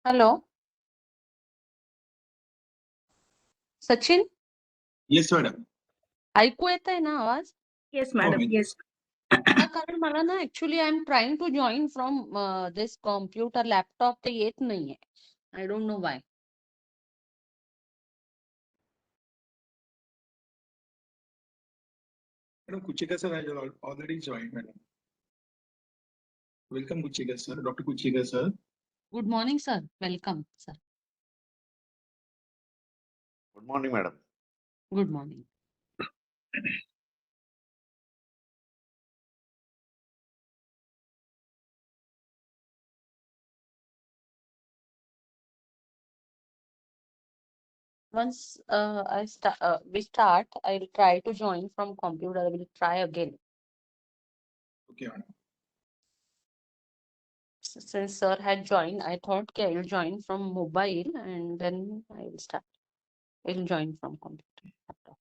Hello Sachin, yes madam. ऐकू येत आहे ना आवाज? Yes, madam. Yes. कारण मला ना actually I am trying to join from this computer laptop, ते येत नाहीये. I don't know why. Madam, Kuchika sir has already joined, madam. Welcome, Kuchika sir. Dr. Kuchika sir. Good morning sir, welcome sir. Good morning, madam. Good morning. Once we start, I'll try to join from computer. I will try again. Okay, madam. Since sir had joined, I thought I will join from mobile and then I will start. I'll join from computer laptop.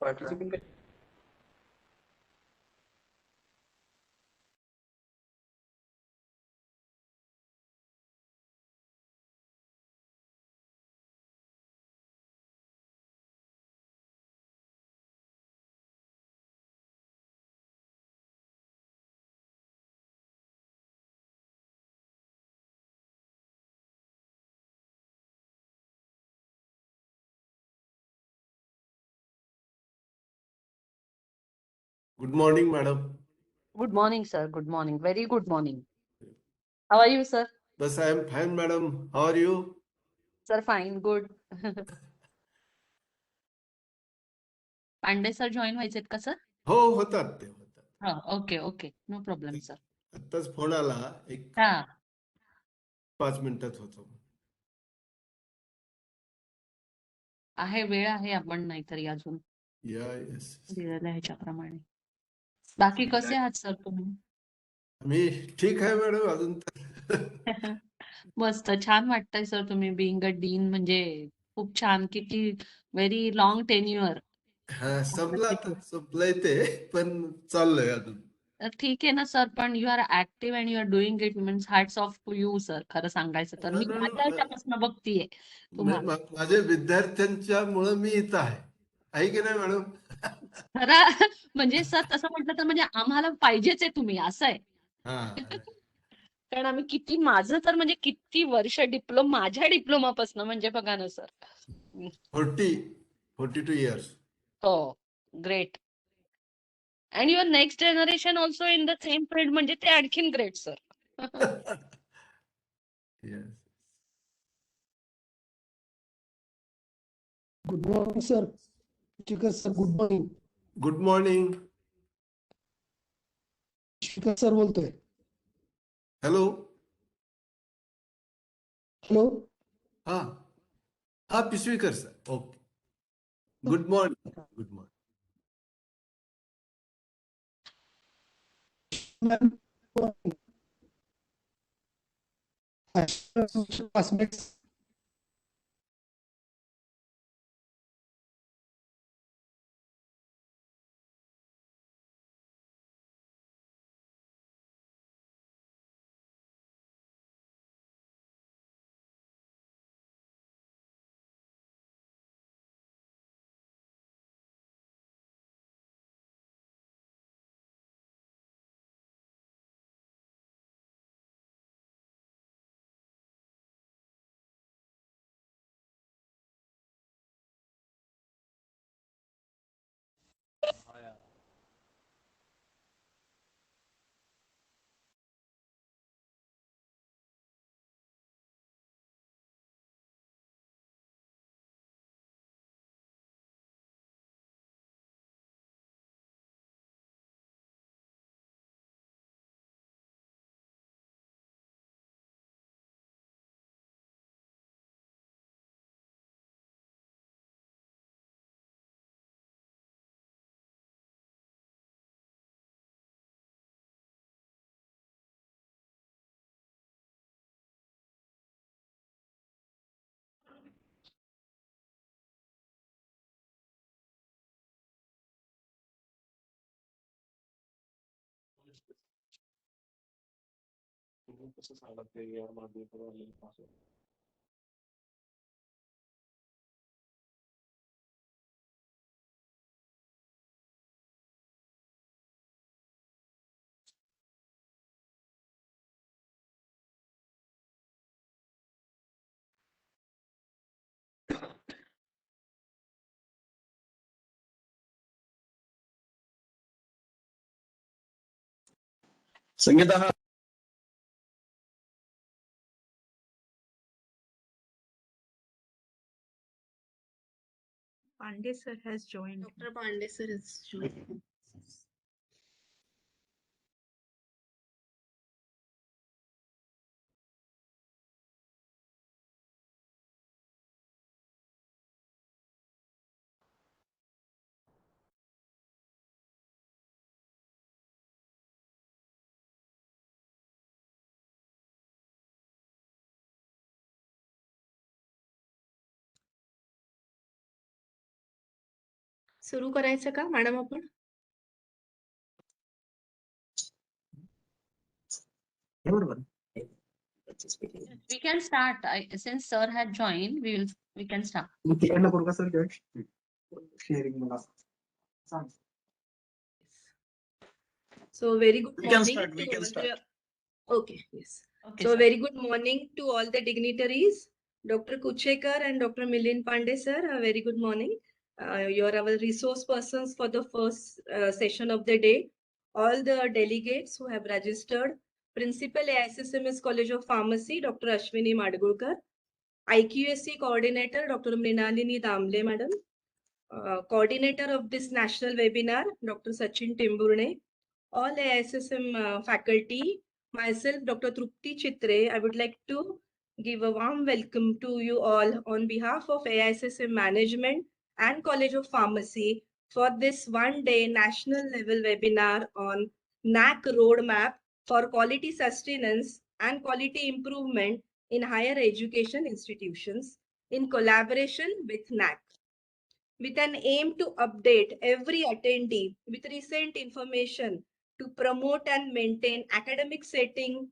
Participant. Good morning, madam. Good morning, sir. Good morning. Very good morning. How are you, sir? Bas, I am fine, madam. How are you? Sir, fine, good. Pandey sir join व्हायचेत का sir? हो, होतात ते होतात. हा, okay okay, no problem sir. आत्ताच phone आला एक हा, 5 मिनिटात होतो. आहे वेळ आहे, आपण नाहीतरी अजून या येस. दिलेल्या ह्याच्याप्रमाणे. बाकी कसे आहात सर तुम्ही? मी ठीक आहे मॅडम अजून तर. मस्त, छान वाटतंय सर तुम्ही बिंग अ डीन, म्हणजे खूप छान. किती व्हेरी लॉंग टेन्युअर. हा संपलंय ते पण चाललंय अजून. ठीक आहे ना सर, पण you are active and you are doing it means hats off to you sir. खरं सांगायचं तर मी माझ्या ह्याच्यापासून बघतीये तुम्हाला. माझ्या विद्यार्थ्यांच्या मुळे मी इथं आहे की नाही मॅडम? खरं म्हणजे सर तसं म्हटलं तर म्हणजे आम्हाला पाहिजेच आहे तुम्ही, असं आहे. हा. कारण आम्ही किती, माझं तर म्हणजे किती वर्ष माझ्या डिप्लोमापासून म्हणजे बघा ना सर. 42 years. हो, great. And your next generation also in the same field, म्हणजे ते आणखीन great sir. Yes. Good morning, sir. Shikar sir, good morning. Good morning. Shikhar sir बोलतोय. हॅलो. हॅलो. हा हा Pishvikar sir. Okay. Good morning. Good morning. Ma'am, classmates. Sangeeta. Pandey sir has joined. Dr. Pandey sir is joining. सुरू करायचं का मॅडम आपण? We can start. Since sir had joined, we can start. So very good We can morning start, we to can all start. Okay, yes. Okay, So sir. very good morning to all the dignitaries. Dr. Kuchekar and Dr. Milind Pandey sir, a very good morning. You are our resource persons for the first session of the day. All the delegates who have registered, Principal AISSMS College of Pharmacy, Dr. Ashwini Madgulkar, IQSC Coordinator, Dr. Mrinalini Damle, Madam, Coordinator of this national webinar, Dr. Sachin Timburne, all AISSM faculty, myself, Dr. Trupti Chitre, I would like to give a warm welcome to you all on behalf of AISSM Management and College of Pharmacy for this one-day national level webinar on NAAC roadmap for quality sustenance and quality improvement in higher education institutions in collaboration with NAAC, with an aim to update every attendee with recent information to promote and maintain academic setting,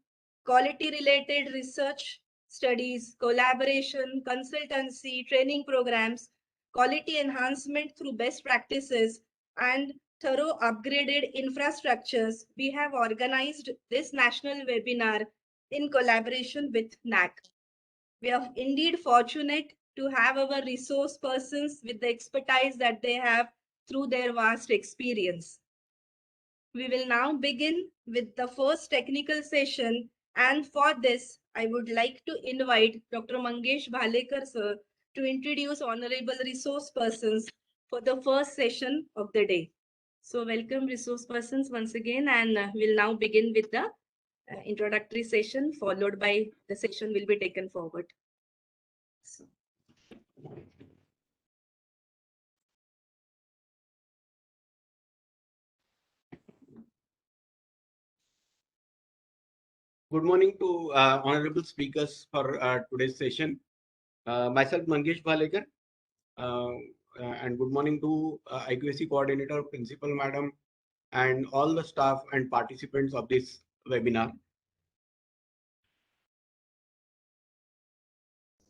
quality related research, studies, collaboration, consultancy, training programs, quality enhancement through best practices, and thorough upgraded infrastructures. We have organized this national webinar in collaboration with NAAC. We are indeed fortunate to have our resource persons with the expertise that they have through their vast experience. We will now begin with the first technical session, and for this, I would like to invite Dr. Mangesh Bhalekar sir to introduce honorable resource persons for the first session of the day. So welcome resource persons once again, and we'll now begin with the introductory session, followed by the session will be taken forward. So. Good morning to honorable speakers for today's session. Myself Mangesh Bhalekar, and good morning to IQSC coordinator, principal madam, and all the staff and participants of this webinar.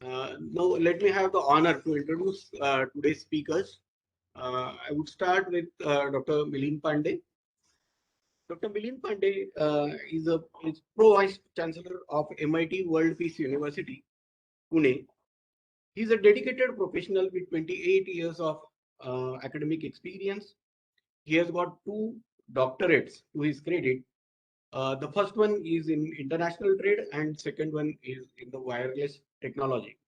Now let me have the honor to introduce today's speakers. I would start with Dr. Milind Pandey. Dr. Milind Pandey is Pro Vice Chancellor of MIT World Peace University, Pune. He is a dedicated professional with 28 years of academic experience. He has got 2 doctorates to his credit. The first one is in international trade and second one is in the wireless technology.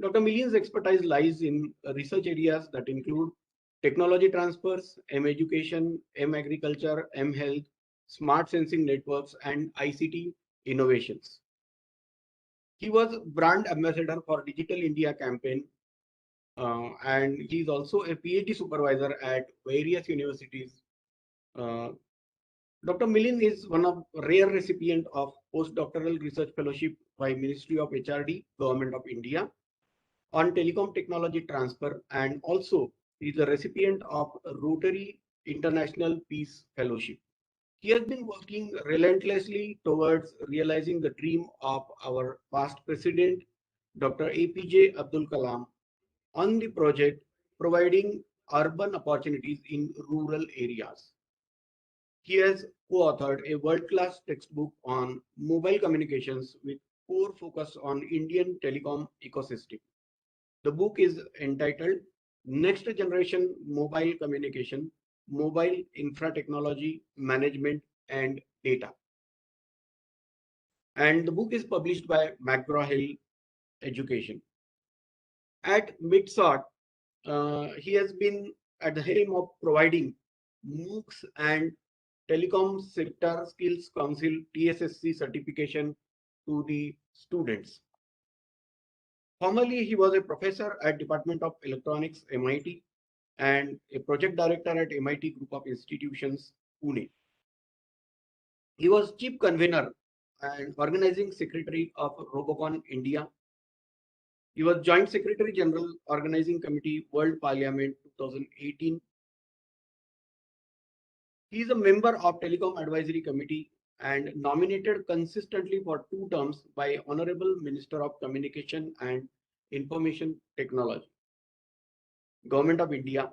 Dr. Million's expertise lies in research areas that include technology transfers, M-education, M-agriculture, M-health, smart sensing networks, and ICT innovations. He was brand ambassador for Digital India campaign, and he is also a PhD supervisor at various universities. Dr. Milind is one of rare recipient of postdoctoral research fellowship by Ministry of HRD, Government of India, on telecom technology transfer, and also is a recipient of Rotary International Peace Fellowship. He has been working relentlessly towards realizing the dream of our past president, Dr. APJ Abdul Kalam, on the project providing urban opportunities in rural areas. He has co-authored a world-class textbook on mobile communications with core focus on Indian telecom ecosystem. The book is entitled Next Generation Mobile Communication, Mobile Infra Technology Management and Data. And the book is published by McGraw-Hill Education. At MITSOT, he has been at the helm of providing MOOCs and Telecom Sector Skills Council TSSC certification to the students. Formerly, he was a professor at Department of Electronics, MIT, and a project director at MIT Group of Institutions, Pune. He was chief convener and organizing secretary of Robocon India. He was joint secretary general organizing committee World Parliament 2018 He is a member of Telecom Advisory Committee and nominated consistently for 2 terms by Honorable Minister of Communication and Information Technology, Government of India.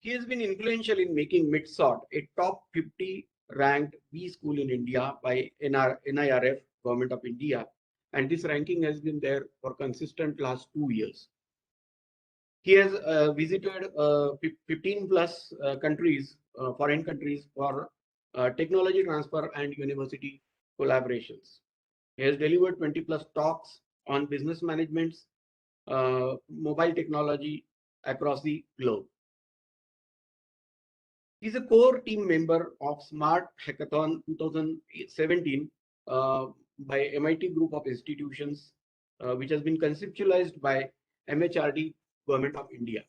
He has been influential in making MITSOT a top 50 ranked B school in India by NIRF, Government of India, and this ranking has been there for consistent last 2 years. He has visited 15 plus countries, foreign countries for technology transfer and university collaborations. He has delivered 20 plus talks on business management, mobile technology across the globe. He's a core team member of Smart Hackathon 2017 by MIT Group of Institutions, which has been conceptualized by MHRD, Government of India.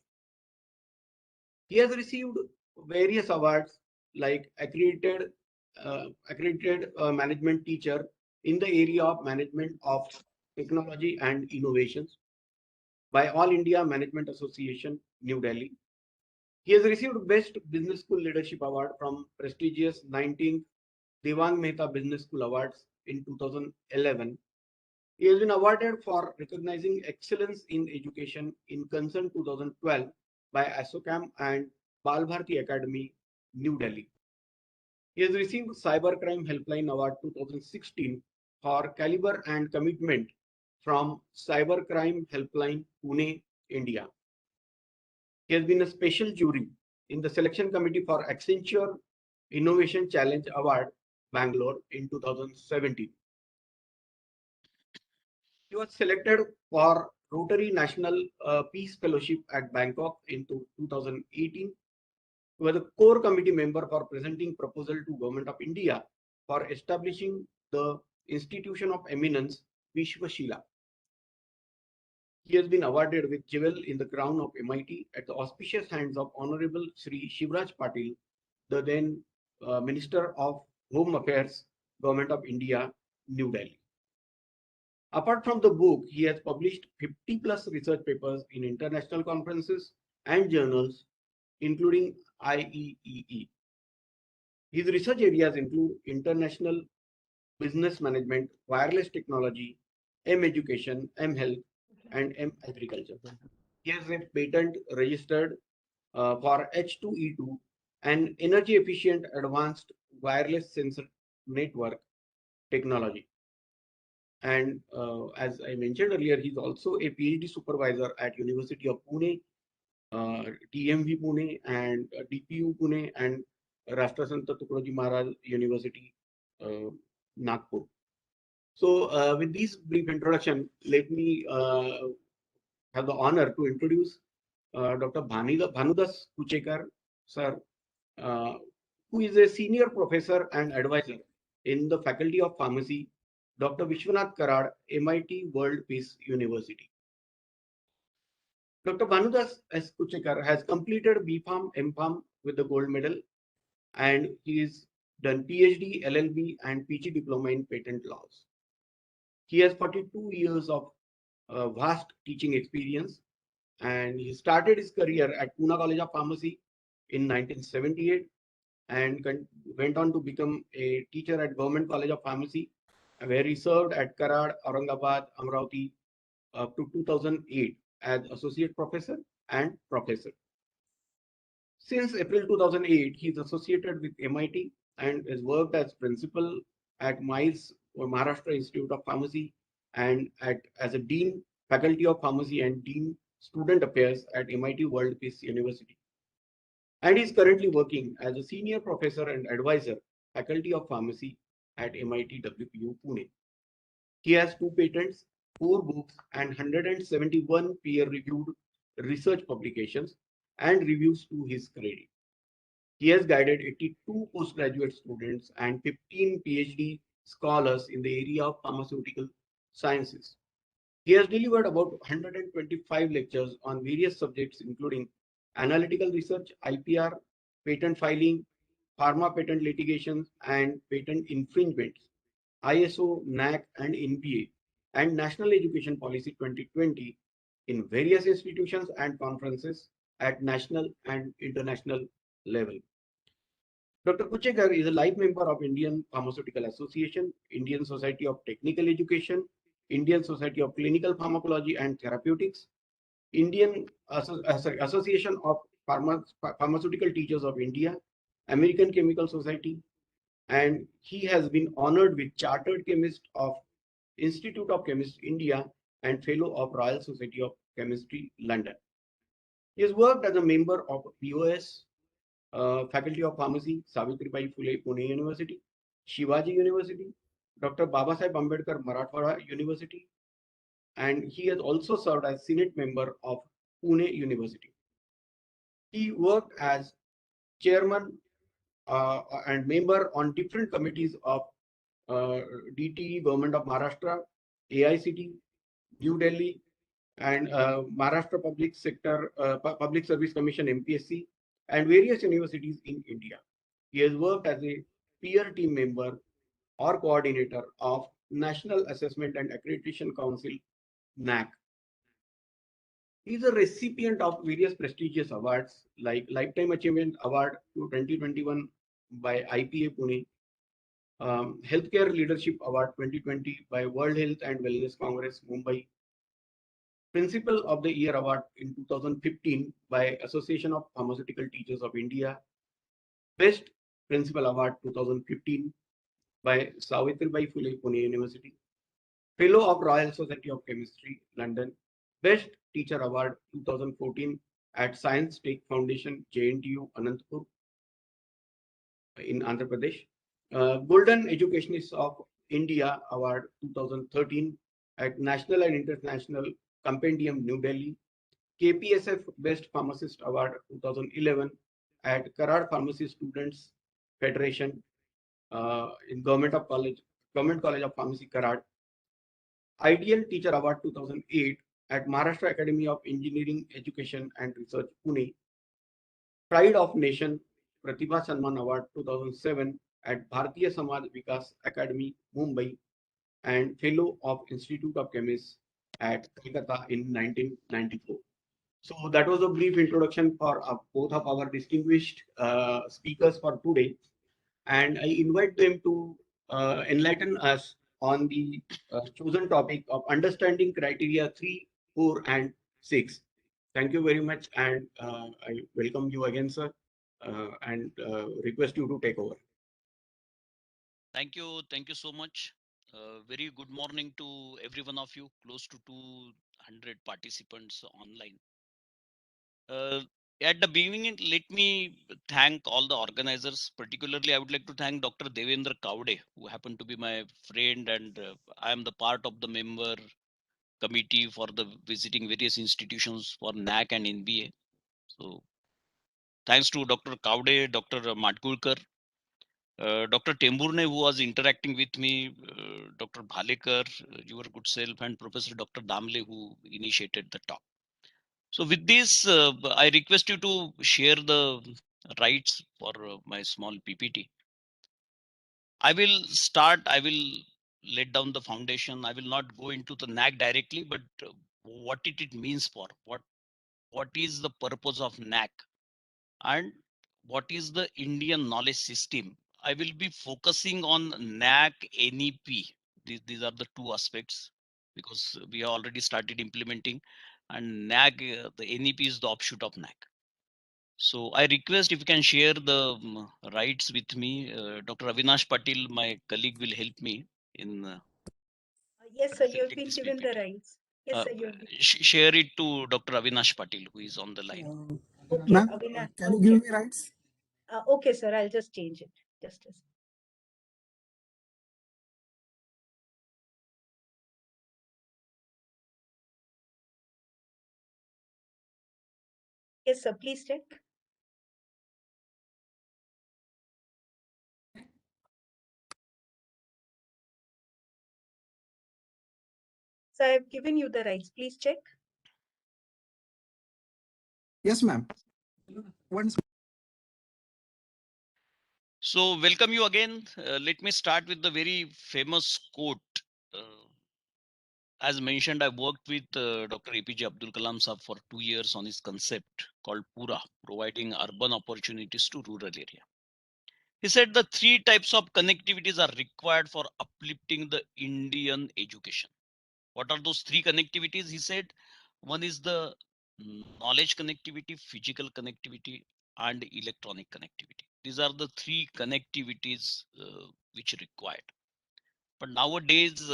He has received various awards like accredited management teacher in the area of management of technology and innovations by All India Management Association, New Delhi. He has received Best Business School Leadership Award from prestigious 19th Devang Mehta Business School Awards in 2011. He has been awarded for recognizing excellence in education in Concern 2012 by ASSOCHAM and Bal Bharati Academy, New Delhi. He has received Cybercrime Helpline Award 2016 for caliber and commitment from Cybercrime Helpline, Pune, India. He has been a special jury in the selection committee for Accenture Innovation Challenge Award, Bangalore in 2017. He was selected for Rotary National Peace Fellowship at Bangkok in 2018. He was a core committee member for presenting proposal to Government of India for establishing the Institution of Eminence, Vishwashila. He has been awarded with Jewel in the Crown of MIT at the auspicious hands of Honorable Sri Shivraj Patil, the then Minister of Home Affairs, Government of India, New Delhi. Apart from the book, he has published 50 plus research papers in international conferences and journals, including IEEE. His research areas include international business management, wireless technology, M-education, M-health, and M-agriculture. He has a patent registered for H2E2, an energy efficient advanced wireless sensor network technology. And as I mentioned earlier, he's also a PhD supervisor at University of Pune, TMV Pune, and DPU Pune, and Rashtrasanta Tukaroji Maharaj University, Nagpur. So with this brief introduction, let me have the honor to introduce Dr. Bhanudas Kuchekar, sir, who is a senior professor and advisor in the Faculty of Pharmacy, Dr. Vishwanath Karad, MIT World Peace University. Dr. Bhanudas S. Kuchekar has completed BPharm, MPharm with the gold medal, and he is done PhD, LLB, and PG diploma in patent laws. He has 42 years of vast teaching experience, and he started his career at Pune College of Pharmacy in 1978 and went on to become a teacher at Government College of Pharmacy, where he served at Karad, Aurangabad, Amravati up to 2008 as associate professor and professor. Since April 2008, he is associated with MIT and has worked as principal at MICE or Maharashtra Institute of Pharmacy and as a dean, faculty of pharmacy and dean student affairs at MIT World Peace University. And is currently working as a senior professor and advisor, faculty of pharmacy at MIT WPU Pune. He has 2 patents, 4 books, and 171 peer-reviewed research publications and reviews to his credit. He has guided 82 postgraduate students and 15 PhD scholars in the area of pharmaceutical sciences. He has delivered about 125 lectures on various subjects, including analytical research, IPR, patent filing, pharma patent litigations, and patent infringements, ISO, NAAC, and NPA, and National Education Policy 2020 in various institutions and conferences at national and international level. Dr. Kuchekar is a life member of Indian Pharmaceutical Association, Indian Society of Technical Education, Indian Society of Clinical Pharmacology and Therapeutics, Association of Pharmaceutical Teachers of India, American Chemical Society, and he has been honored with Chartered Chemist of Institute of Chemists India and Fellow of Royal Society of Chemistry, London. He has worked as a member of POS, Faculty of Pharmacy, Savitribai Phule, Pune University, Shivaji University, Dr. Babasaheb Ambedkar Marathwada University, and he has also served as Senate member of Pune University. He worked as chairman and member on different committees of DTE, Government of Maharashtra, AICT, New Delhi, and Maharashtra Public Service Commission (MPSC), and various universities in India. He has worked as a peer team member or coordinator of National Assessment and Accreditation Council (NAAC). He is a recipient of various prestigious awards like Lifetime Achievement Award 2021 by IPA Pune, Healthcare Leadership Award 2020 by World Health and Wellness Congress Mumbai, Principal of the Year Award in 2015 by Association of Pharmaceutical Teachers of India, Best Principal Award 2015 by Savitribai Phule Pune University, Fellow of Royal Society of Chemistry, London, Best Teacher Award 2014 at Science Tech Foundation, JNTU, Anantapur in Andhra Pradesh, Golden Educationist of India Award 2013 at National and International Compendium, New Delhi, KPSF Best Pharmacist Award 2011 at Karad Pharmacy Students Federation in Government College of Pharmacy, Karad, Ideal Teacher Award 2008 at Maharashtra Academy of Engineering Education and Research, Pune, Pride of Nation Pratibha Sanman Award 2007 at Bharatiya Samaj Vikas Academy, Mumbai, and Fellow of Institute of Chemists at Kolkata in 1994. So that was a brief introduction for both of our distinguished speakers for today, and I invite them to enlighten us on the chosen topic of understanding criteria 3, 4, and 6. Thank you very much, and I welcome you again, sir, and request you to take over. Thank you so much. Very good morning to every one of you, close to 200 participants online. At the beginning, let me thank all the organizers. Particularly, I would like to thank Dr. Devendra Kaude, who happened to be my friend, and I am the part of the member committee for the visiting various institutions for NAAC and NBA. So, thanks to Dr. Kaude, Dr. Matkulkar, Dr. Temburne, who was interacting with me, Dr. Bhalekar, your good self, and Professor Dr. Damle, who initiated the talk. So with this, I request you to share the rights for my small PPT. I will let down the foundation. I will not go into the NAAC directly, but what it means for, what is the purpose of NAAC, and what is the Indian knowledge system. I will be focusing on NAAC NEP. These are the two aspects, because we have already started implementing, and NAAC, the NEP is the offshoot of NAAC. So I request if you can share the rights with me. Dr. Avinash Patil, my colleague, will help me in Yes, sir, you have presenting been this given the PPT. rights. Yes, sir, you have been. Share it to Dr. Avinash Patil, who is on the line. Okay, Ma'am, Avinash. can you Okay. give me rights? Okay, sir, I'll just change it. Just a second. Yes, sir, please check. So I have given you the rights. Please check. Yes, ma'am. Once. So welcome you again. Let me start with the very famous quote. As mentioned, I worked with Dr. APJ Abdul Kalam Sahab for 2 years on his concept called Pura, providing urban opportunities to rural area. He said the three types of connectivities are required for uplifting the Indian education. What are those three connectivities? He said one is the knowledge connectivity, physical connectivity, and electronic connectivity. These are the three connectivities which are required. But nowadays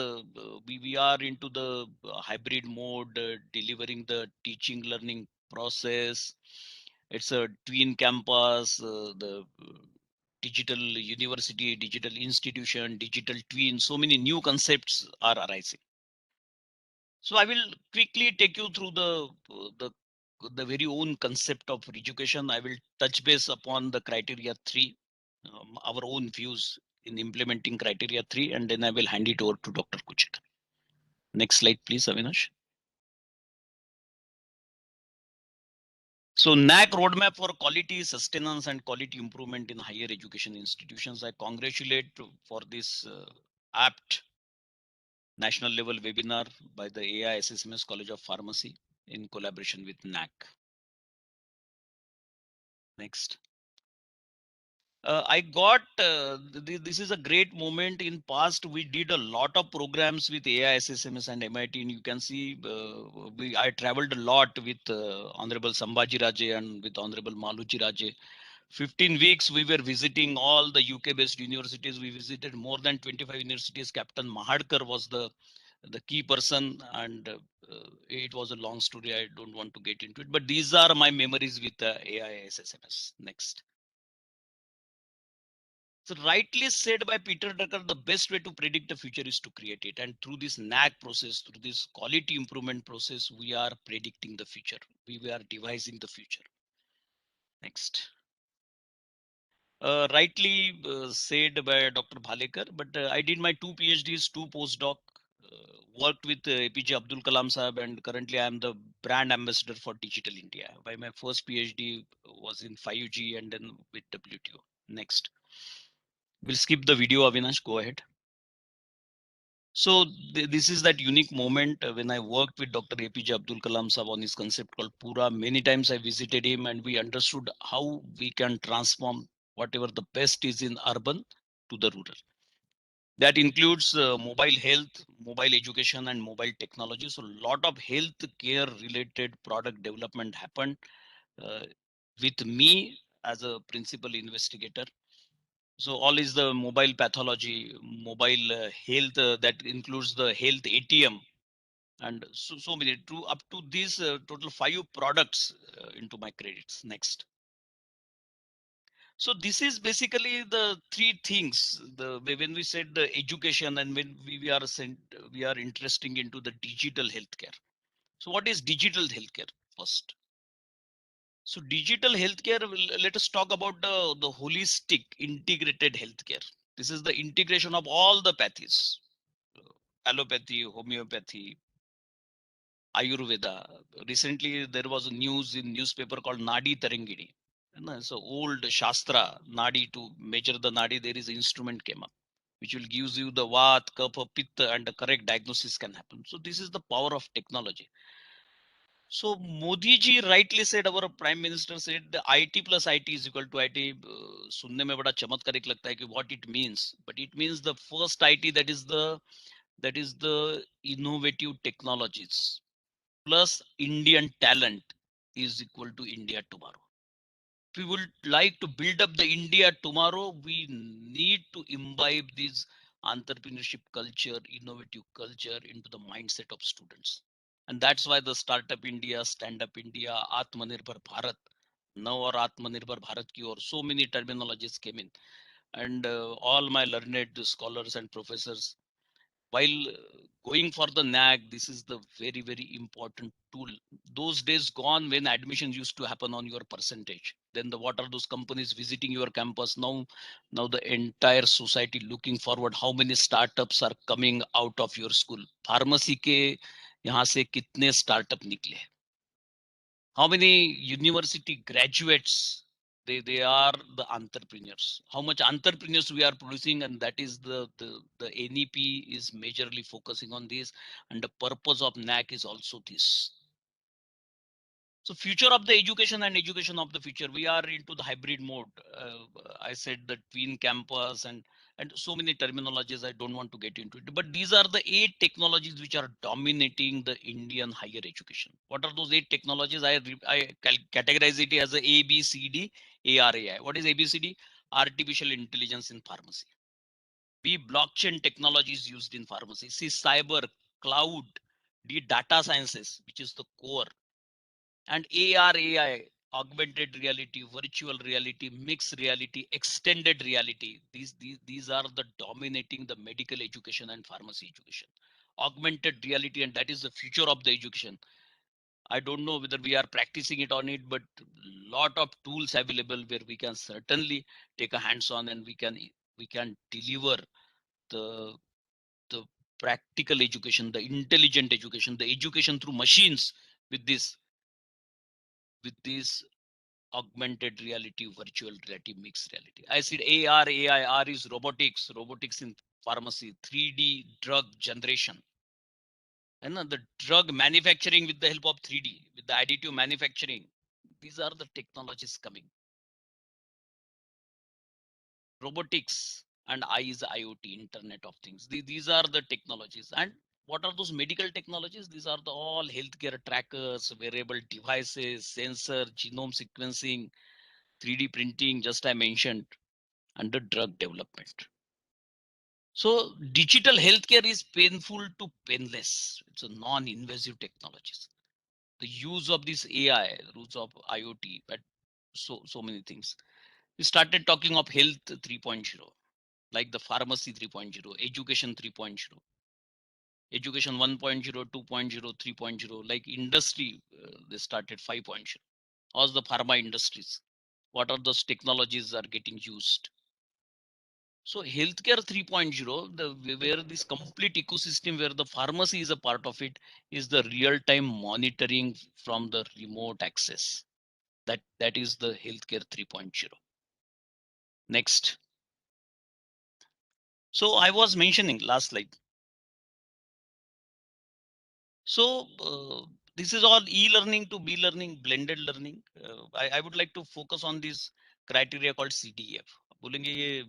we are into the hybrid mode, delivering the teaching learning process. It's a twin campus, the digital university, digital institution, digital twin. So many new concepts are arising. So I will quickly take you through the very own concept of education. I will touch base upon the criteria 3, our own views in implementing criteria 3, and then I will hand it over to Dr. Kuchik. Next slide, please, Avinash. So NAAC roadmap for quality, sustenance, and quality improvement in higher education institutions. I congratulate for this apt national level webinar by the AI SSMS College of Pharmacy in collaboration with NAAC. Next. I got this is a great moment. In past, we did a lot of programs with AI, SSMS, and MIT, and you can see I traveled a lot with Honorable Sambhaji Raje and with Honorable Maluji Raje. 15 weeks we were visiting all the UK-based universities. We visited more than 25 universities. Captain Mahadkar was the key person, and it was a long story. I don't want to get into it, but these are my memories with AI, SSMS. Next. So rightly said by Peter Drucker, the best way to predict the future is to create it. And through this NAAC process, through this quality improvement process, we are predicting the future. We are devising the future. Next. Rightly said by Dr. Bhalekar, but I did my 2 PhDs, 2 postdoc, worked with APJ Abdul Kalam Sahab, and currently I am the brand ambassador for Digital India. By my first PhD was in 5G and then with WTO. Next. We'll skip the video, Avinash, go ahead. So this is that unique moment when I worked with Dr. APJ Abdul Kalam Sahab on his concept called Pura. Many times I visited him and we understood how we can transform whatever the best is in urban to the rural. That includes mobile health, mobile education, and mobile technology. So a lot of health care related product development happened with me as a principal investigator. So all is the mobile pathology, mobile health that includes the health ATM, and so many to up to these total 5 products into my credits. Next. So this is basically the 3 things. When we said the education and when we are interesting into the digital healthcare. So what is digital healthcare first? So digital healthcare, let us talk about the holistic integrated healthcare. This is the integration of all the pathies, allopathy, homeopathy, Ayurveda. Recently, there was a news in newspaper called Nadi Tarangini. So old Shastra, Nadi, to measure the Nadi, there is an instrument came up, which will gives you the Vat, Kapha, Pitta, and the correct diagnosis can happen. So this is the power of technology. So Modi ji rightly said, our Prime Minister said, the IT plus IT is equal to IT. सुनने में बड़ा चमत्कारिक लगता है कि what it means, but it means the first IT, that is the innovative technologies plus Indian talent is equal to India tomorrow. If we would like to build up the India tomorrow, we need to imbibe this entrepreneurship culture, innovative culture into the mindset of students. And that's why the Startup India, Stand Up India, Atmanirbhar Bharat, now or Atmanirbhar Bharat ki or so many terminologies came in. And all my learned scholars and professors, while going for the NAAC, this is the very, very important tool. Those days gone when admissions used to happen on your percentage. Then what are those companies visiting your campus? Now the entire society looking forward. How many startups are coming out of your school? Pharmacy के यहाँ से कितने startup निकले? How many university graduates? They are the entrepreneurs. How much entrepreneurs we are producing, and that is the NEP is majorly focusing on this, and the purpose of NAAC is also this. So future of the education and education of the future, we are into the hybrid mode. I said the twin campus and so many terminologies I don't want to get into it. But these are the 8 technologies which are dominating the Indian higher education. What are those 8 technologies? I categorize it as a A, B, C, D, ARAI. What is ABCD? Artificial intelligence in pharmacy. B, blockchain technologies used in pharmacy. C, cyber, cloud. D, data sciences, which is the core. And AR, AI, augmented reality, virtual reality, mixed reality, extended reality. These are the dominating the medical education and pharmacy education. Augmented reality, and that is the future of the education. I don't know whether we are practicing it on it, but lot of tools available where we can certainly take a hands-on and we can deliver the the practical education, the intelligent education, the education through machines with this augmented reality, virtual reality, mixed reality. I said AR, AI. R is robotics in pharmacy, 3D drug generation, and the drug manufacturing with the help of 3D, with the additive manufacturing. These are the technologies coming. Robotics and I is IoT, Internet of Things. These are the technologies. And what are those medical technologies? These are the all healthcare trackers, wearable devices, sensor, genome sequencing, 3D printing, just I mentioned, and the drug development. So digital healthcare is painful to painless. It's a non-invasive technologies. The use of this AI, use of IoT, but so many things. We started talking of health 3.0, like the pharmacy 3.0, education 3.0, education 1.0, 2.0, 3.0, like industry, they started 5.0. How's the pharma industries? What are those technologies are getting used? So healthcare 3.0, where this complete ecosystem where the pharmacy is a part of it, is the real-time monitoring from the remote access. That is the healthcare 3.0. Next. So I was mentioning last slide. So this is all e-learning to b-learning, blended learning. I would like to focus on this criteria called CDF. बोलेंगे ये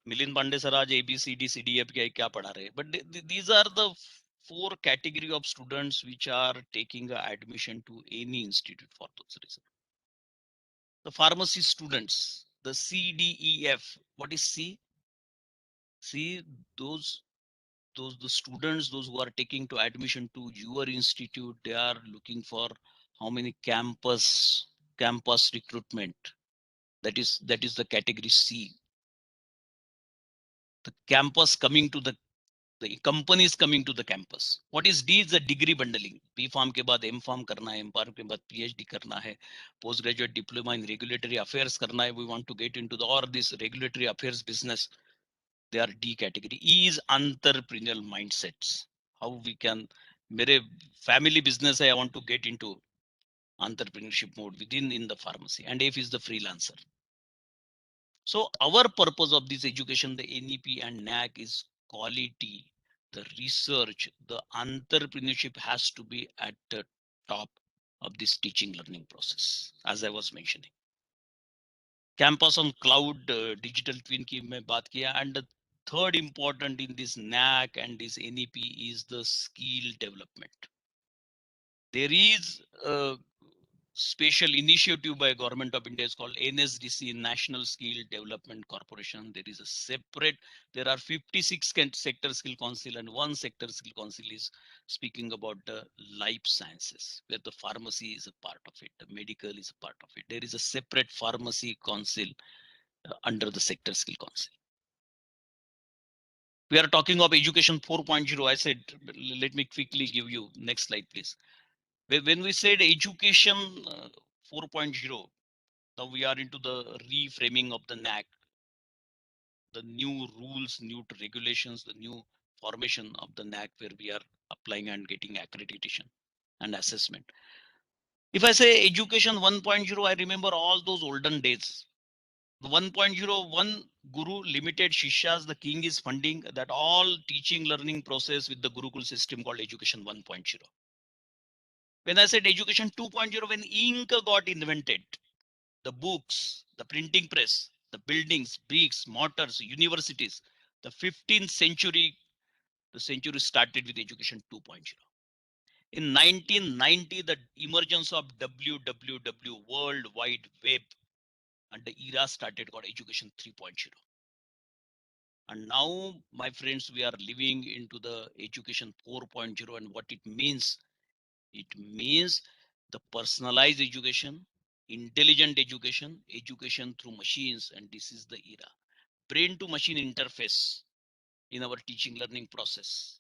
Milind Pandey sir आज ABCD CDF क्या पढ़ा रहे हैं? But these are the 4 category of students which are taking admission to any institute for those reasons. The pharmacy students, the CDEF. What is C? C, those the students, those who are taking to admission to your institute, they are looking for how many campus recruitment. That is the category C. The campus coming to the companies coming to the campus. What is D? Is the degree bundling. B Pharm के बाद M Pharm करना है, M Pharm के बाद PhD करना है, postgraduate diploma in regulatory affairs करना है. We want to get into or this regulatory affairs business. They are D category. E is entrepreneurial mindsets. How we can, मेरे family business I want to get into entrepreneurship mode within in the pharmacy. And F is the freelancer. So our purpose of this education, the NEP and NAAC, is quality, the research, the entrepreneurship has to be at the top of this teaching learning process, as I was mentioning. Campus on cloud, digital twin की मैं बात किया, and the third important in this NAAC and this NEP is the skill development. There is a special initiative by Government of India is called NSDC, National Skill Development Corporation. There is a separate, there are 56 sector skill council and 1 sector skill council is speaking about the life sciences, where the pharmacy is a part of it, the medical is a part of it. There is a separate pharmacy council under the sector skill council. We are talking of education 4.0. I said, let me quickly give you next slide, please. When we said education 4.0, now we are into the reframing of the NAAC, the new rules, new regulations, the new formation of the NAAC where we are applying and getting accreditation and assessment. If I say education 1.0, I remember all those olden days. The 1.0, one guru, limited shishas, the king is funding that all teaching learning process with the Gurukul system called education 1.0. When I said education 2.0, when ink got invented, the books, the printing press, the buildings, bricks, mortars, universities, the 15th century, the century started with education 2.0. In 1990, the emergence of WWW, World Wide Web, and the era started called education 3.0. And now, my friends, we are living into the education 4.0. And what it means the personalized education, intelligent education, education through machines. And this is the era. Brain to machine interface in our teaching learning process.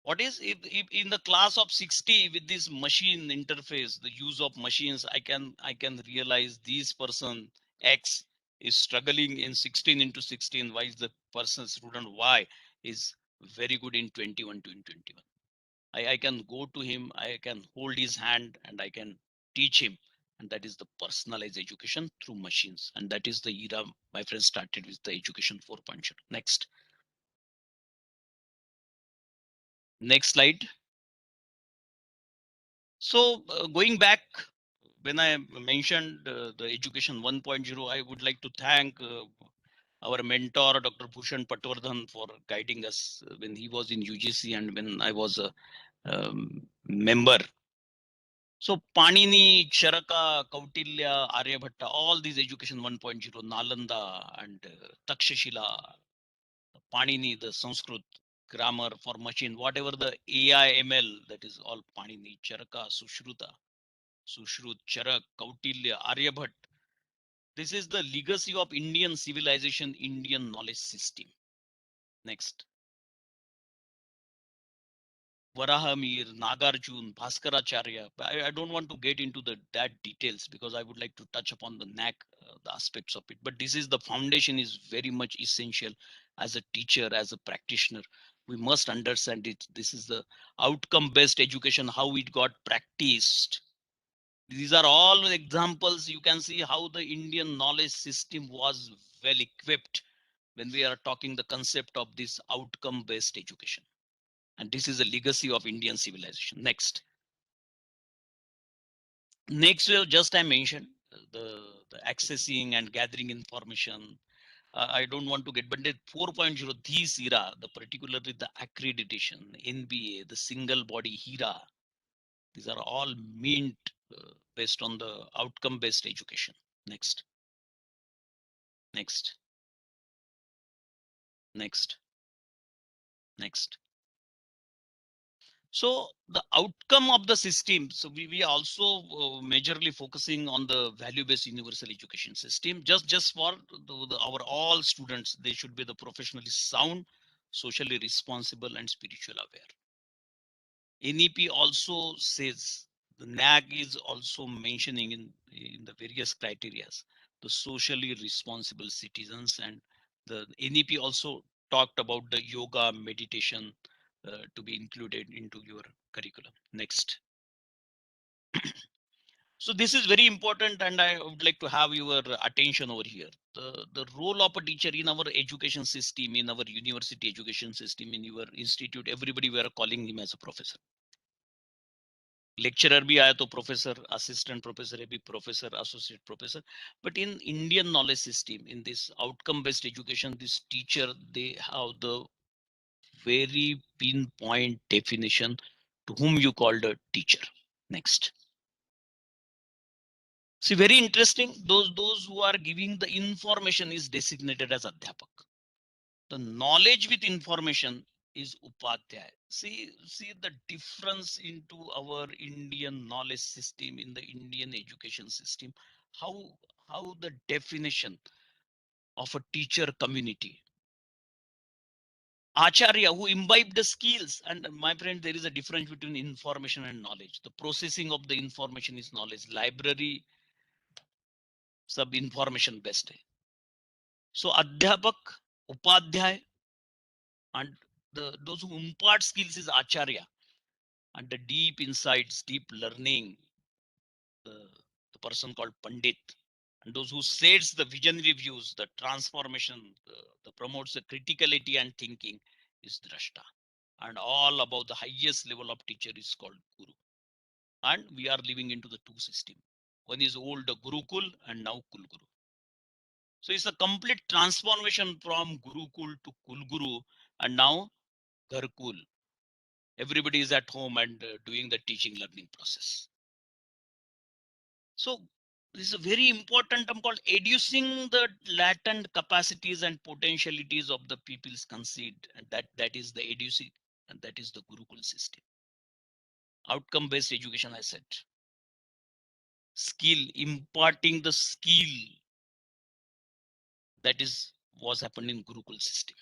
What is if in the class of 60 with this machine interface, the use of machines, I can realize this person X is struggling in 16 into 16, while the person student Y is very good in 21 to 21. I can go to him, I can hold his hand, and I can teach him. And that is the personalized education through machines. And that is the era my friends started with the education 4.0. Next slide. So going back, when I mentioned the education 1.0, I would like to thank our mentor, Dr. Bhushan Patwardhan, for guiding us when he was in UGC and when I was a member. So Panini, Charaka, Kautilya, Aryabhatta, all these education 1.0, Nalanda and Takshashila, Panini, the Sanskrit grammar for machine, whatever the AI, ML, that is all Panini, Charaka, Sushruta, Sushrut, Charak, Kautilya, Aryabhat. This is the legacy of Indian civilization, Indian knowledge system. Next. Varahamir, Nagarjun, Bhaskaracharya. I don't want to get into that details because I would like to touch upon the NAAC, the aspects of it. But this is the foundation is very much essential as a teacher, as a practitioner. We must understand it. This is the outcome-based education, how it got practiced. These are all examples. You can see how the Indian knowledge system was well equipped when we are talking the concept of this outcome-based education. And this is a legacy of Indian civilization. Next, just I mentioned the accessing and gathering information. I don't want to get, but the 4.0, this era, particularly the accreditation, NBA, the single body HERA, these are all meant based on the outcome-based education. Next. Next. Next. Next. So the outcome of the system, so we also majorly focusing on the value-based universal education system. Just for our all students, they should be the professionally sound, socially responsible, and spiritual aware. NEP also says, the NAAC is also mentioning in the various criterias, the socially responsible citizens, and the NEP also talked about the yoga meditation to be included into your curriculum. Next. So this is very important, and I would like to have your attention over here. The role of a teacher in our education system, in our university education system, in your institute, everybody we are calling him as a professor. Lecturer भी आया तो professor, assistant professor है भी professor, associate professor. But in Indian knowledge system, in this outcome-based education, this teacher, they have the very pinpoint definition to whom you called a teacher. Next. See, very interesting. Those who are giving the information is designated as adhyapak. The knowledge with information is upadhyay. See the difference into our Indian knowledge system, in the Indian education system, how the definition of a teacher community, acharya who imbibe the skills. And my friend, there is a difference between information and knowledge. The processing of the information is knowledge. Library sub information based hai. So adhyapak, upadhyay, and those who impart skills is acharya. And the deep insights, deep learning, the person called Pandit. And those who sets the visionary views, the transformation, the promotes the criticality and thinking is Drashta. and all above the highest level of teacher is called Guru. And we are living into the two system. One is old Gurukul and now Kulguru. So it's a complete transformation from Gurukul to Kulguru and now Gharkul. Everybody is at home and doing the teaching learning process. So this is a very important term called educing the latent capacities and potentialities of the people's conceived, and that is the educing, and that is the Gurukul system. Outcome based education, I said. Skill, imparting the skill, that is was happening in Gurukul system.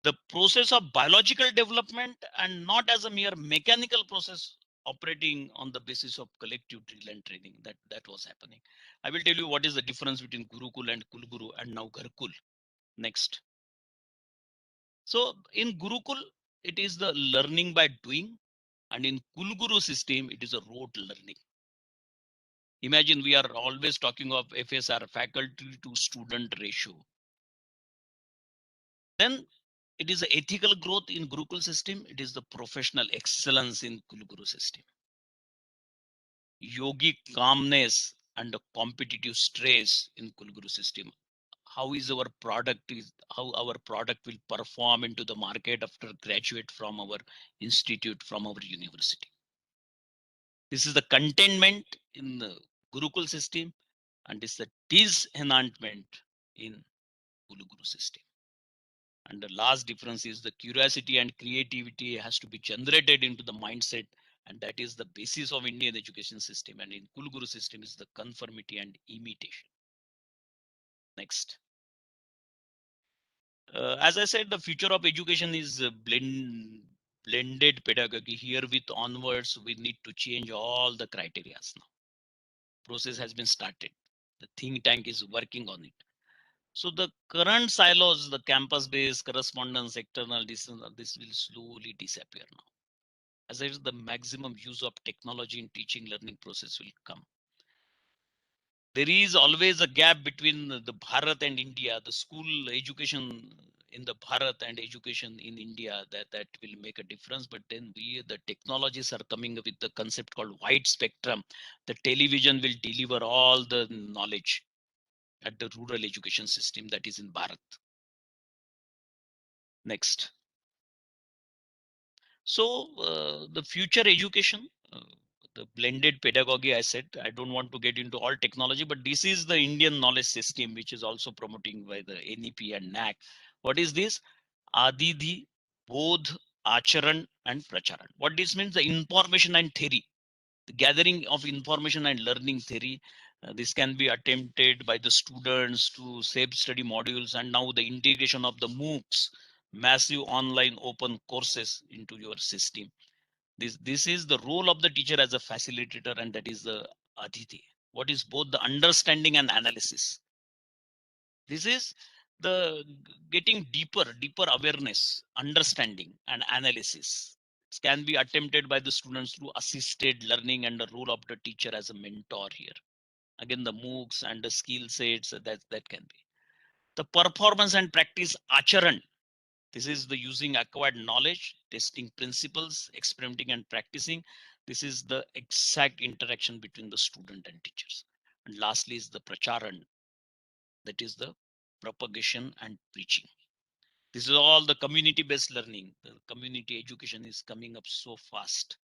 The process of biological development and not as a mere mechanical process operating on the basis of collective drill and training, that was happening. I will tell you what is the difference between Gurukul and Kulguru and now Gharkul. Next. So in Gurukul, it is the learning by doing, and in Kulguru system, it is a rote learning. Imagine we are always talking of FSR, faculty to student ratio. Then it is the ethical growth in Gurukul system. It is the professional excellence in Kulguru system. Yogic calmness and the competitive stress in Kulguru system. How is our product how our product will perform into the market after graduate from our institute, from our university. This is the containment in the Gurukul system, and this is the disenchantment in Kulguru system. And the last difference is the curiosity and creativity has to be generated into the mindset, and that is the basis of Indian education system. And in Kulguru system is the conformity and imitation. Next. As I said, the future of education is blended pedagogy. Here with onwards, we need to change all the criteria now. Process has been started. The think tank is working on it. So the current silos, the campus-based correspondence, external, this will slowly disappear now. As I said, the maximum use of technology in teaching learning process will come. There is always a gap between the Bharat and India, the school education in the Bharat and education in India, that will make a difference. But then the technologies are coming with the concept called wide spectrum. The television will deliver all the knowledge at the rural education system that is in Bharat. Next. So the future education, the blended pedagogy, I said, I don't want to get into all technology, but this is the Indian knowledge system, which is also promoting by the NEP and NAAC. What is this? Adidhi, Bodh, Acharan, and Pracharan. What this means, the information and theory, the gathering of information and learning theory. This can be attempted by the students to self-study modules, and now the integration of the MOOCs, massive online open courses into your system. This is the role of the teacher as a facilitator, and that is the Aditi. What is both the understanding and analysis? This is the getting deeper awareness, understanding, and analysis. It can be attempted by the students through assisted learning and the role of the teacher as a mentor here. Again, the MOOCs and the skill sets that can be. The performance and practice acharan. This is the using acquired knowledge, testing principles, experimenting and practicing. This is the exact interaction between the student and teachers. And lastly is the pracharan. That is the propagation and preaching. This is all the community-based learning. The community education is coming up so fast.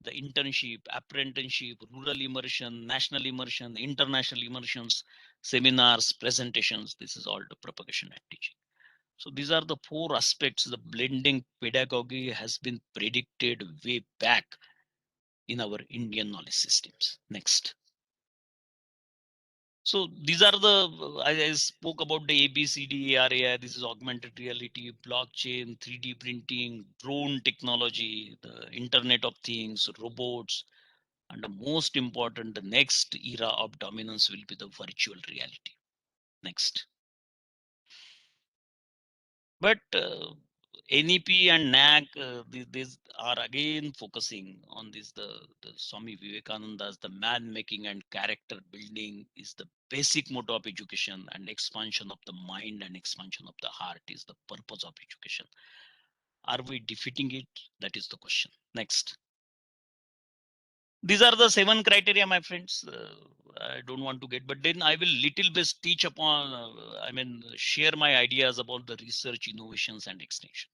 The internship, apprenticeship, rural immersion, national immersion, international immersions, seminars, presentations. This is all the propagation and teaching. So these are the four aspects. The blending pedagogy has been predicted way back in our Indian knowledge systems. Next. So these are the, I spoke about the ABCD, ARAI. This is augmented reality, blockchain, 3D printing, drone technology, the Internet of Things, robots, and the most important, the next era of dominance will be the virtual reality. Next. But NEP and NAAC, these are again focusing on this. The Swami Vivekananda's the man making and character building is the basic motto of education, and expansion of the mind and expansion of the heart is the purpose of education. Are we defeating it? That is the question. Next. These are the 7 criteria, my friends. I don't want to get, but then I will little bit teach upon, share my ideas about the research, innovations and extension.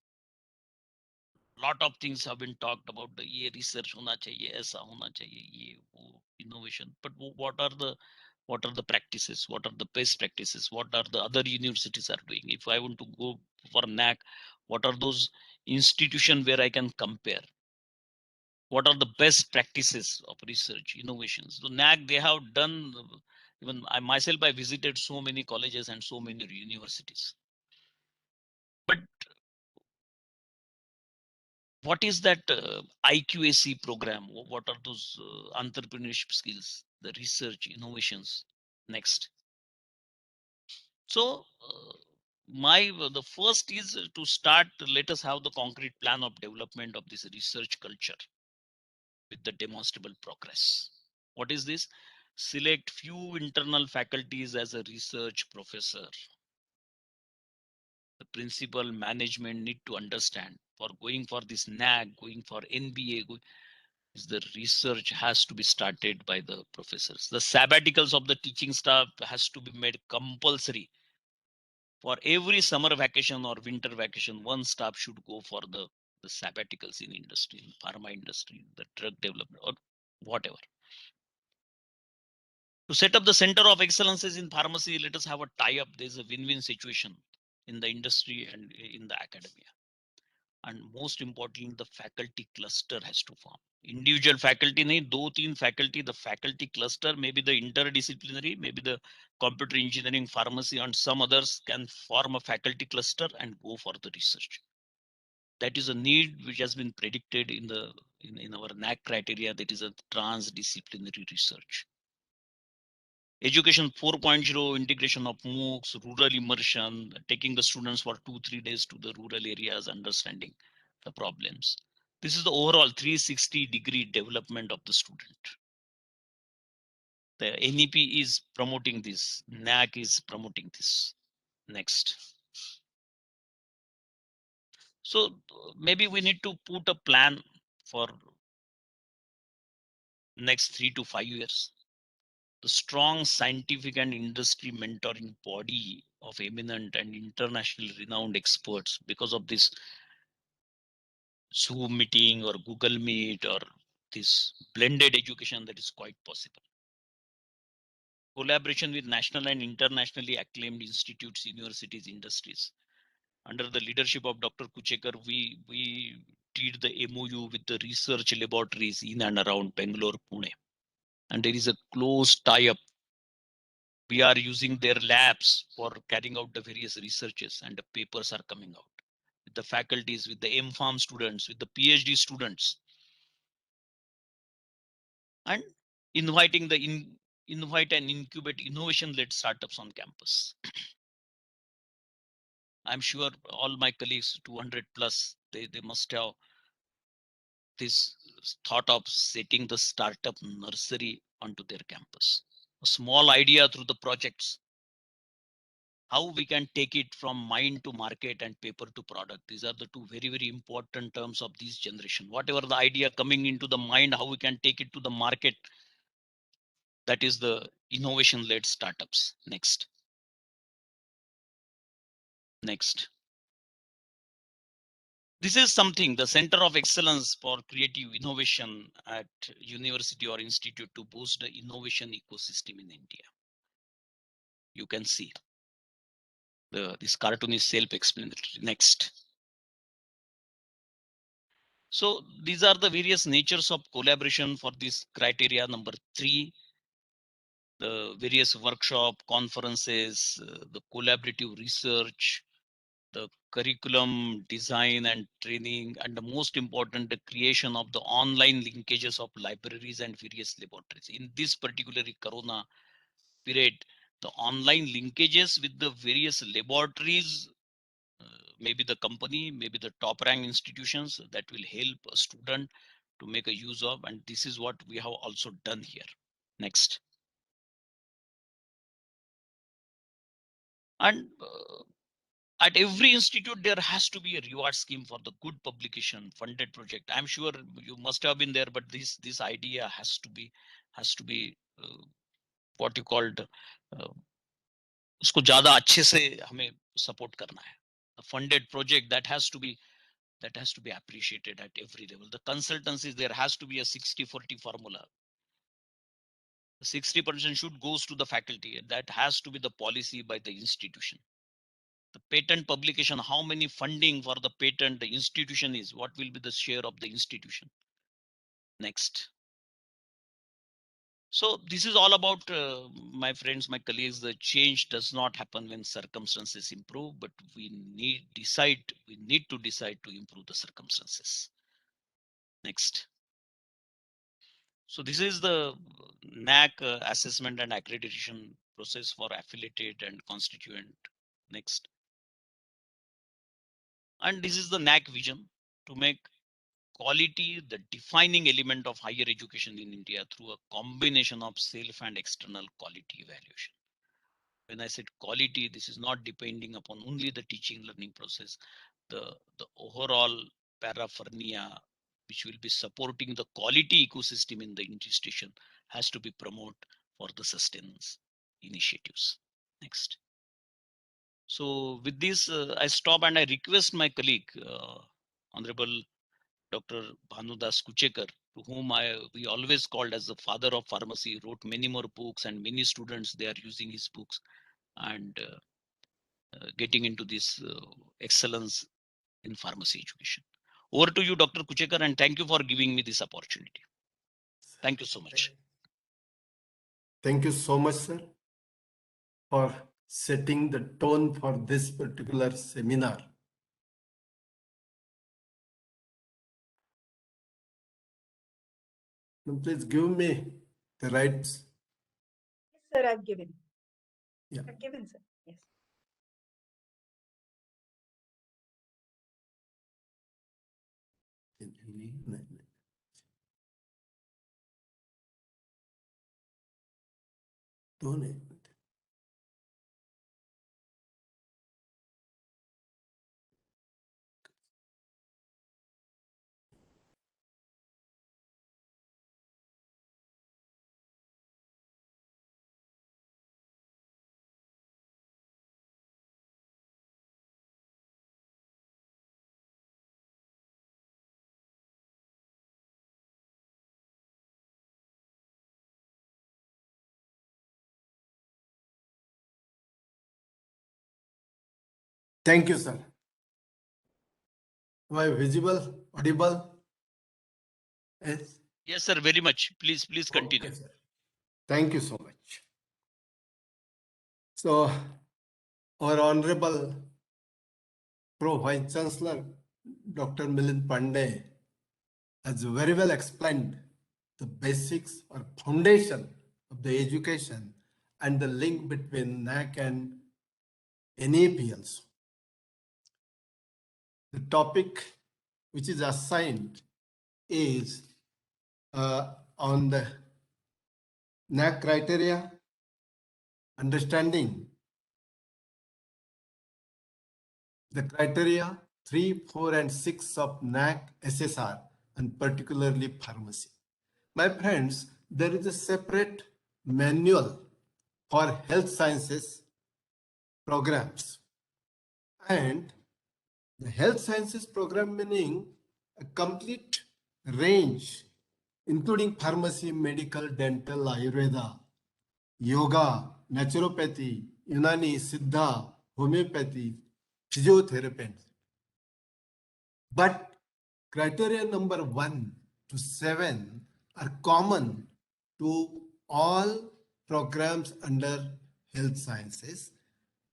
Lot of things have been talked about. The ये research होना चाहिए, ऐसा होना चाहिए, ये वो innovation. But what are the practices? What are the best practices? What are the other universities are doing? If I want to go for NAAC, what are those institutions where I can compare? What are the best practices of research, innovations? So NAAC, they have done, even I myself, I visited so many colleges and so many universities. But what is that IQAC program? What are those entrepreneurship skills, the research, innovations? Next. So the first is to start, let us have the concrete plan of development of this research culture with the demonstrable progress. What is this? Select few internal faculties as a research professor. The principal management need to understand, for going for this NAAC, going for NBA, the research has to be started by the professors. The sabbaticals of the teaching staff has to be made compulsory. For every summer vacation or winter vacation, one staff should go for the sabbaticals in industry, in pharma industry, the drug development or whatever. To set up the center of excellences in pharmacy, let us have a tie-up. There's a win-win situation in the industry and in the academia. And most importantly, the faculty cluster has to form. Individual faculty nahi, 2-3 faculty, the faculty cluster, maybe the interdisciplinary, maybe the computer engineering, pharmacy and some others can form a faculty cluster and go for the research. That is a need which has been predicted in our NAAC criteria, that is a transdisciplinary research. Education 4.0, integration of MOOCs, rural immersion, taking the students for 2-3 days to the rural areas, understanding the problems. This is the overall 360-degree development of the student. The NEP is promoting this, NAAC is promoting this. Next. So maybe we need to put a plan for next 3 to 5 years. The strong scientific and industry mentoring body of eminent and internationally renowned experts, because of this Zoom meeting or Google Meet or this blended education, that is quite possible. Collaboration with national and internationally acclaimed institutes, universities, industries. Under the leadership of Dr. Kuchekar, we did the MOU with the research laboratories in and around Bangalore, Pune. And there is a close tie-up. We are using their labs for carrying out the various researches, and the papers are coming out. With the faculties, with the MPharm students, with the PhD students. And inviting invite and incubate innovation-led startups on campus. I'm sure all my colleagues, 200 plus, they must have this thought of setting the startup nursery onto their campus. A small idea through the projects. How we can take it from mind to market and paper to product. These are the two very, very important terms of this generation. Whatever the idea coming into the mind, how we can take it to the market. That is the innovation-led startups. Next. Next. This is something, the Center of Excellence for Creative Innovation at University or Institute to boost the innovation ecosystem in India. You can see this cartoon is self-explanatory. Next. So these are the various natures of collaboration for this criteria. Number 3, the various workshop, conferences, the collaborative research, the curriculum design and training, and the most important, the creation of the online linkages of libraries and various laboratories. In this particular Corona period, the online linkages with the various laboratories maybe the company, maybe the top rank institutions that will help a student to make a use of, and this is what we have also done here. Next. And at every institute there has to be a reward scheme for the good publication funded project. I'm sure you must have been there, but this idea has to be what you called उसको ज़्यादा अच्छे से हमें support करना है. A funded project that has to be appreciated at every level. The consultancies, there has to be a 60-40 formula. 60% should goes to the faculty. That has to be the policy by the institution. The patent publication, how many funding for the patent the institution is, what will be the share of the institution. Next. So this is all about my friends, my colleagues. The change does not happen when circumstances improve, but we need to decide to improve the circumstances. Next. So this is the NAAC assessment and accreditation process for affiliated and constituent. Next. And this is the NAAC vision to make quality the defining element of higher education in India through a combination of self and external quality evaluation. When I said quality, this is not depending upon only the teaching learning process, the overall paraphernalia which will be supporting the quality ecosystem in the institution has to be promoted for the sustenance initiatives. Next. So with this, I stop and I request my colleague, Honorable Dr. Bhanudas Kuchekar, to whom we always called as the father of pharmacy, wrote many more books, and many students, they are using his books and getting into this excellence in pharmacy education. Over to you, Dr. Kuchekar, and thank you for giving me this opportunity. Thank you so much. Thank you so much, sir, for setting the tone for this particular seminar. Now, please give me the rights. Yes, sir, I've given. Yeah. I've given, sir. Yes. Donate. Thank you, sir. Am I visible, audible? Yes. Yes, sir, very much. Please continue. Okay, sir. Thank you so much. So, our Honorable Pro Vice Chancellor, Dr. Milind Pandey, has very well explained the basics or foundation of the education and the link between NAAC and NAP also. The topic which is assigned is on the NAAC criteria, understanding the criteria 3, 4, and 6 of NAAC SSR, and particularly pharmacy. My friends, there is a separate manual for health sciences programs, and the health sciences program meaning a complete range including pharmacy, medical, dental, Ayurveda, yoga, naturopathy, Unani, Siddha, homeopathy, physiotherapy. But criteria number 1 to 7 are common to all programs under health sciences,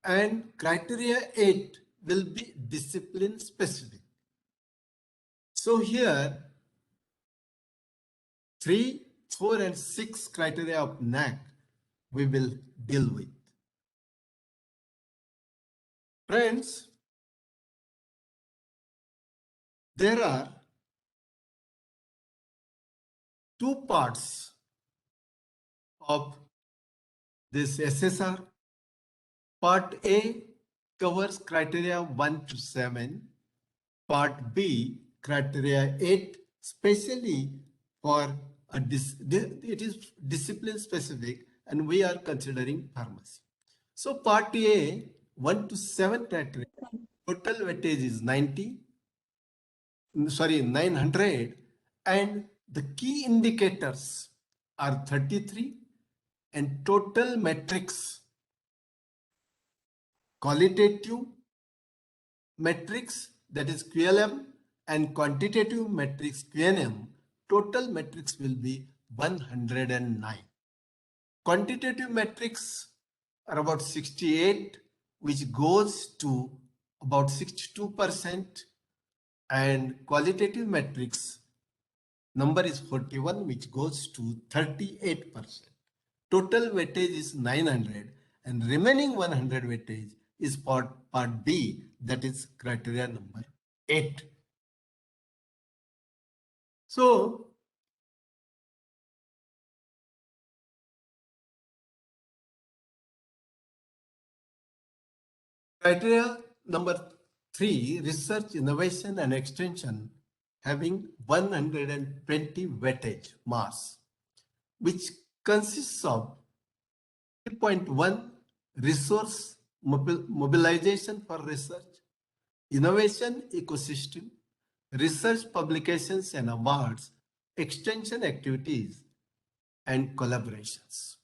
and criteria 8 will be discipline specific. So here 3, 4, and 6 criteria of NAAC we will deal with. Friends, there are two parts of this SSR. Part A covers criteria 1 to 7. Part B, criteria 8, especially for it is discipline specific, and we are considering pharmacy. So part A, 1 to 7 criteria, total weightage is 900, and the key indicators are 33, and total metrics, qualitative metrics, that is QLM, and quantitative metrics, QNM, total metrics will be 109. Quantitative metrics are about 68, which goes to about 62%, and qualitative metrics number is 41, which goes to 38%. Total weightage is 900, and remaining 100 weightage is part B, that is criteria number 8. So criteria number 3, research, innovation and extension, having 120 weightage mass, which consists of 3.1 resource mobilization for research, innovation ecosystem, research publications and awards, extension activities, and collaborations.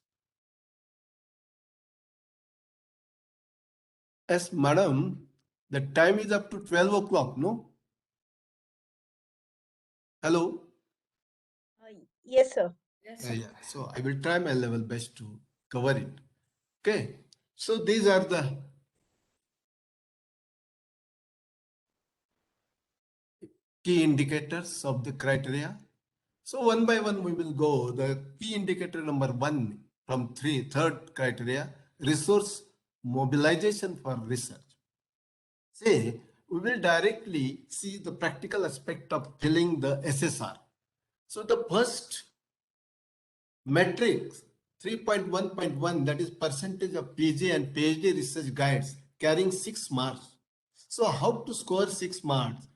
As madam, the time is up to 12 o'clock, no? Hello? Yes, sir. Yeah. So I will try my level best to cover it. Okay. So these are the key indicators of the criteria. So one by one we will go. The key indicator number 1 from third criteria, resource mobilization for research. Say, we will directly see the practical aspect of filling the SSR. So the first metric, 3.1.1, that is percentage of PG and PhD research guides carrying 6 marks. So how to score 6 marks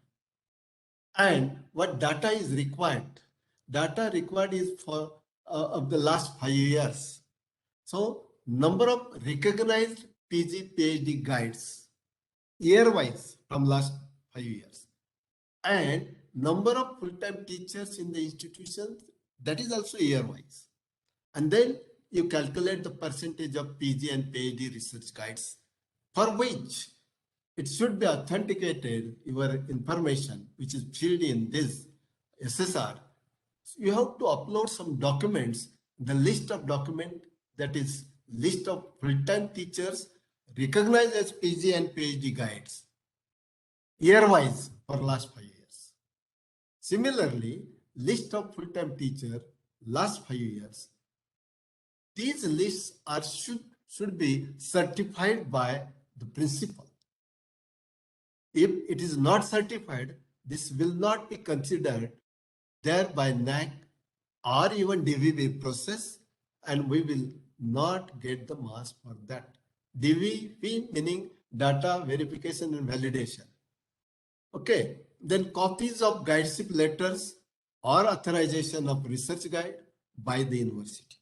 and what data is required? Data required is for of the last 5 years. So number of recognized PG PhD guides year-wise from last 5 years, and number of full-time teachers in the institutions, that is also year-wise. And then you calculate the percentage of PG and PhD research guides for which it should be authenticated, your information, which is filled in this SSR. So you have to upload some documents, the list of document, that is list of full-time teachers recognized as PG and PhD guides, year-wise for last 5 years. Similarly, list of full-time teacher last 5 years. These lists are should be certified by the principal. If it is not certified, this will not be considered there by NAAC or even DVB process, and we will not get the marks for that. DVB meaning data verification and validation. Okay, then copies of guideship letters or authorization of research guide by the university.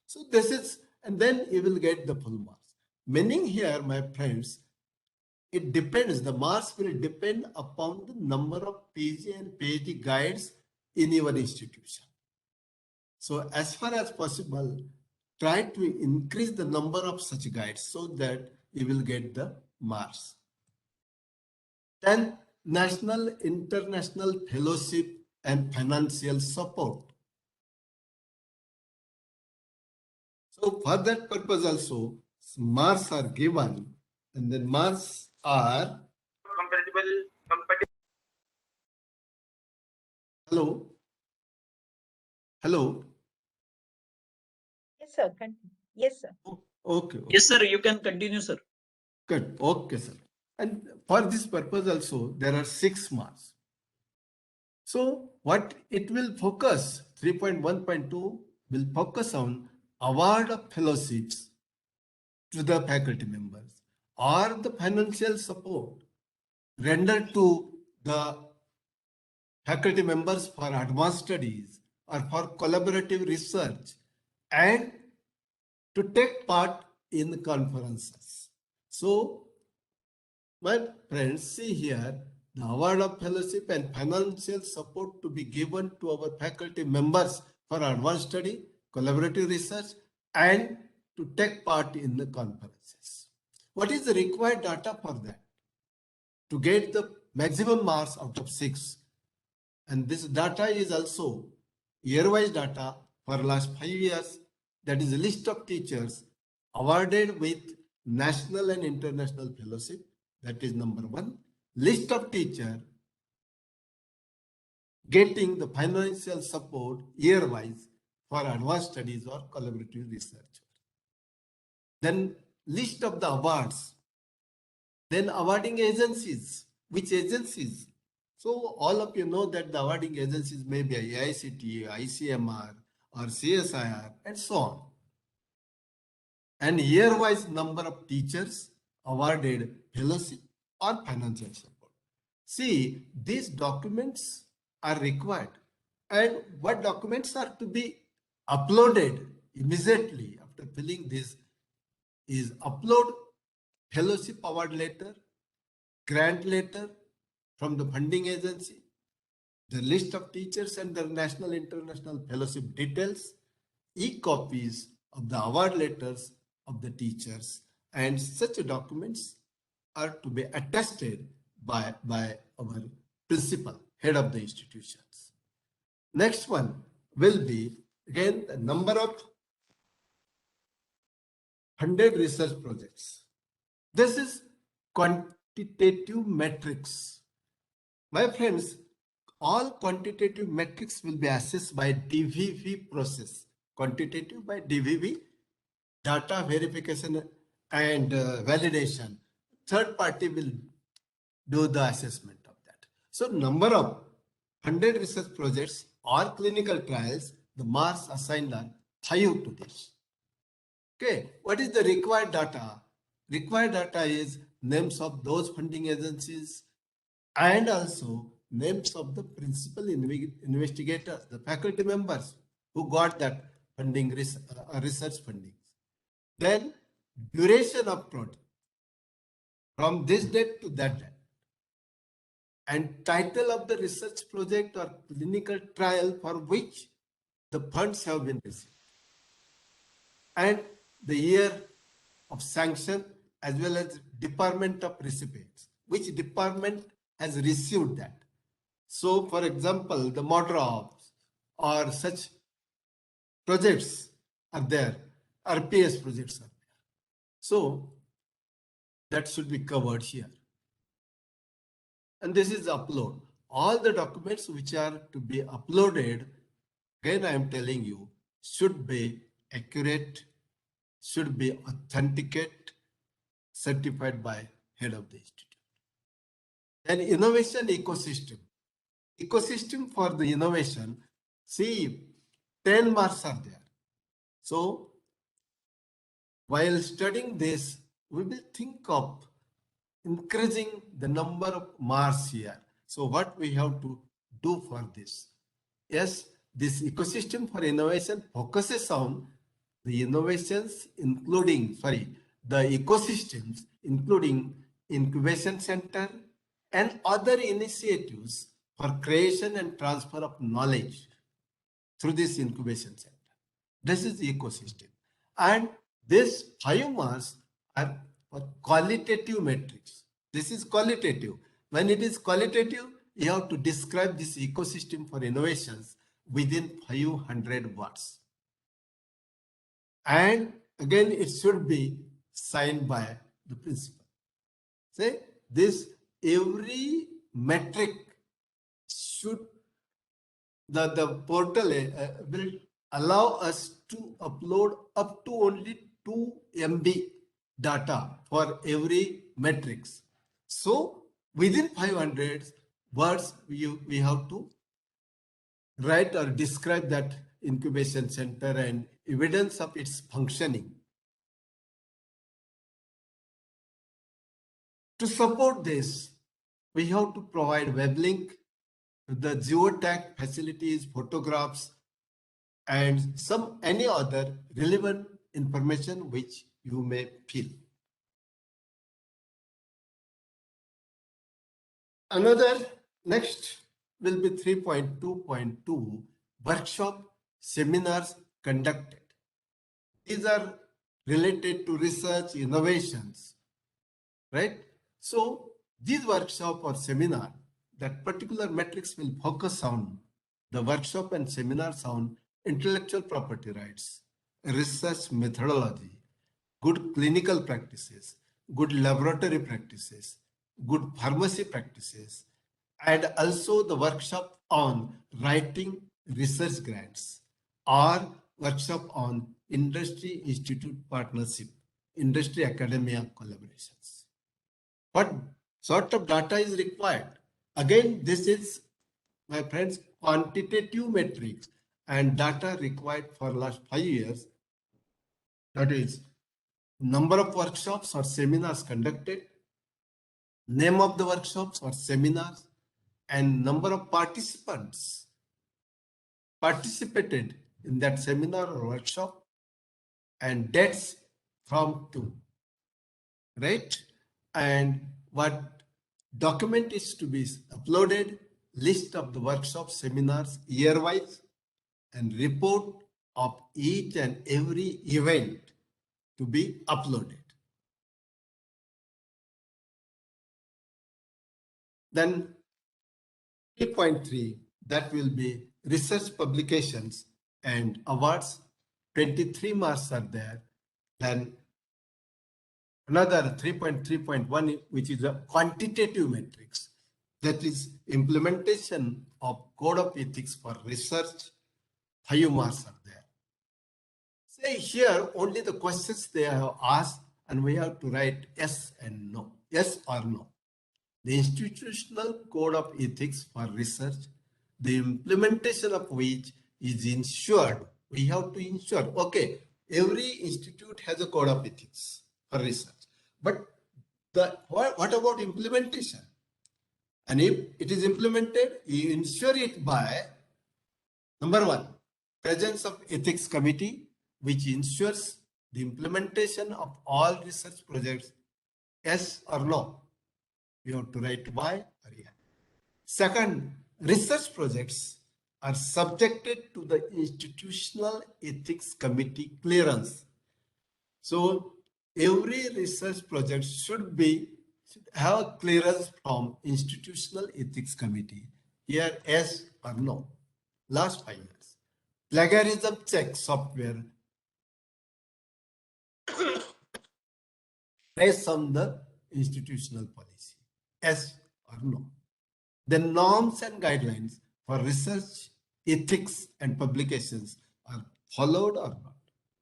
So this is, and then you will get the full marks. Meaning here, my friends, it depends, the marks will depend upon the number of PG and PhD guides in your institution. So as far as possible, try to increase the number of such guides so that you will get the marks. Then national, international fellowship and financial support. So for that purpose also, marks are given, and then marks are hello. Yes, sir. Yes, sir. Okay. Yes, sir. You can continue, sir. Good. Okay, sir. And for this purpose also, there are 6 marks. So what it will focus, 3.1.2 will focus on award of fellowships to the faculty members or the financial support rendered to the faculty members for advanced studies or for collaborative research and to take part in conferences. So, my friends, see here the award of fellowship and financial support to be given to our faculty members for advanced study, collaborative research, and to take part in the conferences. What is the required data for that? To get the maximum marks out of 6. And this data is also year-wise data for last 5 years. That is a list of teachers awarded with national and international fellowship. That is number 1. List of teachers getting the financial support year-wise for advanced studies or collaborative research. Then list of the awards. Then awarding agencies. Which agencies? So all of you know that the awarding agencies may be AICTE, ICMR or CSIR and so on. And year-wise number of teachers awarded fellowship or financial support. See, these documents are required. And what documents are to be uploaded immediately after filling this is upload fellowship award letter, grant letter from the funding agency, the list of teachers and their national international fellowship details, e-copies of the award letters of the teachers, and such documents are to be attested by our principal, head of the institutions. Next one will be again the number of 100 research projects. This is quantitative metrics. My friends, all quantitative metrics will be assessed by DVV process. Quantitative by DVV, data verification and validation. Third party will do the assessment of that. So number of 100 research projects or clinical trials, the marks assigned are 5 to this. Okay, what is the required data? Required data is names of those funding agencies and also names of the principal investigators, the faculty members who got that funding, research funding. Then duration of project from this date to that date. And title of the research project or clinical trial for which the funds have been received. And the year of sanction as well as department of recipients. Which department has received that? So, for example, the MODROPs or such projects are there, RPS projects are there. So, that should be covered here. And this is upload. All the documents which are to be uploaded, again I am telling you, should be accurate, should be authenticate, certified by head of the institute. Then innovation ecosystem. Ecosystem for the innovation, see 10 marks are there. So while studying this, we will think of increasing the number of marks here. So what we have to do for this? Yes, this ecosystem for innovation focuses on the innovations including, the ecosystems including incubation center and other initiatives for creation and transfer of knowledge through this incubation center. This is the ecosystem. And these 5 marks are for qualitative metrics. This is qualitative. When it is qualitative, you have to describe this ecosystem for innovations within 500 words. And again, it should be signed by the principal. Say this, every metric should, the portal will allow us to upload up to only 2 MB data for every metrics. So within 500 words, we have to write or describe that incubation center and evidence of its functioning. To support this, we have to provide web link, the geotag facilities, photographs, and some any other relevant information which you may feel. Another next will be 3.2.2 workshop seminars conducted. These are related to research innovations, right? So these workshop or seminar, that particular metrics will focus on the workshop and seminars on intellectual property rights, research methodology, good clinical practices, good laboratory practices, good pharmacy practices, and also the workshop on writing research grants or workshop on industry institute partnership, industry academia collaborations. What sort of data is required? Again, this is, my friends, quantitative metrics and data required for last 5 years. That is number of workshops or seminars conducted, name of the workshops or seminars, and number of participants participated in that seminar or workshop, and dates from to, right? And what document is to be uploaded, list of the workshop seminars year-wise, and report of each and every event to be uploaded. Then 3.3, that will be research publications and awards. 23 marks are there. Then another 3.3.1, which is a quantitative metrics, that is implementation of code of ethics for research. 5 marks are there. Say here only the questions they have asked, and we have to write yes and no, yes or no. The institutional code of ethics for research, the implementation of which is ensured. We have to ensure, okay, every institute has a code of ethics for research, but what about implementation? And if it is implemented, you ensure it by, number one, presence of ethics committee, which ensures the implementation of all research projects, yes or no. You have to write Y or yes. Second, research projects are subjected to the institutional ethics committee clearance. So every research project should have clearance from institutional ethics committee. Here, yes or no. Last 5 years. Plagiarism check software based on the institutional policy. Yes or no. The norms and guidelines for research, ethics, and publications are followed or not?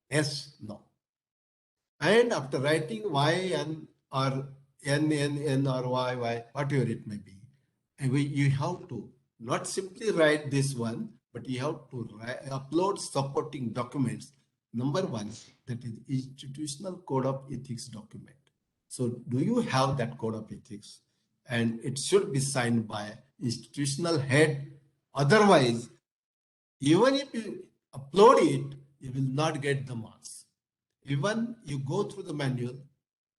Yes, no. And after writing Y and or N or Y, whatever it may be, and you have to not simply write this one, but you have to upload supporting documents. Number one, that is institutional code of ethics document. So do you have that code of ethics? And it should be signed by institutional head. Otherwise, even if you upload it, you will not get the marks. Even you go through the manual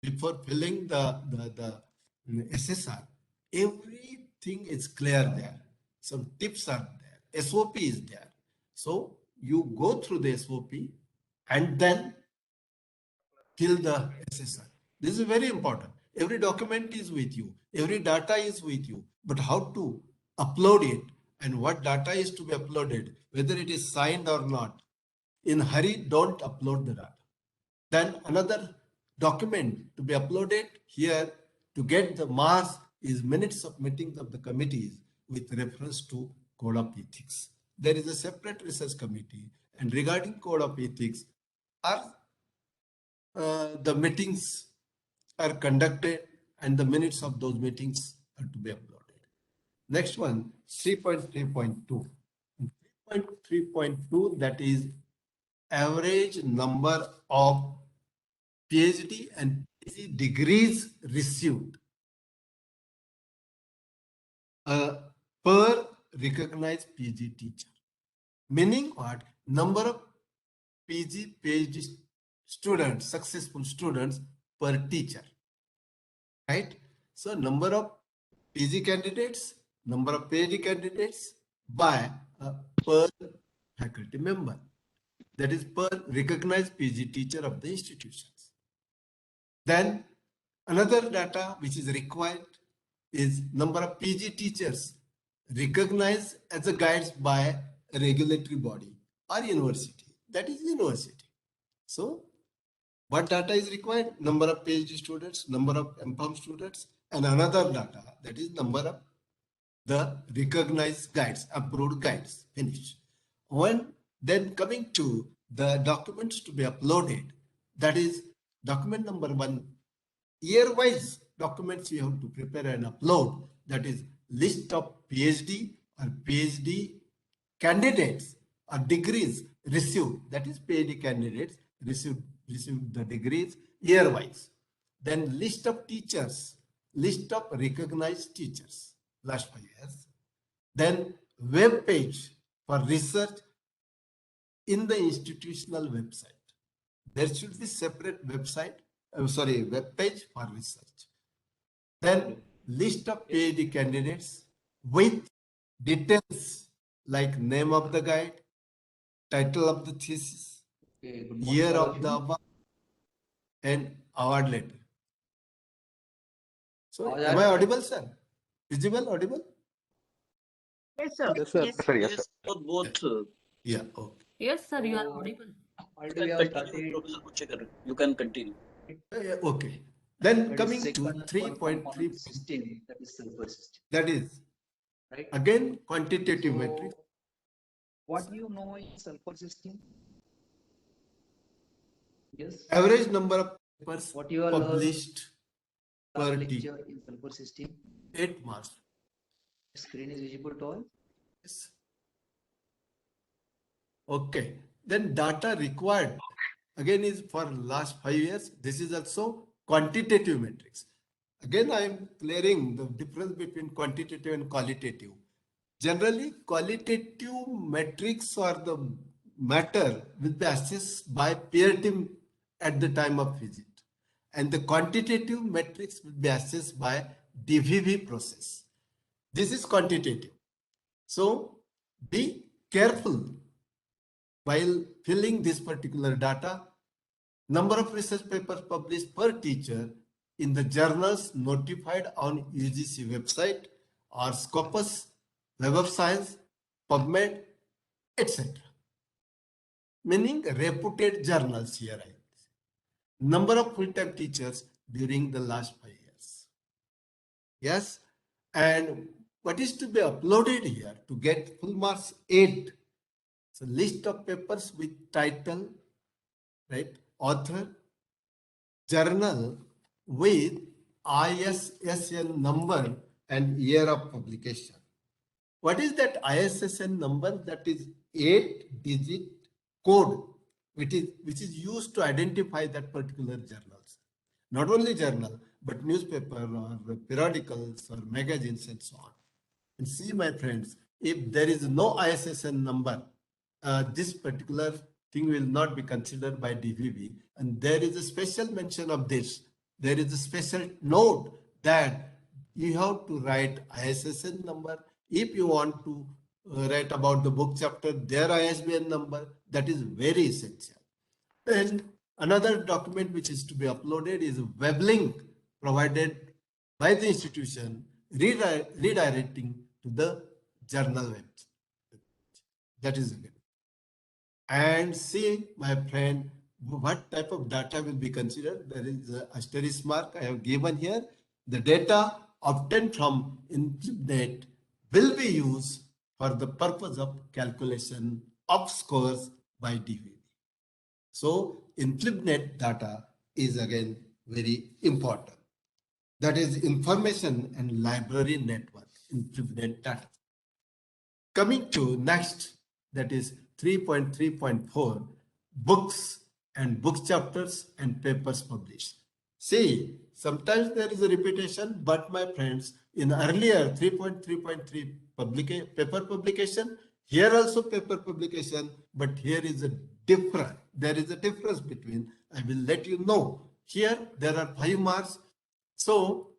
before filling the SSR, everything is clear there. Some tips are there. SOP is there. So you go through the SOP and then fill the SSR. This is very important. Every document is with you. Every data is with you. But how to upload it and what data is to be uploaded, whether it is signed or not. In hurry, don't upload the data. Then another document to be uploaded here to get the marks is minutes of meetings of the committees with reference to code of ethics. There is a separate research committee, and regarding code of ethics, the meetings are conducted and the minutes of those meetings are to be uploaded. Next one, 3.3.2. 3.2, that is average number of PhD and PhD degrees received per recognized PG teacher. Meaning what? Number of PG, PhD students, successful students per teacher. Right? So number of PG candidates, number of PhD candidates by per faculty member. That is per recognized PG teacher of the institutions. Then another data which is required is number of PG teachers recognized as a guides by a regulatory body or university. That is university. So what data is required? Number of PhD students, number of MPharm students, and another data, that is number of the recognized guides, approved guides. Finish. Then coming to the documents to be uploaded, that is document number 1, year-wise documents you have to prepare and upload. That is list of PhD or PhD candidates or degrees received. That is PhD candidates received the degrees year-wise. Then list of teachers, list of recognized teachers last 5 years. Then web page for research in the institutional website. There should be separate website, web page for research. Then list of PhD candidates with details like name of the guide, title of the thesis, year of the award, and award letter. So am I audible, sir? Visible, audible? Yes, sir. Yes, sir. Yes, Yes, sir. Yes, sir. Both. Yeah, okay. Yes, sir, you are audible. You can continue, Professor Kuchekar. You can continue. Okay. Then coming to 3.3, system, that is sulfur system, that is right? again quantitative metric. What do you know in sulfur system? Yes. Average number of papers What you are published per lecture teacher. in sulfur system? 8 marks. Screen is visible to all. Yes. Okay. Then data required again is for last 5 years. This is also quantitative metrics. Again, I am clearing the difference between quantitative and qualitative. Generally, qualitative metrics or the matter will be assessed by peer team at the time of visit. And the quantitative metrics will be assessed by DVV process. This is quantitative. So be careful while filling this particular data. Number of research papers published per teacher in the journals notified on UGC website or Scopus, Web of Science, PubMed, etc. Meaning reputed journals here. Number of full-time teachers during the last 5 years. Yes. And what is to be uploaded here to get full marks 8? So list of papers with title, right? Author, journal with ISSN number and year of publication. What is that ISSN number? That is 8-digit code, which is used to identify that particular journals. Not only journal, but newspaper or periodicals or magazines and so on. And see, my friends, if there is no ISSN number, this particular thing will not be considered by DVB. And there is a special mention of this. There is a special note that you have to write ISSN number. If you want to write about the book chapter, their ISBN number, that is very essential. And another document which is to be uploaded is a web link provided by the institution redirecting to the journal website. That is again. And see, my friend, what type of data will be considered. There is an asterisk mark I have given here. The data obtained from InfluBNet will be used for the purpose of calculation of scores by DVB. So InfluBNet data is again very important. That is information and library network, InfluBNet data. Coming to next, that is 3.3.4, books and book chapters and papers published. See, sometimes there is a repetition, but my friends, in earlier 3.3.3 paper publication, here also paper publication, but here is a difference. There is a difference between, I will let you know. Here there are 5 marks. So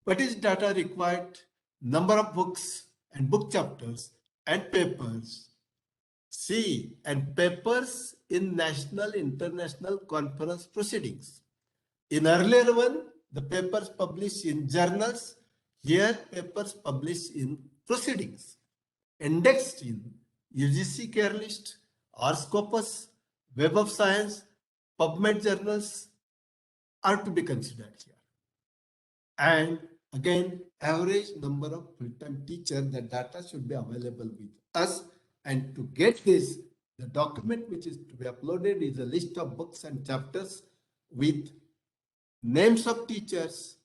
what is data required? Number of books and book chapters and papers. C, and papers in national international conference proceedings. In earlier one, the papers published in journals. Here, papers published in proceedings. Indexed in UGC care list, or Scopus, Web of Science, PubMed journals are to be considered here. And again, average number of full-time teachers, the data should be available with us. And to get this, the document which is to be uploaded is a list of books and chapters with names of teachers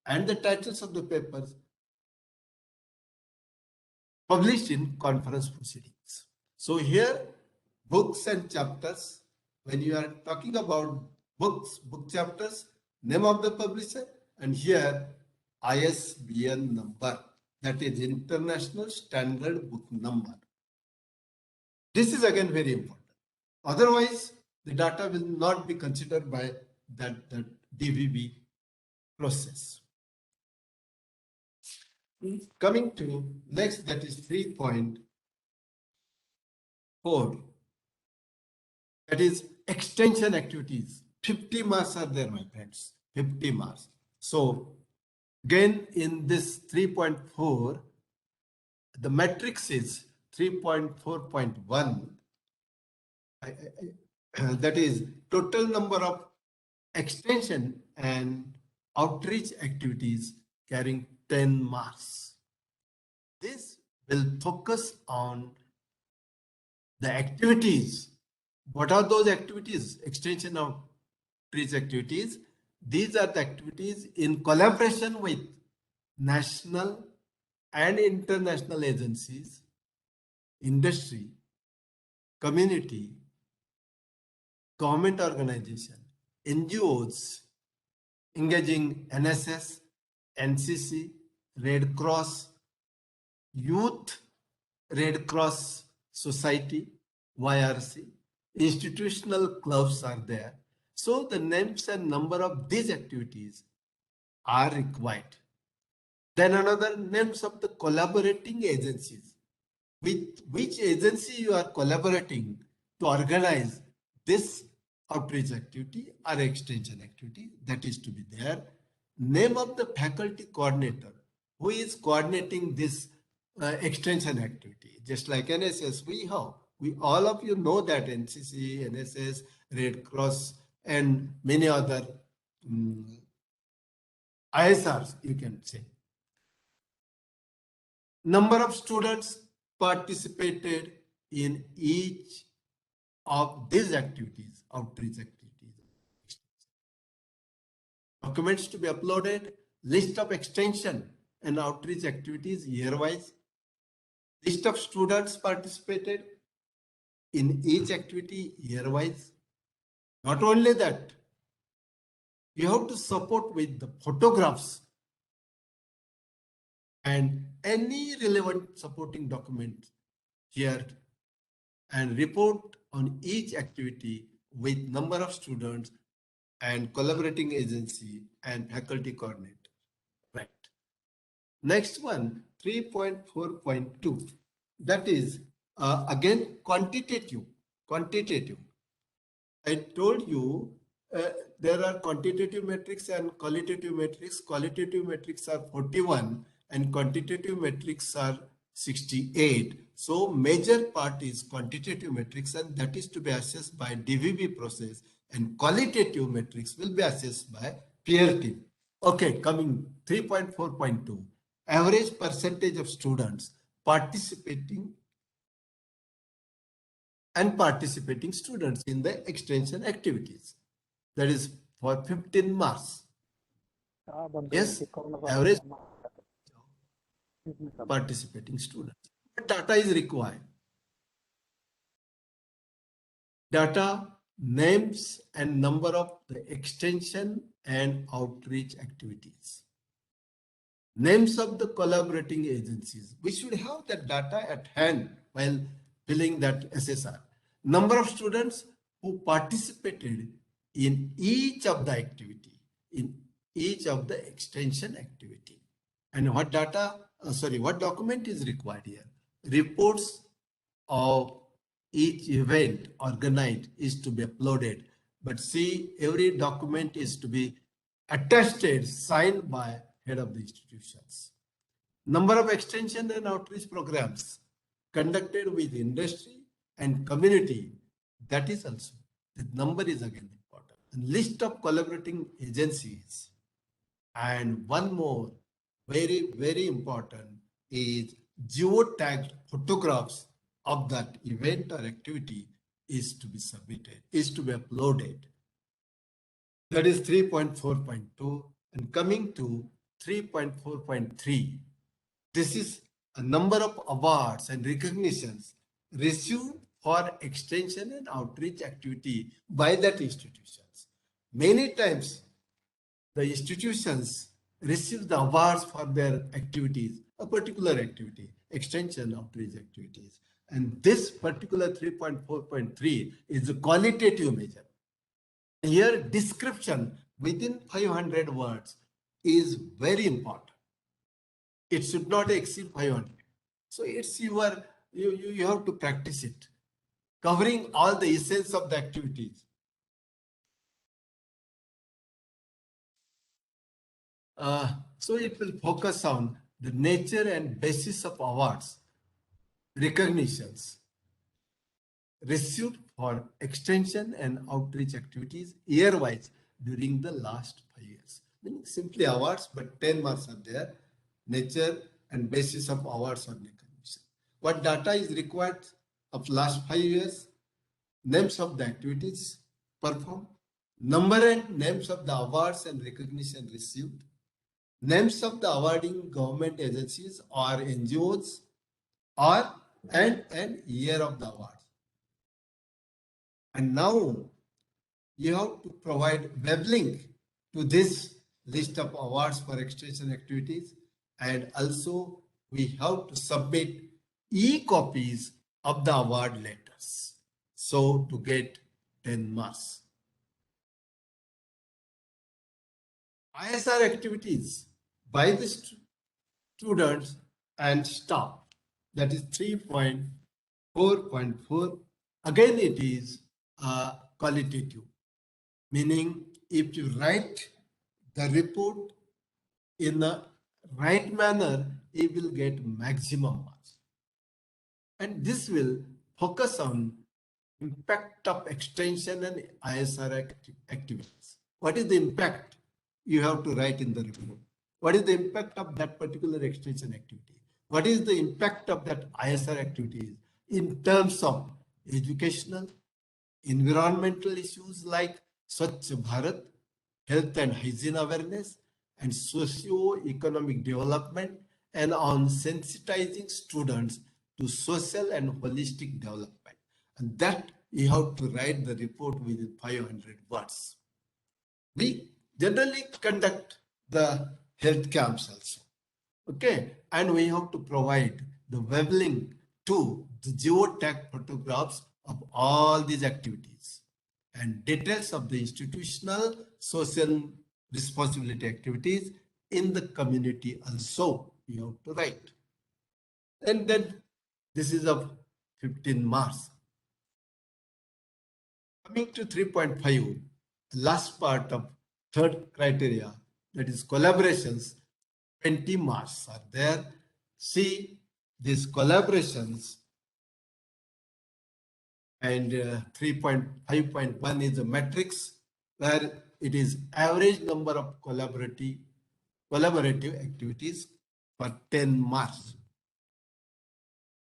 and the titles of the papers published in conference proceedings. So here, books and chapters, when you are talking about books, book chapters, name of the publisher, and here ISBN number, that is International Standard Book Number. This is again very important. Otherwise, the data will not be considered by that DVB process. Coming to next, that is 3.4. That is extension activities. 50 marks are there, my friends. 50 marks. So again, in this 3.4, the matrix is 3.4.1. That is total number of extension and outreach activities carrying 10 marks. This will focus on the activities. What are those activities? Extension of outreach activities. These are the activities in collaboration with national and international agencies, industry, community, government organization, NGOs, engaging NSS, NCC, Red Cross, Youth Red Cross Society, YRC, institutional clubs are there. So the names and number of these activities are required. Then another, names of the collaborating agencies. With which agency you are collaborating to organize this outreach activity or extension activity, that is to be there. Name of the faculty coordinator who is coordinating this extension activity. Just like NSS, we all of you know that NCC, NSS, Red Cross, and many other ISRs, you can say. Number of students participated in each of these activities, outreach activities. Documents to be uploaded, list of extension and outreach activities year-wise, list of students participated in each activity year-wise. Not only that, you have to support with the photographs and any relevant supporting documents here, and report on each activity with number of students and collaborating agency and faculty coordinator. Right. Next one, 3.4.2. That is again quantitative. I told you there are quantitative metrics and qualitative metrics. Qualitative metrics are 41 and quantitative metrics are 68. So major part is quantitative metrics, and that is to be assessed by DVB process, and qualitative metrics will be assessed by peer team. Okay, coming 3.4.2. Average percentage of students participating students in the extension activities. That is for 15 marks. Yes, average participating students. What data is required? Data, names and number of the extension and outreach activities. Names of the collaborating agencies. We should have that data at hand while filling that SSR. Number of students who participated in each of the activity, in each of the extension activity. And what data, what document is required here? Reports of each event organized is to be uploaded. But see, every document is to be attested, signed by head of the institutions. Number of extension and outreach programs conducted with industry and community, that is also, the number is again important. And list of collaborating agencies. And one more, very, very important, is geotagged photographs of that event or activity is to be submitted, is to be uploaded. That is 3.4.2. And coming to 3.4.3, this is a number of awards and recognitions received for extension and outreach activity by that institutions. Many times, the institutions receive the awards for their activities, a particular activity, extension outreach activities. And this particular 3.4.3 is a qualitative measure. Here, description within 500 words is very important. It should not exceed 500. So it's you have to practice it, covering all the essence of the activities. So it will focus on the nature and basis of awards, recognitions received for extension and outreach activities year-wise during the last 5 years. Meaning simply awards, but 10 marks are there. Nature and basis of awards or recognition. What data is required of last 5 years? Names of the activities performed, number and names of the awards and recognition received, names of the awarding government agencies or NGOs, and year of the award. And now you have to provide web link to this list of awards for extension activities, and also we have to submit e-copies of the award letters. So to get 10 marks. ISR activities by the students and staff, that is 3.4.4. Again, it is qualitative, meaning if you write the report in the right manner, it will get maximum marks. And this will focus on impact of extension and ISR activities. What is the impact? You have to write in the report. What is the impact of that particular extension activity? What is the impact of that ISR activities in terms of educational, environmental issues like Swachh Bharat, health and hygiene awareness, and socio-economic development, and on sensitizing students to social and holistic development. And that you have to write the report within 500 words. We generally conduct the health camps also. Okay, and we have to provide the web link to the geotag photographs of all these activities and details of the institutional social responsibility activities in the community also you have to write. And then this is of 15 marks. Coming to 3.5, last part of third criteria, that is collaborations, 20 marks are there. See these collaborations, and 3.5.1 is a matrix where it is average number of collaborative activities for 10 marks.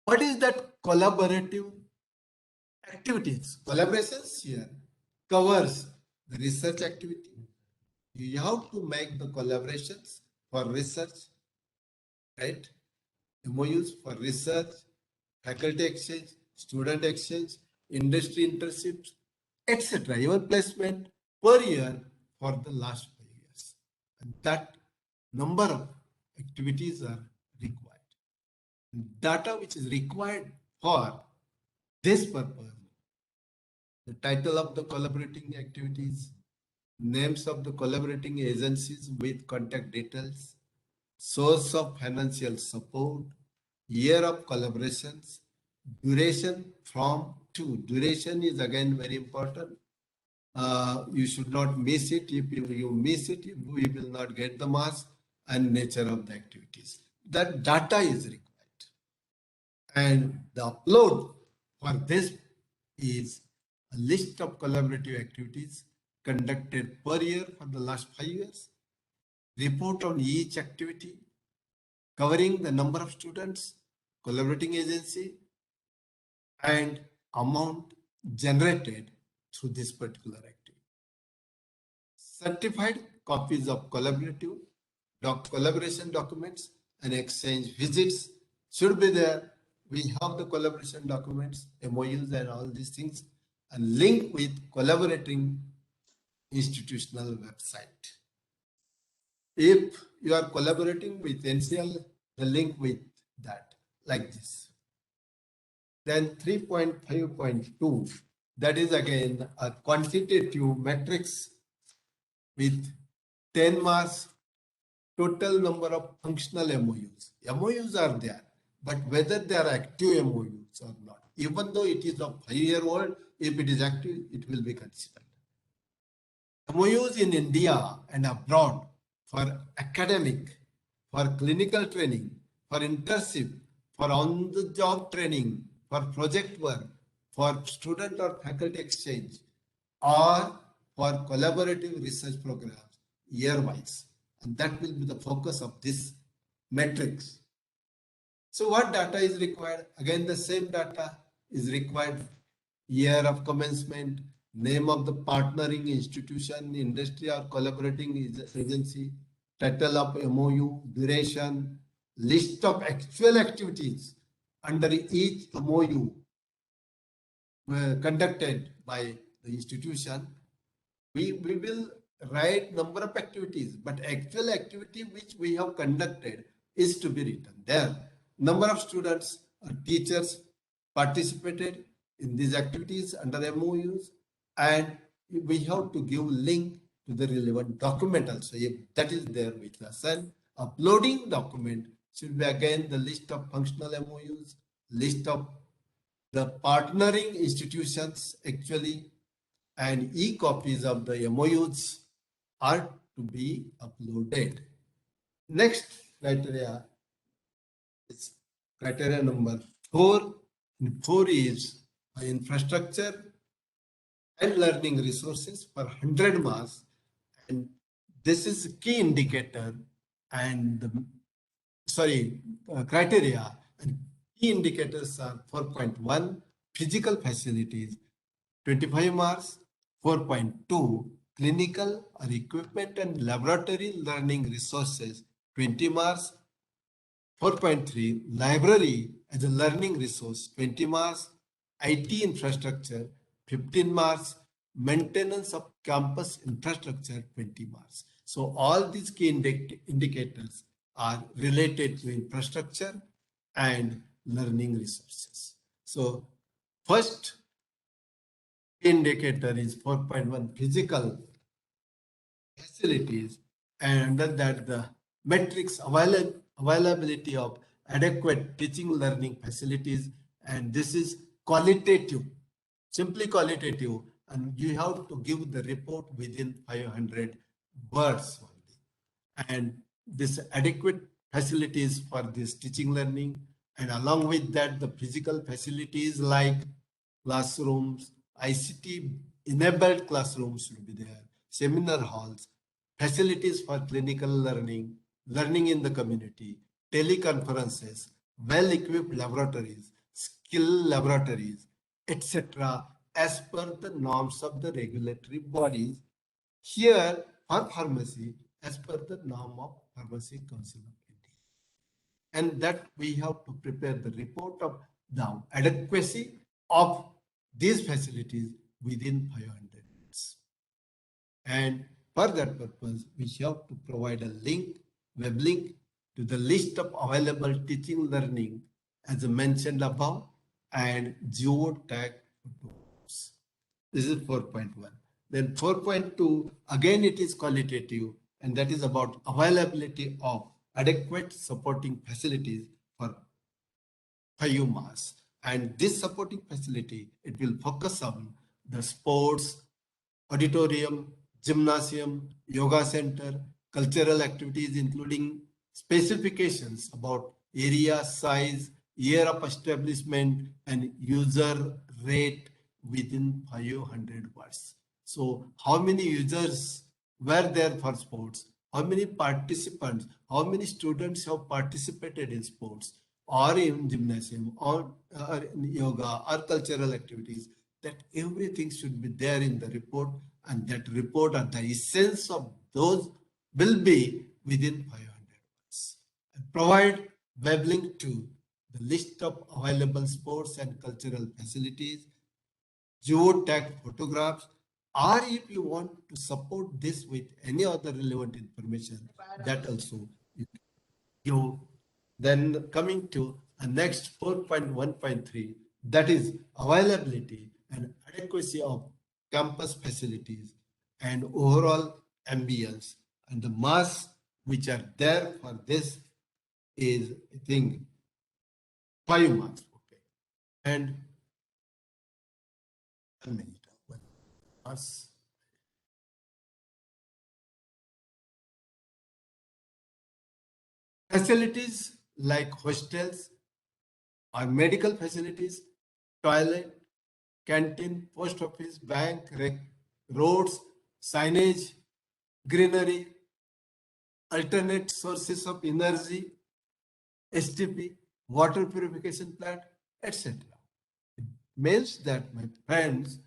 What is that collaborative activities? Collaborations here covers the research activity. You have to make the collaborations for research, right? MOUs for research, faculty exchange, student exchange, industry internships, etc. Your placement per year for the last 5 years. And that number of activities are required. Data which is required for this purpose, the title of the collaborating activities, names of the collaborating agencies with contact details, source of financial support, year of collaborations, duration from to. Duration is again very important. You should not miss it. If you miss it, we will not get the marks, and nature of the activities. That data is required. And the upload for this is a list of collaborative activities conducted per year for the last 5 years, report on each activity, covering the number of students, collaborating agency, and amount generated through this particular activity. Certified copies of collaboration documents and exchange visits should be there. We have the collaboration documents, MOUs and all these things, and link with collaborating institutional website. If you are collaborating with NCL, the link with that, like this. Then 3.5.2, that is again a quantitative matrix with 10 marks, total number of functional MOUs. MOUs are there, but whether they are active MOUs or not, even though it is a 5-year-old, if it is active, it will be considered. MOUs in India and abroad for academic, for clinical training, for internship, for on-the-job training, for project work, for student or faculty exchange, or for collaborative research programs year-wise. And that will be the focus of this matrix. So what data is required? Again, the same data is required. Year of commencement, name of the partnering institution, industry or collaborating agency, title of MOU, duration, list of actual activities under each MOU conducted by the institution. We will write number of activities, but actual activity which we have conducted is to be written there. Number of students or teachers participated in these activities under MOUs, and we have to give link to the relevant document also, if that is there with us. And uploading document should be again the list of functional MOUs, list of the partnering institutions actually, and e-copies of the MOUs are to be uploaded. Next criteria is criteria number 4. 4 is infrastructure and learning resources for 100 marks, and this is a key indicator and criteria, and key indicators are 4.1 physical facilities 25 marks, 4.2 clinical or equipment and laboratory learning resources 20 marks, 4.3 library as a learning resource 20 marks, IT infrastructure 15 marks, maintenance of campus infrastructure 20 marks. So all these key indicators are related to infrastructure and learning resources. So first indicator is 4.1 physical facilities, and under that the metrics availability of adequate teaching learning facilities, and this is qualitative, simply qualitative, and you have to give the report within 500 words only. And this adequate facilities for this teaching learning, and along with that the physical facilities like classrooms, ICT enabled classrooms should be there, seminar halls, facilities for clinical learning, learning in the community, teleconferences, well-equipped laboratories, skill laboratories, etc. as per the norms of the regulatory bodies. Here for pharmacy, as per the norm of Pharmacy Council of India. And that we have to prepare the report of the adequacy of these facilities within 500 words. And for that purpose, we have to provide a link, web link to the list of available teaching learning as mentioned above and geotag photos. This is 4.1. Then 4.2, again it is qualitative, and that is about availability of adequate supporting facilities for 5 mass. And this supporting facility, it will focus on the sports, auditorium, gymnasium, yoga center, cultural activities, including specifications about area, size, year of establishment, and user rate within 500 words. So how many users were there for sports? How many participants, how many students have participated in sports or in gymnasium or in yoga or cultural activities? That everything should be there in the report, and that report and the essence of those will be within 500 words. And provide web link to the list of available sports and cultural facilities, geotag photographs, or if you want to support this with any other relevant information, that also you can give. Then coming to the next 4.1.3, that is availability and adequacy of campus facilities and overall ambience, and the mass which are there for this is, I think, 5 marks. Okay. And 1 minute. Mass. Facilities like hostels or medical facilities, toilet, canteen, post office, bank, roads, signage, greenery, alternate sources of energy, STP, water purification plant, etc. It means that, my friends,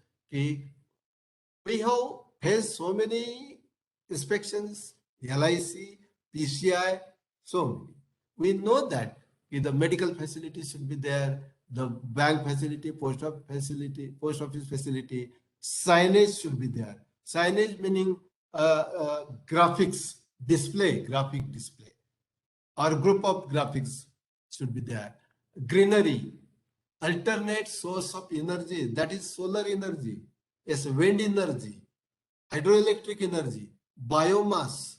we have faced so many inspections, LIC, PCI, so many. We know that the medical facility should be there, the bank facility, post office facility, signage should be there. Signage meaning graphics display, graphic display, or group of graphics should be there. Greenery, alternate source of energy, that is solar energy, yes, wind energy, hydroelectric energy, biomass,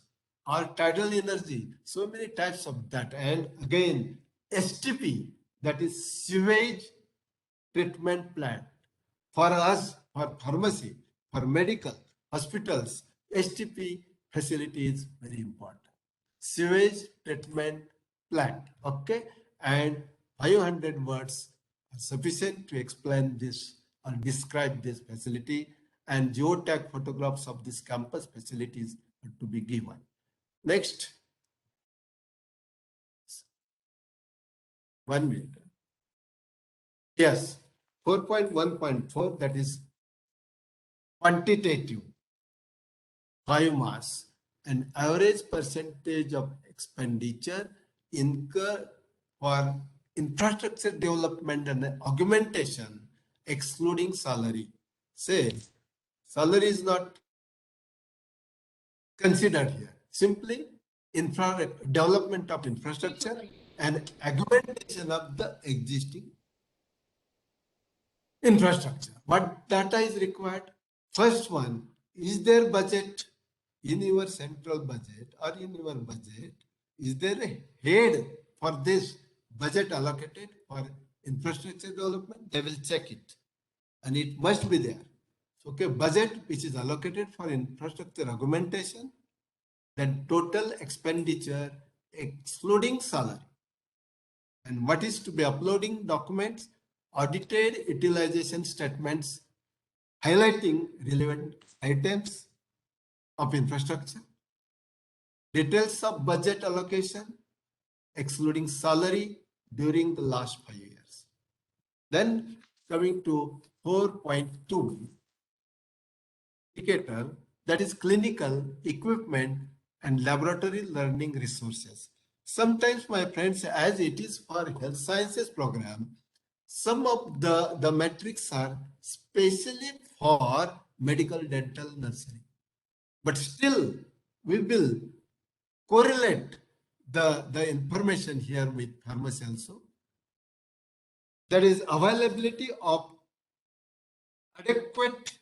or tidal energy, so many types of that. And again, STP, that is sewage treatment plant. For us, for pharmacy, for medical, hospitals, STP facility is very important. Sewage treatment plant, okay? And 500 words are sufficient to explain this or describe this facility, and geotag photographs of this campus facilities are to be given. Next. 1 minute. Yes, 4.1.4, that is quantitative, 5 marks, an average percentage of expenditure incurred for infrastructure development and augmentation, excluding salary. Say, salary is not considered here. Simply development of infrastructure and augmentation of the existing infrastructure. What data is required? First one, is there budget in your central budget or in your budget? Is there a head for this budget allocated for infrastructure development? They will check it, and it must be there. So, okay, budget which is allocated for infrastructure augmentation, then total expenditure excluding salary. And what is to be uploading documents? Audited utilization statements highlighting relevant items of infrastructure, details of budget allocation excluding salary during the last 5 years. Then coming to 4.2 indicator, that is clinical equipment and laboratory learning resources. Sometimes, my friends, as it is for health sciences program, some of the metrics are specially for medical dental nursing. But still, we will correlate the information here with pharmacy also. That is availability of adequate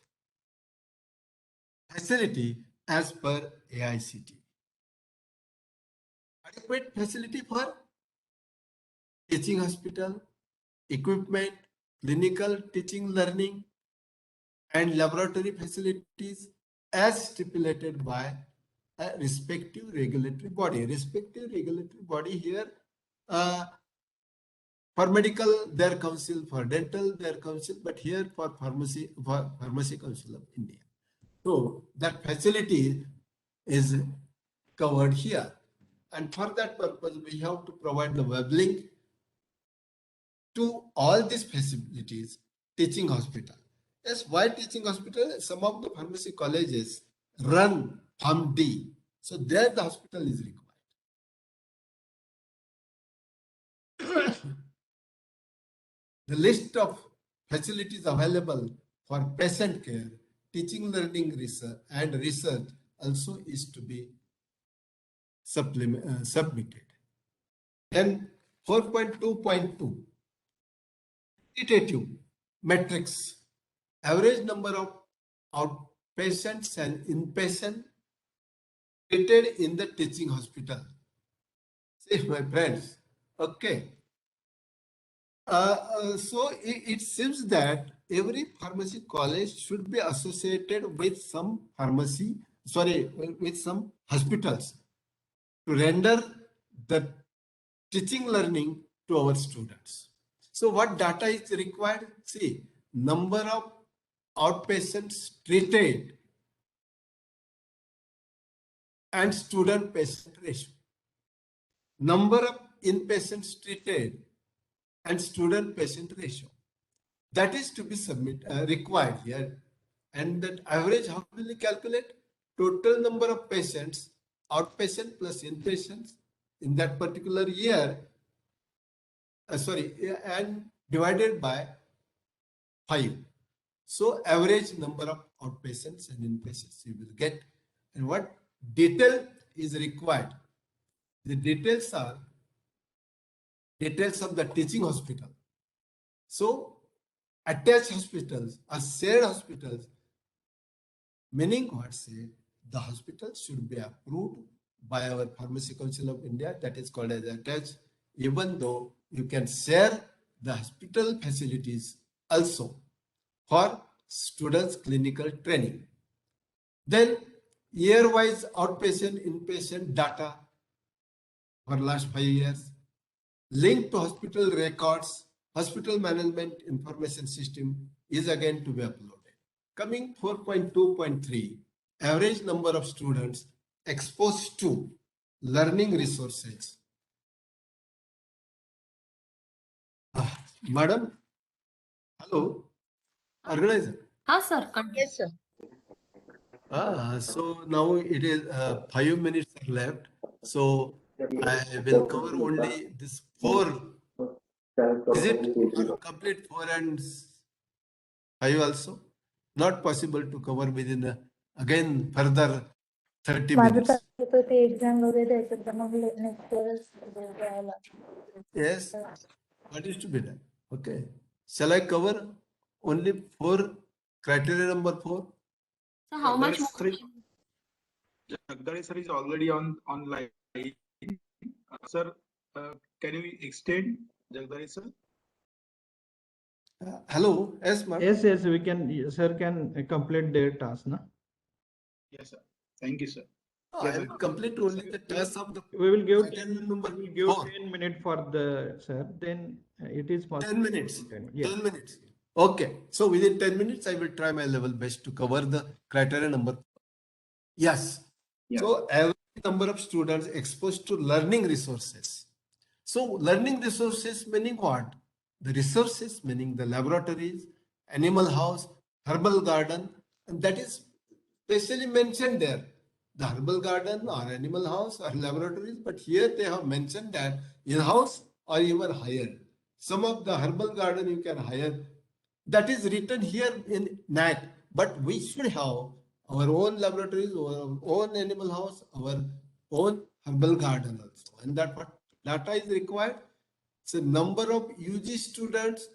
facility as per AICT. Adequate facility for teaching hospital, equipment, clinical teaching learning, and laboratory facilities as stipulated by a respective regulatory body. Respective regulatory body here, for medical, their council, for dental, their council, but here for Pharmacy Council of India. So that facility is covered here. And for that purpose, we have to provide the web link to all these facilities, teaching hospital. Yes, why teaching hospital? Some of the pharmacy colleges run Pharm D. So there the hospital is required. The list of facilities available for patient care, teaching, learning, research, and research also is to be submitted. Then 4.2.2, quantitative metrics, average number of outpatients and inpatients treated in the teaching hospital. See, my friends, okay. So it seems that every pharmacy college should be associated with some with some hospitals to render the teaching learning to our students. So what data is required? See, number of outpatients treated and student patient ratio. Number of inpatients treated and student patient ratio. That is to be required here. And that average, how will you calculate? Total number of patients, outpatient plus inpatients in that particular year, and divided by 5. So average number of outpatients and inpatients you will get. And what detail is required? The details are details of the teaching hospital. So attached hospitals or shared hospitals, meaning what? Say the hospital should be approved by our Pharmacy Council of India, that is called as attached, even though you can share the hospital facilities also for students' clinical training. Then year-wise outpatient, inpatient data for last 5 years, linked to hospital records, hospital management information system is again to be uploaded. Coming 4.2.3, average number of students exposed to learning resources. Madam, hello, organizer. Sir. Yes, sir. So now it is 5 minutes left. So I will cover only this 4. Is it complete 4 and 5 also? Not possible to cover within again further 30 minutes. Yes. What is to be done? Okay. Shall I cover only 4 criteria number 4? So how much more? Jagdari sir is already online. Sir, can you extend Jagdari sir? Hello. Yes, ma'am. Yes, we can, sir can complete their task, na? Yes, sir. Thank you, sir. I will complete only the task of the We will give criteria number 4. 10 minutes for the, sir, then it is possible. 10 minutes. 10, yes. 10 minutes. Okay. So within 10 minutes, I will try my level best to cover the criteria number. Yes. Yeah. So average number of students exposed to learning resources. So learning resources meaning what? The resources meaning the laboratories, animal house, herbal garden, and that is specially mentioned there. The herbal garden or animal house or laboratories, but here they have mentioned that in-house or even higher. Some of the herbal garden you can hire. That is written here in NAAC, but we should have our own laboratories, our own animal house, our own herbal garden also. And that what data is required. So number of UG students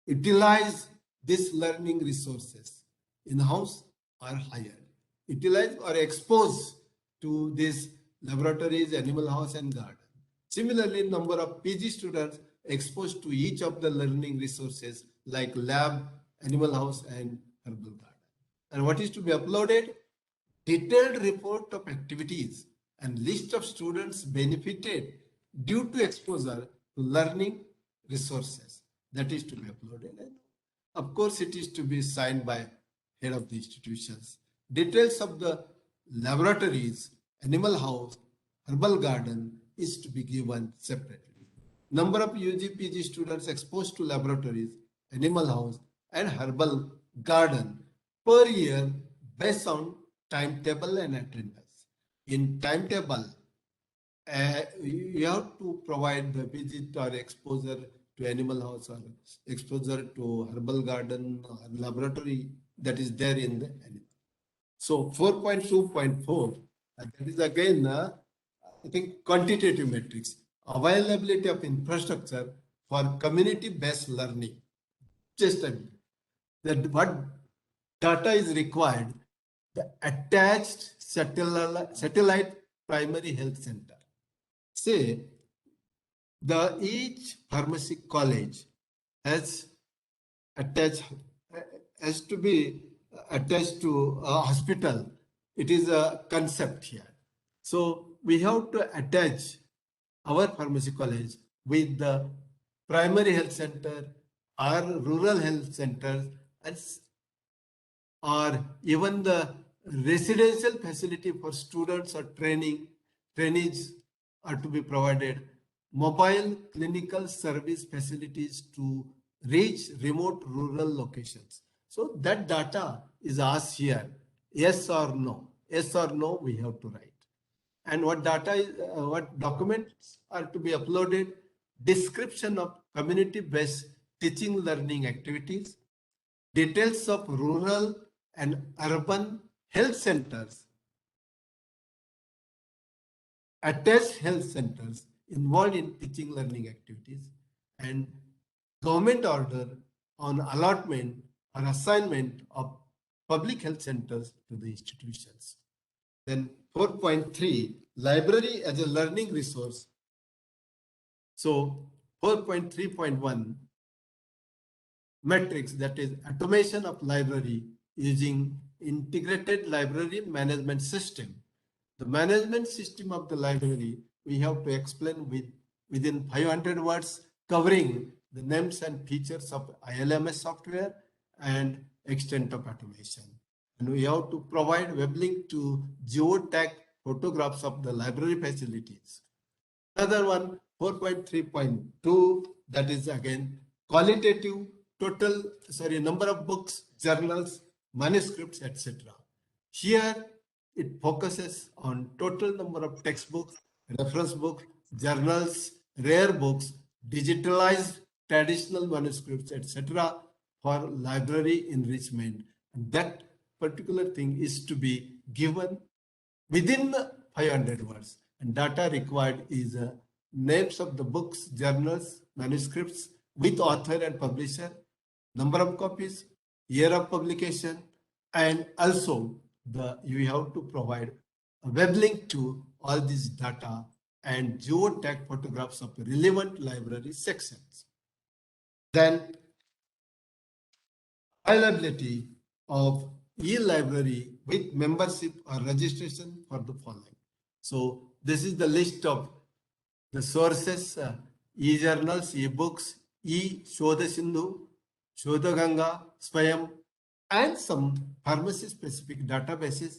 utilize this learning resources in-house or hired, utilize or expose to these laboratories, animal house and garden. Similarly, number of PG students exposed to each of the learning resources like lab, animal house and herbal garden. And what is to be uploaded? Detailed report of activities and list of students benefited due to exposure to learning resources. That is to be uploaded. And of course, it is to be signed by head of the institutions. Details of the laboratories, animal house, herbal garden is to be given separately. Number of UG, PG students exposed to laboratories, animal house and herbal garden per year based on timetable and attendance. In timetable, you have to provide the visit or exposure to animal house or exposure to herbal garden or laboratory that is there in the animal. So 4.2.4, that is again, I think quantitative metrics, availability of infrastructure for community-based learning. Just a minute. That what data is required, the attached satellite primary health center. Say, each pharmacy college has to be attached to a hospital. It is a concept here. So we have to attach our pharmacy college with the primary health center or rural health centers or even the residential facility for students or trainees are to be provided, mobile clinical service facilities to reach remote rural locations. So that data is asked here, yes or no. Yes or no, we have to write. And what data is, what documents are to be uploaded? Description of community-based teaching learning activities, details of rural and urban health centers, attached health centers involved in teaching learning activities, and government order on allotment or assignment of public health centers to the institutions. Then 4.3, library as a learning resource. So 4.3.1, metrics, that is automation of library using integrated library management system. The management system of the library, we have to explain within 500 words, covering the names and features of ILMS software and extent of automation. And we have to provide web link to geotag photographs of the library facilities. Another one, 4.3.2, that is again qualitative number of books, journals, manuscripts, etc. Here it focuses on total number of textbooks, reference books, journals, rare books, digitalized traditional manuscripts, etc. for library enrichment. And that particular thing is to be given within 500 words. And data required is names of the books, journals, manuscripts with author and publisher, number of copies, year of publication, and also you have to provide a web link to all these data and geotag photographs of relevant library sections. Then availability of e-library with membership or registration for the following. So this is the list of the sources, e-journals, e-books, e-Shodha Sindhu, Shodha Ganga, Swayam, and some pharmacy specific databases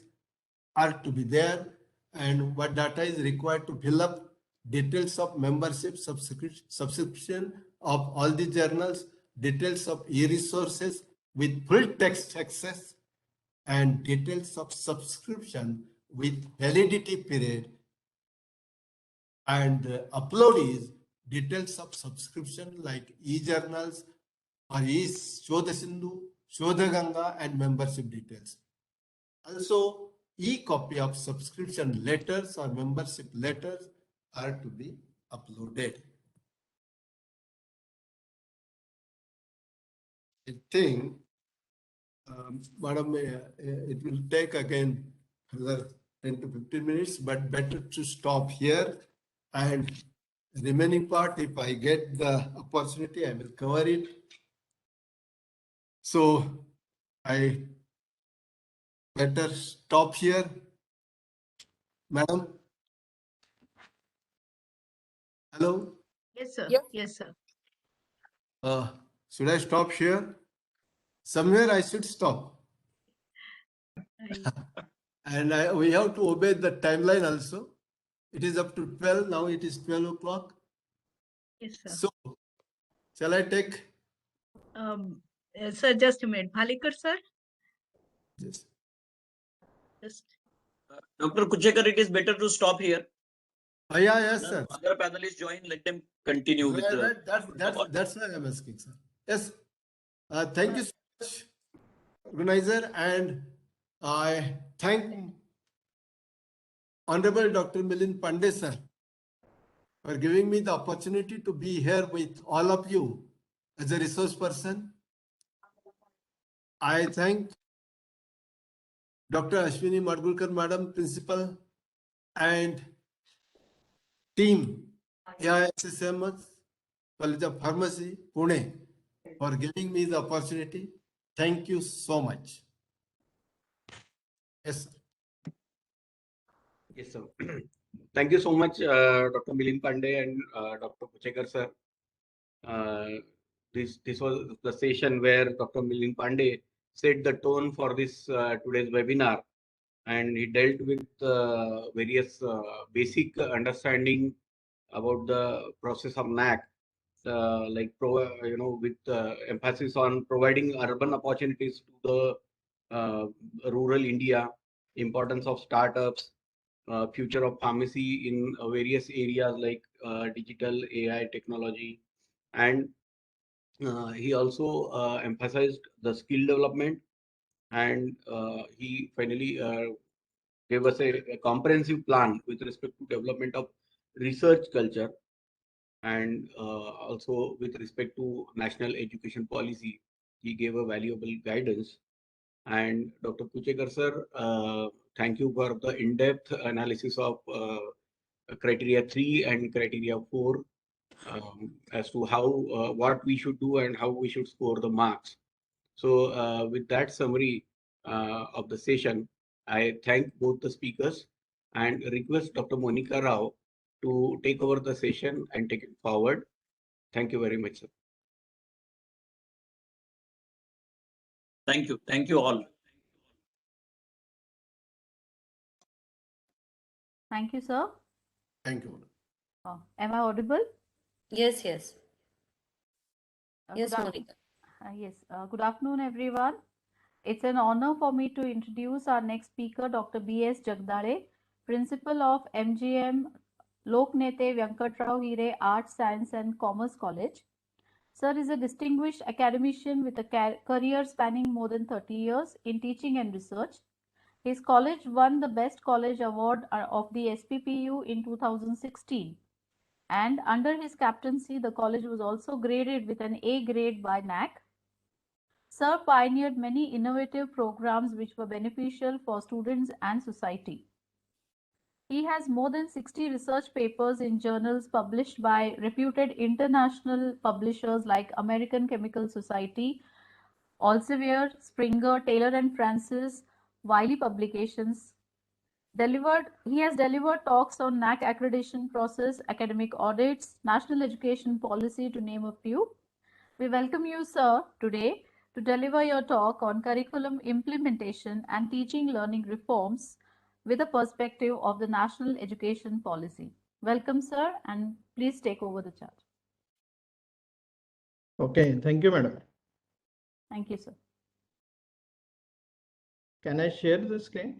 are to be there. And what data is required to fill up? Details of membership subscription of all the journals, details of e-resources with full text access, and details of subscription with validity period. And upload is details of subscription like e-journals or e-Shodha Sindhu, Shodha Ganga and membership details. Also, e-copy of subscription letters or membership letters are to be uploaded. I think, Madam, it will take again another 10 to 15 minutes, but better to stop here. And remaining part, if I get the opportunity, I will cover it. So I better stop here. Madam? Hello? Yes, sir. Yes. Yes, sir. Should I stop here? Somewhere I should stop. And we have to obey the timeline also. It is up to 12. Now it is 12 o'clock. Yes, sir. So, shall I take? Sir, just a minute. Bhalikar, sir. Yes. Just. Dr. Kuchekar, it is better to stop here. Oh, yeah, yes, sir. Other panelists join, let them continue with the. That's why I'm asking, sir. Yes. Thank you so much, organizer, and I thank Honorable Dr. Milind Pandey, sir, for giving me the opportunity to be here with all of you as a resource person. I thank Dr. Ashwini Madgulkar, Madam Principal, and team AISSM College of Pharmacy, Pune, for giving me the opportunity. Thank you so much. Yes, sir. Yes, sir. Thank you so much, Dr. Milind Pandey and Dr. Kuchekar, sir. This was the session where Dr. Milind Pandey set the tone for this today's webinar, and he dealt with various basic understanding about the process of NAAC, with emphasis on providing urban opportunities to the rural India, importance of startups, future of pharmacy in various areas like digital AI technology, and he also emphasized the skill development, and he finally gave us a comprehensive plan with respect to development of research culture, and also with respect to national education policy. He gave a valuable guidance. And Dr. Kuchekar, sir, thank you for the in-depth analysis of criteria 3 and criteria 4 as to how what we should do and how we should score the marks. So with that summary of the session, I thank both the speakers and request Dr. Monica Rao to take over the session and take it forward. Thank you very much, sir. Thank you. Thank you all. Thank you, sir. Thank you. Am I audible? Yes, yes. Yes, Good Monica. yes. Good afternoon, everyone. It's an honor for me to introduce our next speaker, Dr. B.S. Jagdale, Principal of MGM Loknete Venkatrao Hire Arts, Science and Commerce College. Sir is a distinguished academician with a career spanning more than 30 years in teaching and research. His college won the Best College Award of the SPPU in 2016. And under his captaincy, the college was also graded with an A grade by NAAC. Sir pioneered many innovative programs which were beneficial for students and society. He has more than 60 research papers in journals published by reputed international publishers like American Chemical Society, Elsevier, Springer, Taylor and Francis, Wiley Publications. He has delivered talks on NAAC accreditation process, academic audits, national education policy, to name a few. We welcome you, sir, today to deliver your talk on curriculum implementation and teaching learning reforms with a perspective of the national education policy. Welcome, sir, and please take over the charge. Okay, thank you, madam. Thank you, sir. Can I share the screen?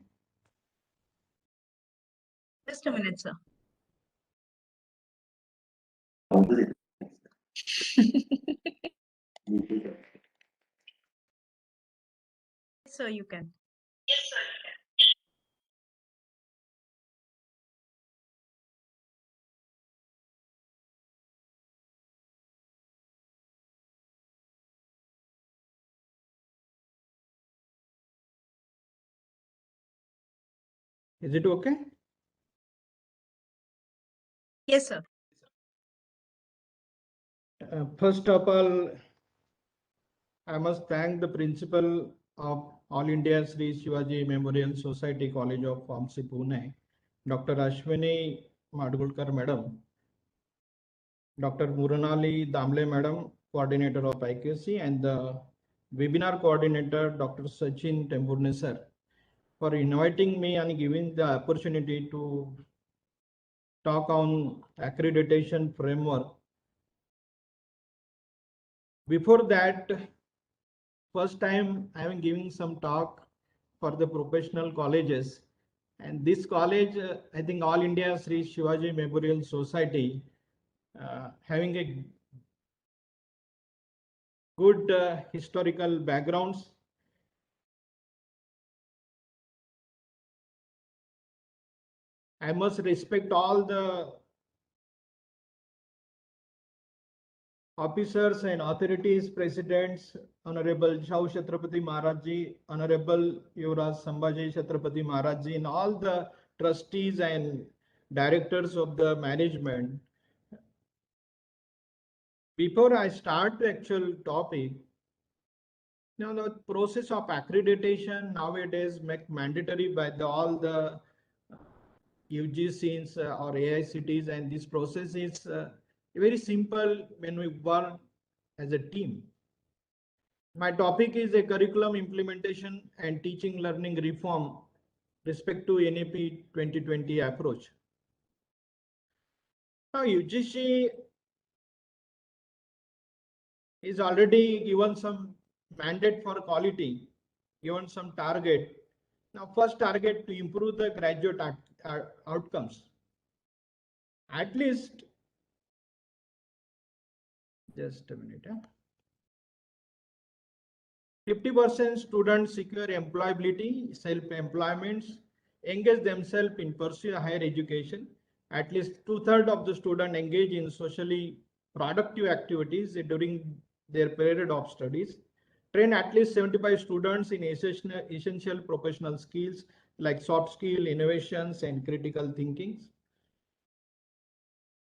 Just a minute, sir. Sir, you can. Is it okay? Yes, sir. First of all, I must thank the principal of All India Sri Shivaji Memorial Society College of Pharmacy, Pune, Dr. Ashwini Madgulkar Madam, Dr. Muranali Damle Madam, Coordinator of IQC, and the webinar coordinator, Dr. Sachin Tempurne sir, for inviting me and giving the opportunity to talk on accreditation framework. Before that, first time I am giving some talk for the professional colleges, and this college, I think All India Sri Shivaji Memorial Society, having a good historical backgrounds. I must respect all the officers and authorities, presidents, Honorable Shau Chhatrapati Maharaj Ji, Honorable Yuvraj Sambhaji Chhatrapati Maharaj Ji, and all the trustees and directors of the management. Before I start the actual topic, now the process of accreditation nowadays make mandatory by all the UGCs or AICTs, and this process is very simple when we work as a team. My topic is a curriculum implementation and teaching learning reform respect to NAP 2020 approach. Now UGC is already given some mandate for quality, given some target. Now first target to improve the graduate outcomes. At least, just a minute. 50% students secure employability, self-employment, engage themselves in pursue higher education. At least 2/3 of the students engage in socially productive activities during their period of studies. Train at least 75 students in essential professional skills like soft skill, innovations, and critical thinking.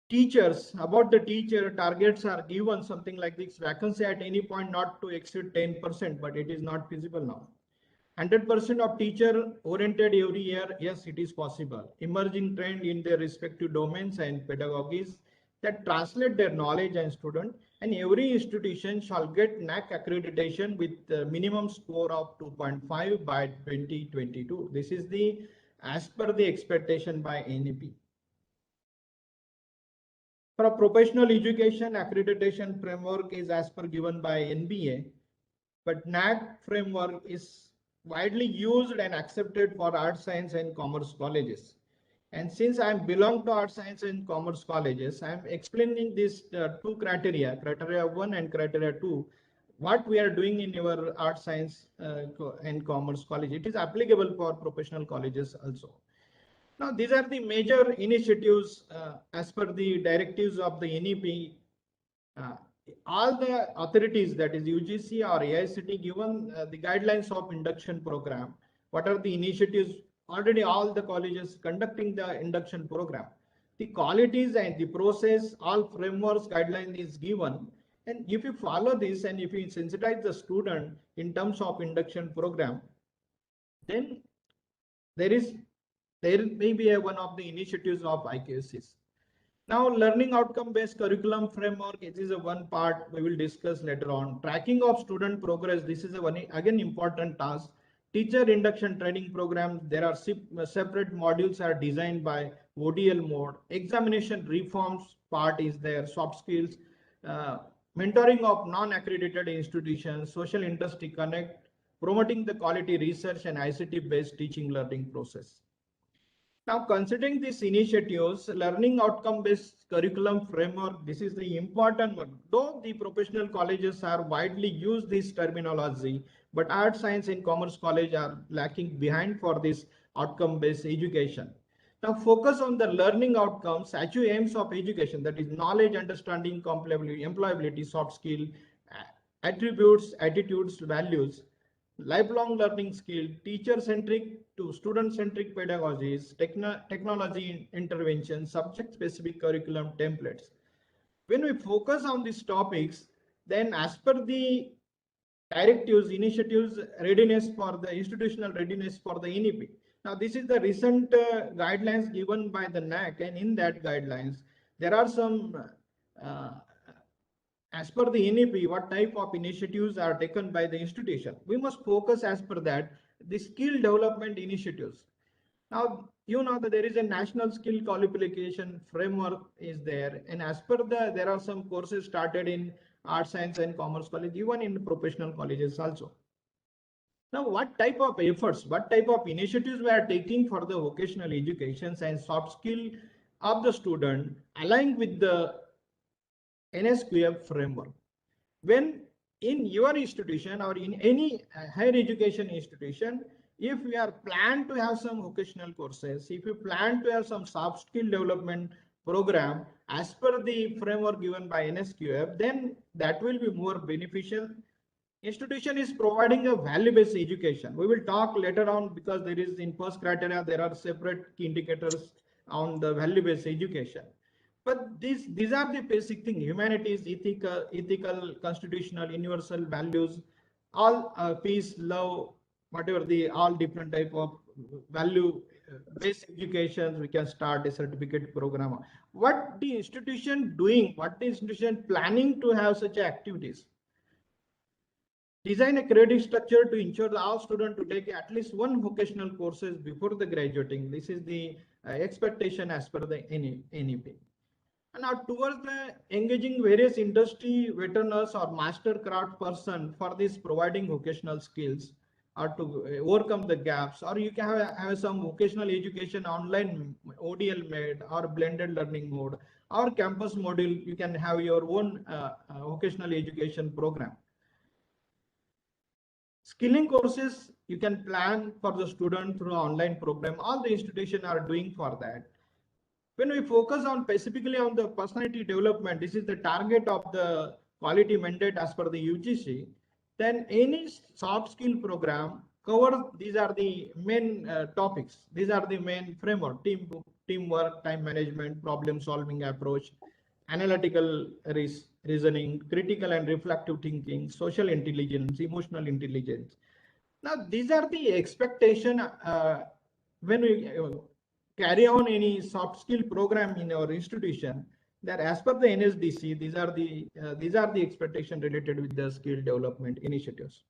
Teachers, about the teacher, targets are given something like this: vacancy at any point not to exceed 10%, but it is not feasible now. 100% of teacher oriented every year, yes, it is possible. Emerging trend in their respective domains and pedagogies that translate their knowledge and student, and every institution shall get NAAC accreditation with the minimum score of 2.5 by 2022. This is the as per the expectation by NAP. For professional education, accreditation framework is as per given by NBA, but NAAC framework is widely used and accepted for arts, science, and commerce colleges. And since I belong to arts, science, and commerce colleges, I am explaining these two criteria, criteria 1 and criteria 2, what we are doing in our arts, science, and commerce college. It is applicable for professional colleges also. Now, these are the major initiatives as per the directives of the NEP. All the authorities, that is UGC or AICT, given the guidelines of induction program. What are the initiatives? Already all the colleges conducting the induction program. The qualities and the process, all frameworks, guideline is given. And if you follow this and if you sensitize the student in terms of induction program, then there may be one of the initiatives of IQCs. Now, learning outcome based curriculum framework, it is a one part we will discuss later on. Tracking of student progress, this is a one again important task. Teacher induction training program, there are separate modules are designed by ODL mode. Examination reforms part is there, soft skills, mentoring of non-accredited institutions, social industry connect, promoting the quality research and ICT based teaching learning process. Now, considering these initiatives, learning outcome-based curriculum framework, this is the important one. Though the professional colleges are widely use this terminology, but art, science, and commerce college are lacking behind for this outcome-based education. Now, focus on the learning outcomes, achieve aims of education, that is knowledge, understanding, employability, soft skill, attributes, attitudes, values, lifelong learning skill, teacher-centric to student-centric pedagogies, technology intervention, subject-specific curriculum templates. When we focus on these topics, then as per the directives, initiatives, readiness for the institutional readiness for the NEP. Now, this is the recent guidelines given by the NAAC, and in that guidelines, there are some as per the NEP, what type of initiatives are taken by the institution. We must focus as per that, the skill development initiatives. Now, you know that there is a national skill qualification framework is there. And as per there are some courses started in arts, science and commerce college, even in professional colleges also. Now, what type of efforts, what type of initiatives we are taking for the vocational education and soft skill of the student aligned with the NSQF framework? When in your institution or in any higher education institution, if we are planned to have some vocational courses, if you plan to have some soft skill development program as per the framework given by NSQF, then that will be more beneficial. Institution is providing a value-based education. We will talk later on because there is in first criteria, there are separate key indicators on the value-based education. But these are the basic things: humanities, ethical, constitutional, universal values, all peace, love, whatever the all different type of value-based education. We can start a certificate program. What the institution doing? What the institution planning to have such activities? Design a credit structure to ensure that all students to take at least one vocational courses before the graduating. This is the expectation as per the NEP. And now towards the engaging various industry veterans or master craft person for this providing vocational skills or to overcome the gaps, or you can have some vocational education online ODL made or blended learning mode or campus module. You can have your own vocational education program. Skilling courses you can plan for the student through online program. All the institutions are doing for that. When we focus on specifically on the personality development, this is the target of the quality mandate as per the UGC, then any soft skill program cover, these are the main topics. These are the main framework: teamwork, time management, problem solving approach, analytical reasoning, critical and reflective thinking, social intelligence, emotional intelligence. Now, these are the expectation when we carry on any soft skill program in our institution, that as per the NSDC, these are the expectation related with the skill development initiatives.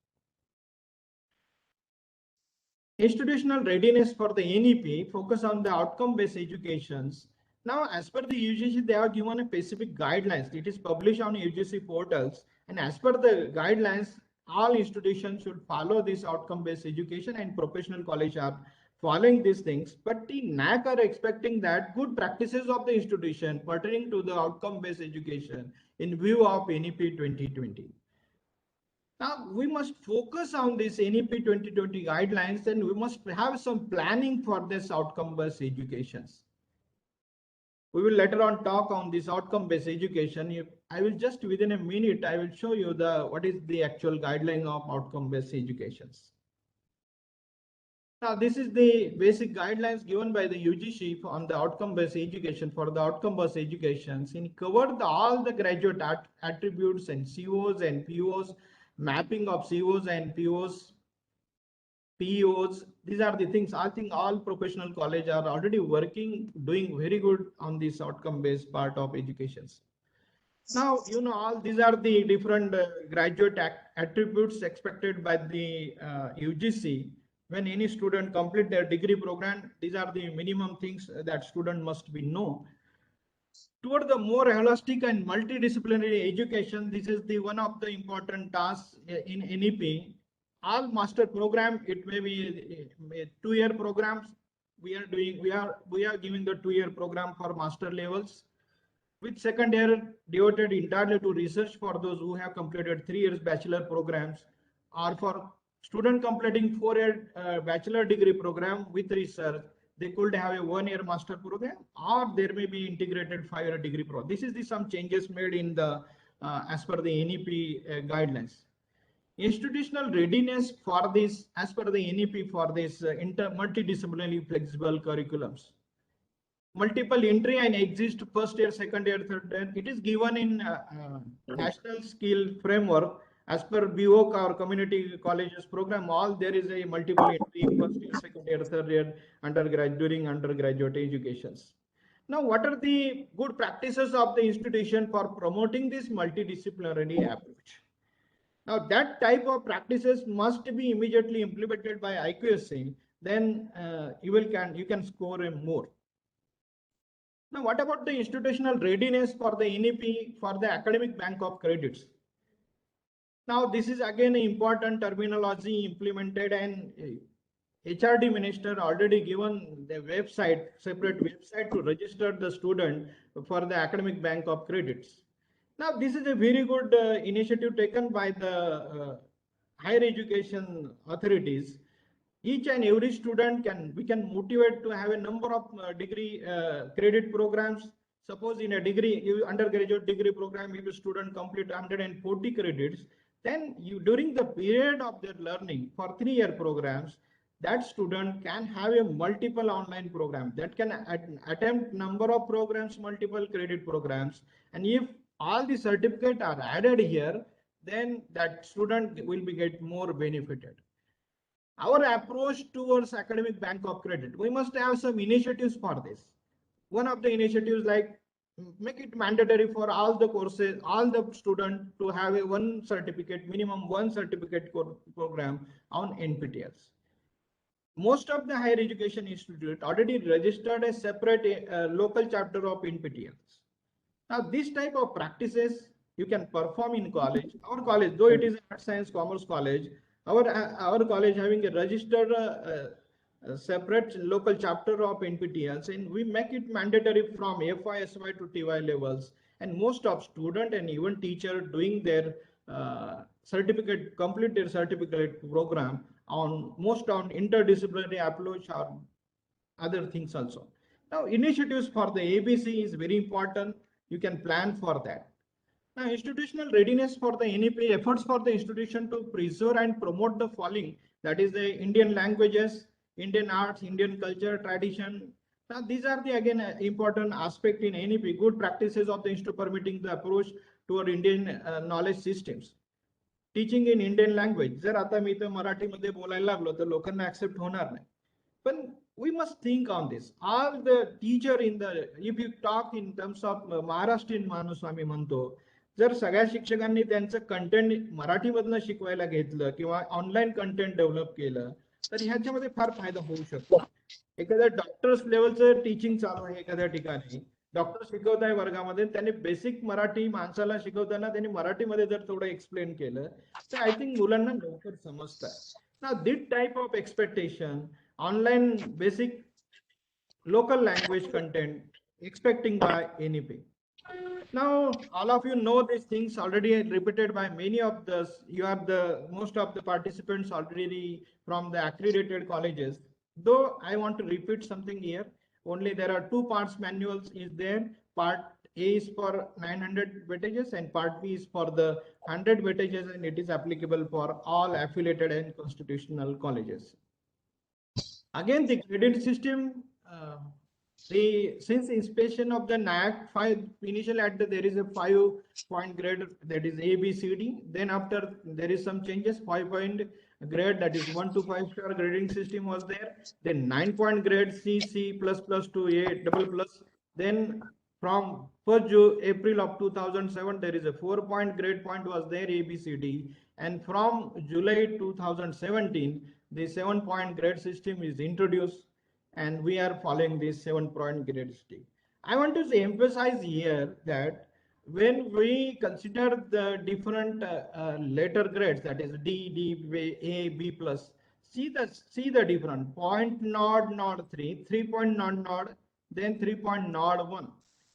Institutional readiness for the NEP focus on the outcome-based educations. Now, as per the UGC, they are given a specific guidelines. It is published on UGC portals, and as per the guidelines, all institutions should follow this outcome-based education, and professional college are following these things. But the NAAC are expecting that good practices of the institution pertaining to the outcome-based education in view of NEP 2020. Now, we must focus on this NEP 2020 guidelines, and we must have some planning for this outcome-based educations. We will later on talk on this outcome-based education. I will just within a minute, I will show you what is the actual guideline of outcome-based educations. Now, this is the basic guidelines given by the UGC on the outcome-based education. For the outcome-based educations, it covered all the graduate attributes and COs and POs, mapping of COs and POs, PEOs. These are the things I think all professional colleges are already working, doing very good on this outcome-based part of educations. Now, you know, all these are the different graduate attributes expected by the UGC. When any student complete their degree program, these are the minimum things that student must be know. Toward the more holistic and multidisciplinary education, this is the one of the important tasks in NEP. All master program, it may be 2-year programs, we are giving the 2-year program for master levels, with second year devoted entirely to research for those who have completed 3 years bachelor programs, or for student completing 4-year bachelor degree program with research, they could have a 1-year master program, or there may be integrated 5-year degree program. This is some changes made in the as per the NEP guidelines. Institutional readiness for this, as per the NEP, for this multidisciplinary flexible curriculums. Multiple entry and exist first year, second year, third year. It is given in National Skill Framework as per BOC or Community Colleges program. All there is a multiple entry first year, second year, third year, during undergraduate educations. Now, what are the good practices of the institution for promoting this multidisciplinary approach? Now, that type of practices must be immediately implemented by IQSC. Then you can score more. Now, what about the institutional readiness for the NEP for the academic bank of credits? Now, this is again an important terminology implemented, and HRD minister already given the website, separate website to register the student for the academic bank of credits. Now, this is a very good initiative taken by the higher education authorities. Each and every student we can motivate to have a number of degree credit programs. Suppose in a undergraduate degree program, if a student complete 140 credits, then during the period of their learning for 3-year programs, that student can have a multiple online program that can attempt number of programs, multiple credit programs. And if all the certificates are added here, then that student will get more benefited. Our approach towards academic bank of credit, we must have some initiatives for this. One of the initiatives, like make it mandatory for all the courses, all the students to have a minimum one certificate program on NPTELs. Most of the higher education institute already registered a separate local chapter of NPTELs. Now, this type of practices you can perform in college. Our college, though it is an Art Science Commerce college, our college having a registered separate local chapter of NPTELs, and we make it mandatory from FY, SY to TY levels. And most of student and even teacher doing their complete their certificate program on interdisciplinary approach or other things also. Now, initiatives for the ABC is very important. You can plan for that. Now, institutional readiness for the NEP, efforts for the institution to preserve and promote the following, that is the Indian languages, Indian arts, Indian culture, tradition. Now, these are the again important aspect in NEP, good practices of the institute permitting the approach toward Indian knowledge systems. Teaching in Indian language. जर आता मी इथं मराठीमध्ये बोलायला लागलो तर लोकांना accept होणार नाही. पण we must think on this. All the teacher if you talk in terms of Maharashtrian माणूस आम्ही म्हणतो, जर सगळ्या शिक्षकांनी त्यांचं कंटेंट मराठीमधनं शिकवायला घेतलं किंवा ऑनलाईन कंटेंट डेव्हलप केलं तर ह्याच्यामध्ये फार फायदा होऊ शकतो. एखाद्या डॉक्टर्स लेवलचं टीचिंग चालू आहे एखाद्या ठिकाणी, डॉक्टर शिकवत आहे वर्गामध्ये, त्यांनी बेसिक मराठी माणसाला शिकवताना त्यांनी मराठीमध्ये जर थोडं एक्सप्लेन केलं तर आय थिंक मुलांना लवकर समजतं. Now, this type of expectation, online basic local language content expecting by NEP. Now, all of you know these things already repeated by many of most of the participants already from the accredited colleges. Though I want to repeat something here, only there are 2 parts manuals is there. Part A is for 900 weightages and part B is for the 100 weightages, and it is applicable for all affiliated and constitutional colleges. Again, the credit system, since inspection of the NAAC, initially there is a 5-point grade, that is A, B, C, D. Then after there is some changes, 5-point grade, that is 1 to 5-star grading system was there. Then 9-point grade C, C++ to A++. Then from 1st April of 2007, there is a 4-point grade point was there, A, B, C, D. And from July 2017, the 7-point grade system is introduced, and we are following this 7-point grade system. I want to emphasize here that when we consider the different letter grades, that is D, A, B+, see the difference. Point node 3, 3 point node, then 3.01.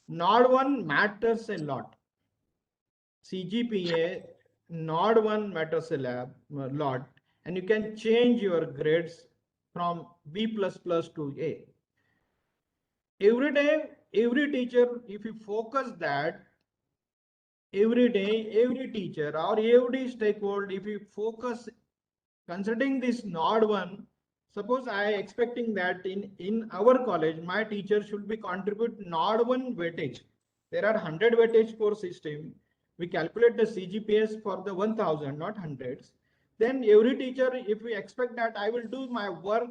Node 1 matters a lot. CGPA node 1 matters a lot, and you can change your grades from B++ to A. Every day, every teacher, if you focus that, every day, every teacher or every stakeholder, if you focus considering this node 1, suppose I expecting that in our college, my teacher should be contribute node 1 weightage. There are 100 weightage course system. We calculate the CGPAs for the 1000, not hundreds. Then every teacher, if we expect that I will do my work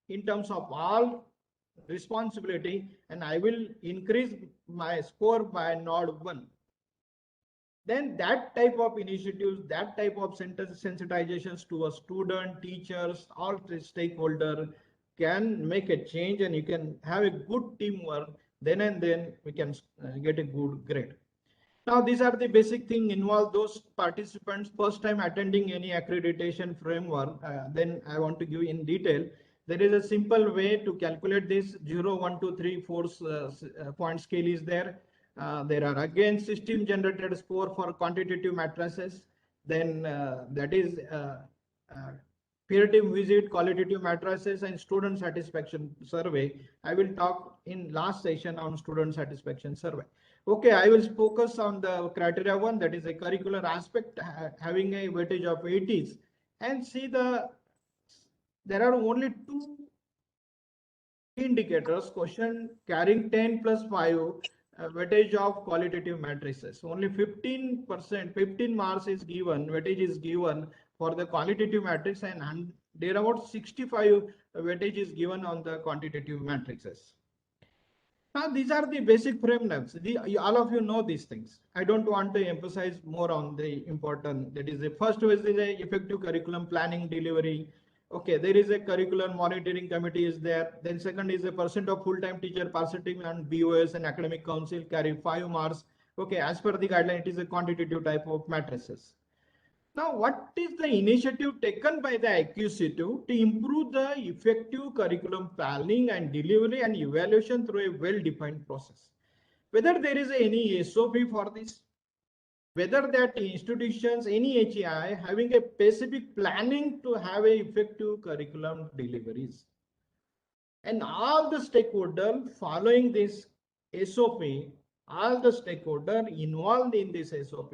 in terms of all responsibility and I will increase my score by node 1. Then that type of initiatives, that type of sensitizations to a student, teachers, all stakeholder can make a change, and you can have a good teamwork. Then and then we can get a good grade. Now, these are the basic thing involved those participants first time attending any accreditation framework. Then I want to give in detail. There is a simple way to calculate this 0, 1, 2, 3, 4 point scale is there. There are again system generated score for quantitative matrices. Then that is peer team visit, qualitative matrices, and student satisfaction survey. I will talk in last session on student satisfaction survey. Okay, I will focus on the criteria 1, that is a curricular aspect, having a weightage of 80s, and see there are only 2 indicators question carrying 10 plus 5 weightage of qualitative matrices. Only 15%, 15 marks is given, weightage is given for the qualitative matrix, and there about 65 weightage is given on the quantitative matrices. Now, these are the basic frameworks. All of you know these things. I don't want to emphasize more on the important. That is the first is the effective curriculum planning delivery. Okay, there is a curricular monitoring committee is there. Then second is a percent of full-time teacher participating and BOS and academic council carry 5 marks. Okay, as per the guideline, it is a quantitative type of matrices. Now, what is the initiative taken by the IQC to improve the effective curriculum planning and delivery and evaluation through a well-defined process? Whether there is any SOP for this, whether that institutions, any HEI having a specific planning to have a effective curriculum deliveries. And all the stakeholders following this SOP, all the stakeholders involved in this SOP,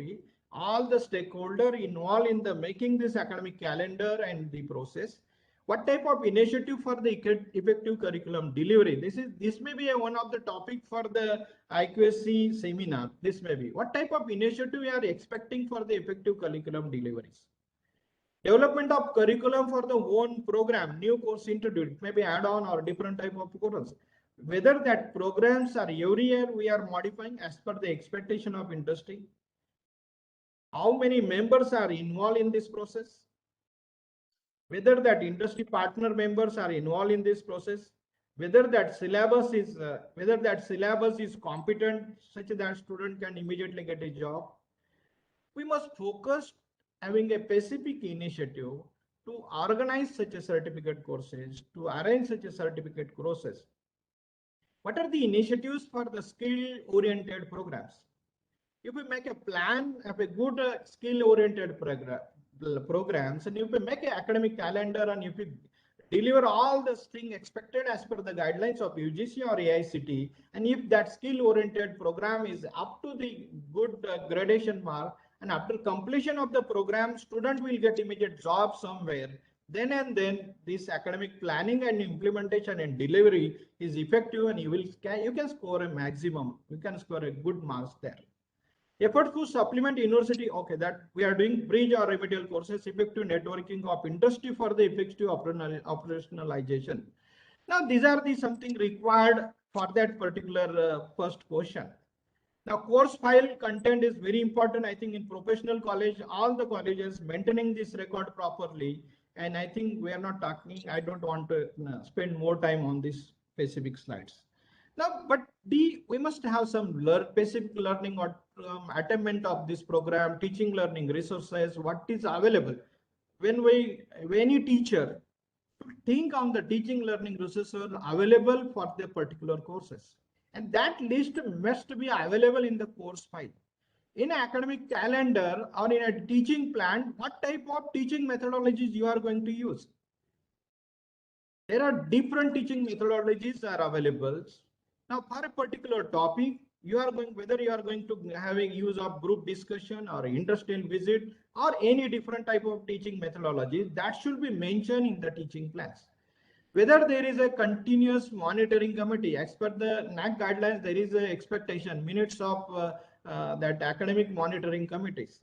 all the stakeholder involved in the making this academic calendar and the process, what type of initiative for the effective curriculum delivery? This may be one of the topic for the IQSC seminar. This may be what type of initiative we are expecting for the effective curriculum deliveries. Development of curriculum for the own program, new course introduced, maybe add-on or different type of courses. Whether that programs are every year we are modifying as per the expectation of industry. How many members are involved in this process? Whether that industry partner members are involved in this process, whether that syllabus is competent such that student can immediately get a job. We must focus having a specific initiative to organize such a certificate courses, to arrange such a certificate courses. What are the initiatives for the skill-oriented programs? If we make a plan of a good skill-oriented programs, and if we make an academic calendar, and if we deliver all the things expected as per the guidelines of UGC or AICTE, and if that skill-oriented program is up to the good gradation mark, and after completion of the program, student will get immediate job somewhere, then this academic planning and implementation and delivery is effective, and you can score a maximum, you can score a good marks there. Effort to supplement university, okay, that we are doing bridge or remedial courses, effective networking of industry for the effective operationalization. Now, these are the something required for that particular first question. Now, course file content is very important. I think in professional college, all the colleges maintaining this record properly. And I think we are not talking, I don't want to spend more time on these specific slides. Now, but we must have some specific learning or attainment of this program, teaching learning resources, what is available. When any teacher think on the teaching learning resources available for the particular courses. And that list must be available in the course file. In academic calendar or in a teaching plan, what type of teaching methodologies you are going to use? There are different teaching methodologies are available. Now, for a particular topic, you are going, whether you are going to have a use of group discussion or industrial visit or any different type of teaching methodology, that should be mentioned in the teaching plans. Whether there is a continuous monitoring committee, as per the NAAC guidelines, there is an expectation, minutes of that academic monitoring committees.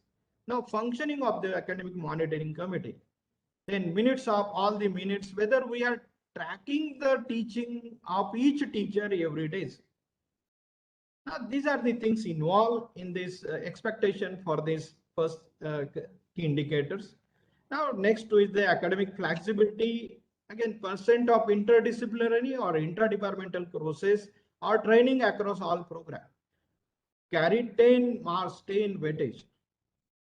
Now, functioning of the academic monitoring committee, then minutes of all the minutes, whether we are tracking the teaching of each teacher every day. Now, these are the things involved in this expectation for these first key indicators. Now, next is the academic flexibility. Again, percent of interdisciplinary or interdepartmental courses or training across all programs. Carry 10 marks, 10 weightage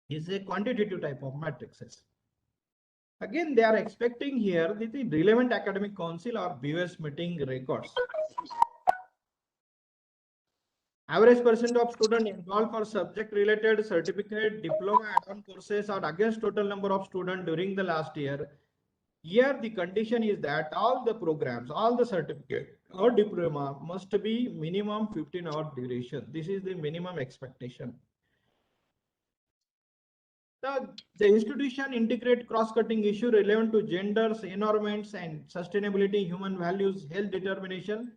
is a quantitative type of matrices. Again, they are expecting here the relevant academic council or BOS meeting records. Average percent of students enrolled for subject related certificate, diploma, add-on courses or against total number of students during the last year. Here the condition is that all the programs, all the certificate or diploma must be minimum 15-hour duration. This is the minimum expectation. The institution integrate cross-cutting issue relevant to genders, environments, and sustainability, human values, health determination.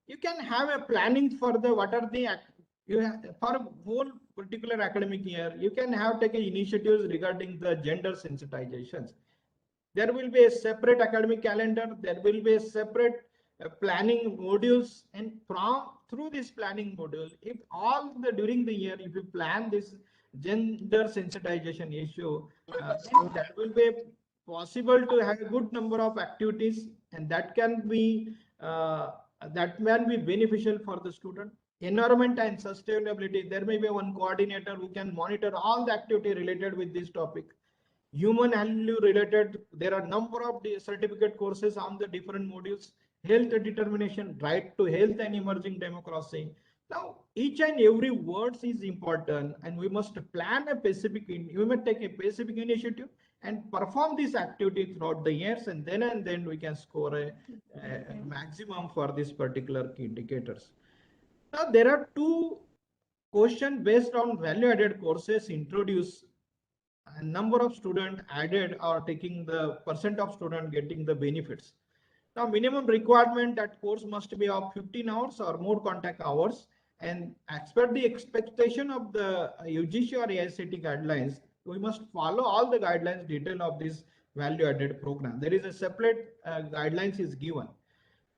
You can have a planning for the what are the you have, for a whole particular academic year. You can have taken initiatives regarding the gender sensitizations. There will be a separate academic calendar. There will be a separate planning modules, and through this planning module, if all the during the year, if you plan this gender sensitization issue, that will be possible to have a good number of activities, and that can be beneficial for the student. Environment and sustainability, there may be one coordinator who can monitor all the activity related with this topic. Human value related, there are number of certificate courses on the different modules. Health determination, right to health and emerging democracy. Now, each and every word is important, and we must plan a specific, we must take a specific initiative and perform this activity throughout the years, and then we can score a maximum for this particular key indicators. Now, there are two questions based on value-added courses introduced. A number of students added or taking the percent of students getting the benefits. Now, minimum requirement that course must be of 15 hours or more contact hours, and as per the expectation of the UGC or AICTE guidelines, we must follow all the guidelines detail of this value-added program. There is a separate guidelines is given.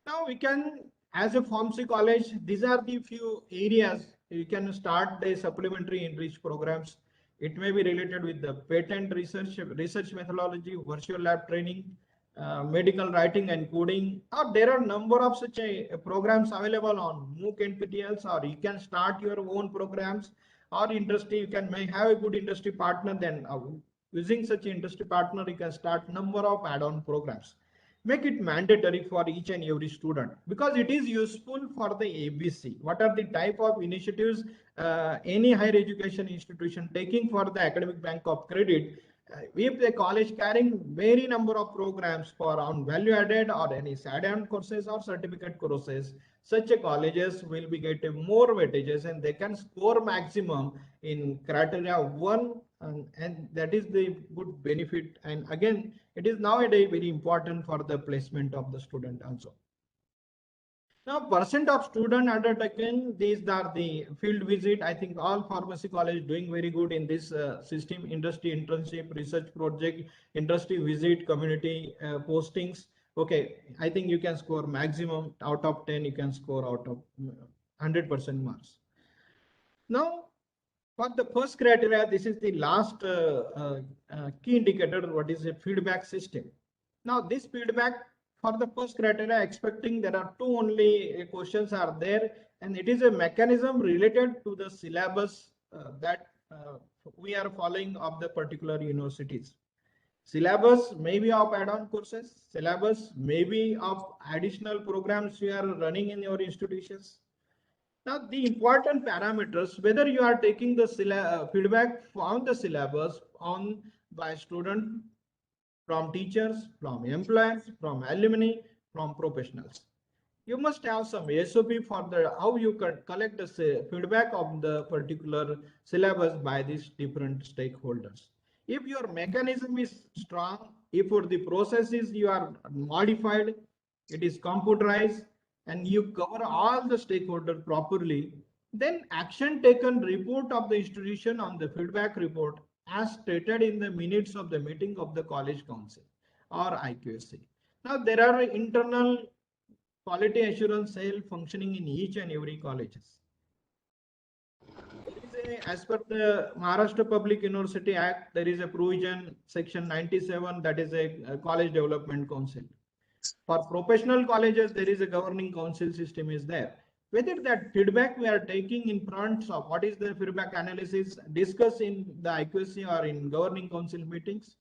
Now we can, as a pharmacy college, these are the few areas you can start the supplementary enriched programs. It may be related with the patent research methodology, virtual lab training, medical writing and coding, or there are number of such programs available on MOOC NPTELs, or you can start your own programs, or industry, you can may have a good industry partner, then using such industry partner, you can start number of add-on programs. Make it mandatory for each and every student, because it is useful for the ABC. What are the type of initiatives any higher education institution taking for the academic bank of credit? If the college carrying very number of programs for on value added or any add-on courses or certificate courses, such a colleges will be getting more weightages and they can score maximum in criteria 1, and that is the good benefit. And again, it is nowadays very important for the placement of the student also. Now, percent of student undertaken, these are the field visit. I think all pharmacy college doing very good in this system. Industry internship, research project, industry visit, community postings. Okay, I think you can score maximum out of 10. You can score out of 100% marks. Now, for the first criteria, this is the last key indicator. What is a feedback system? Now, this feedback for the first criteria, expecting there are two only questions are there, and it is a mechanism related to the syllabus that we are following of the particular universities. Syllabus may be of add-on courses, syllabus may be of additional programs you are running in your institutions. Now, the important parameters, whether you are taking the feedback from the syllabus on by student, from teachers, from employers, from alumni, from professionals. You must have some SOP for the how you can collect the feedback of the particular syllabus by these different stakeholders. If your mechanism is strong, if for the processes you are modified, it is computerized, and you cover all the stakeholders properly, then action taken report of the institution on the feedback report as stated in the minutes of the meeting of the college council or IQSC. Now there are internal quality assurance cell functioning in each and every colleges. As per the Maharashtra Public University Act, there is a provision, section 97, that is a college development council. For professional colleges, there is a governing council system is there. Whether that feedback we are taking in front of what is the feedback analysis, discuss in the IQSC or in governing council meetings,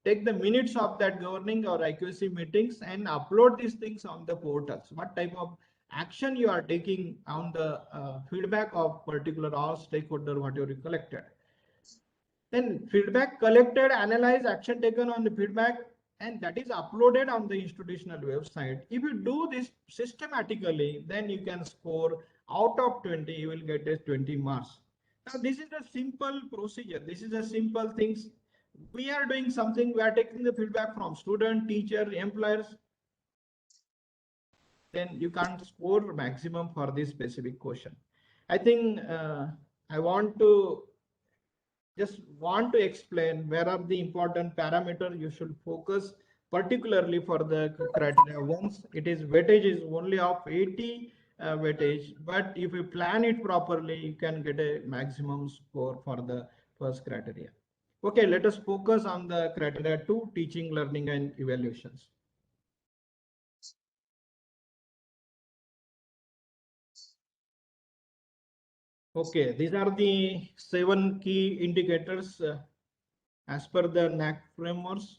take the minutes of that governing or IQSC meetings and upload these things on the portals. What type of action you are taking on the feedback of particular all stakeholder, whatever you collected. Then feedback collected, analyze, action taken on the feedback, and that is uploaded on the institutional website. If you do this systematically, then you can score out of 20, you will get a 20 marks. Now, this is a simple procedure. This is a simple things. We are doing something, we are taking the feedback from student, teacher, employers. Then you can't score maximum for this specific question. I think I want to explain where are the important parameters you should focus, particularly for the criteria. Once it is weightage is only of 80 weightage, but if you plan it properly, you can get a maximum score for the first criteria. Okay, let us focus on the criteria 2, teaching, learning, and evaluations. Okay, these are the 7 key indicators as per the NAAC frameworks.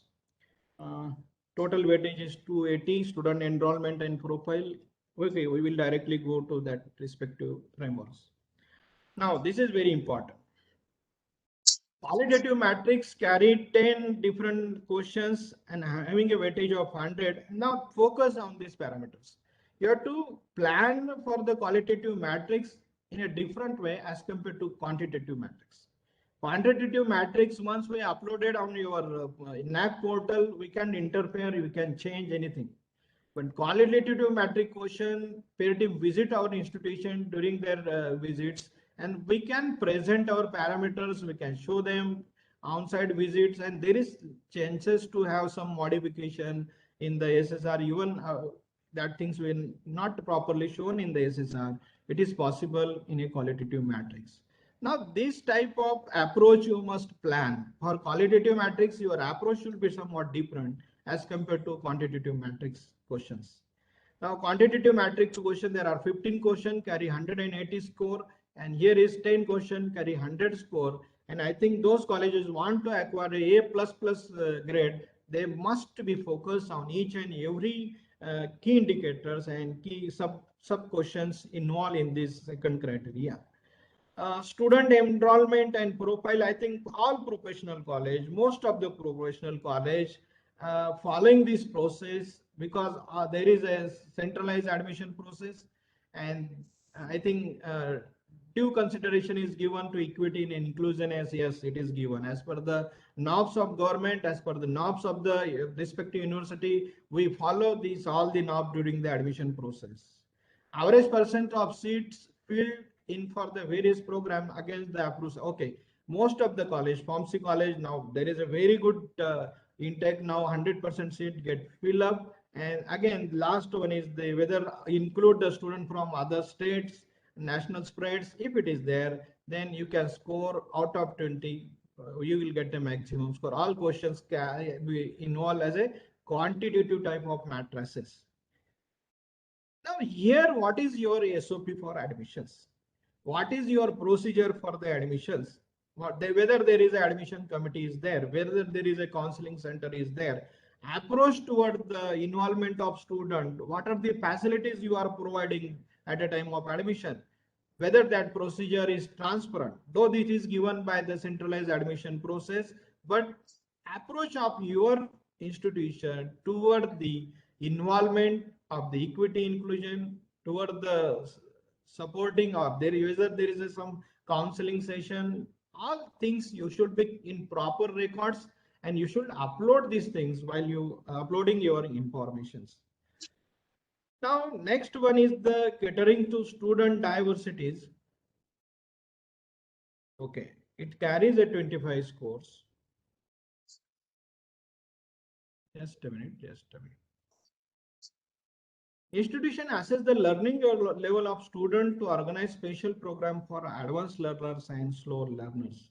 Total weightage is 280, student enrollment and profile. Okay, we will directly go to that respective frameworks. Now, this is very important. Qualitative matrix carry 10 different questions and having a weightage of 100. Now, focus on these parameters. You have to plan for the qualitative matrix in a different way as compared to quantitative matrix. Quantitative matrix, once we uploaded on your NAAC portal, we can interfere, we can change anything. But qualitative matrix question, parity visit our institution during their visits, and we can present our parameters, we can show them on-site visits, and there is chances to have some modification in the SSR, even that things will not properly shown in the SSR. It is possible in a qualitative matrix. Now, this type of approach you must plan. For qualitative matrix, your approach should be somewhat different as compared to quantitative matrix questions. Now, quantitative matrix question, there are 15 questions, carry 180 score, and here is 10 question, carry 100 score. And I think those colleges want to acquire A++ grade, they must be focused on each and every key indicators and key sub questions involved in this second criteria. Student enrollment and profile, I think all professional college, most of the professional college following this process, because there is a centralized admission process, and I think due consideration is given to equity and inclusion, as yes, it is given as per the norms of government, as per the norms of the respective university. We follow these all the norms during the admission process. Average percent of seats filled in for the various program against the approach. Okay, most of the college, pharmacy college, now there is a very good intake now, 100% seat get filled up. And again, last one is the whether include the student from other states, national spreads. If it is there, then you can score out of 20. You will get a maximum score. All questions can be involved as a quantitative type of matrices. Now here, what is your SOP for admissions? What is your procedure for the admissions? whether there is an admission committee is there, whether there is a counseling center is there, approach toward the involvement of student, what are the facilities you are providing at a time of admission, whether that procedure is transparent, though this is given by the centralized admission process, but approach of your institution toward the involvement of the equity inclusion, toward the supporting, or whether there is some counseling session, all things you should be in proper records, and you should upload these things while you uploading your informations. Now, next one is the catering to student diversities. Okay, it carries a 25 scores. Just a minute, just a minute. Institution assess the learning level of student to organize special program for advanced learners and slow learners.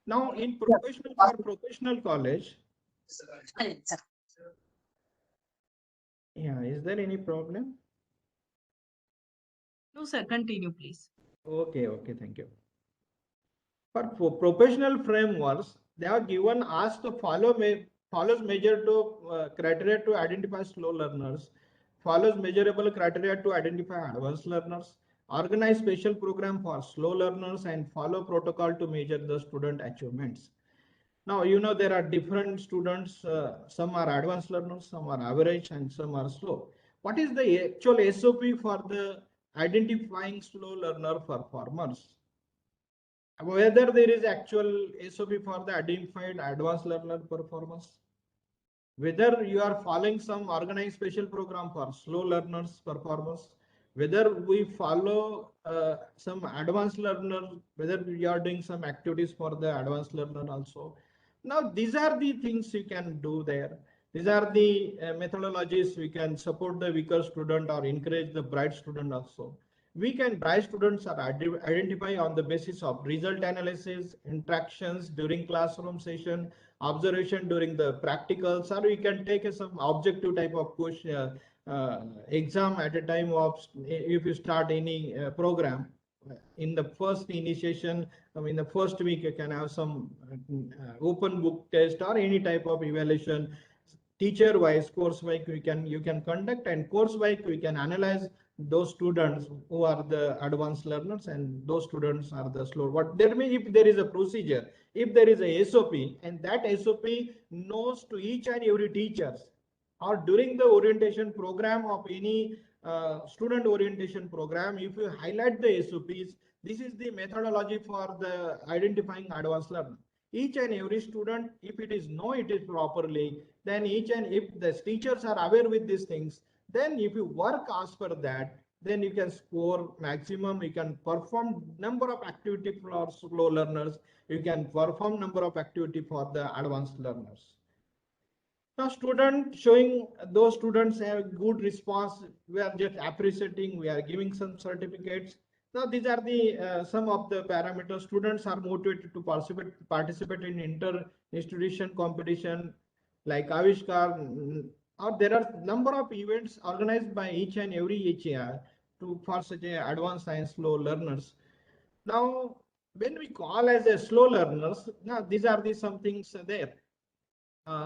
Now, in professional college, yeah, is there any problem? No, sir. Continue, please. Okay, okay, thank you. For professional frameworks, they are given us to follows measure to criteria to identify slow learners, follows measurable criteria to identify advanced learners, organize special program for slow learners, and follow protocol to measure the student achievements. Now, you know, there are different students, some are advanced learners, some are average, and some are slow. What is the actual SOP for the identifying slow learner performers? Whether there is actual SOP for the identified advanced learner performance, whether you are following some organized special program for slow learners performance, whether we follow some advanced learner, whether we are doing some activities for the advanced learner also. Now, these are the things you can do there. These are the methodologies we can support the weaker student or encourage the bright student also. We can bright students are identify on the basis of result analysis, interactions during classroom session, observation during the practicals, or we can take some objective type of question exam at a time of, if you start any program in the first initiation, in the first week you can have some open book test or any type of evaluation. Teacher wise, course wise you can conduct, and course wise we can analyze those students who are the advanced learners and those students are the slow. What there means, if there is a procedure, if there is a SOP, and that SOP knows to each and every teachers, or during the orientation program of any student orientation program, if you highlight the SOPs, this is the methodology for the identifying advanced learner. Each and every student, if it is know it is properly, then if the teachers are aware with these things, then if you work as per that, then you can score maximum, you can perform number of activity for slow learners, you can perform number of activity for the advanced learners. Now, those students have good response, we are just appreciating, we are giving some certificates. Now, these are the some of the parameters. Students are motivated to participate in inter-institution competition like Avishkar, or there are number of events organized by each and every HAR for such a advanced science slow learners. Now, when we call as a slow learners, now these are the some things there.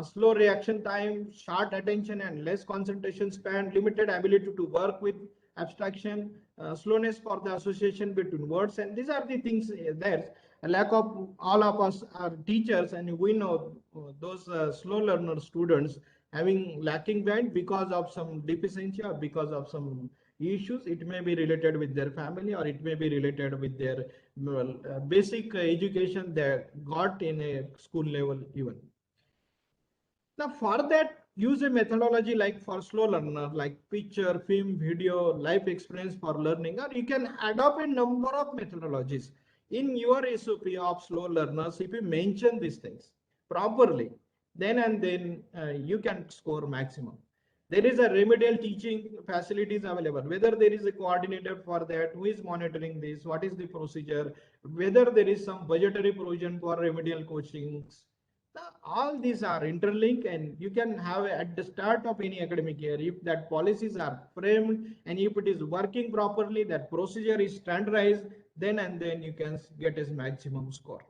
Slow reaction time, short attention and less concentration span, limited ability to work with abstraction, slowness for the association between words, and these are the things there. A lack of, all of us are teachers, and we know those slow learner students having lacking behind because of some deficiency or because of some issues. It may be related with their family, or it may be related with their basic education they got in a school level even. Now, for that, use a methodology like for slow learner, like picture, film, video, life experience for learning, or you can adopt a number of methodologies. In your SOP of slow learners, if you mention these things properly, then you can score maximum. There is a remedial teaching facilities available, whether there is a coordinator for that, who is monitoring this, what is the procedure, whether there is some budgetary provision for remedial coachings. All these are interlinked, and you can have at the start of any academic year, if that policies are framed and if it is working properly, that procedure is standardized, then you can get a maximum score.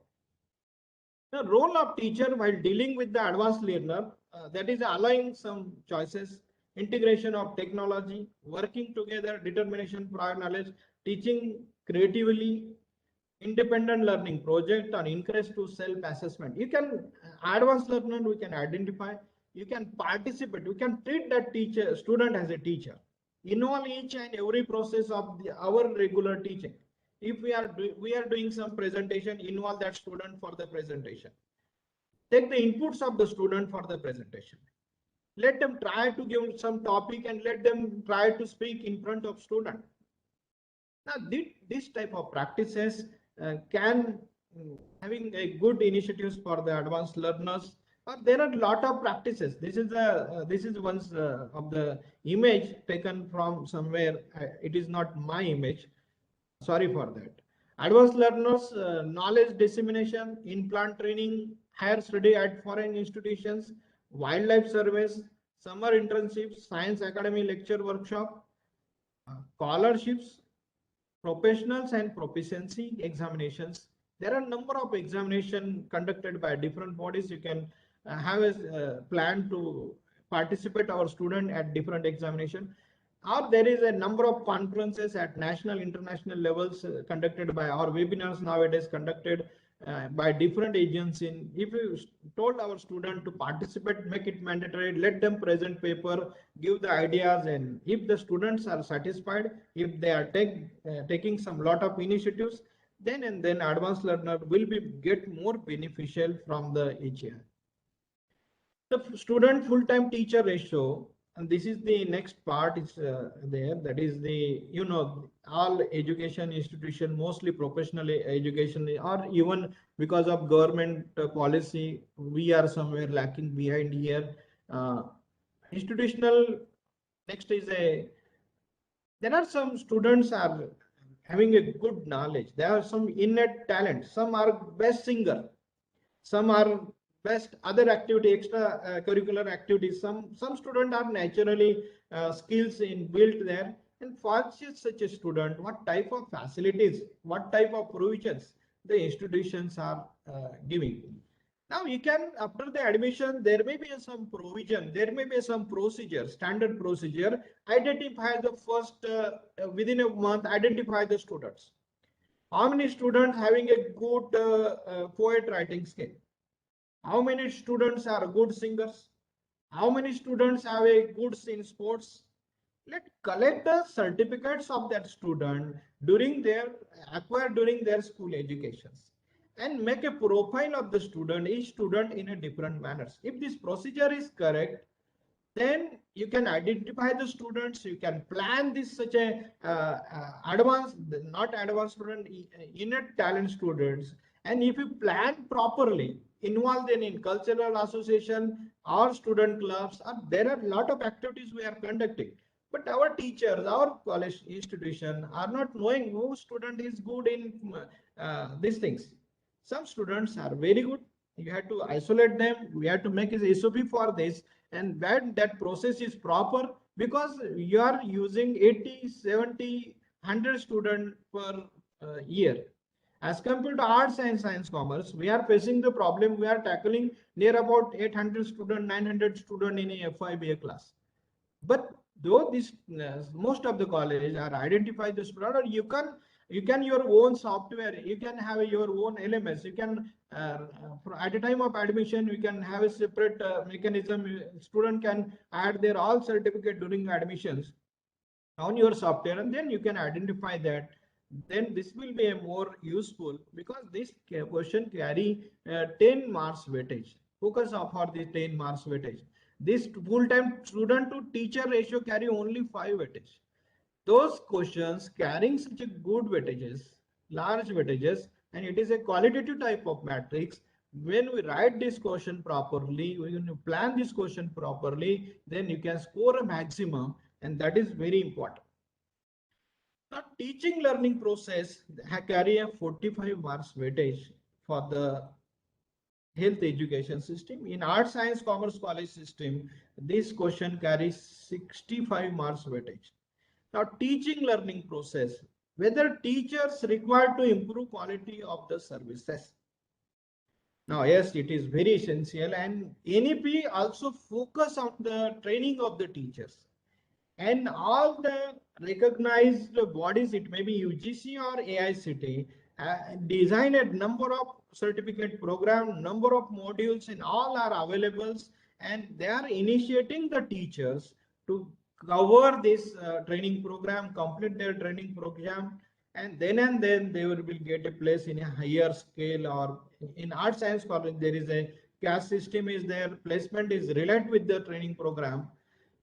The role of teacher while dealing with the advanced learner, that is allowing some choices, integration of technology, working together, determination, prior knowledge, teaching creatively, independent learning project, and encourage to self-assessment. You can advanced learner, we can identify, you can participate, you can treat that teacher, student as a teacher. Involve each and every process of our regular teaching. If we are doing some presentation, involve that student for the presentation. Take the inputs of the student for the presentation. Let them try to give some topic and let them try to speak in front of student. Now, this type of practices can having a good initiatives for the advanced learners. But there are a lot of practices. This is one of the image taken from somewhere. It is not my image. Sorry for that. Advanced learners, knowledge dissemination, in-plant training, higher study at foreign institutions, wildlife surveys, summer internships, science academy lecture workshop, scholarships, professionals and proficiency examinations. There are a number of examinations conducted by different bodies. You can have a plan to participate our student at different examination. Or there is a number of conferences at national, international levels conducted by our webinars nowadays conducted by different agencies. If you told our student to participate, make it mandatory, let them present paper, give the ideas, and if the students are satisfied, if they are taking some lot of initiatives, then advanced learner will get more beneficial from the each year. The student full-time teacher ratio, and this is the next part is there. That is the, all education institution, mostly professional education, or even because of government policy, we are somewhere lacking behind here. Institutional, next is there are some students are having a good knowledge. There are some innate talent. Some are best singer. Some are best other activity, extra curricular activities. Some students are naturally skills in built there. And for such a student, what type of facilities, what type of provisions the institutions are giving. Now you can, after the admission, there may be some provision, there may be some procedure, standard procedure, identify the first, within a month, identify the students. How many students having a good poet writing skill? How many students are good singers? How many students have a good in sports? Let collect the certificates of that student acquired during their school educations, and make a profile of the student, each student in a different manners. If this procedure is correct, then you can identify the students, you can plan this such a not advanced student, innate talent students. And if you plan properly, involve them in cultural association or student clubs, or there are a lot of activities we are conducting. But our teachers, our college institution are not knowing who student is good in these things. Some students are very good. You have to isolate them. We have to make a SOP for this. And when that process is proper, because you are using 80, 70, 100 students per year. As compared to arts and science commerce, we are facing the problem. We are tackling near about 800 students, 900 students in a FIBA class. But though this most of the colleges are identify the student, or you can your own software, you can have your own LMS, you can at the time of admission you can have a separate mechanism. Student can add their all certificate during admissions on your software, and then you can identify that. Then this will be a more useful, because this question carry 10 marks weightage. Focus for the 10 marks weightage. This full-time student to teacher ratio carry only 5 weightage. Those questions carrying such a good weightages, large weightages, and it is a qualitative type of matrix. When we write this question properly, when you plan this question properly, then you can score a maximum, and that is very important. Now, teaching learning process carry a 45 marks weightage for the health education system. In arts, science, commerce college system, this question carries 65 marks weightage. Now, teaching learning process, whether teachers required to improve quality of the services. Now, yes, it is very essential, and NEP also focus on the training of the teachers and all the recognized bodies, it may be UGC or AICTE, design a number of certificate program, number of modules, and all are available, and they are initiating the teachers to cover this training program, complete their training program, and then they will get a place in a higher scale. Or in art science college there is a caste system is there, placement is related with the training program.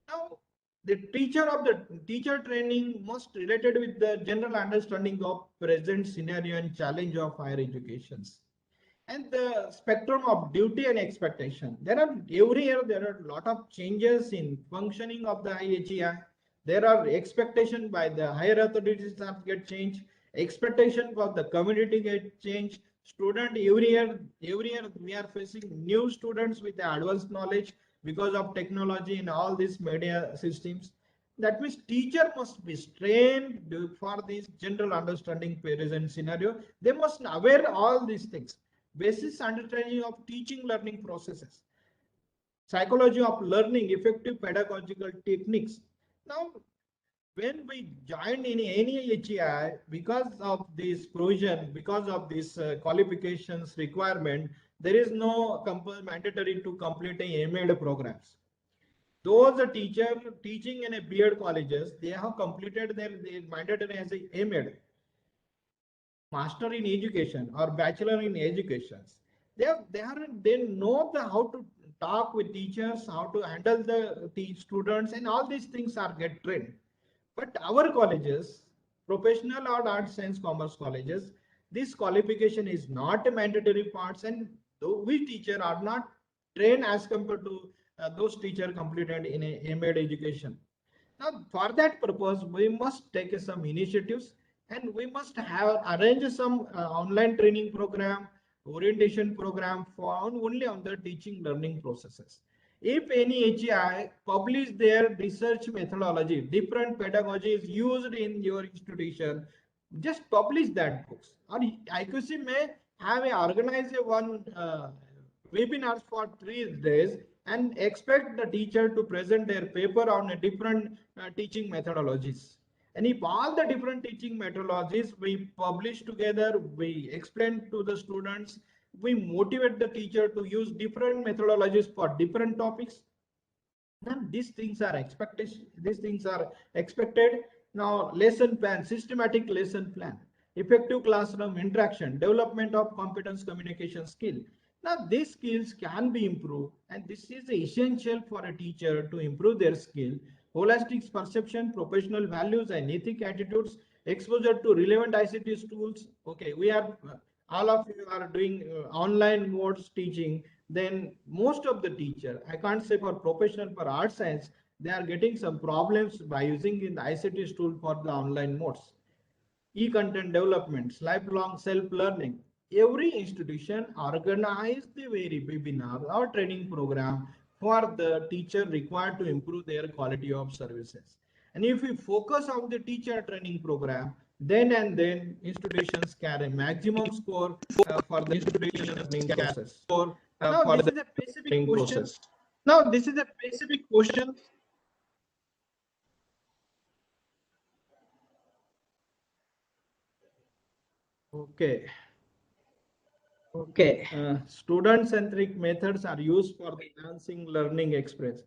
Now the teacher training must related with the general understanding of present scenario and challenge of higher educations, and the spectrum of duty and expectation. There are every year there are a lot of changes in functioning of the IHEI. There are expectation by the higher authorities that get changed, expectation for the community get changed. Student every year we are facing new students with the advanced knowledge because of technology and all these media systems. That means teacher must be trained for this general understanding present scenario. They must aware all these things. Basis understanding of teaching learning processes, psychology of learning, effective pedagogical techniques. Now, when we join in any HEI, because of this provision, because of this qualifications requirement, there is no mandatory to complete a MAD programs. Those teacher teaching in a B.Ed colleges, they have completed their mandatory as a MAD, master in education or bachelor in education. They know how to talk with teachers, how to handle the students, and all these things are get trained. But our colleges, professional or arts, science, commerce colleges, this qualification is not a mandatory part, and we teacher are not trained as compared to those teacher completed in a MAD education. Now, for that purpose, we must take some initiatives, and we must have arrange some online training program, orientation program for only on the teaching learning processes. If any HEI publish their research methodology, different pedagogy is used in your institution, just publish that books. Or IQC may have organize one webinars for 3 days and expect the teacher to present their paper on a different teaching methodologies. And if all the different teaching methodologies we publish together, we explain to the students, we motivate the teacher to use different methodologies for different topics. And these things are expected. Now, lesson plan, systematic lesson plan, effective classroom interaction, development of competence communication skill. Now, these skills can be improved, and this is essential for a teacher to improve their skill, holistic perception, professional values, and ethic attitudes, exposure to relevant ICT tools. Okay, we are all of you are doing online modes teaching. Then most of the teacher, I can't say for professional, for art science, they are getting some problems by using in the ICT tool for the online modes. E-content developments, lifelong self-learning. Every institution organize the very webinar or training program for the teacher required to improve their quality of services. And if we focus on the teacher training program, then institutions carry maximum score for the institution learning process. Now this is a specific question. Now this is a specific question. Okay. Student-centric methods are used for enhancing learning experience.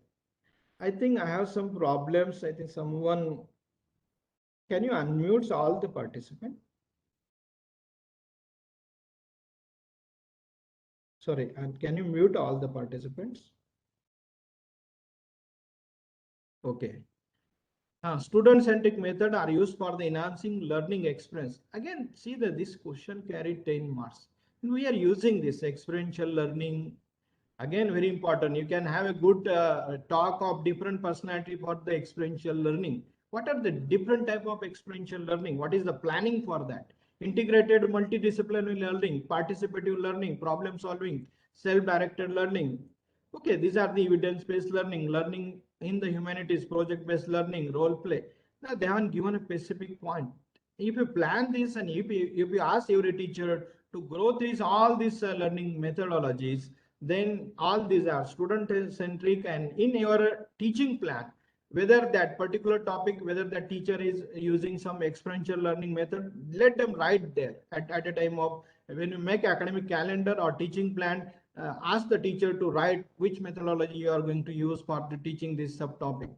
I think I have some problems. I think someone, can you unmute all the participants? Sorry, and can you mute all the participants? Okay. Student-centric method are used for the enhancing learning experience. Again, see that this question carried 10 marks. We are using this experiential learning. Again, very important. You can have a good talk of different personality for the experiential learning. What are the different type of experiential learning? What is the planning for that? Integrated multidisciplinary learning, participative learning, problem solving, self-directed learning. Okay, these are the evidence-based learning, learning in the humanities, project-based learning, role play. Now, they haven't given a specific point. If you plan this and if you ask every teacher to grow these all these learning methodologies, then all these are student centric, and in your teaching plan, whether that particular topic, whether the teacher is using some experiential learning method, let them write there at a time of when you make academic calendar or teaching plan, ask the teacher to write which methodology you are going to use for the teaching this subtopic.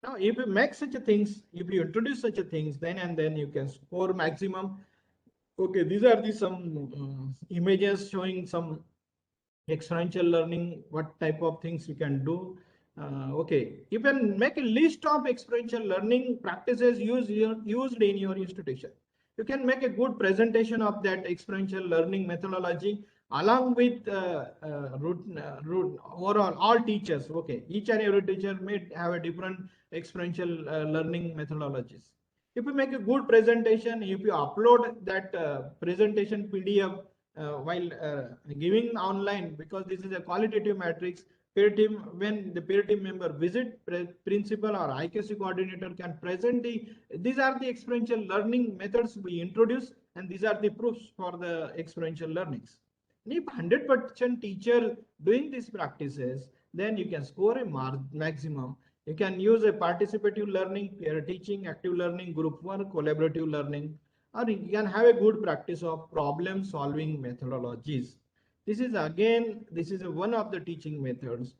Now, if you make such a things, if you introduce such a things, then and then you can score maximum. Okay, these are the some images showing some experiential learning, what type of things you can do. Okay, you can make a list of experiential learning practices used in your institution. You can make a good presentation of that experiential learning methodology along with overall all teachers. Okay, each and every teacher may have a different experiential learning methodologies. If you make a good presentation, if you upload that presentation PDF while giving online, because this is a qualitative matrix, peer team, when the peer team member visit, principal or IKC coordinator can present these are the experiential learning methods we introduce, and these are the proofs for the experiential learnings. And if 100% teacher doing these practices, then you can score a maximum. You can use a participative learning, peer teaching, active learning, group work, collaborative learning, or you can have a good practice of problem solving methodologies. This is one of the teaching methods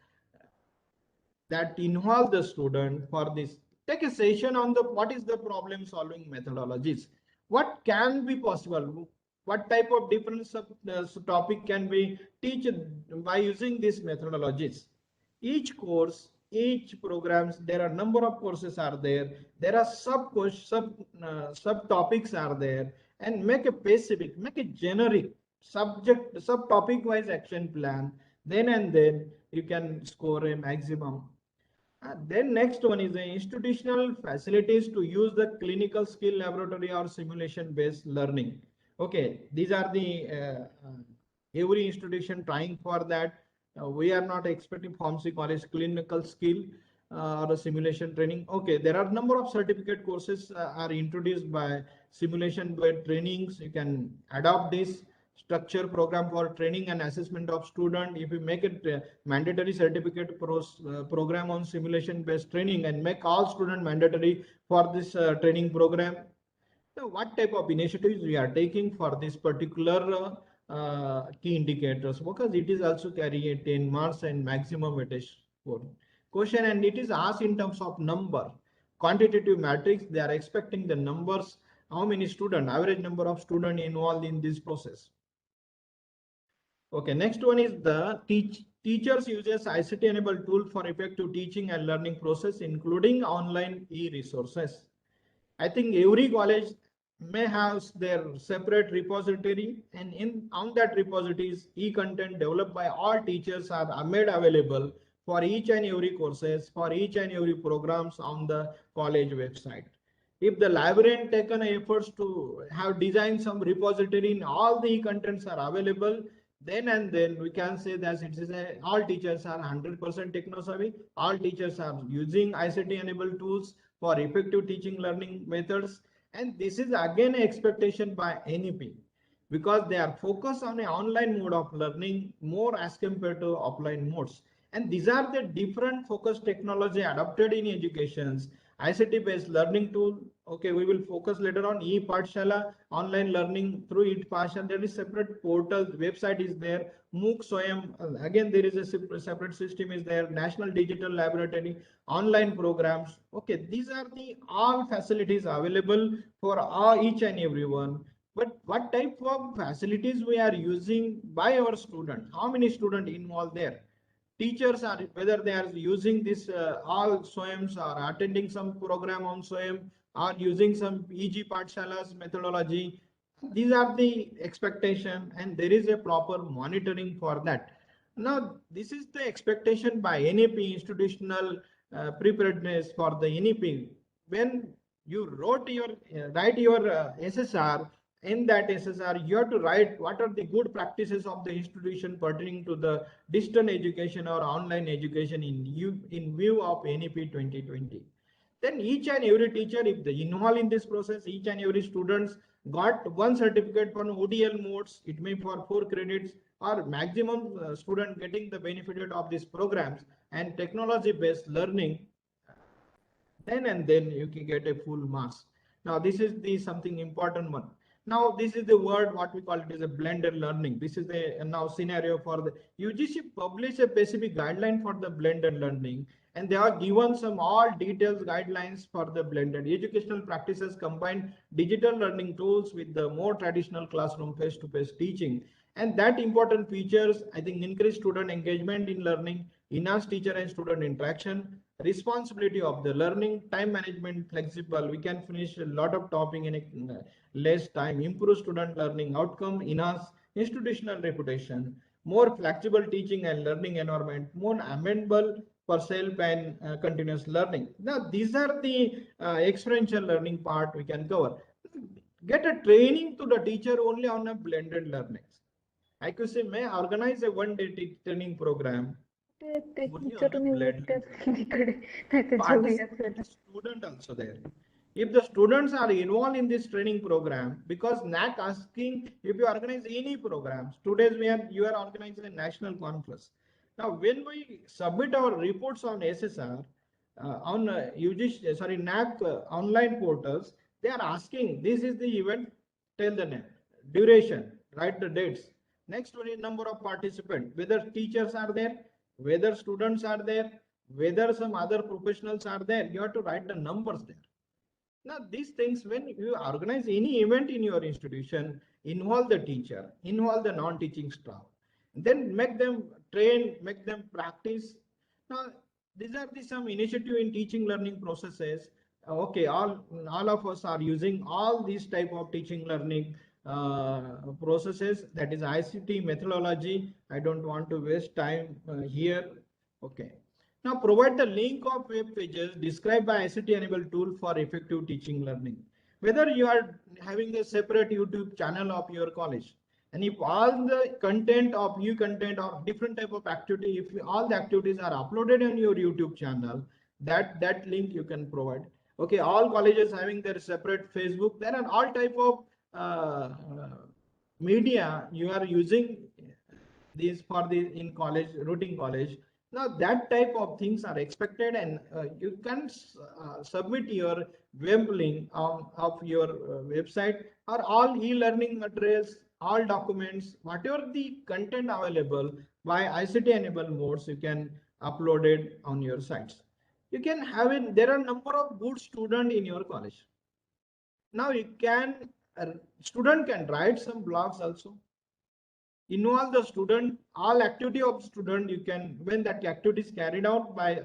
that involve the student for this. Take a session on the what is the problem solving methodologies. What can be possible? What type of different topic can we teach by using these methodologies? Each course, each programs, there are number of courses are there. There are subtopics are there, and make a specific, make a generic subtopic wise action plan. Then and then you can score a maximum. Then next one is the institutional facilities to use the clinical skill laboratory or simulation based learning. Okay, these are the every institution trying for that. We are not expecting pharmacy college clinical skill or a simulation training. Okay, there are number of certificate courses are introduced by simulation based trainings. You can adopt this structure program for training and assessment of student. If you make it mandatory certificate program on simulation based training and make all student mandatory for this training program. So what type of initiatives we are taking for this particular key indicators, because it is also carry a 10 marks and maximum weightage score question, and it is asked in terms of number quantitative matrix. They are expecting the numbers, how many student, average number of student involved in this process. Okay, next one is the teachers uses ICT enabled tool for effective teaching and learning process, including online e-resources. I think every college may have their separate repository, and on that repositories, e-content developed by all teachers are made available for each and every courses, for each and every programs on the college website. If the librarian taken efforts to have designed some repository in all the e-contents are available, then and then we can say that it is all teachers are 100% techno-savvy, all teachers are using ICT enabled tools for effective teaching learning methods. And this is again an expectation by NEP, because they are focused on an online mode of learning more as compared to offline modes. And these are the different focus technology adopted in educations. ICT based learning tool. Okay, we will focus later on e-Pathshala, online learning through e-Pathshala. There is separate portal, website is there. MOOC SWAYAM, again there is a separate system is there. National Digital Laboratory, online programs. Okay, these are the all facilities available for each and everyone. But what type of facilities we are using by our student? How many students involved there? Teachers are, whether they are using this all SWAYAMs or attending some program on SWAYAM or using some EG Pathshala's methodology. These are the expectation, and there is a proper monitoring for that. Now, this is the expectation by NAP, institutional preparedness for the NAP. When you write your SSR, in that SSR, you have to write what are the good practices of the institution pertaining to the distant education or online education in view of NEP 2020. Then each and every teacher, if they involve in this process, each and every students got one certificate for ODL modes, it may for 4 credits or maximum student getting the benefit of these programs and technology based learning, then you can get a full marks. Now this is the something important one. Now this is the word what we call it is a blended learning. This is the now scenario for the UGC publish a specific guideline for the blended learning, and they are given some all details guidelines for the blended educational practices, combine digital learning tools with the more traditional classroom face-to-face teaching. And that important features, I think, increase student engagement in learning, enhance teacher and student interaction, responsibility of the learning, time management, flexible. We can finish a lot of topic in a less time, improve student learning outcome, enhance institutional reputation, more flexible teaching and learning environment, more amenable for self and continuous learning. Now, these are the experiential learning part we can cover. Get a training to the teacher only on a blended learning. I could say, may organize a one-day training program. Student also there. If the students are involved in this training program, because NAAC asking if you organize any programs, today's you are organizing a national conference. Now, when we submit our reports on SSR on UGC, sorry, NAAC online portals, they are asking, this is the event, tell the name, duration, write the dates. Next one is number of participants, whether teachers are there, whether students are there, whether some other professionals are there, you have to write the numbers there. Now, these things, when you organize any event in your institution, involve the teacher, involve the non-teaching staff, then make them train, make them practice. Now, these are some initiative in teaching learning processes. Okay, all of us are using all these type of teaching learning processes, that is ICT methodology. I don't want to waste time here. Okay. Now provide the link of web pages described by ICT enabled tool for effective teaching learning. Whether you are having a separate YouTube channel of your college, and if all the content of different type of activity, if all the activities are uploaded on your YouTube channel, that link you can provide. Okay, all colleges having their separate Facebook. There are all type of media you are using these for the in college, routine college. Now that type of things are expected, and you can submit your web link of your website, or all e-learning materials, all documents, whatever the content available by ICT enabled modes, you can upload it on your sites. You can have it. There are number of good students in your college. Now you can student can write some blogs also. Involve the student, all activity of student, you can, when that activity is carried out by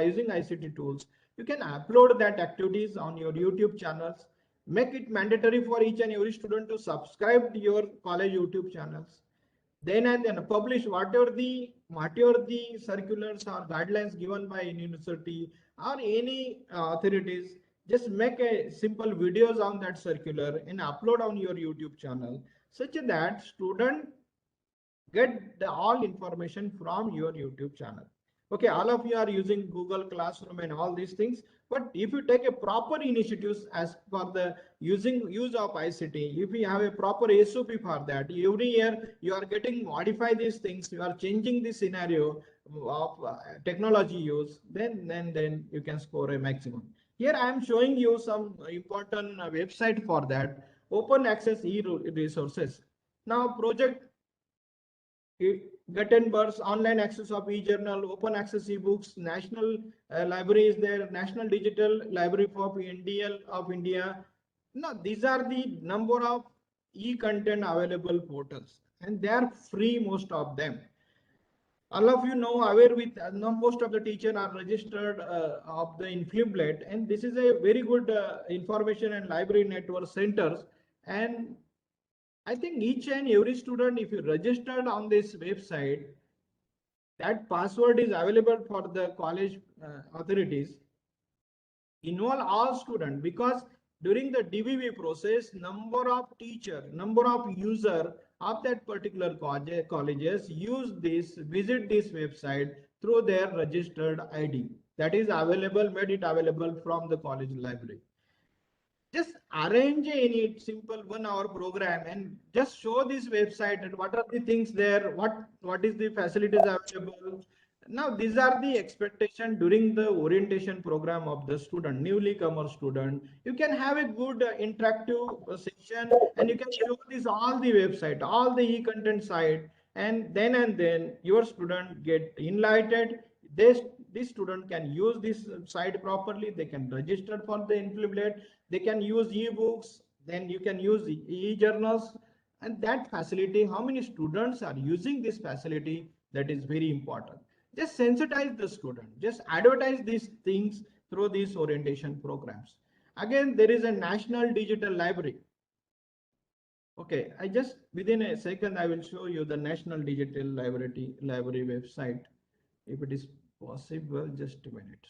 using ICT tools, you can upload that activities on your YouTube channels. Make it mandatory for each and every student to subscribe to your college YouTube channels. Then publish whatever the circulars or guidelines given by any university or any authorities. Just make a simple videos on that circular and upload on your YouTube channel, such that student get all information from your YouTube channel. Okay, all of you are using Google Classroom and all these things, but if you take a proper initiatives as for the use of ICT, if you have a proper SOP for that, every year you are getting modify these things, you are changing the scenario of technology use, then you can score a maximum. Here I am showing you some important website for that, open access e-resources. Now project Gutenberg's online access of e-journal, open access e-books, national library is there, National Digital Library for NDL of India. Now, these are the number of e-content available portals, and they are free, most of them. All of you know, aware with most of the teachers are registered of the Influblate, and this is a very good information and library network centers. And I think each and every student, if you registered on this website, that password is available for the college authorities. Involve all students, because during the DVV process, number of teacher, number of user of that particular colleges use this, visit this website through their registered ID. that is available, made it available from the college library. Just arrange any simple 1 hour program and just show this website and what are the things there, what is the facilities available. Now these are the expectation during the orientation program of the student, newly comer student. You can have a good interactive session and you can show this all the website, all the e-content site, and then your student get enlightened. This student can use this site properly, they can register for the implement, they can use ebooks, then you can use e-journals, and that facility, how many students are using this facility, that is very important. Just sensitize the student, just advertise these things through these orientation programs. Again, there is a national digital library. Okay, I just within a second I will show you the national digital library website, if it is possible. Just a minute.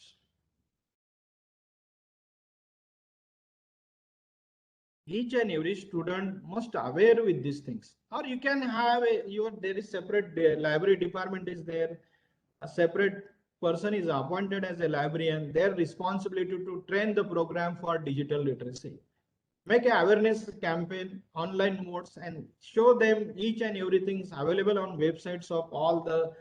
Each and every student must aware with these things, or you can have there is separate library department is there, a separate person is appointed as a librarian, their responsibility to train the program for digital literacy. Make an awareness campaign, online modes, and show them each and everything is available on websites of all the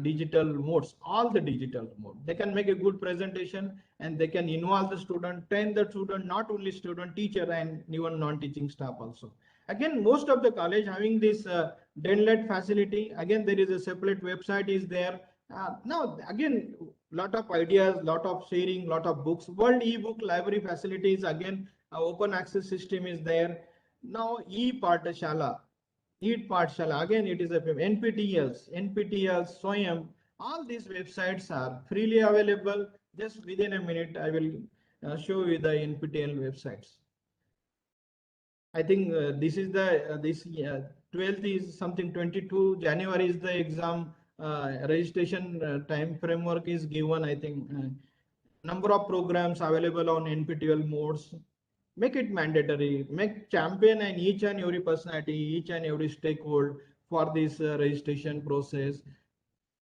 digital modes, all the digital mode. They can make a good presentation and they can involve the student, train the student, not only student, teacher, and even non-teaching staff also. Again, most of the college having this Denlet facility. Again, there is a separate website is there. Now, again, lot of ideas, lot of sharing, lot of books. World ebook library facilities, again, open access system is there. Now, e-Pathshala, again, it is a NPTEL, SWAYAM, all these websites are freely available. Just within a minute, I will show you the NPTEL websites. I think this is the 12th is something, 22 January is the exam registration time framework is given. I think number of programs available on NPTEL modes. Make it mandatory, make champion and each and every personality, each and every stakeholder for this registration process.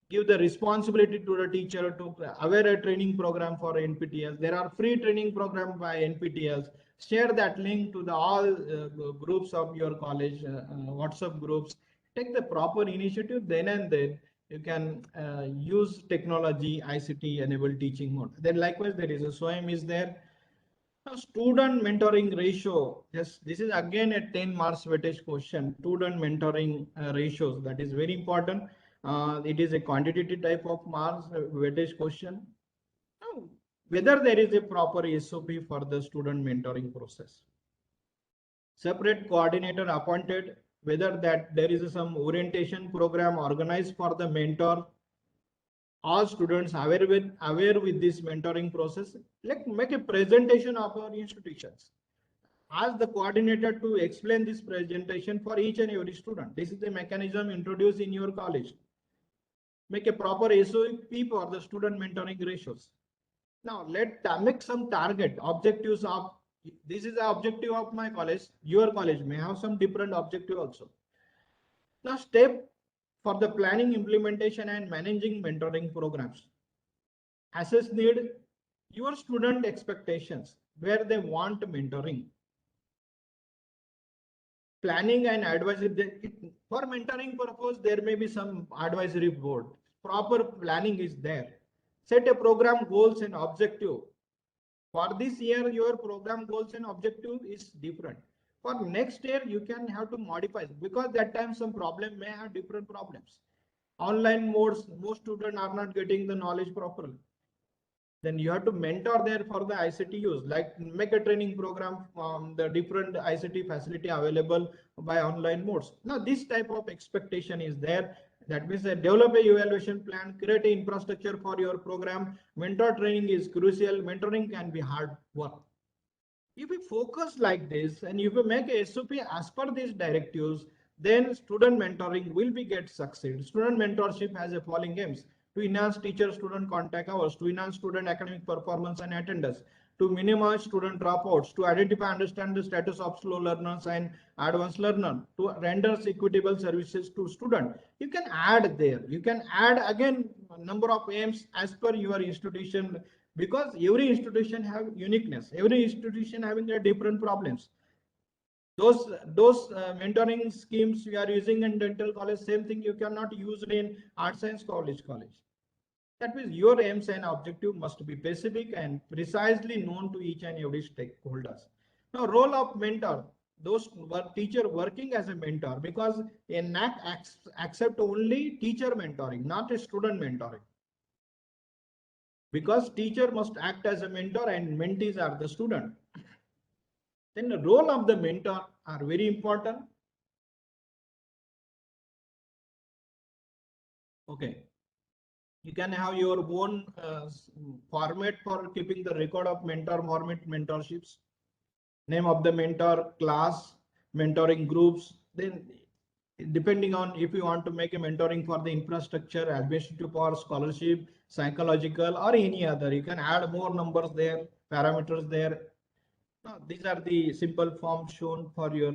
Give the responsibility to the teacher to aware a training program for NPTEL. There are free training program by NPTEL. Share that link to the all groups of your college, WhatsApp groups. Take the proper initiative, then and then you can use technology, ICT enabled teaching mode. Then likewise, there is a SWAYAM is there. Now, student mentoring ratio. Yes, this is again a 10 marks weightage question. Student mentoring ratios, that is very important. It is a quantitative type of marks weightage question. Now, whether there is a proper SOP for the student mentoring process. Separate coordinator appointed, whether that there is some orientation program organized for the mentor. All students aware with this mentoring process. Let's make a presentation of our institutions. Ask the coordinator to explain this presentation for each and every student. This is the mechanism introduced in your college. Make a proper SOP for the student mentoring ratios. Now let's make some target objectives of, this is the objective of my college. Your college may have some different objective also. Now step for the planning, implementation, and managing mentoring programs. Assess need, your student expectations, where they want mentoring. Planning and advisory, for mentoring purpose, there may be some advisory board. Proper planning is there. Set a program goals and objective. For this year, your program goals and objective is different. For next year, you can have to modify because that time some problem may have different problems. Online modes, most students are not getting the knowledge properly. Then you have to mentor there for the ICT use, like make a training program from the different ICT facility available by online modes. Now this type of expectation is there. That means develop a evaluation plan, create an infrastructure for your program. Mentor training is crucial. Mentoring can be hard work. If we focus like this and if we make a SOP as per these directives, then student mentoring will be get succeed. Student mentorship has a following aims: to enhance teacher-student contact hours, to enhance student academic performance and attendance, to minimize student dropouts, to identify, understand the status of slow learners and advanced learner, to render equitable services to student. You can add there. You can add again number of aims as per your institution, because every institution have uniqueness. Every institution having their different problems. Those mentoring schemes we are using in dental college, same thing you cannot use it in art science college. That means your aims and objective must be specific and precisely known to each and every stakeholders. Now, role of mentor, those teacher working as a mentor, because a NAAC accept only teacher mentoring, not a student mentoring. Because teacher must act as a mentor and mentees are the student. Then the role of the mentor are very important. Okay. You can have your own format for keeping the record of mentor format mentorships. Name of the mentor, class, mentoring groups. Then depending on if you want to make a mentoring for the infrastructure, administrative or scholarship, psychological or any other, you can add more numbers there, parameters there. Now, these are the simple forms shown for your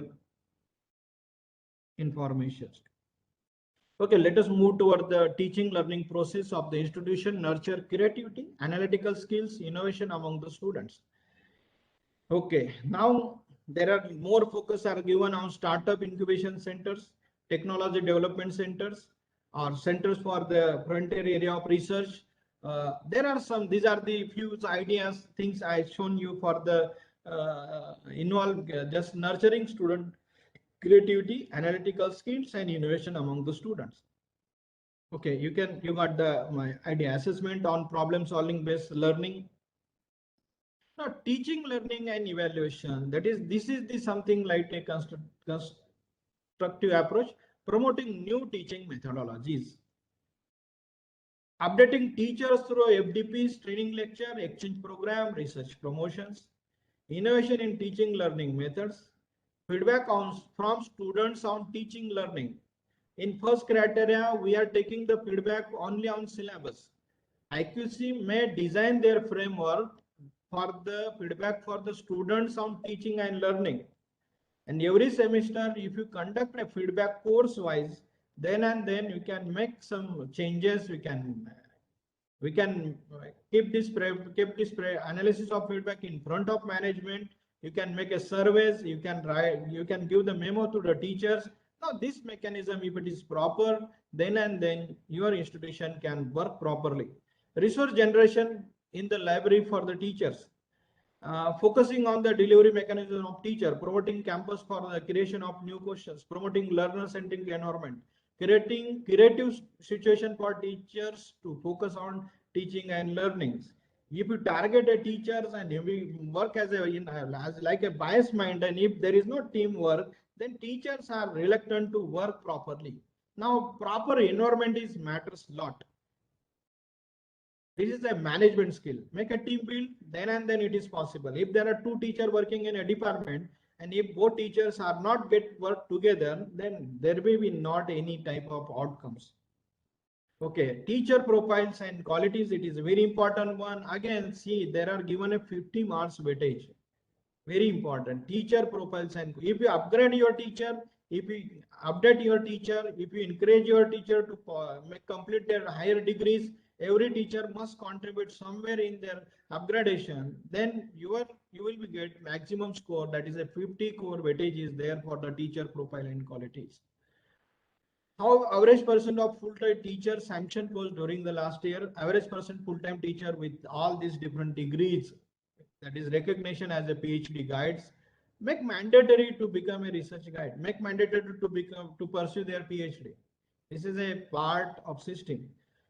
information. Okay, let us move toward the teaching learning process of the institution, nurture creativity, analytical skills, innovation among the students. Okay, now there are more focus are given on startup incubation centers, technology development centers, or centers for the frontier area of research. There are some, these are the few ideas, things I shown you for the involve just nurturing student creativity, analytical skills, and innovation among the students. Okay, you got the my idea. Assessment on problem solving based learning. Now, teaching, learning, and evaluation. This is the something like a constructive approach, promoting new teaching methodologies. Updating teachers through FDPs, training lecture, exchange program, research promotions. Innovation in teaching learning methods. Feedback from students on teaching learning. In first criteria, we are taking the feedback only on syllabus. IQC may design their framework for the feedback for the students on teaching and learning. And every semester, if you conduct a feedback course wise, then and then you can make some changes. We can keep this analysis of feedback in front of management. You can make a surveys. You can give the memo to the teachers. Now, this mechanism, if it is proper, then and then your institution can work properly. Resource generation in the library for the teachers. Focusing on the delivery mechanism of teacher, promoting campus for the creation of new questions, promoting learner-centric environment, creating creative situation for teachers to focus on teaching and learning. If you target a teachers and if we work as like a bias mind, and if there is no teamwork, then teachers are reluctant to work properly. Now, proper environment is matters a lot. This is a management skill. Make a team build, then and then it is possible. If there are two teachers working in a department, and if both teachers are not get work together, then there may be not any type of outcomes. Okay, teacher profiles and qualities, it is a very important one. Again, see, there are given a 50 marks weightage. Very important. Teacher profiles, and if you upgrade your teacher, if you update your teacher, if you encourage your teacher to complete their higher degrees, every teacher must contribute somewhere in their upgradation, then you will be get maximum score, that is a 50 core weightage is there for the teacher profile and qualities. How average percent of full-time teacher sanctioned post during the last year, average percent full-time teacher with all these different degrees, that is recognition as a PhD guides, make mandatory to become a research guide, make mandatory to pursue their PhD. This is a part of system.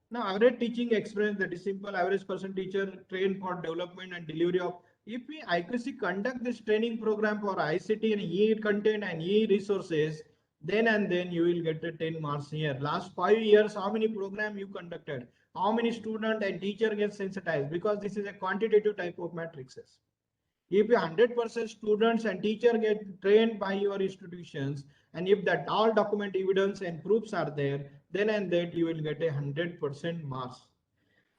Now, average teaching experience, that is simple, average person teacher trained for development and delivery of, if we IQC conduct this training program for ICT and e-content and e-resources, then and then you will get a 10 marks here. Last 5 years, how many program you conducted? How many student and teacher get sensitized? Because this is a quantitative type of matrices. If 100% students and teacher get trained by your institutions, and if that all document evidence and proofs are there, then and then you will get 100% marks.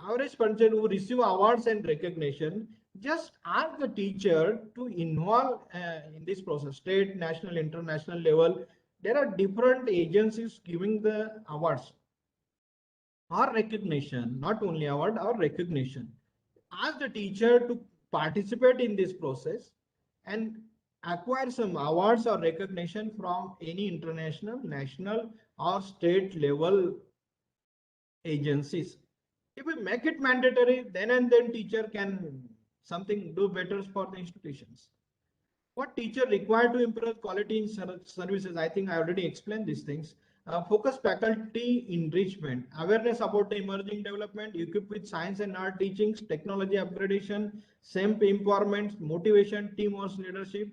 Average person who receive awards and recognition, just ask the teacher to involve in this process, state, national, international level. There are different agencies giving the awards or recognition, not only award or recognition. Ask the teacher to participate in this process and acquire some awards or recognition from any international, national or state level agencies. If we make it mandatory, then and then teacher can something do better for the institutions. What teacher required to improve quality in services? I think I already explained these things. Focus faculty enrichment, awareness about the emerging development, equipped with science and art teachings, technology upgradation, SEMP empowerment, motivation, teamwork leadership,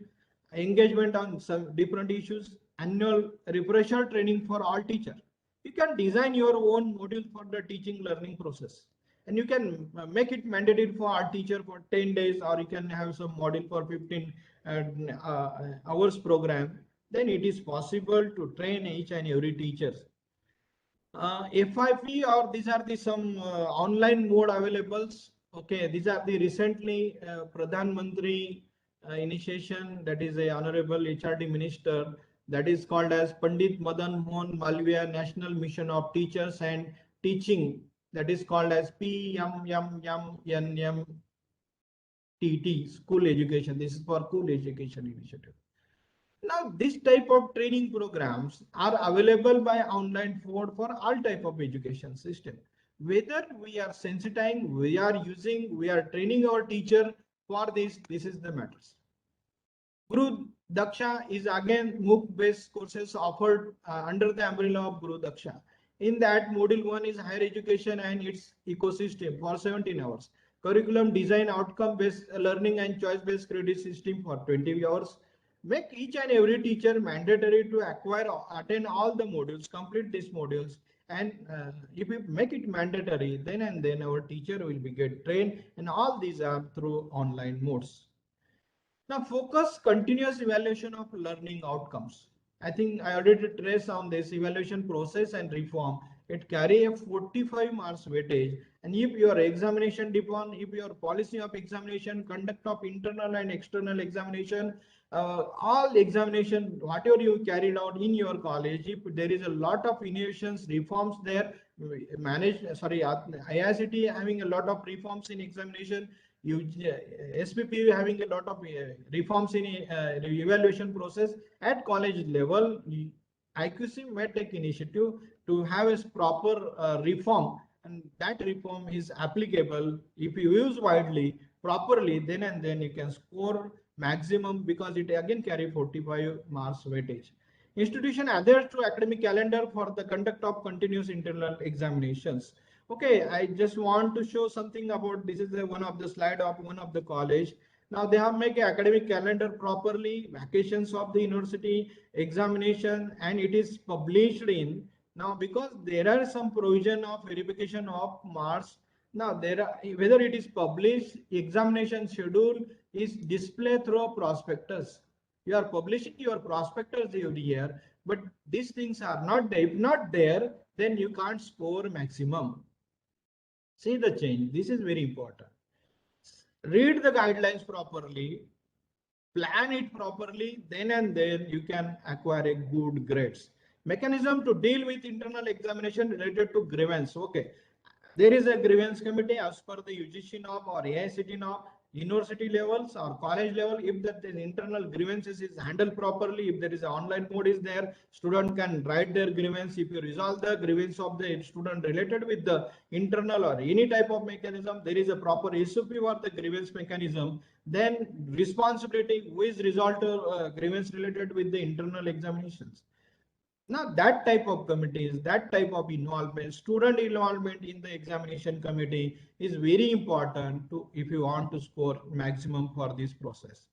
engagement on some different issues, annual refresher training for all teachers. You can design your own module for the teaching learning process. And you can make it mandatory for our teacher for 10 days, or you can have some module for 15 hours program. Then it is possible to train each and every teacher. FIP, or these are the some online mode available. Okay, these are the recently Pradhan Mantri initiation, that is a honorable HRD minister, that is called as Pandit Madan Mohan Malviya National Mission of Teachers and Teaching, that is called as PMMMNMTT, School Education. This is for School Education Initiative. Now, this type of training programs are available by online mode for all type of education system. Whether we are sensitizing, we are training our teacher for this is the matters. Guru Daksha is again MOOC based courses offered under the umbrella of Guru Daksha. In that, module 1 is higher education and its ecosystem for 17 hours. Curriculum design, outcome based learning and choice based credit system for 20 hours. Make each and every teacher mandatory to attend all the modules, complete these modules. And if we make it mandatory, then and then our teacher will be get trained, and all these are through online modes. Now, focus continuous evaluation of learning outcomes. I think I already trace on this evaluation process and reform. It carry a 45 marks weightage, and if your examination depend, if your policy of examination, conduct of internal and external examination, all examination, whatever you carried out in your college, if there is a lot of innovations, reforms there, IICT having a lot of reforms in examination, SPP having a lot of reforms in evaluation process at college level. IQC may take initiative to have a proper reform, and that reform is applicable if you use widely, properly, then and then you can score maximum, because it again carry 45 marks weightage. Institution adheres to academic calendar for the conduct of continuous internal examinations. Okay, I just want to show something about this. Is one of the slide of one of the college. Now they have make academic calendar properly, vacations of the university, examination, and it is published in. Now, because there are some provision of verification of marks. Now there are, whether it is published, examination schedule is displayed through prospectus. You are publishing your prospectus every year, but these things are not there. If not there, then you can't score maximum. See the change. This is very important. Read the guidelines properly, plan it properly, then and then you can acquire a good grades. Mechanism to deal with internal examination related to grievance. Okay, there is a grievance committee as per the UGC norm or AICT norm. University levels or college level, if the internal grievances is handled properly, if there is an online mode is there, student can write their grievance. If you resolve the grievance of the student related with the internal or any type of mechanism, there is a proper SOP for the grievance mechanism. Then responsibility who is resolved grievance related with the internal examinations. Now that type of committees, that type of involvement, student involvement in the examination committee is very important to, if you want to score maximum for this process.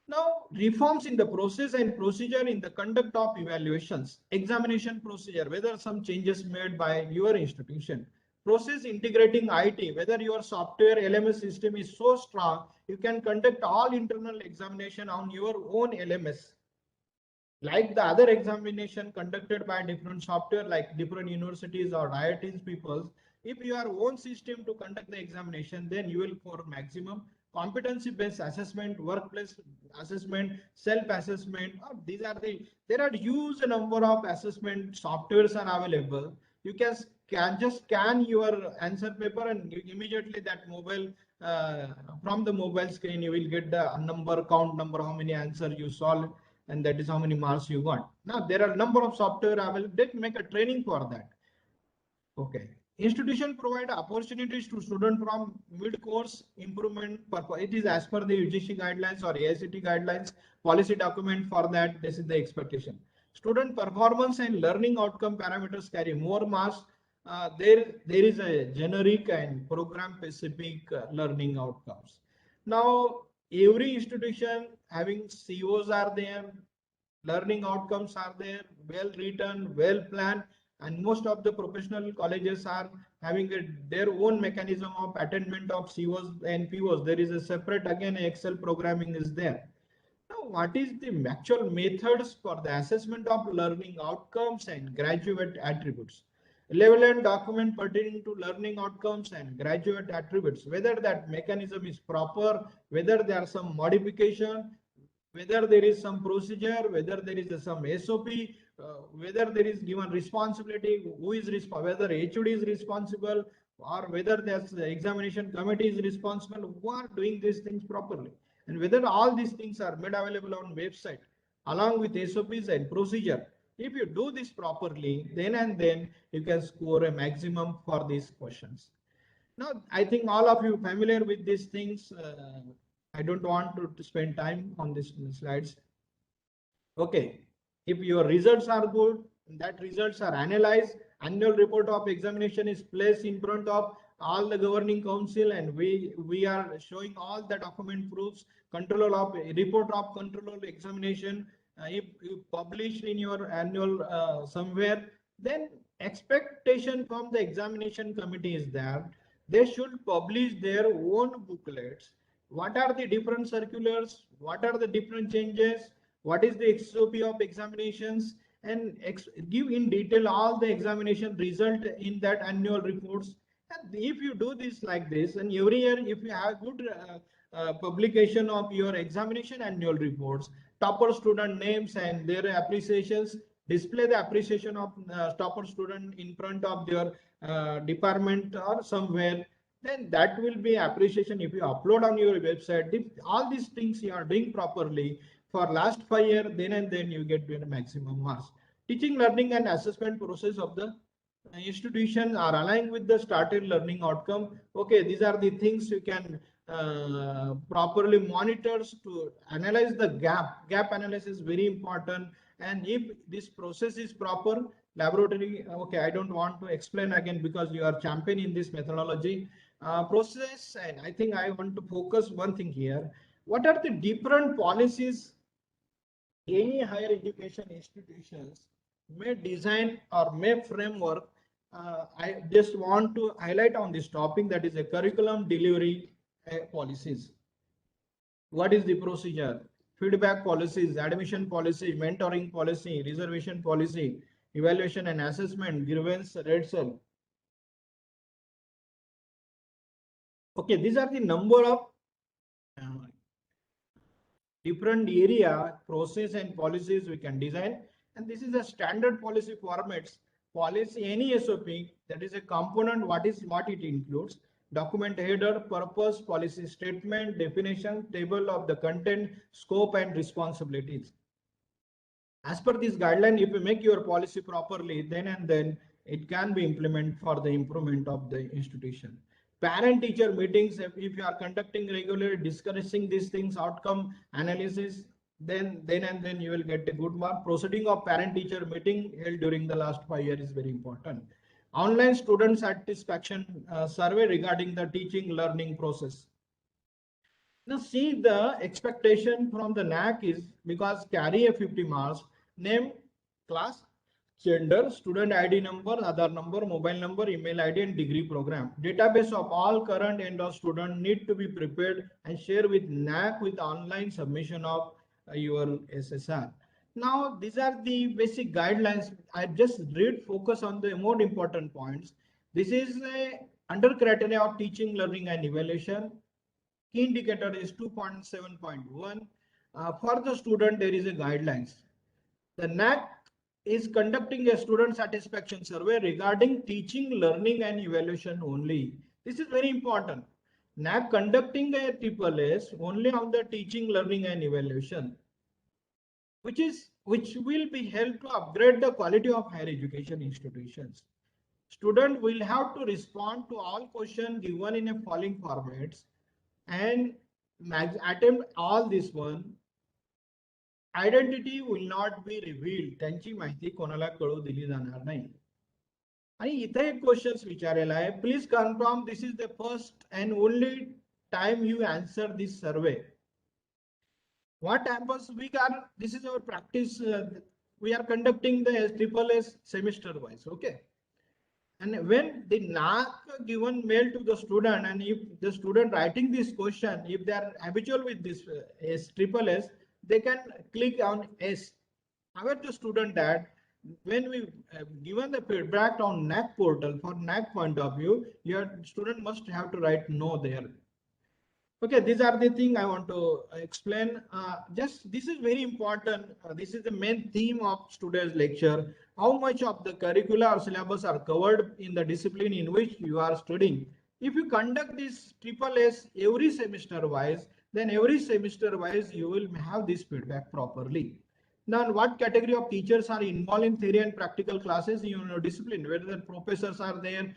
Now, reforms in the process and procedure in the conduct of evaluations, examination procedure, whether some changes made by your institution, process integrating IT, whether your software LMS system is so strong, you can conduct all internal examination on your own LMS. Like the other examination conducted by different software, like different universities or IITs peoples, if your own system to conduct the examination, then you will for maximum. competency-based assessment, workplace assessment, self-assessment. There are huge number of assessment softwares are available. You can just scan your answer paper and immediately that mobile from the mobile screen you will get the number, count number, how many answers you solved, and that is how many marks you got. Now there are number of software available. They make a training for that. Okay. Institution provide opportunities to student from mid-course improvement purpose. It is as per the UGC guidelines or AICT guidelines, policy document for that. This is the expectation. Student performance and learning outcome parameters carry more marks. There is a generic and program specific learning outcomes. Now, every institution having COs are there, learning outcomes are there, well written, well planned, and most of the professional colleges are having their own mechanism of attainment of COs and POs. There is a separate, again, Excel programming is there. Now, what is the actual methods for the assessment of learning outcomes and graduate attributes? Level and document pertaining to learning outcomes and graduate attributes, whether that mechanism is proper, whether there are some modification, whether there is some procedure, whether there is some SOP, whether there is given responsibility, who is responsible, whether HOD is responsible, or whether the examination committee is responsible, who are doing these things properly, and whether all these things are made available on website along with SOPs and procedure. If you do this properly, then you can score a maximum for these questions. Now, I think all of you familiar with these things. I don't want to spend time on these slides. Okay, if your results are good, that results are analyzed, annual report of examination is placed in front of all the governing council, and we are showing all the document proofs, control of report of control of examination. If you publish in your annual somewhere, then expectation from the examination committee is that they should publish their own booklets. What are the different circulars? What are the different changes? What is the SOP of examinations? And give in detail all the examination result in that annual reports. And if you do this like this, and every year if you have good publication of your examination annual reports, topper student names and their appreciations, display the appreciation of topper student in front of their department or somewhere, then that will be appreciation. If you upload on your website, if all these things you are doing properly for last 5 years, then you get the maximum marks. Teaching, learning and assessment process of the institution are aligned with the started learning outcome. Okay, these are the things you can properly monitor to analyze the gap. Gap analysis is very important. And if this process is proper, laboratory, okay, I don't want to explain again because you are champion in this methodology. Process, and I think I want to focus one thing here. What are the different policies any higher education institutions may design or may framework? I just want to highlight on this topic, that is a curriculum delivery policies. What is the procedure? Feedback policies, admission policy, mentoring policy, reservation policy, evaluation and assessment, grievance redressal. Okay, these are the number of different area, process and policies we can design. And this is a standard policy formats. Policy, any SOP, that is a component, what it includes. Document header, purpose, policy statement, definition, table of the content, scope and responsibilities. As per this guideline, if you make your policy properly, then it can be implemented for the improvement of the institution. Parent-teacher meetings, if you are conducting regularly, discussing these things, outcome analysis, then you will get a good mark. Proceeding of parent-teacher meeting held during the last 5 years is very important. Online student satisfaction survey regarding the teaching learning process. Now see, the expectation from the NAAC is, because carry a 50 marks, name, class, gender, student ID number, Aadhaar number, mobile number, email ID and degree program. Database of all current and of student need to be prepared and share with NAAC with online submission of your SSR. Now, these are the basic guidelines. I just focus on the more important points. This is under criteria of teaching, learning and evaluation. key indicator is 2.7.1. For the student, there is a guidelines. The NAAC is conducting a student satisfaction survey regarding teaching, learning, and evaluation only. This is very important. NAAC conducting a triple S only on the teaching, learning, and evaluation, which will be helped to upgrade the quality of higher education institutions. Student will have to respond to all questions given in a following formats and attempt all this one. Identity will not be revealed. त्यांची माहिती कोणाला कळू दिली जाणार नाही. आणि इथे एक क्वेश्चन विचारेला आहे. Please confirm this is the first and only time you answer this survey. What happens? This is our practice. We are conducting the triple S semester wise. Okay. And when the NAAC given mail to the student, and if the student writing this question, if they are habitual with this triple S, they can click on S. However, the student that when we given the feedback on NAAC portal for NAAC point of view, your student must have to write no there. Okay, these are the things I want to explain. Just this is very important. This is the main theme of today's lecture. How much of the curricular or syllabus are covered in the discipline in which you are studying. If you conduct this triple S every semester wise, then every semester wise you will have this feedback properly. Now, what category of teachers are involved in theory and practical classes in your discipline? Whether the professors are there,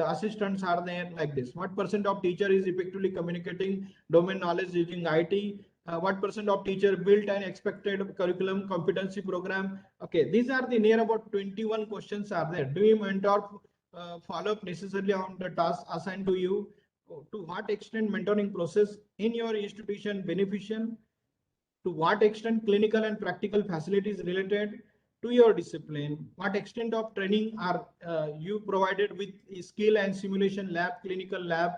assistants are there, like this. What percent of teacher is effectively communicating domain knowledge using IT? What percent of teacher built an expected curriculum competency program? Okay, these are the near about 21 questions are there. Do you mentor follow up necessarily on the task assigned to you? To what extent mentoring process in your institution beneficial? To what extent clinical and practical facilities related to your discipline? What extent of training are you provided with skill and simulation lab, clinical lab,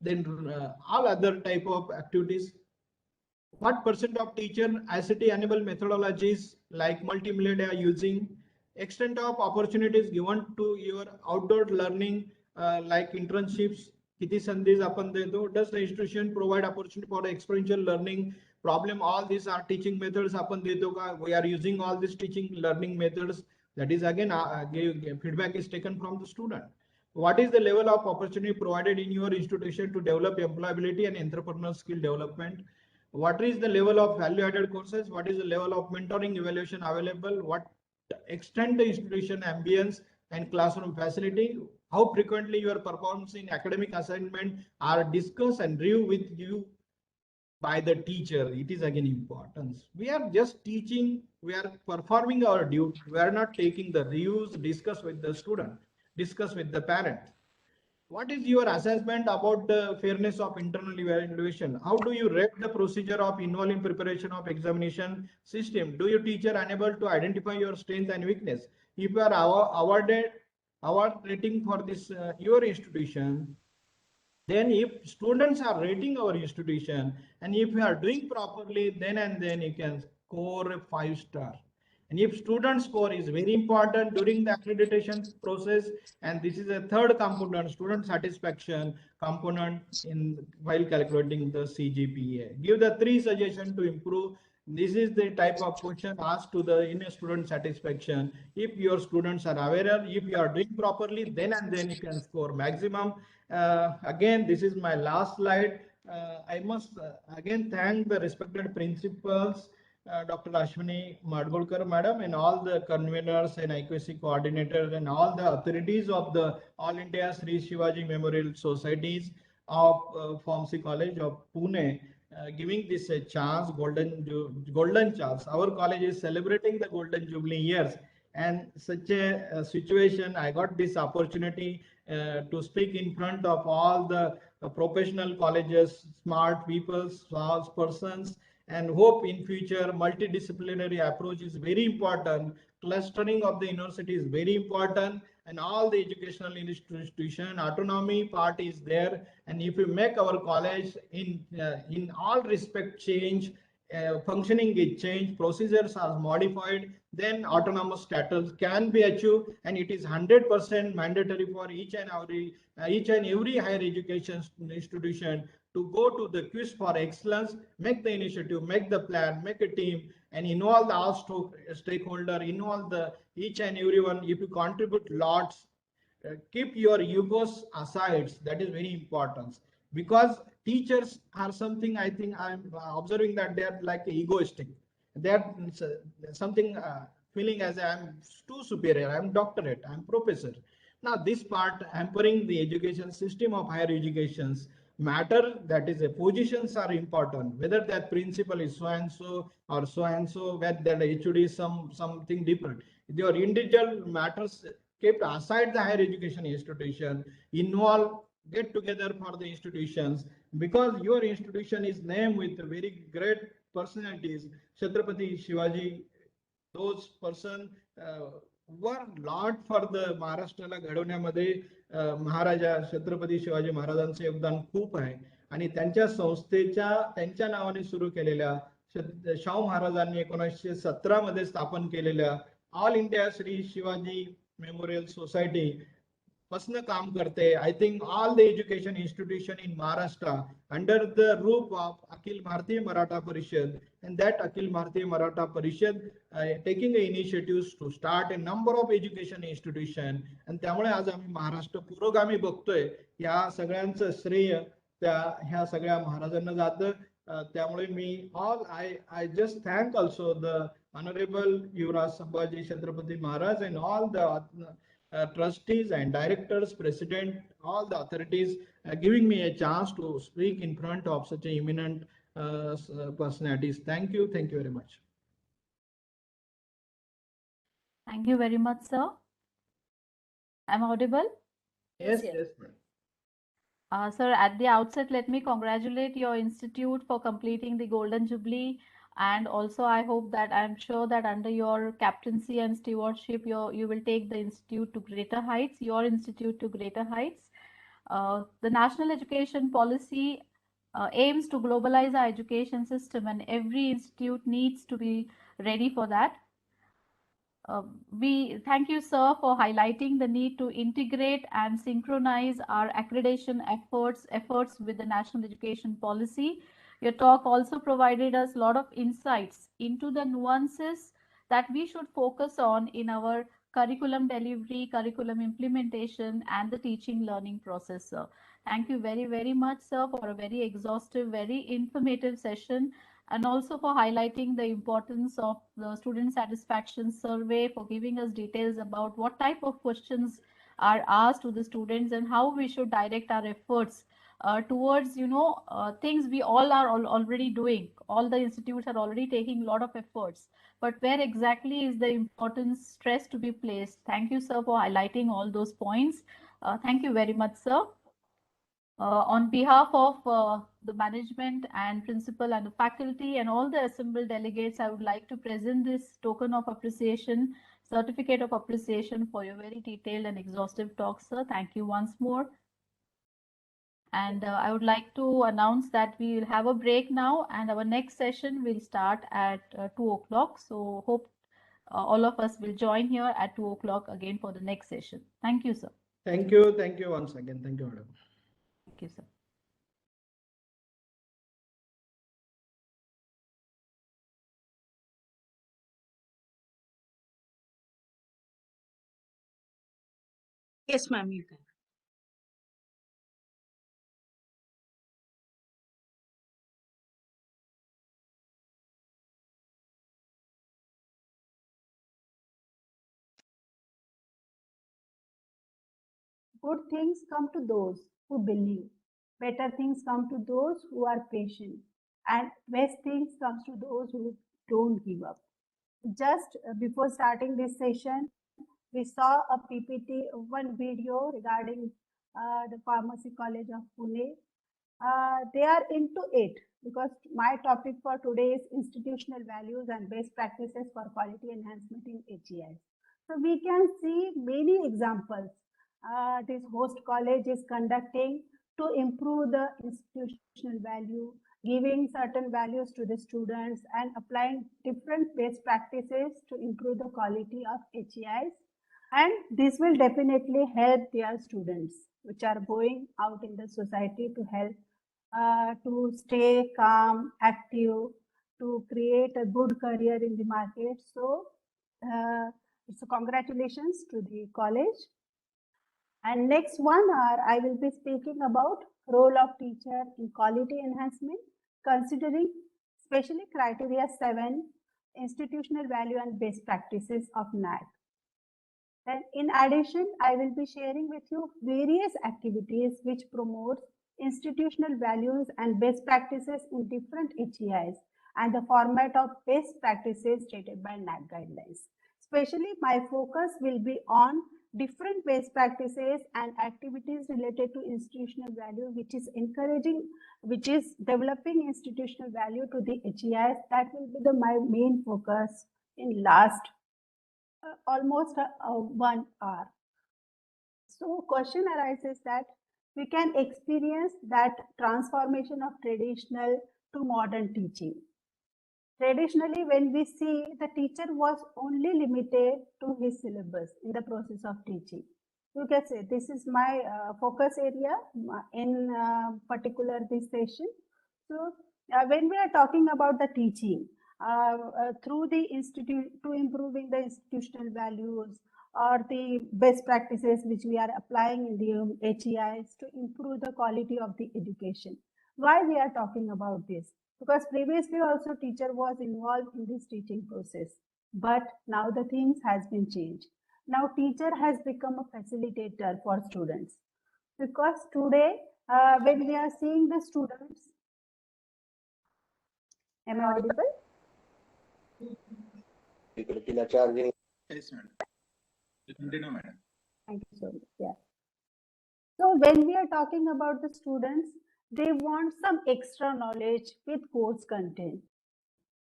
then all other type of activities? What percent of teacher ICT enabled methodologies like multimedia using? Extent of opportunities given to your outdoor learning like internships? Kiti sandhis apan deto? Does the institution provide opportunity for experiential learning? Problem, all these are teaching methods apan deto ka? We are using all these teaching learning methods. That is again feedback is taken from the student. What is the level of opportunity provided in your institution to develop employability and entrepreneurial skill development? What is the level of value added courses? What is the level of mentoring evaluation available? What extent the institution ambience and classroom facility? How frequently your performance in academic assignment are discussed and reviewed with you by the teacher? It is again important. We are just teaching, we are performing our duty. We are not taking the reviews, discuss with the student, discuss with the parent. What is your assessment about the fairness of internal evaluation? How do you rate the procedure of involving preparation of examination system? Do your teacher unable to identify your strength and weakness? If you are awarded award rating for this your institution, then if students are rating our institution and if you are doing properly, then you can score a 5-star. And if student score is very important during the accreditation process, and this is a third component, student satisfaction component in while calculating the CGPA. Give the 3 suggestions to improve. This is the type of question asked to the in a student satisfaction. If your students are aware, if you are doing properly, then you can score maximum. Again, this is my last slide. I must again thank the respected principals, Dr. Ashwini Madgolkar madam, and all the conveners and IQAC coordinators and all the authorities of the All India Sri Shivaji Memorial Societies of Pharmacy College of Pune, giving this a chance, golden chance. Our college is celebrating the golden jubilee years, and such a situation, I got this opportunity to speak in front of all the professional colleges, smart people, smart persons, and hope in future multidisciplinary approach is very important. Clustering of the university is very important, and all the educational institution autonomy part is there. And if we make our college in all respect change, functioning is changed, procedures are modified, then autonomous status can be achieved, and it is 100% mandatory for each and every higher education institution to go to the quiz for excellence, make the initiative, make the plan, make a team, and involve the all stakeholder, involve the each and everyone. If you contribute lots, keep your egos aside. That is very important, because teachers are something, I think I'm observing that they are like egoistic. They are something feeling as I'm too superior, I'm doctorate, I'm professor. Now this part hampering the education system of higher educations matter. That is, the positions are important, whether that principal is so and so or so and so, whether that HOD is something different. Your individual matters kept aside the higher education institution, involve, get together for the institutions, because your institution is named with very great personalities. Chhatrapati Shivaji, those person were lot for the महाराष्ट्राला घडवण्यामध्ये महाराजा छत्रपती शिवाजी महाराजांचे योगदान खूप आहे. आणि त्यांच्या संस्थेच्या त्यांच्या नावाने सुरू केलेल्या शाहू महाराजांनी 1917 मध्ये स्थापन केलेल्या all India Shri Shivaji memorial society पासन काम करते. I think all the education institution in Maharashtra under the roof of Akhil Bharatiya Maratha Parishad, and that Akhil Bharatiya Maratha Parishad taking initiatives to start a number of education institution. and त्यामुळे आज आम्ही महाराष्ट्र पुरोगामी बघतोय. या सगळ्यांचं श्रेय त्या ह्या सगळ्या महाराजांना जातं. त्यामुळे मी I just thank also the Honorable Yuvraj Sambhaji Chhatrapati Maharaj and all the trustees and directors, president, all the authorities giving me a chance to speak in front of such a eminent personalities. Thank you very much. Thank you very much, sir. I'm audible? Yes. Sir, at the outset, let me congratulate your institute for completing the Golden Jubilee. And also, I hope that I'm sure that under your captaincy and stewardship, you will take the institute to greater heights, your institute to greater heights. The national education policy aims to globalize our education system, and every institute needs to be ready for that. We thank you, sir, for highlighting the need to integrate and synchronize our accreditation efforts with the national education policy. Your talk also provided us a lot of insights into the nuances that we should focus on in our curriculum delivery, curriculum implementation, and the teaching learning process, sir. Thank you very, very much, sir, for a very exhaustive, very informative session, and also for highlighting the importance of the student satisfaction survey, for giving us details about what type of questions are asked to the students and how we should direct our efforts towards things we all are already doing. All the institutes are already taking a lot of efforts, but where exactly is the important stress to be placed? Thank you, sir, for highlighting all those points. Thank you very much, sir. On behalf of the management and principal and the faculty and all the assembled delegates, I would like to present this token of appreciation, certificate of appreciation for your very detailed and exhaustive talk, sir. Thank you once more. And I would like to announce that we will have a break now, and our next session will start at 2 o'clock. So hope all of us will join here at 2 o'clock again for the next session. Thank you, sir. Thank you once again. Thank you, madam. Thank you, sir. Yes, ma'am, you can. Good things come to those who believe. Better things come to those who are patient. And best things comes to those who don't give up. Just before starting this session, we saw a PPT, one video regarding the Pharmacy College of Pune. They are into it because my topic for today is institutional values and best practices for quality enhancement in HEIs. So we can see many examples this host college is conducting to improve the institutional value, giving certain values to the students and applying different best practices to improve the quality of HEIs. And this will definitely help their students which are going out in the society to help to stay calm, active, to create a good career in the market. So, congratulations to the college. And next 1 hour, I will be speaking about role of teacher in quality enhancement, considering especially criteria 7, institutional value and best practices of NAAC. And in addition, I will be sharing with you various activities which promote institutional values and best practices in different HEIs and the format of best practices stated by NAAC guidelines. Especially my focus will be on different best practices and activities related to institutional value, which is encouraging, which is developing institutional value to the HEIs. That will be my main focus in last almost 1 hour. So question arises that we can experience that transformation of traditional to modern teaching. Traditionally, when we see, the teacher was only limited to his syllabus in the process of teaching. You can say this is my focus area in particular this session. So when we are talking about the teaching through the institute to improving the institutional values or the best practices which we are applying in the HEIs to improve the quality of the education. Why we are talking about this? Because previously also teacher was involved in this teaching process, but now the things has been changed. Now teacher has become a facilitator for students, because today when we are seeing the students, am I audible? Yes, madam. Continue, madam. Thank you so much. Yeah. So when we are talking about the students, they want some extra knowledge with course content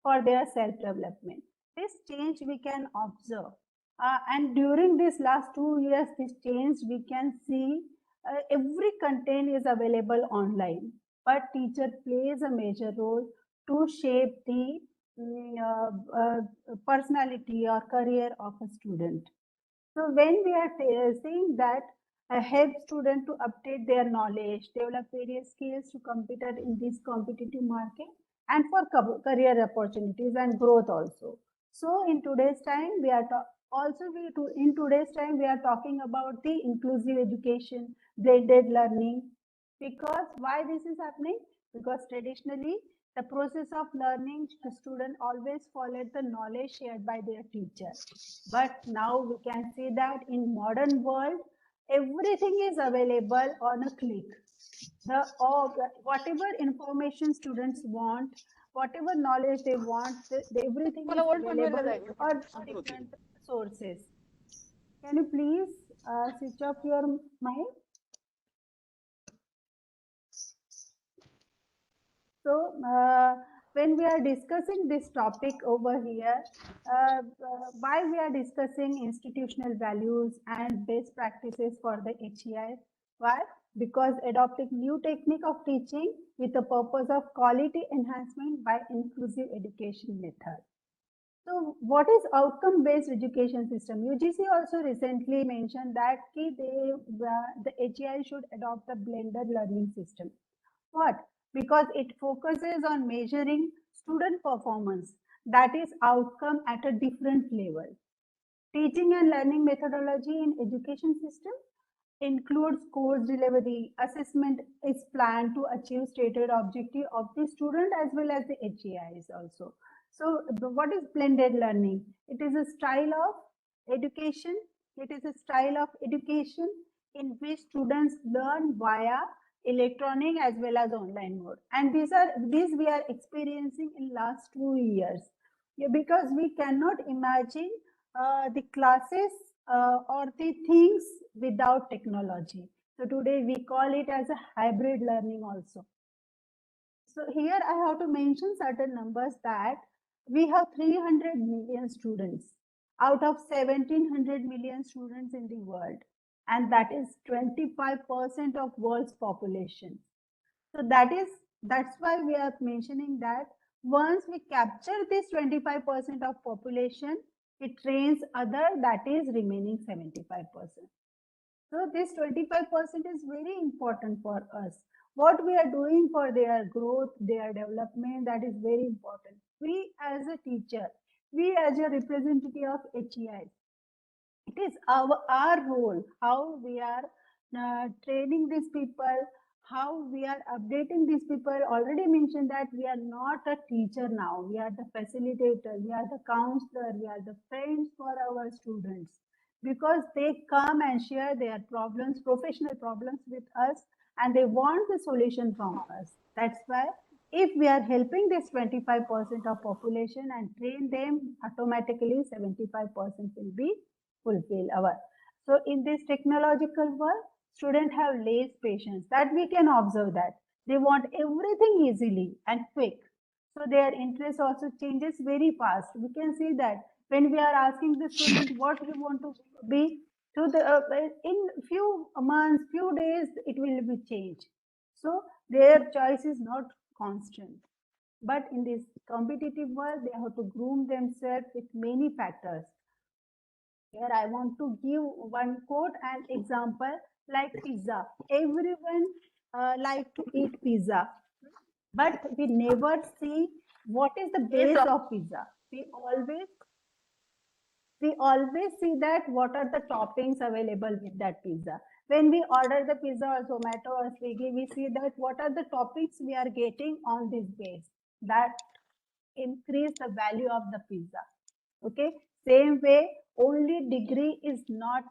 for their self-development. This change we can observe. And during this last 2 years, this change we can see every content is available online, but teacher plays a major role to shape the personality or career of a student. So when we are saying that help students to update their knowledge, develop various skills to compete in this competitive market and for career opportunities and growth also. So in today's time, we are in today's time we are talking about the inclusive education, blended learning. Because why this is happening? Because traditionally the process of learning, the student always followed the knowledge shared by their teacher. But now we can see that in modern world, everything is available on a click. Whatever information students want, whatever knowledge they want, everything is available on different sources. Can you please switch off your mic? So when we are discussing this topic over here, why we are discussing institutional values and best practices for the HEI? Why? Because adopting new technique of teaching with the purpose of quality enhancement by inclusive education method. So what is outcome-based education system? UGC also recently mentioned that the HEI should adopt a blended learning system. What? Because it focuses on measuring student performance, that is outcome at a different level. Teaching and learning methodology in education system includes course delivery. Assessment is planned to achieve stated objective of the student as well as the HEIs also. So what is blended learning? It is a style of education. It is a style of education in which students learn via electronic as well as online mode, and these we are experiencing in last 2 years. Because we cannot imagine the classes or the things without technology. So today we call it as a hybrid learning also. So here I have to mention certain numbers, that we have 300 million students out of 1700 million students in the world, and that is 25% of world's population. So that's why we are mentioning that once we capture this 25% of population, it trains other, that is remaining 75%. So this 25% is very important for us. what we are doing for their growth, their development, that is very important. We as a teacher, we as a representative of HEI, it is our role, how we are training these people, how we are updating these people. Already mentioned that we are not a teacher now, we are the facilitator, we are the counselor, we are the friends for our students, because they come and share their problems, professional problems with us, and they want the solution from us. That's why if we are helping this 25% of population and train them, automatically 75% will be fulfill our. So in this technological world, students have less patience. That we can observe that. They want everything easily and quick. So their interest also changes very fast. We can see that when we are asking the student what you want to be, to the in few months, few days, it will be changed. So their choice is not constant. But in this competitive world, they have to groom themselves with many factors. Here I want to give one quote and example, like pizza. Everyone like to eat pizza, but we never see what is the base of pizza. We always see that what are the toppings available with that pizza. When we order the pizza or Zomato or Swiggy, we see that what are the toppings we are getting on this base. That increase the value of the pizza. Okay, same way, only degree is not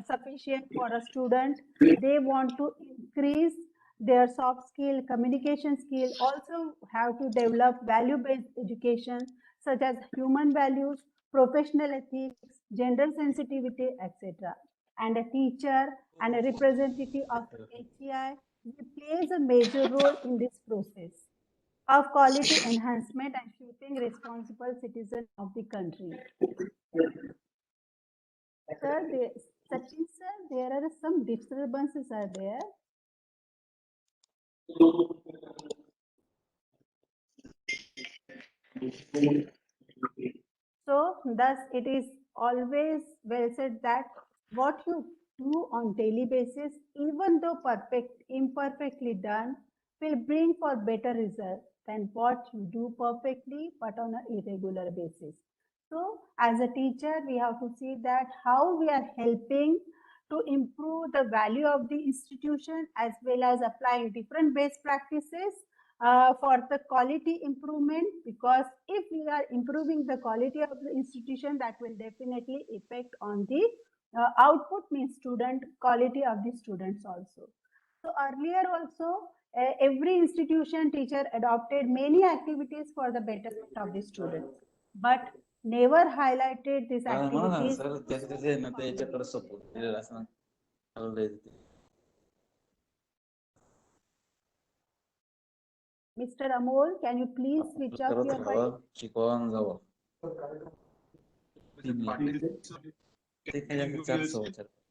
sufficient for a student. They want to increase their soft skill, communication skill, also have to develop value-based education such as human values, professional ethics, gender sensitivity, etc. And a teacher and a representative of HEI plays a major role in this process of quality enhancement and shaping responsible citizen of the country. Sir, Sachin sir, there are some disturbances are there. So thus it is always well said that what you do on daily basis, even though imperfectly done, will bring for better result than what you do perfectly but on an irregular basis. So as a teacher, we have to see that how we are helping to improve the value of the institution as well as applying different best practices for the quality improvement, because if we are improving the quality of the institution, that will definitely affect on the output, means student quality of the students also. So earlier also, every institution teacher adopted many activities for the betterment of the students, but never highlighted these activities. Mr. Amol, can you please switch off your mic?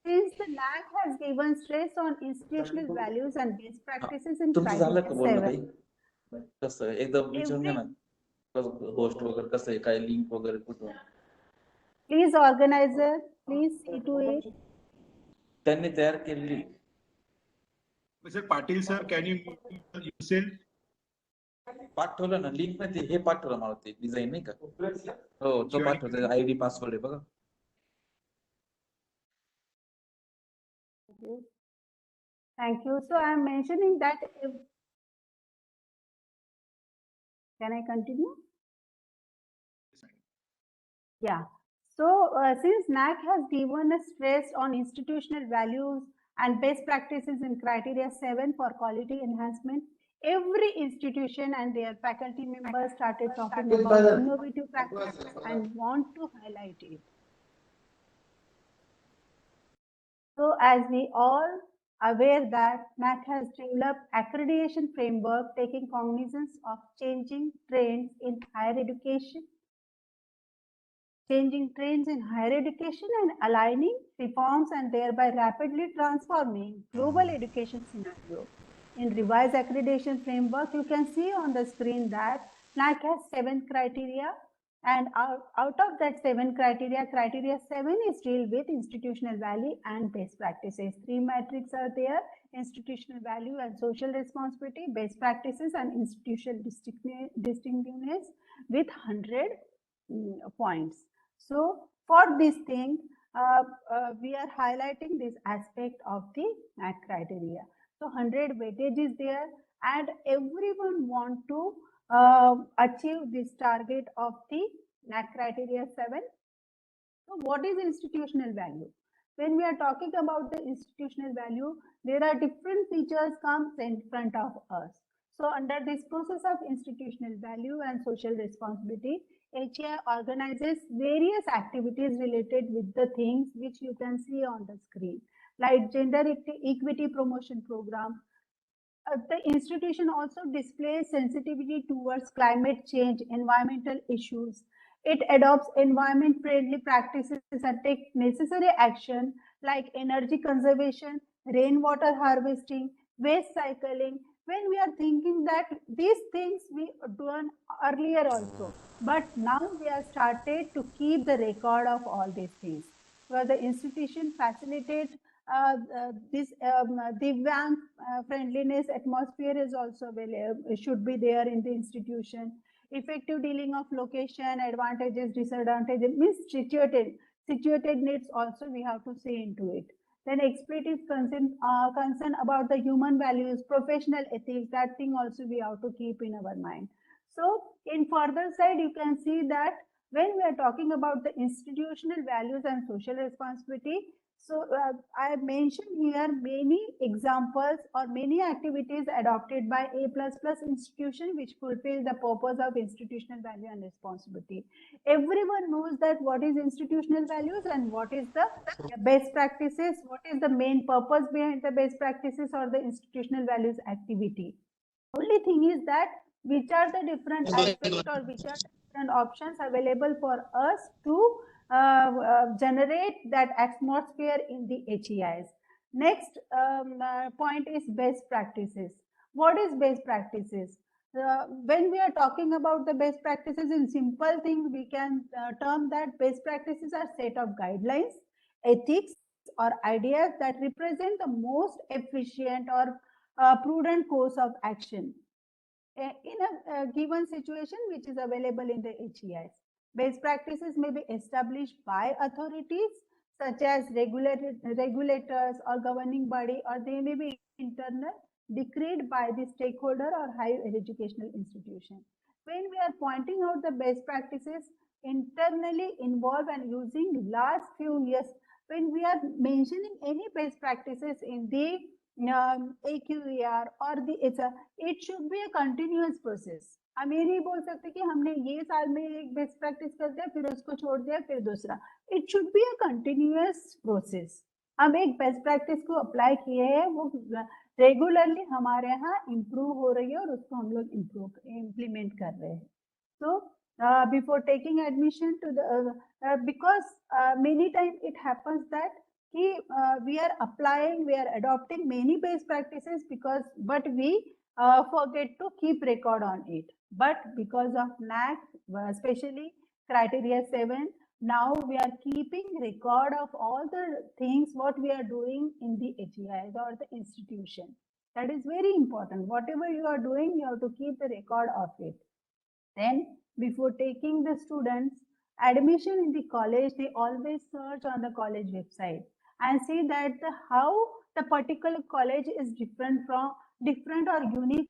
Since the NAAC has given stress on institutional values and best practices in criteria 7, please organizer, please see to it. Mr. Patil sir, can you mute yourself? पाठवलं ना link मध्ये हे पाठवलं मला ते design नाही का हो तो पाठवतो आयडी पासवर्ड आहे बघा Thank you. So I am mentioning that can I continue? Yeah. So since NAAC has given a stress on institutional values and best practices in criteria 7 for quality enhancement, every institution and their faculty members started talking about innovative practices and want to highlight it. So as we all aware that NAAC has developed accreditation framework taking cognizance of changing trends in higher education, and aligning reforms and thereby rapidly transforming global education scenario. In revised accreditation framework, you can see on the screen that NAAC has 7 criteria And out of that 7 criteria, criteria 7 is deal with institutional value and best practices. 3 metrics are there: institutional value and social responsibility, best practices, and institutional distinctiveness with 100 points. So for this thing, we are highlighting this aspect of the NAAC criteria. So 100 weightage is there, and everyone want to achieve this target of the NAAC criteria 7. So what is institutional value? When we are talking about the institutional value, there are different features comes in front of us. So under this process of institutional value and social responsibility, HAI organizes various activities related with the things which you can see on the screen, like gender equity promotion program. The institution also displays sensitivity towards climate change, environmental issues. It adopts environment-friendly practices and takes necessary action like energy conservation, rainwater harvesting, waste cycling. When we are thinking that these things we done earlier also, but now we are started to keep the record of all these things. Where the institution facilitates this Divyang friendliness atmosphere is also available, should be there in the institution. Effective dealing of location, advantages, disadvantages, means situated needs also we have to see into it. Then explicit concern about the human values, professional ethics, that thing also we have to keep in our mind. So in further side, you can see that when we are talking about the institutional values and social responsibility, so I have mentioned here many examples or many activities adopted by A++ institution which fulfill the purpose of institutional value and responsibility. Everyone knows that what is institutional values and what is the best practices, what is the main purpose behind the best practices or the institutional values activity. Only thing is that which are the different aspects or which are different options available for us to generate that atmosphere in the HEIs. Next point is best practices. What is best practices? When we are talking about the best practices, in simple things, we can term that best practices are set of guidelines, ethics, or ideas that represent the most efficient or prudent course of action in a given situation which is available in the HEIs. Best practices may be established by authorities such as regulators or governing body, or they may be internal, decreed by the stakeholder or higher educational institution. When we are pointing out the best practices, internally involved and using last few years, when we are mentioning any best practices in the AQER or the it should be a continuous process. हम ये नहीं बोल सकते कि हमने ये साल में एक बेस्ट प्रैक्टिस कर दिया फिर उसको छोड़ दिया फिर दूसरा. It should be a continuous process. हम एक बेस्ट प्रैक्टिस को अप्लाई किए हैं, वो रेगुलरली हमारे यहाँ इम्प्रूव हो रही है और उसको हम लोग इम्प्लीमेंट कर रहे हैं. So before taking admission to the because many times it happens that we are applying, we are adopting many best practices but we forget to keep record on it. But because of NAAC, especially criteria 7, now we are keeping record of all the things what we are doing in the HEIs or the institution. That is very important. Whatever you are doing, you have to keep the record of it. Then before taking the students admission in the college, they always search on the college website and see that how the particular college is different or unique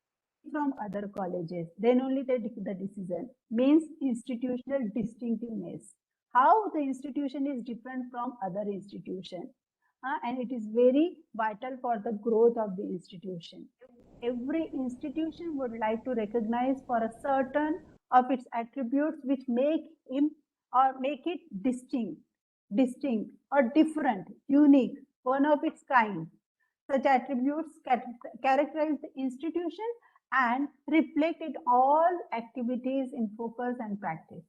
from other colleges. Then only they take the decision. Means institutional distinctiveness. How the institution is different from other institution. And it is very vital for the growth of the institution. Every institution would like to recognize for a certain of its attributes which make him or make it distinct or different, unique, one of its kind. Such attributes characterize the institution and reflect it all activities in focus and practice.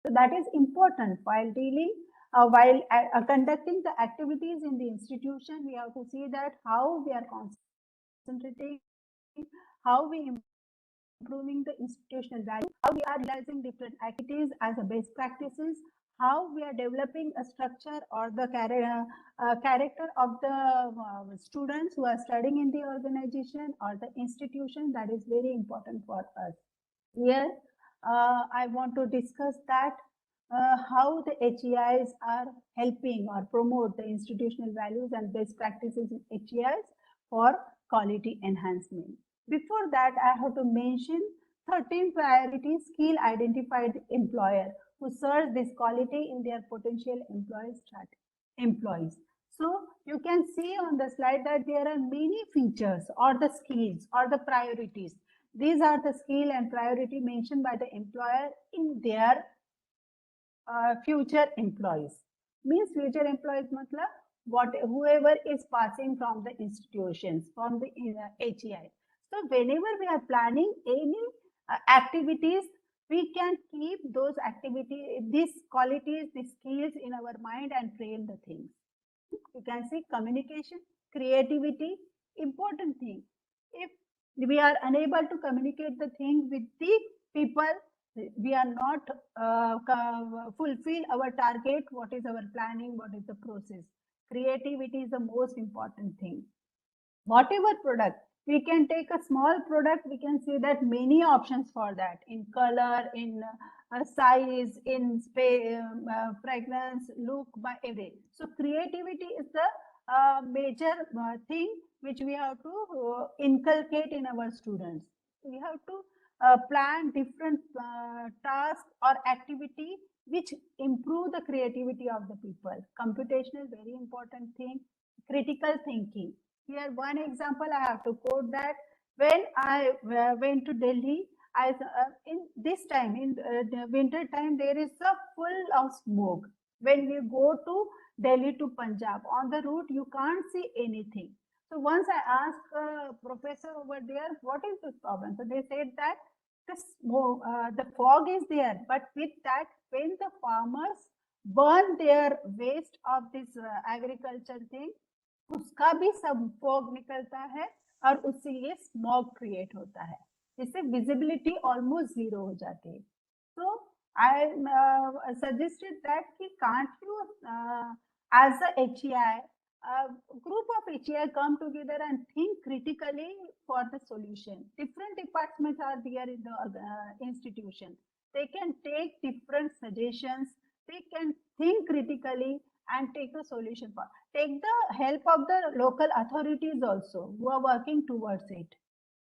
So that is important while dealing, while conducting the activities in the institution. We have to see that how we are concentrating, how we improving the institutional value, how we are realizing different activities as a best practices, how we are developing a structure or the character of the students who are studying in the organization or the institution. That is very important for us. Here, I want to discuss that how the HEIs are helping or promote the institutional values and best practices in HEIs for quality enhancement. Before that, I have to mention 13 priority skill identified employer who serve this quality in their potential employees. So you can see on the slide that there are many features or the skills or the priorities. These are the skill and priority mentioned by the employer in their future employees. Means future employees matlab whoever is passing from the institutions, from the HEI. So whenever we are planning any activities, we can keep those activities, these qualities, these skills in our mind and frame the things. You can see communication, creativity, important thing. If we are unable to communicate the thing with the people, we are not fulfill our target, what is our planning, what is the process. Creativity is the most important thing. Whatever product, we can take a small product, we can see that many options for that in color, in size, in fragrance, look, by everything. So creativity is the major thing which we have to inculcate in our students. We have to plan different tasks or activity which improve the creativity of the people. Computational, very important thing. Critical thinking. Here, one example I have to quote that when I went to Delhi, in this time, in the winter time, there is a full of smoke. When we go to Delhi to Punjab, on the route, you can't see anything. So once I asked a professor over there, what is this problem? So they said that the fog is there, but with that, when the farmers burn their waste of this agriculture thing, उसका भी सब fog निकलता है और उससे ये smog create होता है, इससे विजिबिलिटी ऑलमोस्ट जीरो हो जाती है. So I suggested that कि can't you as a HEI, group of HEI come together and think critically for the solution. Different departments are there in the institution. They can take different suggestions. They can think critically and take a solution for. Take the help of the local authorities also who are working towards it.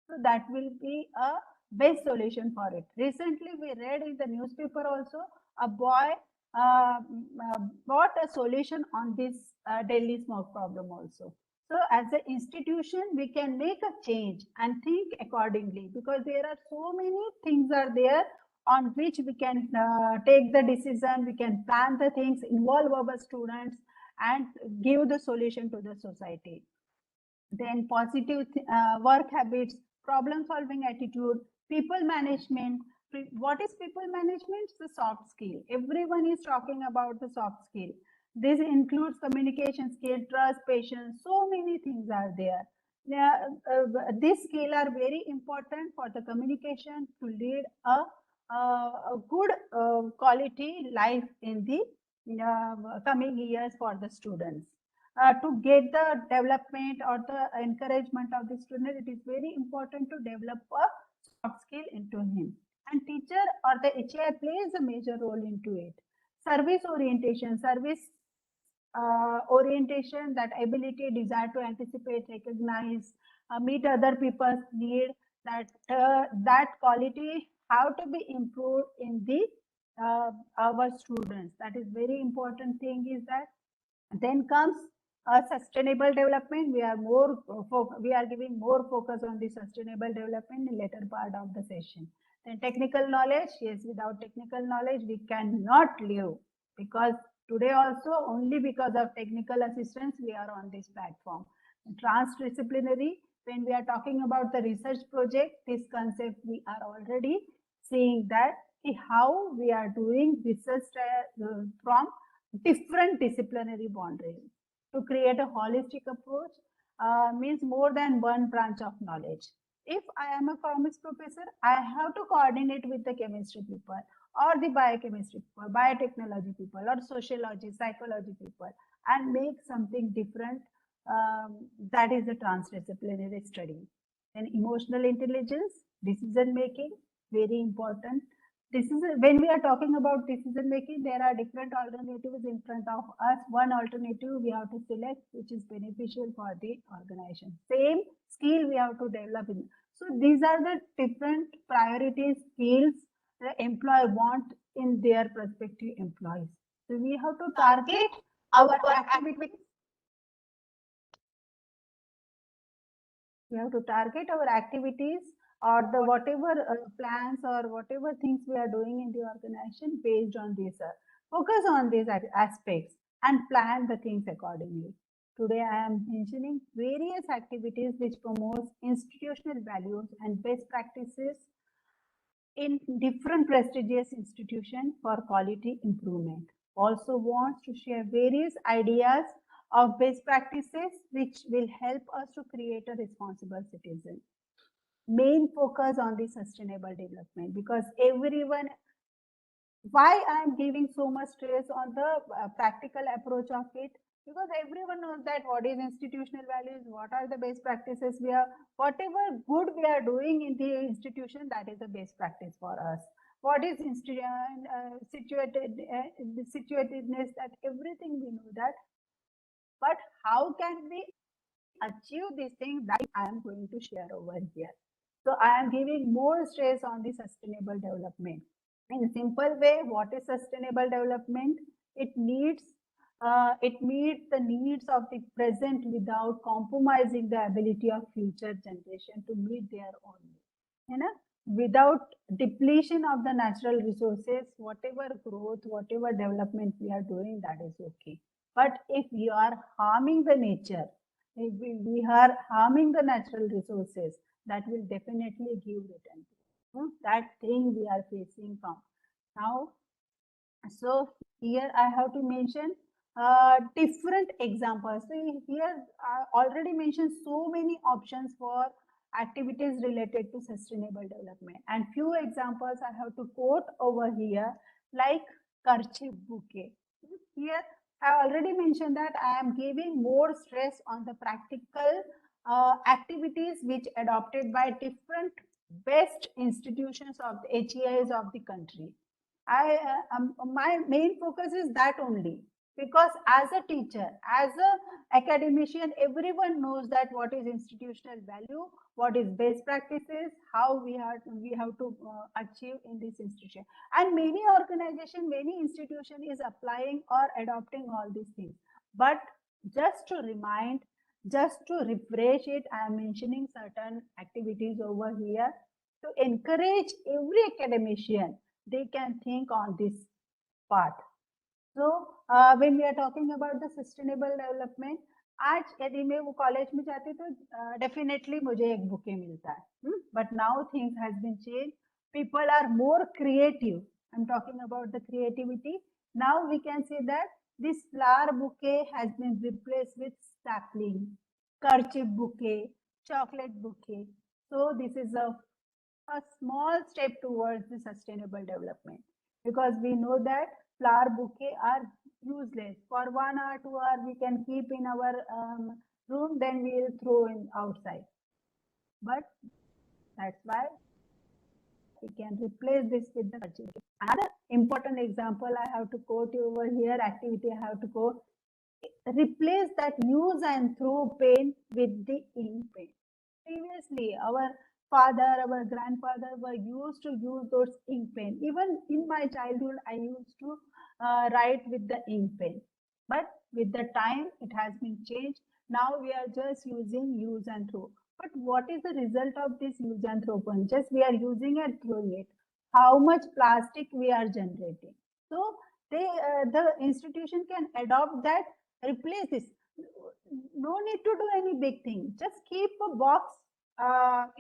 So that will be a best solution for it. Recently, we read in the newspaper also a boy brought a solution on this Delhi smog problem also. So as an institution, we can make a change and think accordingly, because there are so many things are there on which we can take the decision, we can plan the things, involve our students and give the solution to the society. Then positive work habits, problem solving attitude, people management. What is people management? The soft skill. Everyone is talking about the soft skill. This includes communication skill, trust, patience. So many things are there. These skills are very important for the communication to lead a good quality life in the coming years for the students. To get the development or the encouragement of the student, it is very important to develop a soft skill into him. And teacher or the HI plays a major role into it. Service orientation, orientation, that ability, desire to anticipate, recognize, meet other people's need, that quality how to be improved in the our students. That is very important thing is that. Then comes sustainable development. We are giving more focus on the sustainable development in later part of the session. Then technical knowledge. Yes, without technical knowledge, we cannot live, because today also only because of technical assistance we are on this platform. Transdisciplinary. When we are talking about the research project, this concept we are already seeing that how we are doing research from different disciplinary boundaries. To create a holistic approach means more than one branch of knowledge. if I am a economics professor, I have to coordinate with the chemistry people or the biochemistry people, biotechnology people, or sociology, psychology people, and make something different. That is a transdisciplinary study. And emotional intelligence, decision making, very important. When we are talking about decision making, there are different alternatives in front of us. One alternative we have to select which is beneficial for the organization. Same skill we have to develop in. So these are the different priorities, skills the employer want in their prospective employees. So we have to target our activities. We have to target our activities or the whatever plans or whatever things we are doing in the organization based on this. Focus on these aspects and plan the things accordingly. Today I am mentioning various activities which promotes institutional values and best practices in different prestigious institutions for quality improvement. Also wants to share various ideas of best practices which will help us to create a responsible citizen. Main focus on the sustainable development, because everyone, why I am giving so much stress on the practical approach of it, because everyone knows that what is institutional values, what are the best practices we are, whatever good we are doing in the institution, that is the best practice for us. What is situatedness, that everything we know that, but how can we achieve these things, that I am going to share over here. So I am giving more stress on the sustainable development. In a simple way, what is sustainable development? It meets the needs of the present without compromising the ability of future generation to meet their own needs. Without depletion of the natural resources, whatever growth, whatever development we are doing, that is okay. But if you are harming the nature, if we are harming the natural resources, that will definitely give return. That thing we are facing from now. So here I have to mention different examples. So here I already mentioned so many options for activities related to sustainable development, and few examples I have to quote over here, like kerchief bouquet. Here I already mentioned that I am giving more stress on the practical activities which adopted by different best institutions of the HEIs of the country. My main focus is that only, because as a teacher, as a academician, everyone knows that what is institutional value, what is best practices, how we have to achieve in this institution. And many organization, many institution is applying or adopting all these things. But just to remind, just to refresh it, I am mentioning certain activities over here to encourage every academician, they can think on this path. So when we are talking about the sustainable development, आज यदि मैं वो college में जाती तो definitely मुझे एक bouquet मिलता है, but now things has been changed. People are more creative. I'm talking about the creativity. Now we can say that this flower bouquet has been replaced with sapling, kerchief bouquet, chocolate bouquet. So this is a small step towards the sustainable development, because we know that flower bouquet are useless. For 1 hour, 2 hours, we can keep in our room, then we will throw in outside. But that's why we can replace this with the kerchief. Another important example I have to quote over here, activity I have to quote, replace that use and throw pen with the ink pen. Previously, our father, our grandfather were used to use those ink pen. Even in my childhood, I used to write with the ink pen. But with the time, it has been changed. Now we are just using use and throw. But what is the result of this use and throw pen? Just we are using and throwing it. How much plastic we are generating? So the institution can adopt that, replace this. No need to do any big thing. Just keep a box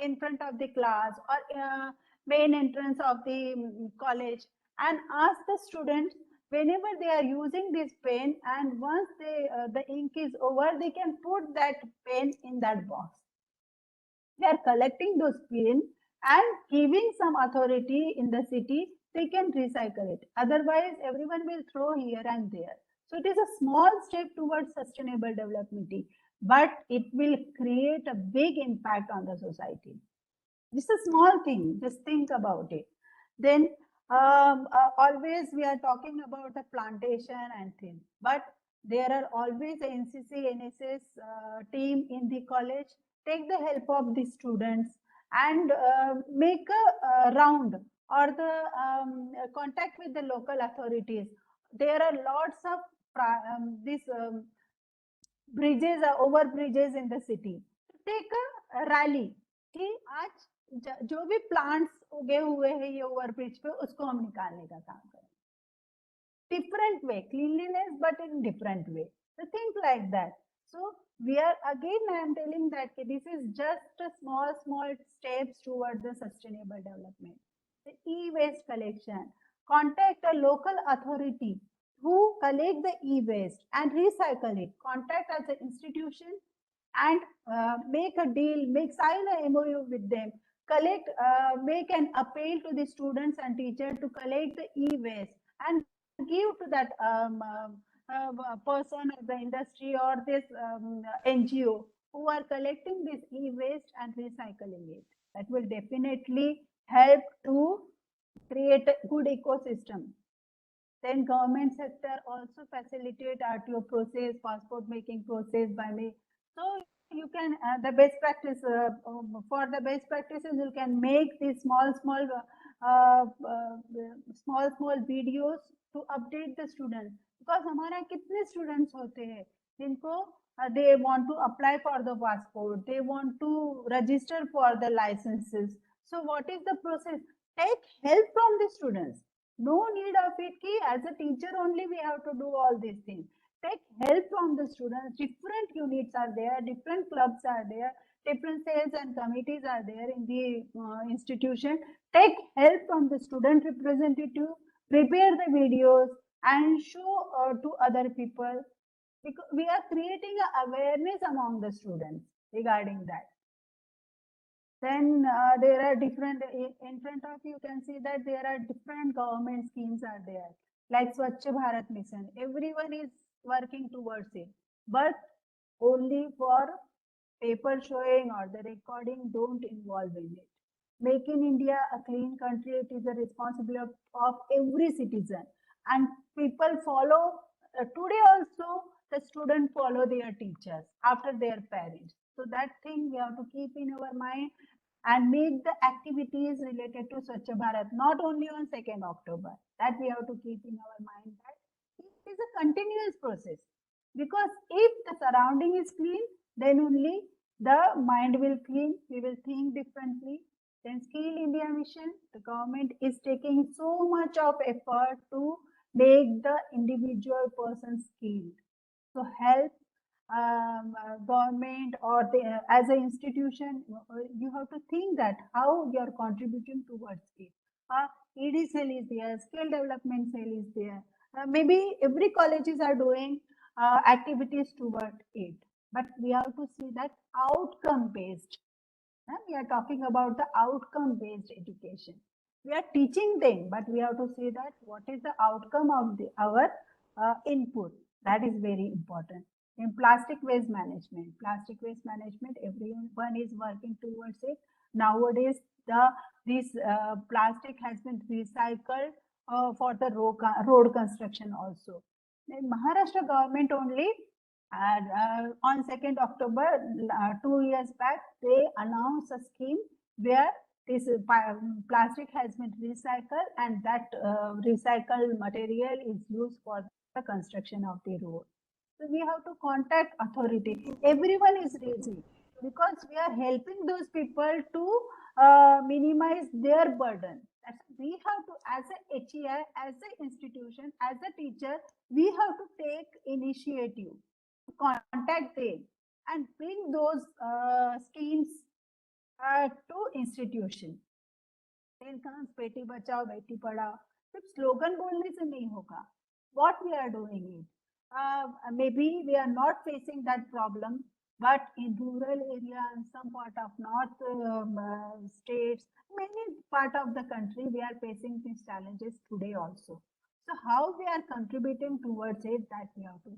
in front of the class or main entrance of the college, and ask the students whenever they are using this pen, and once the ink is over, they can put that pen in that box. We are collecting those bin and giving some authority in the city, they can recycle it. Otherwise, everyone will throw here and there. So it is a small step towards sustainable development, but it will create a big impact on the society. It's a small thing, just think about it. Then always we are talking about the plantation and things, but there are always a NCC, NSS team in the college. Take the help of the students and make a round or the contact with the local authorities. There are lots of these bridges or over bridges in the city. Take a rally कि आज जो भी plants उगे हुए हैं ये over bridge पे उसको हम निकालने का काम करें. Different way, cleanliness but in different way. So think like that. So we are again, I am telling that this is just a small steps towards the sustainable development. The e-waste collection. Contact a local authority who collect the e-waste and recycle it. Contact as an institution and make a deal, sign a MOU with them. Collect, make an appeal to the students and teachers to collect the e-waste and give to that person of the industry or this NGO who are collecting this e-waste and recycling it. That will definitely help to create a good ecosystem. Then government sector also facilitate RTO process, passport making process by me. So you can the best practice for the best practices you can make these small videos to update the students, because हमारा कितने students होते हैं जिनको they want to apply for the passport, they want to register for the licenses. So what is the process? Take help from the students. No need of it ki as a teacher only we have to do all these things. Take help from the students. Different units are there, different clubs are there, different sales and committees are there in the institution. Take help from the student representative, prepare the videos and show to other people, because we are creating an awareness among the students regarding that. Then there are different, in front of you can see that there are different government schemes are there, like Swachh Bharat Mission. Everyone is working towards it, but only for paper showing or the recording don't involve in it. Make in India a clean country, it is a responsibility of every citizen, and people follow. Today also the students follow their teachers after their parents. So that thing we have to keep in our mind and make the activities related to Swachh Bharat not only on 2nd October. That we have to keep in our mind that it is a continuous process, because if the surrounding is clean, then only the mind will clean, we will think differently. Then Skill India Mission, the government is taking so much of effort to make the individual person skilled. So help government or the, as an institution, you have to think that how you are contributing towards it. ED cell is there, skill development cell is there. Maybe every colleges are doing activities toward it, but we have to see that outcome based. We are talking about the outcome based education. We are teaching them, but we have to see that what is the outcome of our input. That is very important. In plastic waste management, everyone is working towards it. Nowadays, this plastic has been recycled for the road construction also. In Maharashtra government only, on 2nd October, 2 years back, they announced a scheme where this plastic has been recycled, and that recycled material is used for the construction of the road. So we have to contact authority. Everyone is raising, because we are helping those people to minimize their burden. We have to, as a HEI, as an institution, as a teacher, we have to take initiative, contact them and bring those schemes to institution. Then comes Beti Bachao, Beti Padhao. सिर्फ slogan बोलने से नहीं होगा. What we are doing it. Maybe we are not facing that problem But in rural area and some part of north states, many part of the country, we are facing these challenges today also. So how we are contributing towards it, that we have to.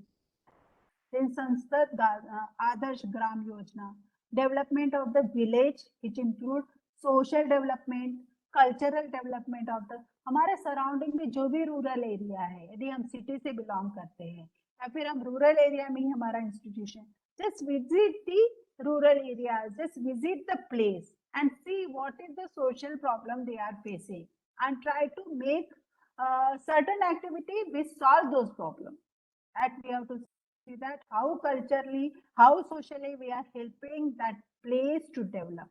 In Sanskrit, Adarsh Gram Yojana, development of the village, which include social development, cultural development of the हमारे surrounding में जो भी rural area है, यदि हम city से belong करते हैं या फिर हम रूरल एरिया में ही हमारा institution, just visit the rural areas, just visit the place and see what is the social problem they are facing and try to make certain activity which solve those problems. That we have to see that how culturally, how socially we are helping that place to develop.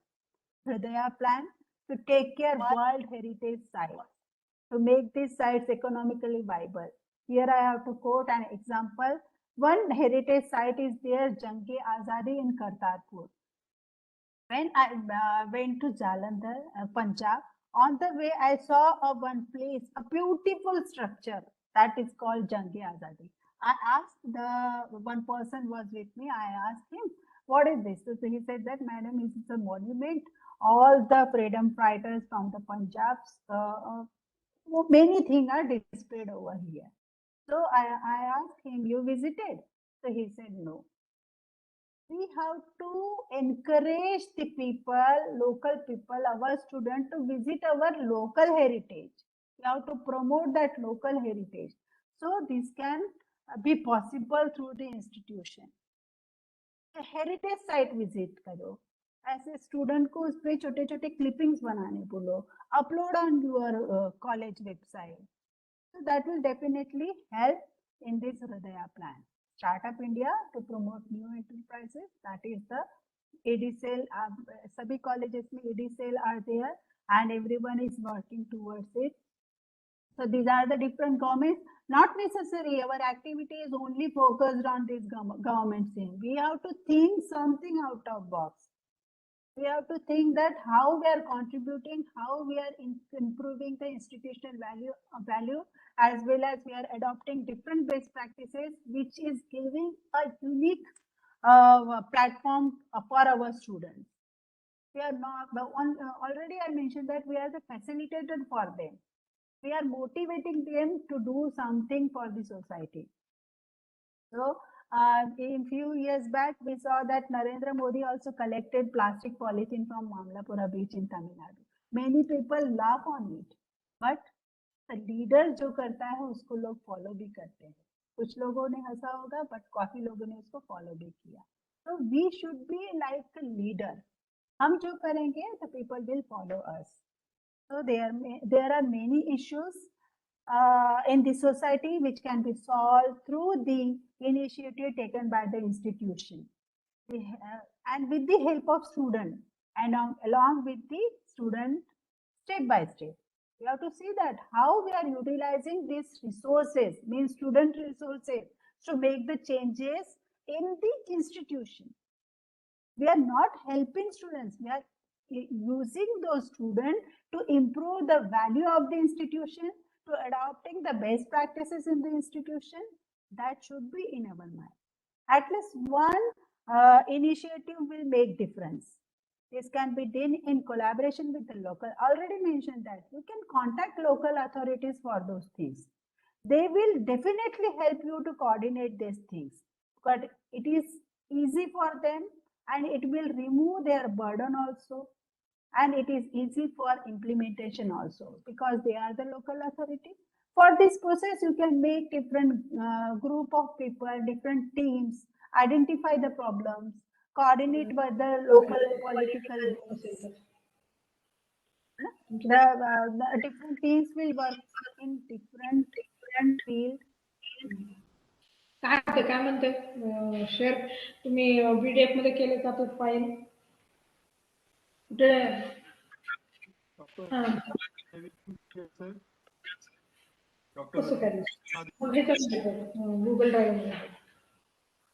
Hridaya plan to take care World Heritage Sites, to make these sites economically viable. Here I have to quote an example. One heritage site is there, Jange Azadi in Kartarpur. When I went to Jalandhar, Punjab, on the way I saw one place, a beautiful structure that is called Jange Azadi. I asked one person was with me, I asked him, what is this? So he said that, madam, this is a monument. All the freedom fighters from the Punjabs, many things are displayed over here. So I asked him, you visited? So he said, no. We have to encourage the people, local people, our students to visit our local heritage. We have to promote that local heritage. So this can be possible through the institution. A heritage site visit करो. ऐसे student को उस पे छोटे छोटे clippings बनाने बोलो, upload on your college website. So that will definitely help in this Hridaya plan. Startup India to promote new enterprises. That is the ADCEL. Sabhi colleges में ADCEL are there and everyone is working towards it. So these are the different governments. Not necessary our activity is only focused on this government thing. We have to think something out of box. We have to think that how we are contributing, how we are improving the institutional value, as well as we are adopting different best practices, which is giving a unique platform for our students. We are not, already I mentioned that we are the facilitator for them. We are motivating them to do something for the society. So in few years back, we saw that Narendra Modi also collected plastic polythene from Mamlapura beach in Tamil Nadu. Many people laugh on it, but the leader जो करता है उसको लोग follow भी करते हैं. कुछ लोगों ने हंसा होगा, but काफी लोगों ने उसको follow भी किया. So we should be like a leader. हम जो करेंगे, the people will follow us. So there are many issues in the society which can be solved through the initiative taken by the institution and with the help of student and along with the student step by step. We have to see that how we are utilizing these resources, means student resources, to make the changes in the institution. We are not helping students, we are using those students to improve the value of the institution, to adopting the best practices in the institution. That should be in our mind. At least one initiative will make difference. This can be done in collaboration with the local. Already mentioned that you can contact local authorities for those things. They will definitely help you to coordinate these things, but it is easy for them and it will remove their burden also, and it is easy for implementation also because they are the local authority. For this process, you can make different group of people, different teams, identify the problems, coordinate with the local political groups. The different teams will work in different field. काय म्हणते share तुम्ही PDF मध्ये केले का तो file कुठे कसं करायचं गुगल ड्राईव्ह मध्ये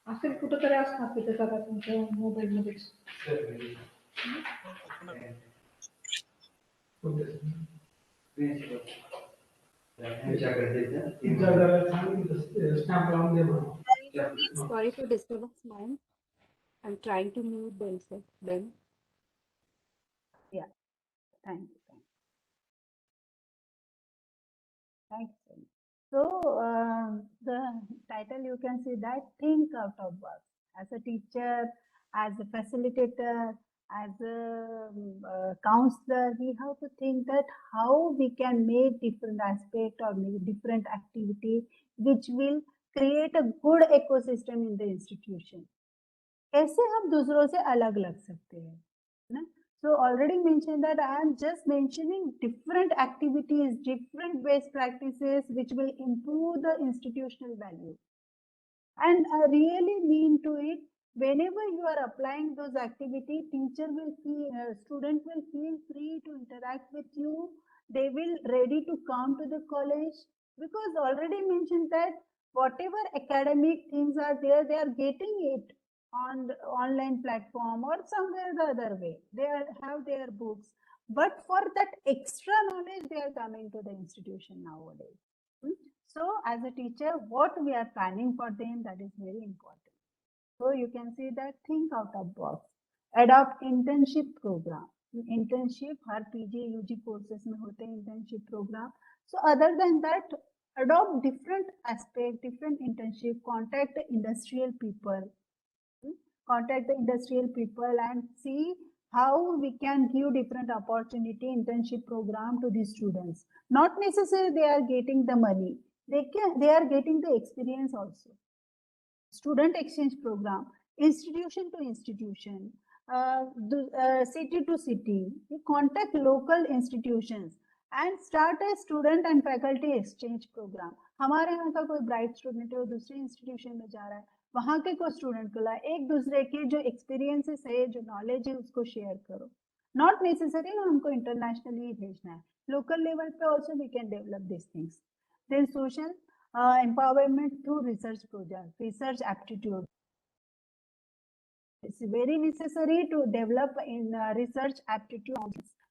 असेल कुठंतरी असणार तिथे सगळं तुमच्या मोबाईल मध्ये Sorry for disturbance, ma'am. I'm trying to mute them, sir. Then. Yeah. Thank you. Thanks. So the title you can see that think out of box. As a teacher, as a facilitator, as a counselor, we have to think that how we can make different aspect or make different activity which will create a good ecosystem in the institution. कैसे हम दूसरों से अलग लग सकते हैं, ना? So already mentioned that I am just mentioning different activities, different best practices which will improve the institutional value. And I really mean to it, whenever you are applying those activities, teacher will feel, student will feel free to interact with you. They will ready to come to the college because already mentioned that whatever academic things are there, they are getting it on the online platform or somewhere the other way. They have their books, but for that extra knowledge, they are coming to the institution nowadays. So as a teacher, what we are planning for them, that is very important. So you can see that think out of box. Adopt internship program. Internship, her PG, UG courses में होते हैं internship program. So other than that, adopt different aspect, different internship, contact the industrial people. Contact the industrial people and see how we can give different opportunity internship program to these students. Not necessarily they are getting the money. They are getting the experience also. Student exchange program, institution to institution, city to city. You contact local institutions and start a student and faculty exchange program. हमारे यहाँ का कोई bright student है वो दूसरे institution में जा रहा है, वहाँ के कोई student को ला, एक दूसरे के जो experiences है, जो knowledge है उसको share करो. Not necessary हमको internationally भेजना है. Local level पे also we can develop these things. Then social empowerment through research project, research aptitude. It's very necessary to develop in research aptitude.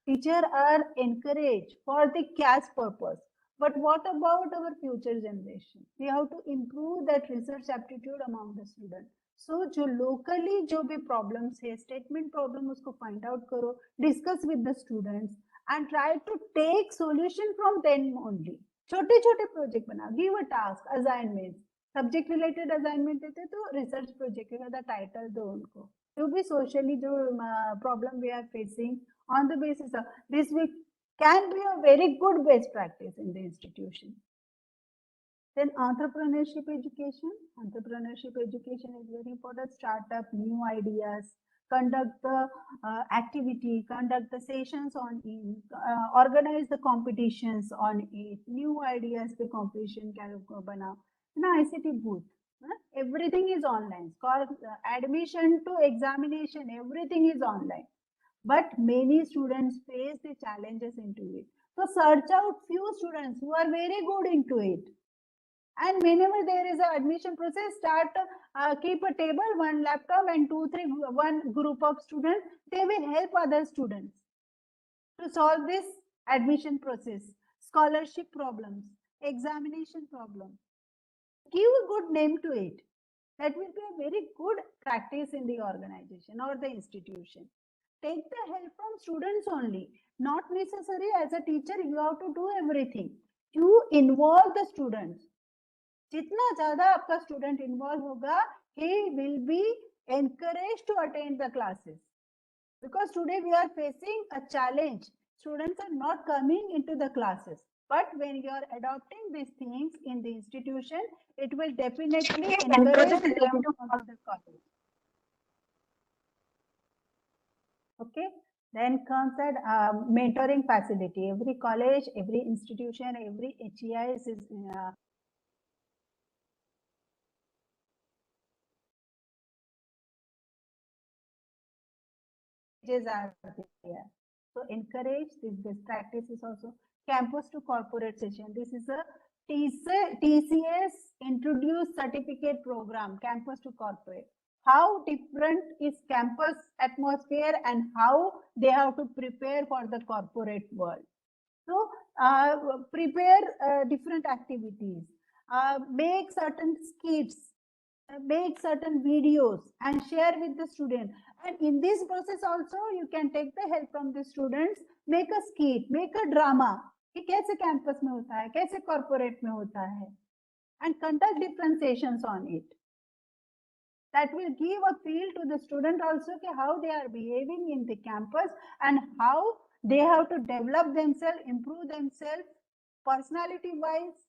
Teachers are encouraged for the cash purpose. But what about our future generation? We have to improve that research aptitude among the students. So, जो locally जो भी problems है, statement problem उसको find out करो, discuss with the students and try to take solution from them only. छोटे छोटे project बना, give a task, assignment, subject related assignment देते तो रिसर्च प्रोजेक्ट का टाइटल दो उनको, जो भी सोशली जो problem we are facing on the basis of this we can be a very good best practice in the institution. Then entrepreneurship education. Entrepreneurship education is very important. Startup, new ideas, conduct the activity, conduct the sessions on it, organize the competitions on it, new ideas the competition can bana. ICT booth. Everything is online. Admission to examination, everything is online. But many students face the challenges into it. So search out few students who are very good into it. And whenever there is an admission process, start keep a table, one laptop and one group of students. They will help other students to solve this admission process, scholarship problems, examination problems. Give a good name to it. That will be a very good practice in the organization or the institution. Take the help from students only. Not necessary as a teacher, you have to do everything. You involve the students. जितना ज़्यादा आपका student involve होगा, he will be encouraged to attend the classes. Because today we are facing a challenge. Students are not coming into the classes. But when you are adopting these things in the institution, it will definitely encourage them to come to the college. Okay. Then comes that mentoring facility. Every college, every institution, every HEIS is are there. So encourage this best practices also. Campus to corporate session. This is a TCS introduced certificate program, campus to corporate. How different is campus atmosphere and how they have to prepare for the corporate world. So prepare different activities, make certain skits, make certain videos and share with the student. And in this process also, you can take the help from the students, make a skit, make a drama, कि कैसे campus में होता है, कैसे corporate में होता है, and conduct different sessions on it. That will give a feel to the student also कि how they are behaving in the campus and how they have to develop themselves, improve themselves, personality wise,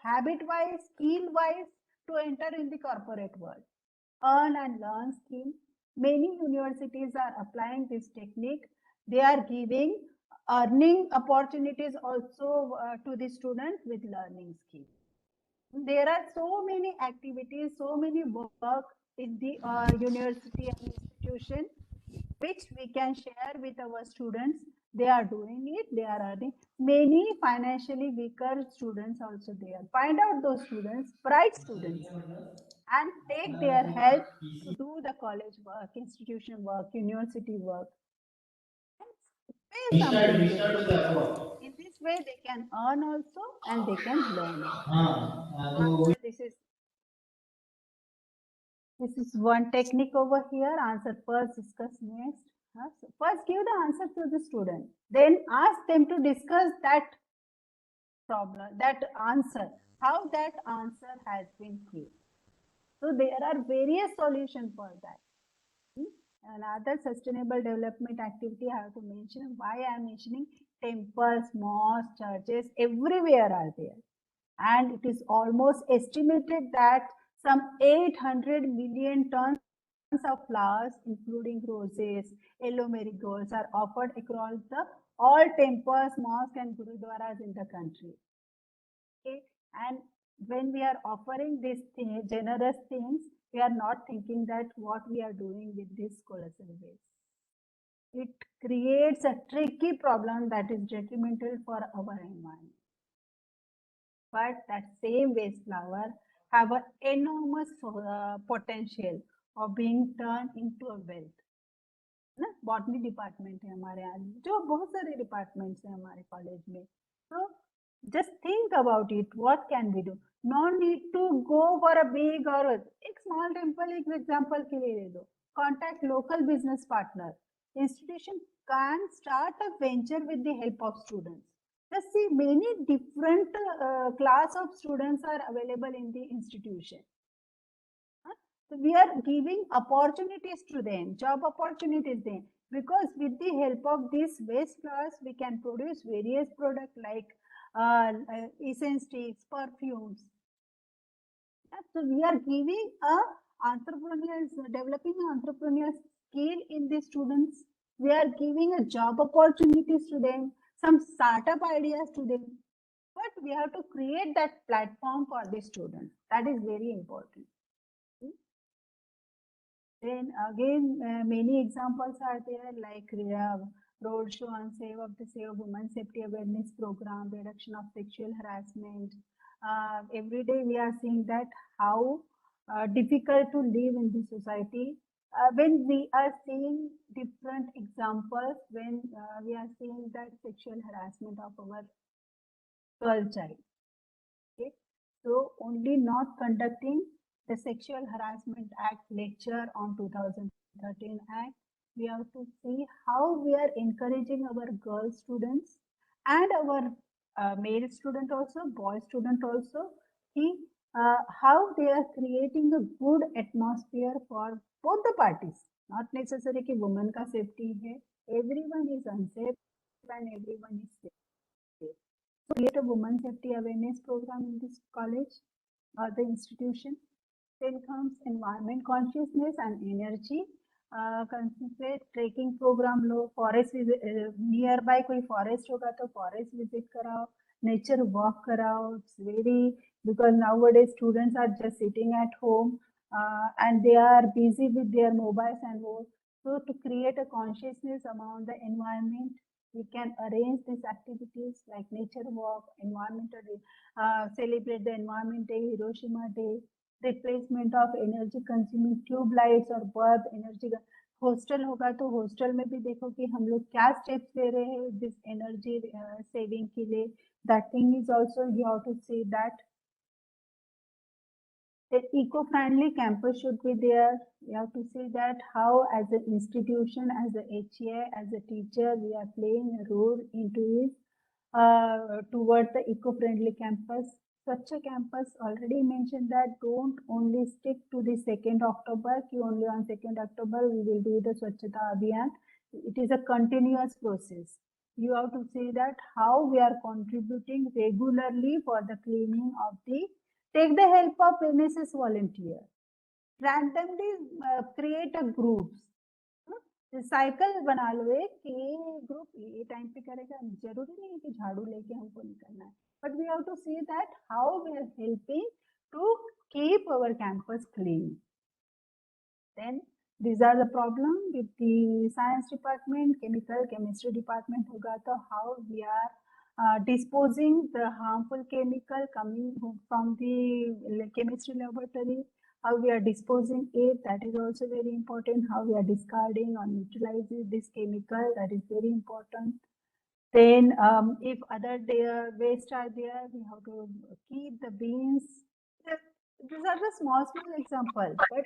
habit wise, skill wise, to enter in the corporate world. Earn and learn scheme. Many universities are applying this technique. They are giving earning opportunities also to the students with learning scheme. There are so many activities, so many work in the university and institution which we can share with our students. They are doing it, they are earning. Many financially weaker students also there. Find out those students, bright students, and take their help to do the college work, institution work, university work. Pay something to them. In this way, they can earn also and they can learn also. This is one technique over here. Answer first, discuss next. So first, give the answer to the student. Then ask them to discuss that problem, that answer, how that answer has been given. So there are various solutions for that. Another sustainable development activity I have to mention. Why I am mentioning temples, mosques, churches, everywhere are there. And it is almost estimated that some 800 million tons of flowers, including roses, yellow marigolds, are offered across the all temples, mosques, and gurudwaras in the country. Okay, and when we are offering these generous things, we are not thinking that what we are doing with this colossal waste. It creates a tricky problem that is detrimental for our environment. But that same waste flower have an enormous potential of being turned into a wealth. ना botany department है हमारे यहाँ, जो बहुत सारे departments हैं हमारे college में. तो just think about it, what can we do? No need to go for a big or एक small temple एक example के लिए ले दो. Contact local business partner. Institution can start a venture with the help of students. Just see, many different class of students are available in the institution. So we are giving opportunities to them, job opportunities them, because with the help of these waste flowers, we can produce various products like essence sticks, perfumes. So we are giving developing an entrepreneurial skill in the students. We are giving a job opportunities to them, some startup ideas to them. But we have to create that platform for the students. That is very important. Then again, many examples are there, like road show on Save Women Safety Awareness Program, reduction of sexual harassment. Every day we are seeing that how difficult to live in the society. When we are seeing different examples, when we are seeing that sexual harassment of our girl child. Okay, so only not conducting the Sexual Harassment Act lecture on 2013 Act, we have to see how we are encouraging our girl students and our male student also, boy student also, how they are creating a good atmosphere for both the parties. Not necessarily कि women का safety है, everyone is unsafe and everyone is safe. So create a women safety awareness program in this college or the institution. Then comes environment consciousness and energy. Concentrate trekking program low, forest nearby कोई forest होगा तो forest visit कराओ, nature walk कराओ. It's very, because nowadays students are just sitting at home and they are busy with their mobiles and all. So to create a consciousness among the environment, we can arrange these activities like nature walk, environmental day, celebrate the Environment Day, Hiroshima Day, replacement of energy consuming tube lights और bulb energy. Hostel होगा तो hostel में भी देखो कि हम लोग क्या स्टेप्स ले रहे हैं दिस एनर्जी सेविंग के लिए. That thing is also you have to see that. The eco-friendly campus should be there. We have to see that how as an institution, as a HA, as a teacher, we are playing a role into it towards the eco-friendly campus. Such a campus already mentioned that don't only stick to the 2nd October, ki only on 2nd October we will do the Swachhata Abhiyan. It is a continuous process. You have to see that how we are contributing regularly for the cleaning of the, take the help of NSS volunteer, randomly create a groups, cycle बना लो एक कि ये group ये time पे करेगा, जरूरी नहीं है कि झाड़ू लेके हमको निकलना है, but we have to see that how we are helping to keep our campus clean. Then these are the problem with the science department, chemical chemistry department होगा तो how we are disposing the harmful chemical coming from the chemistry laboratory, how we are disposing it, that is also very important. How we are discarding or utilizing this chemical, that is very important. Then if other waste are there, we have to keep the bins. These are the small examples, but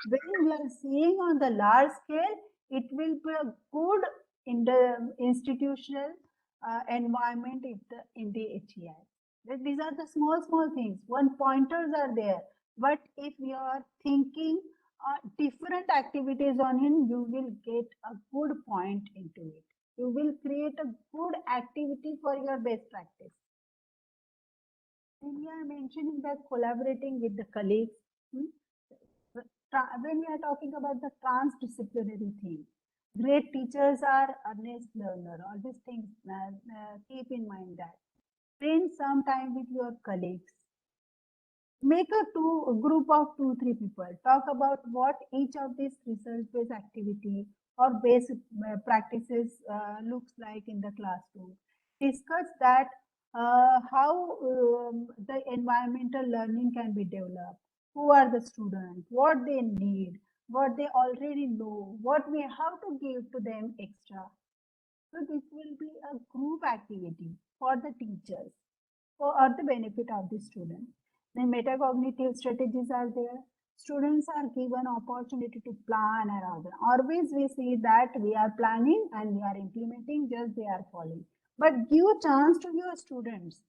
when we are seeing on the large scale, it will be a good in the institutional environment in the HEI. These are the small things. One pointers are there, but if you are thinking different activities on it, you will get a good point into it. You will create a good activity for your best practice. When we are mentioning that collaborating with the colleagues, when we are talking about the transdisciplinary thing, great teachers are earnest learner. All these things, keep in mind that. Spend some time with your colleagues. Make a group of 2-3 people. Talk about what each of these research-based activity or basic practices looks like in the classroom. Discuss that how the environmental learning can be developed, who are the students, what they need, what they already know, what we have to give to them extra. So this will be a group activity for the teachers for the benefit of the students. Then metacognitive strategies are there. Students are given opportunity to plan around. Always we see that we are planning and we are implementing, just they are following. But give a chance to your students.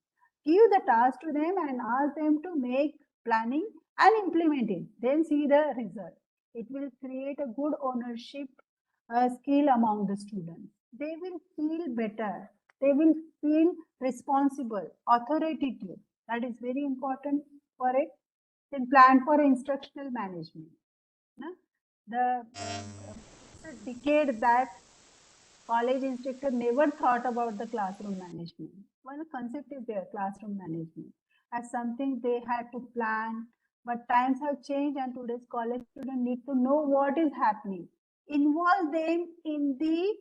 Give the task to them and ask them to make planning and implement it. Then see the result. It will create a good ownership skill among the students. They will feel better. They will feel responsible, authoritative. That is very important for it. Then plan for instructional management. The decade that college instructor never thought about the classroom management. One concept is there, classroom management, as something they had to plan, but times have changed and today's college students need to know what is happening. Involve them in the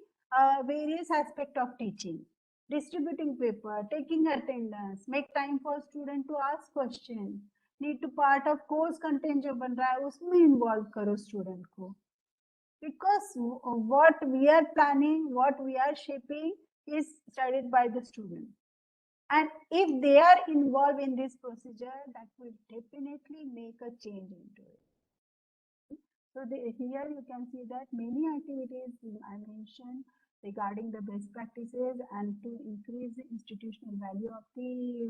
various aspects of teaching, distributing paper, taking attendance, make time for student to ask questions, need to part of course content जो बन रहा है उसमें involve करो student को. Because what we are planning, what we are shaping is studied by the student. And if they are involved in this procedure, that will definitely make a change into it. So here you can see that many activities I mentioned regarding the best practices and to increase the institutional value of the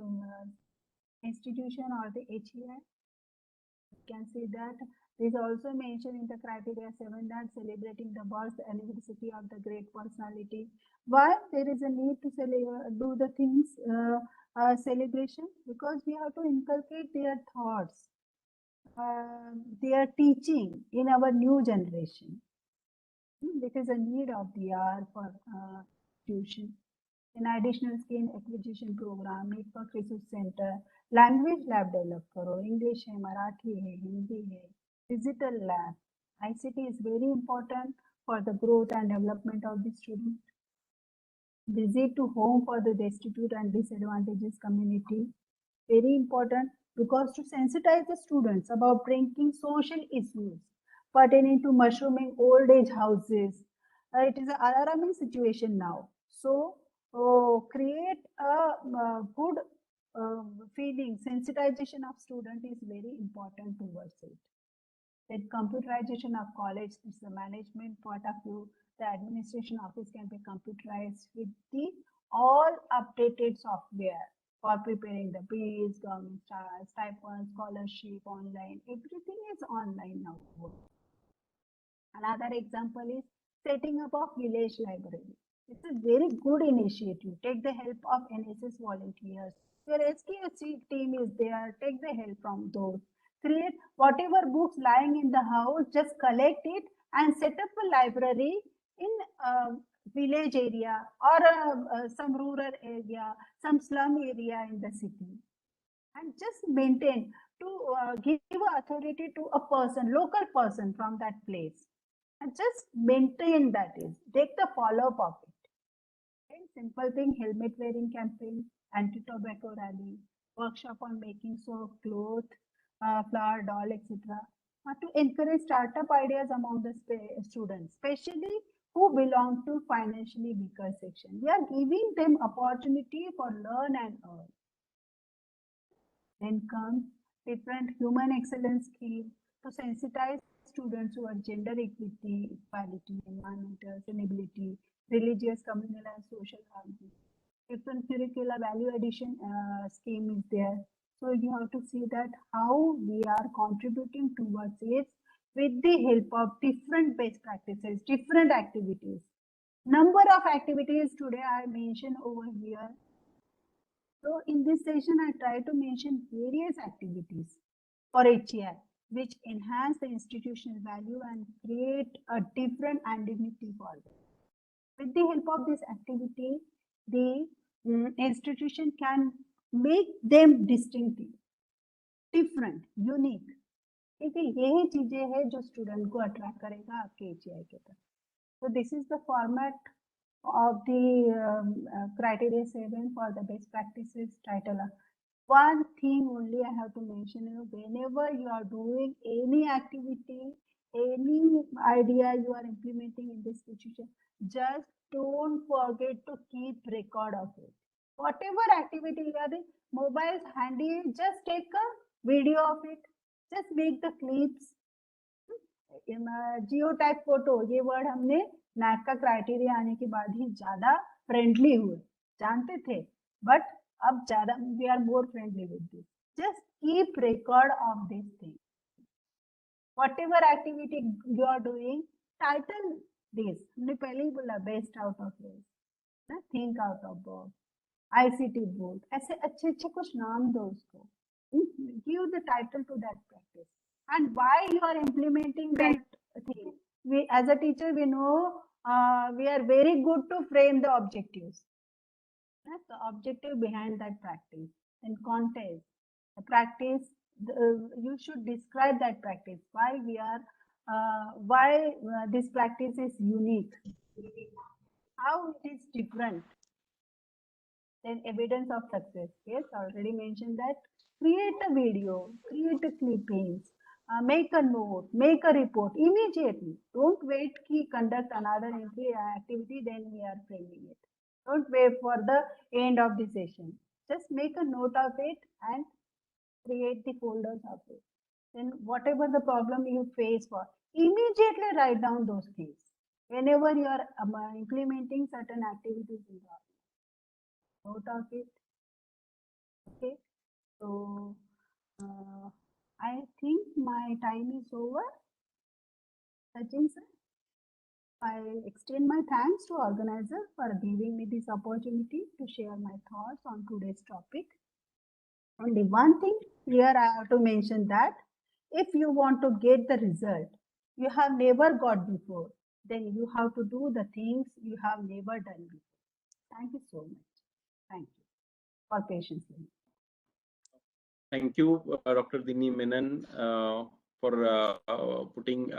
institution or the HEI. You can see that this also mentioned in the criteria 7 that celebrating the birth anniversary of the great personality. Why there is a need to do the things celebration? Because we have to inculcate their thoughts, their teaching in our new generation. This is a need of the hour for tuition. In additional skill acquisition program, network resource center, language lab develop करो, English है, Marathi है, Hindi है, digital lab. ICT is very important for the growth and development of the student. Visit to home for the destitute and disadvantaged community. Very important because to sensitize the students about bringing social issues pertaining to mushrooming old age houses. It is an alarming situation now. So create a good feeling, sensitization of student is very important towards it. Then computerization of college is the management point of view. The administration office can be computerized with the all updated software for preparing the bills, government stipends, scholarship, online. Everything is online now. Another example is setting up of village library. It's a very good initiative. Take the help of NSS volunteers. Your SKUC team is there. Take the help from those. Create whatever books lying in the house, just collect it and set up a library in a village area or some rural area, some slum area in the city. And just maintain to give authority to a person, local person from that place. And just maintain that is, take the follow-up of it. And simple thing, helmet wearing campaign, anti-tobacco rally, workshop on making soap, cloth, flower, doll, etc. To encourage startup ideas among the students, especially who belong to financially weaker section. We are giving them opportunity for learn and earn. Then comes different human excellence scheme to sensitize students who are gender equity, equality, environmental sustainability, religious, communal, and social harmony. Different curricular value addition scheme is there. So you have to see that how we are contributing towards it with the help of different best practices, different activities. Number of activities today I mentioned over here. So in this session, I try to mention various activities for HEI, which enhance the institutional value and create a different identity for them. With the help of this activity, the institution can make them distinctive, different, unique. क्योंकि यही चीजें हैं जो student को attract करेगा आपके HEI के तरफ. So this is the format of the criteria 7 for the best practices title. One thing only I have to mention, whenever you are doing any activity, any idea you are implementing in this institution, just don't forget to keep record of it. Whatever activity you are doing, mobiles handy, just take a video of it, just make the clips. Jio type photo, ये word हमने NAAC का criteria आने के बाद ही ज्यादा friendly हुए, जानते थे, बट अब ज्यादा we are more friendly with this. Just keep record of this thing. Whatever activity you are doing, title this. हमने पहले ही बोला बेस्ट आउट ऑफ दिस, ना think out of box, ICT board, ऐसे अच्छे अच्छे कुछ नाम दो उसको. Give the title to that practice. And why you are implementing that thing? We, as a teacher, we know we are very good to frame the objectives. That's the objective behind that practice. And context, the practice, you should describe that practice. Why we are, this practice is unique. How it is different. Then evidence of success. Yes, already mentioned that. Create a video, create a clippings. Make a note, make a report immediately. Don't wait to conduct another activity, then we are framing it. Don't wait for the end of the session. Just make a note of it and create the folders of it. Then whatever the problem you face for, immediately write down those things. Whenever you are implementing certain activities in the note of it. Okay, so I think my time is over. Sachin sir, I extend my thanks to organizer for giving me this opportunity to share my thoughts on today's topic. Only one thing here I have to mention that if you want to get the result you have never got before, then you have to do the things you have never done before. Thank you so much. Thank you for patiently. Thank you, Dr. Dini Menon, for putting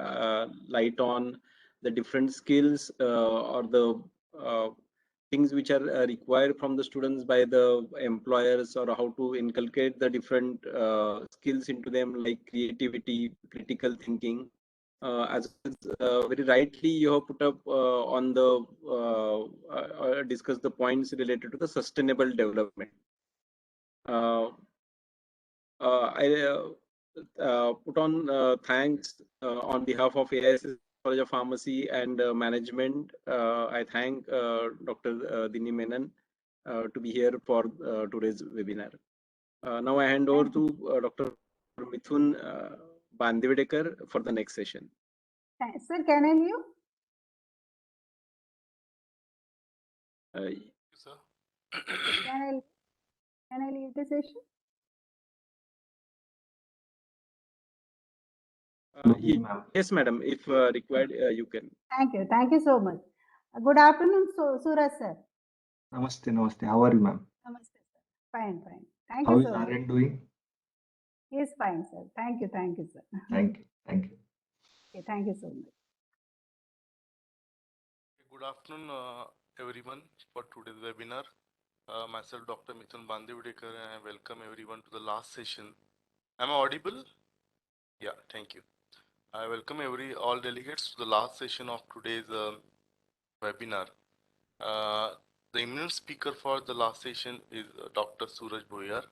light on the different skills or the things which are required from the students by the employers, or how to inculcate the different skills into them, like creativity, critical thinking. As very rightly you have put up on the discuss the points related to the sustainable development. I put on thanks on behalf of AIS College of Pharmacy and management. I thank Dr. Dini Menon to be here for today's webinar. Now I hand over to Dr. Mithun Bandivedekar for the next session. Sir, can I view? Sir. Can I leave the session? Yes, madam. If required, you can. Thank you. Thank you so much. Good afternoon, Suraj sir. Namaste, namaste. How are you, ma'am? Namaste, sir. Fine, fine. Thank How you is so much. RN doing? He is fine, sir. Thank you, sir. Thank you, thank you. Okay, thank you so much. Good afternoon, everyone, for today's webinar. Myself, Dr. Mithun Bandivedekar, and I welcome everyone to the last session. Am I audible? Yeah, thank you. I welcome all delegates to the last session of today's webinar. The eminent speaker for the last session is Dr. Suraj Bhoyar,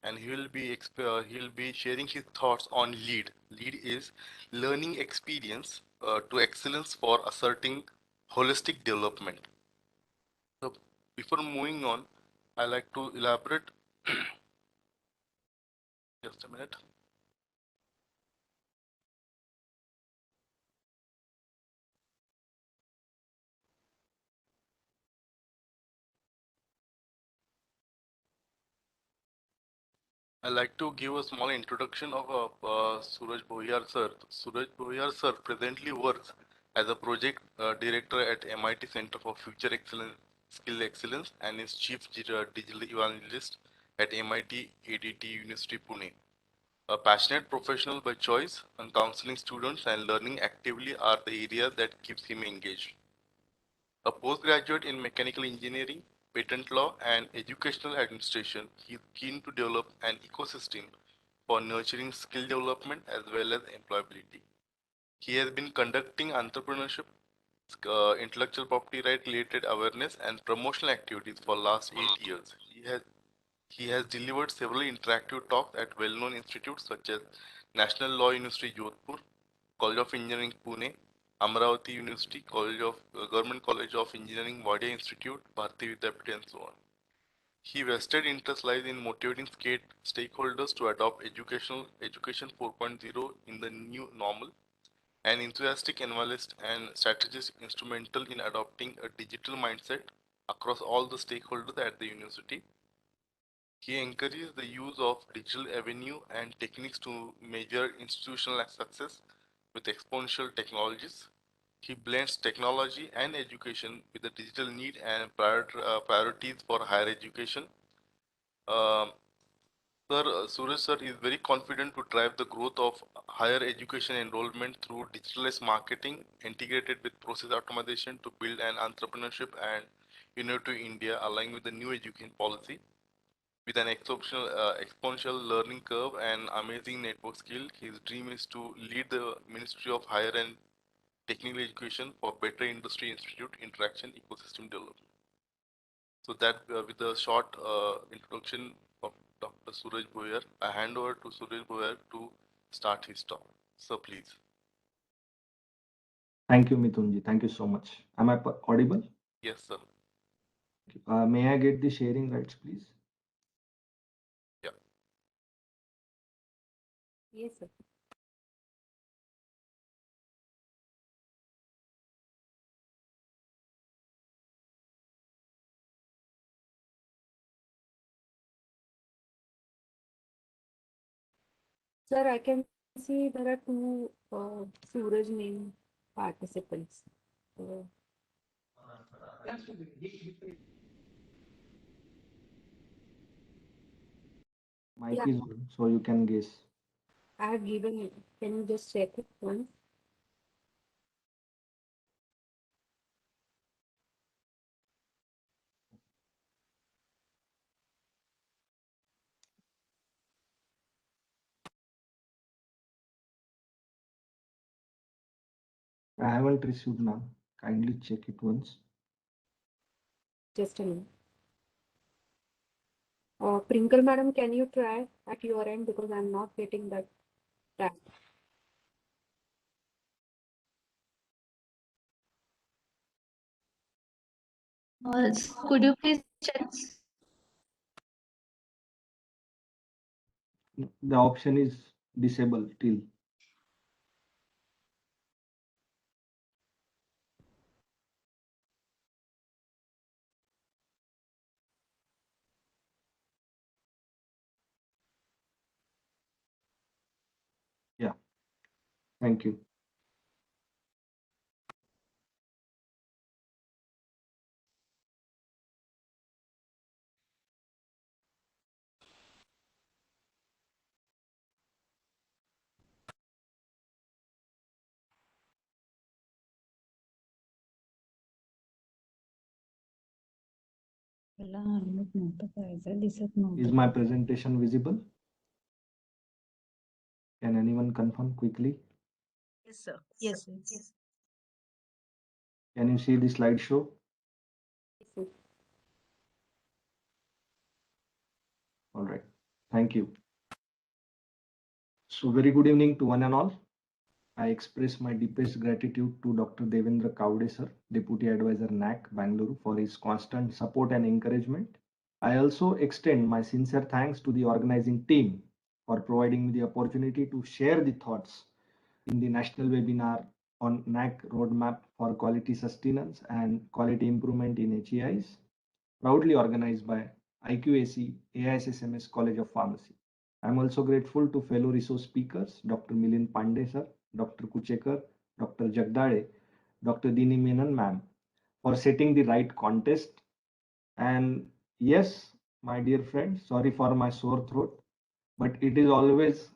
and he'll be sharing his thoughts on LEAD. LEAD is learning experience to excellence for asserting holistic development. So before moving on, I like to elaborate. Just a minute. I'd like to give a small introduction of Suraj Bhoyar sir. Suraj Bhoyar sir presently works as a project director at MIT Center for Future Excellence, Skill Excellence, and is chief digital evangelist at MIT ADT University Pune. A passionate professional by choice, and counseling students and learning actively are the areas that keeps him engaged. A postgraduate in mechanical engineering, patent law, and educational administration, he is keen to develop an ecosystem for nurturing skill development as well as employability. He has been conducting entrepreneurship, intellectual property right related awareness, and promotional activities for last 8 years. He has delivered several interactive talks at well-known institutes such as National Law University Jodhpur, College of Engineering Pune, Amravati University, Government College of Engineering Wadia Institute, Bharati Vidyapeeth, and so on. His vested interest lies in motivating stakeholders to adopt Education 4.0 in the new normal. An enthusiastic analyst and strategist instrumental in adopting a digital mindset across all the stakeholders at the university. He encourages the use of digital avenue and techniques to measure institutional success with exponential technologies. He blends technology and education with the digital need and priorities for higher education. Suraj sir is very confident to drive the growth of higher education enrollment through digitalized marketing integrated with process automation to build an entrepreneurship and innovative India aligned with the new education policy. With an exponential learning curve and amazing network skill, his dream is to lead the Ministry of Higher and Technical Education for better industry institute interaction ecosystem development. So that with a short introduction of Dr. Suraj Bhoyar, I hand over to Suraj Bhoyar to start his talk. So please. Thank you, Mithunji. Thank you so much. Am I audible? Yes, sir. May I get the sharing rights, please? Yeah. Yes, sir. Sir, I can see there are two Suraj name participants. Mic Yeah. is on, so you can guess. I have given it. Can you just check it once? I haven't received, ma'am. Kindly check it once. Just a minute. Prinkle madam, can you try at your end because I'm not getting that tab. Could you please check? The option is disable till. Yeah. Thank you. Is my presentation visible? Can anyone confirm quickly? Yes, sir. Yes, yes. Can you see the slideshow? All right. Thank you. So very good evening to one and all. I express my deepest gratitude to Dr. Devendra Kaude sir, Deputy Advisor NAAC, Bangalore, for his constant support and encouragement. I also extend my sincere thanks to the organizing team for providing me the opportunity to share the thoughts in the national webinar on NAAC roadmap for quality sustenance and quality improvement in HEIs, proudly organized by IQAC AISSMS College of Pharmacy. I'm also grateful to fellow resource speakers, Dr. Milind Pandey sir, Dr. Kuchekar, Dr. Jagdale, Dr. Dini Menon ma'am, for setting the right context. And yes, my dear friends, sorry for my sore throat, but it is always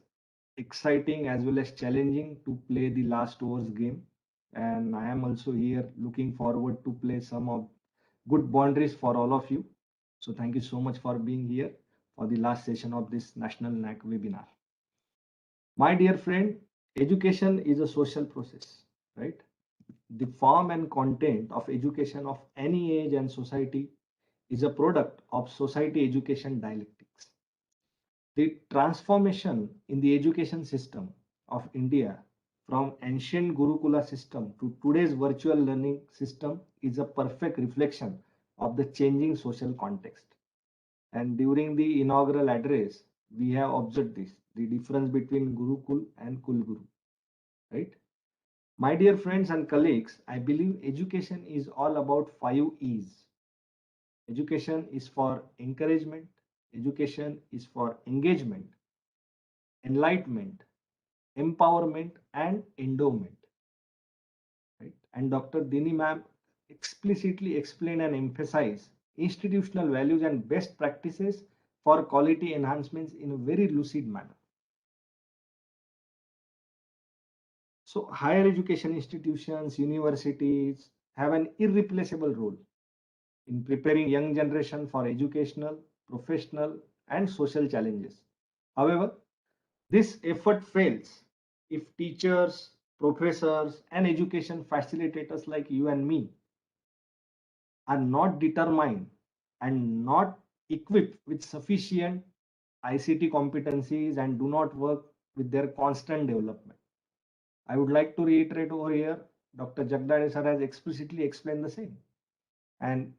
exciting as well as challenging to play the last overs game. And I am also here looking forward to play some of good boundaries for all of you. So thank you so much for being here for the last session of this National NAAC webinar. My dear friend, education is a social process, right? The form and content of education of any age and society is a product of society education dialectics. The transformation in the education system of India from ancient Gurukula system to today's virtual learning system is a perfect reflection of the changing social context. And during the inaugural address, we have observed this, the difference between Gurukul and Kulguru, right? My dear friends and colleagues, I believe education is all about 5 E's. Education is for encouragement, education is for engagement, enlightenment, empowerment, and endowment. Right? And Dr. Dini ma'am explicitly explained and emphasized institutional values and best practices for quality enhancements in a very lucid manner. So higher education institutions, universities have an irreplaceable role in preparing young generation for educational, professional, and social challenges. However, this effort fails if teachers, professors, and education facilitators like you and me are not determined and not equipped with sufficient ICT competencies and do not work with their constant development. I would like to reiterate over here, Dr. Jagdale sir has explicitly explained the same. And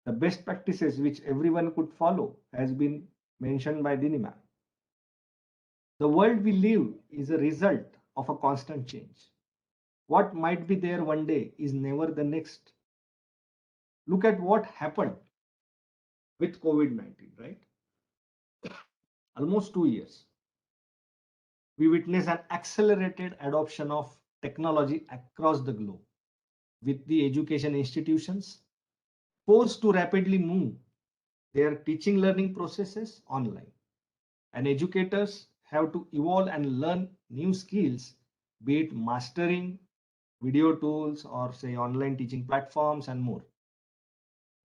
the best practices which everyone could follow has been mentioned by Dini ma'am. The world we live is a result of a constant change. What might be there one day is never the next. Look at what happened with COVID-19, right? Almost 2 years. We witnessed an accelerated adoption of technology across the globe, with the education institutions forced to rapidly move their teaching learning processes online. And educators have to evolve and learn new skills, be it mastering video tools or say online teaching platforms and more.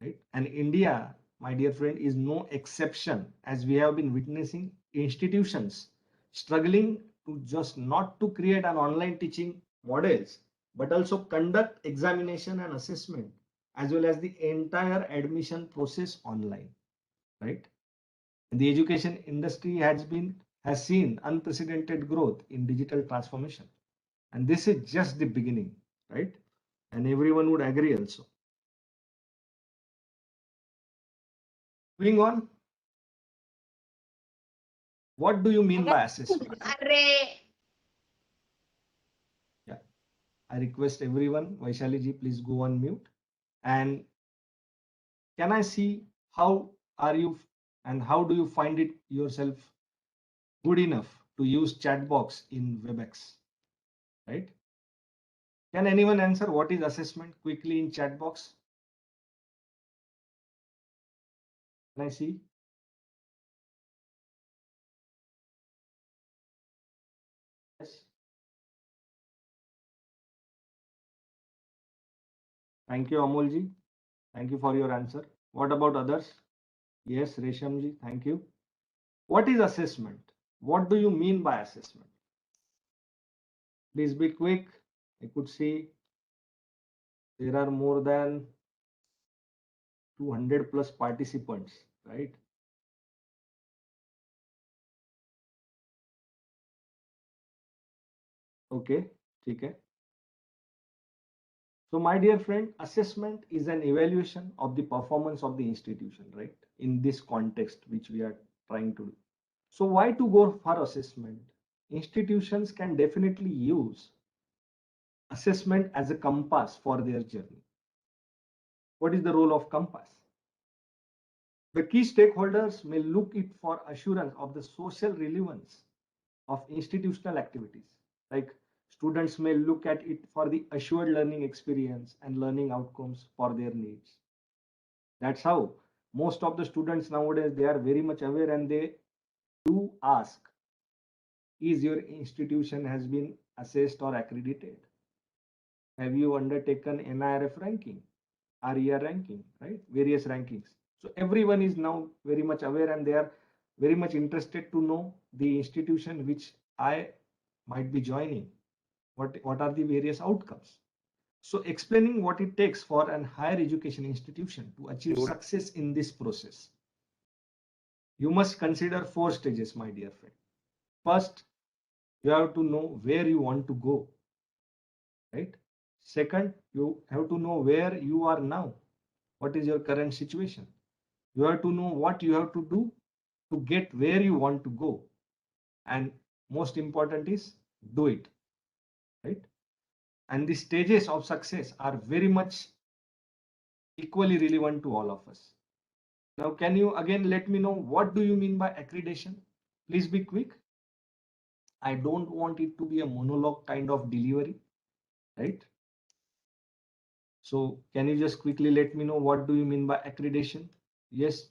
Right? And India, my dear friend, is no exception, as we have been witnessing institutions struggling to just not to create an online teaching models, but also conduct examination and assessment, as well as the entire admission process online, right? And the education industry has seen unprecedented growth in digital transformation. And this is just the beginning, right? And everyone would agree also. Moving on, what do you mean by assessment? Yeah, I request everyone, Vaishali ji, please go on mute. And can I see how are you and how do you find it yourself good enough to use chat box in WebEx, right? Can anyone answer what is assessment quickly in chat box? Can I see? Yes. Thank you, Amolji. Thank you for your answer. What about others? Yes, Reshamji, thank you. What is assessment? What do you mean by assessment? Please be quick. I could see there are more than 200 plus participants, right? Okay, okay. So my dear friend, assessment is an evaluation of the performance of the institution, right? In this context, which we are trying to do. So why to go for assessment? Institutions can definitely use assessment as a compass for their journey. What is the role of compass? The key stakeholders may look it for assurance of the social relevance of institutional activities. Like students may look at it for the assured learning experience and learning outcomes for their needs. That's how most of the students nowadays, they are very much aware and they do ask, is your institution has been assessed or accredited? Have you undertaken NIRF ranking, RER ranking, right? Various rankings. So everyone is now very much aware and they are very much interested to know the institution which I might be joining. What are the various outcomes? So explaining what it takes for an higher education institution to achieve success in this process. You must consider 4 stages, my dear friend. First, you have to know where you want to go, right? Second, you have to know where you are now. What is your current situation? You have to know what you have to do to get where you want to go. And most important is do it, right? And the stages of success are very much equally relevant to all of us. Now, can you again let me know what do you mean by accreditation? Please be quick. I don't want it to be a monologue kind of delivery, right? So can you just quickly let me know what do you mean by accreditation? Yes.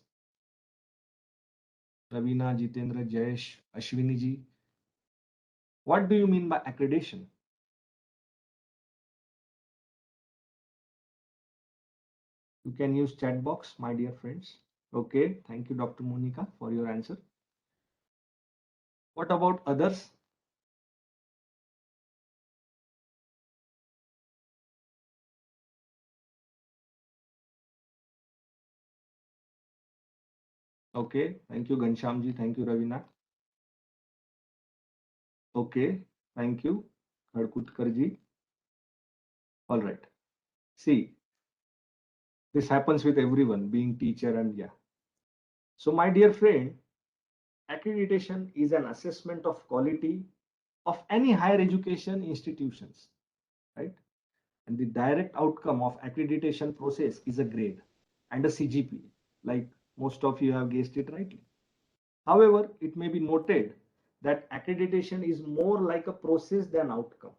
Ravina, Jitendra, Jayesh, Ashwini ji. What do you mean by accreditation? You can use chat box, my dear friends. Okay, thank you, Dr. Monica, for your answer. What about others? Okay, thank you, Ghanshyamji. Thank you, Ravina. Okay, thank you, Khadkutkarji. All right. See, this happens with everyone, being teacher and yeah. So, my dear friend, accreditation is an assessment of quality of any higher education institutions, right? And the direct outcome of accreditation process is a grade and a CGP, like most of you have guessed it rightly. However, it may be noted that accreditation is more like a process than outcome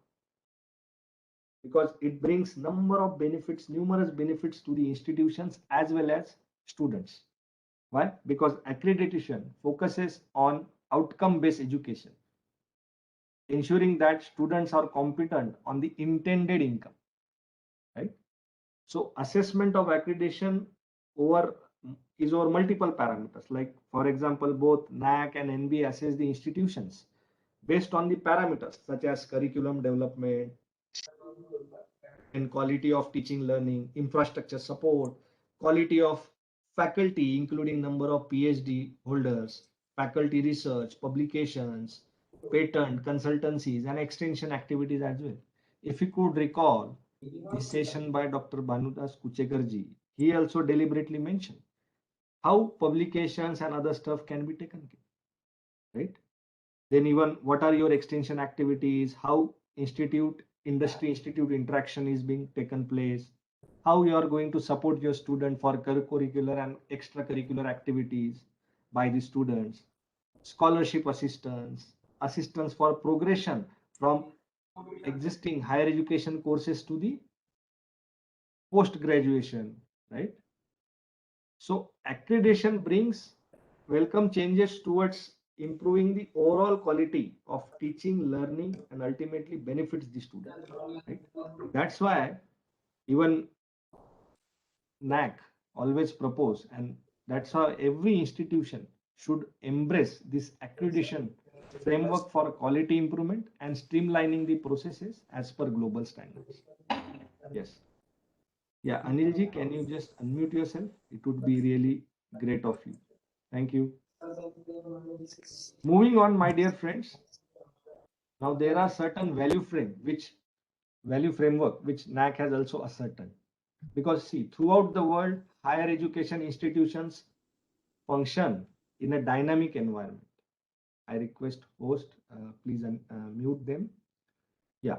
because it brings numerous benefits to the institutions as well as students. Why? Because accreditation focuses on outcome-based education, ensuring that students are competent on the intended income, right? So assessment of accreditation is over multiple parameters. Like for example, both NAAC and NBA assess the institutions based on the parameters such as curriculum development and quality of teaching learning, infrastructure support, quality of faculty, including number of PhD holders, faculty research, publications, patent, consultancies, and extension activities as well. If you could recall the session by Dr. Bhanudas Kuchekarji, he also deliberately mentioned how publications and other stuff can be taken care, right? Then even what are your extension activities, how industry institute interaction is being taken place, how you are going to support your student for curricular and extracurricular activities by the students, scholarship assistance, assistance for progression from existing higher education courses to the post graduation, right? So accreditation brings welcome changes towards improving the overall quality of teaching, learning, and ultimately benefits the student, right? That's why even NAAC always propose, and that's how every institution should embrace this accreditation framework for quality improvement and streamlining the processes as per global standards. Yes. Yeah, Anilji, can you just unmute yourself? It would be really great of you. Thank you. Moving on, my dear friends. Now there are certain value framework which NAAC has also ascertained. Because see, throughout the world, higher education institutions function in a dynamic environment. I request host, please mute them. Yeah.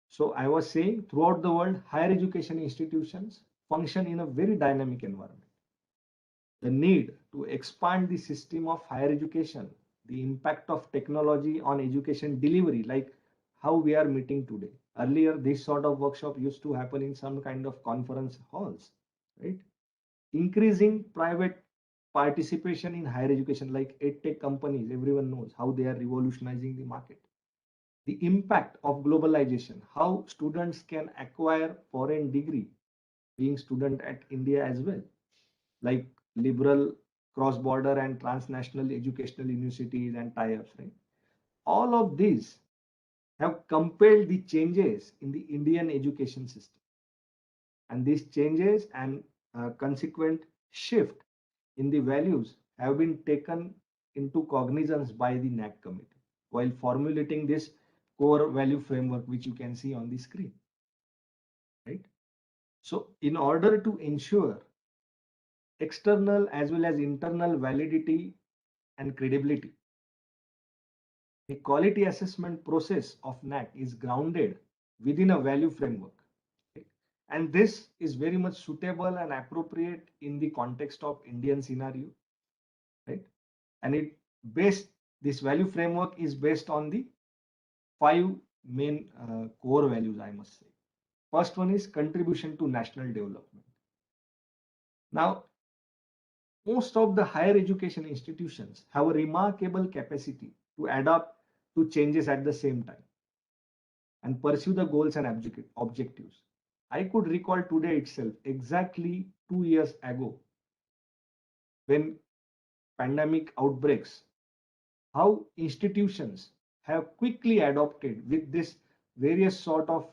So I was saying throughout the world, higher education institutions function in a very dynamic environment. The need to expand the system of higher education, the impact of technology on education delivery, like how we are meeting today. Earlier, this sort of workshop used to happen in some kind of conference halls, right? Increasing private participation in higher education, like edtech companies, everyone knows how they are revolutionizing the market. The impact of globalization, how students can acquire foreign degree, being student at India as well, like liberal cross-border and transnational educational universities and tie-ups, right? All of these have compelled the changes in the Indian education system. And these changes and consequent shift in the values have been taken into cognizance by the NAAC committee while formulating this core value framework, which you can see on the screen, right? So in order to ensure external as well as internal validity and credibility, the quality assessment process of NAAC is grounded within a value framework. Okay? And this is very much suitable and appropriate in the context of Indian scenario, right? And this value framework is based on the 5 main core values, I must say. First one is contribution to national development. Now, most of the higher education institutions have a remarkable capacity to adapt to changes at the same time and pursue the goals and objectives. I could recall today itself, exactly 2 years ago, when pandemic outbreaks, how institutions have quickly adopted with this various sort of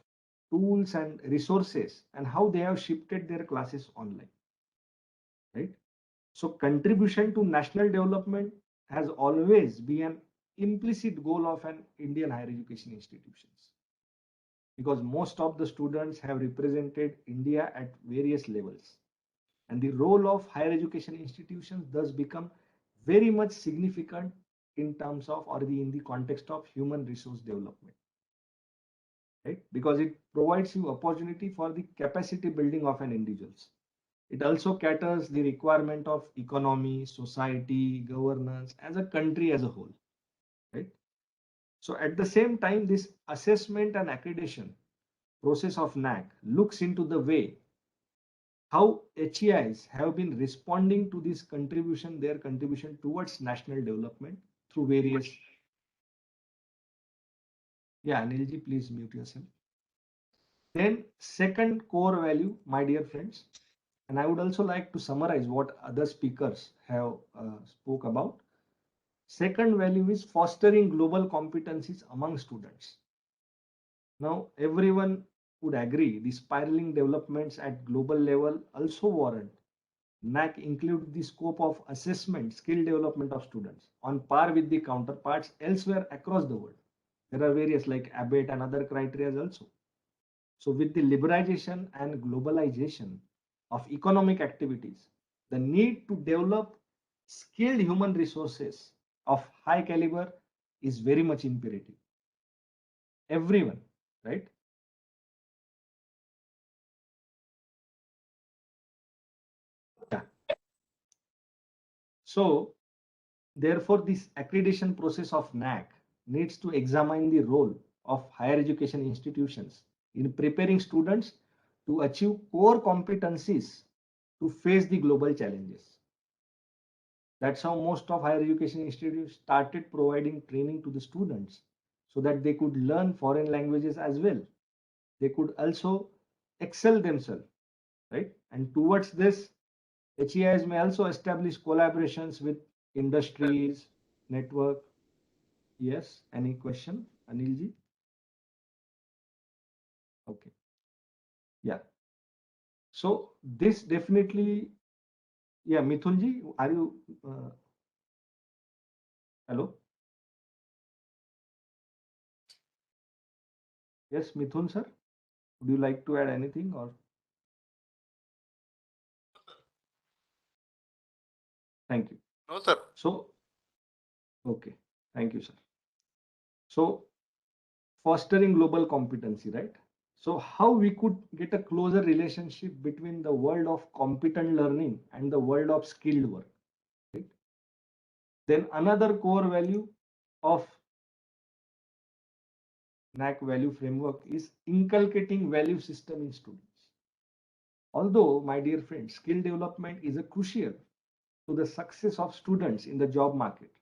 tools and resources and how they have shifted their classes online, right? So contribution to national development has always been an implicit goal of an Indian higher education institutions, because most of the students have represented India at various levels. And the role of higher education institutions does become very much significant in terms of or in the context of human resource development, right? Because it provides you opportunity for the capacity building of an individuals. It also caters the requirement of economy, society, governance as a country as a whole, right? So at the same time, this assessment and accreditation process of NAAC looks into the way how HEIs have been responding to this contribution, their contribution towards national development through various. Yeah, Anilji, please mute yourself. Then second core value, my dear friends, and I would also like to summarize what other speakers have spoke about. Second value is fostering global competencies among students. Now, everyone would agree the spiraling developments at global level also warrant NAAC includes the scope of assessment, skill development of students on par with the counterparts elsewhere across the world. There are various like ABET and other criteria also. So with the liberalization and globalization of economic activities, the need to develop skilled human resources of high caliber is very much imperative. Everyone, right? Yeah. So therefore, this accreditation process of NAAC needs to examine the role of higher education institutions in preparing students to achieve core competencies to face the global challenges. That's how most of higher education institutes started providing training to the students so that they could learn foreign languages as well. They could also excel themselves, right? And towards this, HEIs may also establish collaborations with industries, network. Yes, any question, Anilji? Okay, yeah. So this definitely, yeah, Mithunji, are you, hello? Yes, Mithun sir, would you like to add anything or? Thank you. No, sir. So, okay, thank you, sir. So fostering global competency, right? So how we could get a closer relationship between the world of competent learning and the world of skilled work, right? Then another core value of NAAC value framework is inculcating value system in students. Although, my dear friends, skill development is a crucial to the success of students in the job market,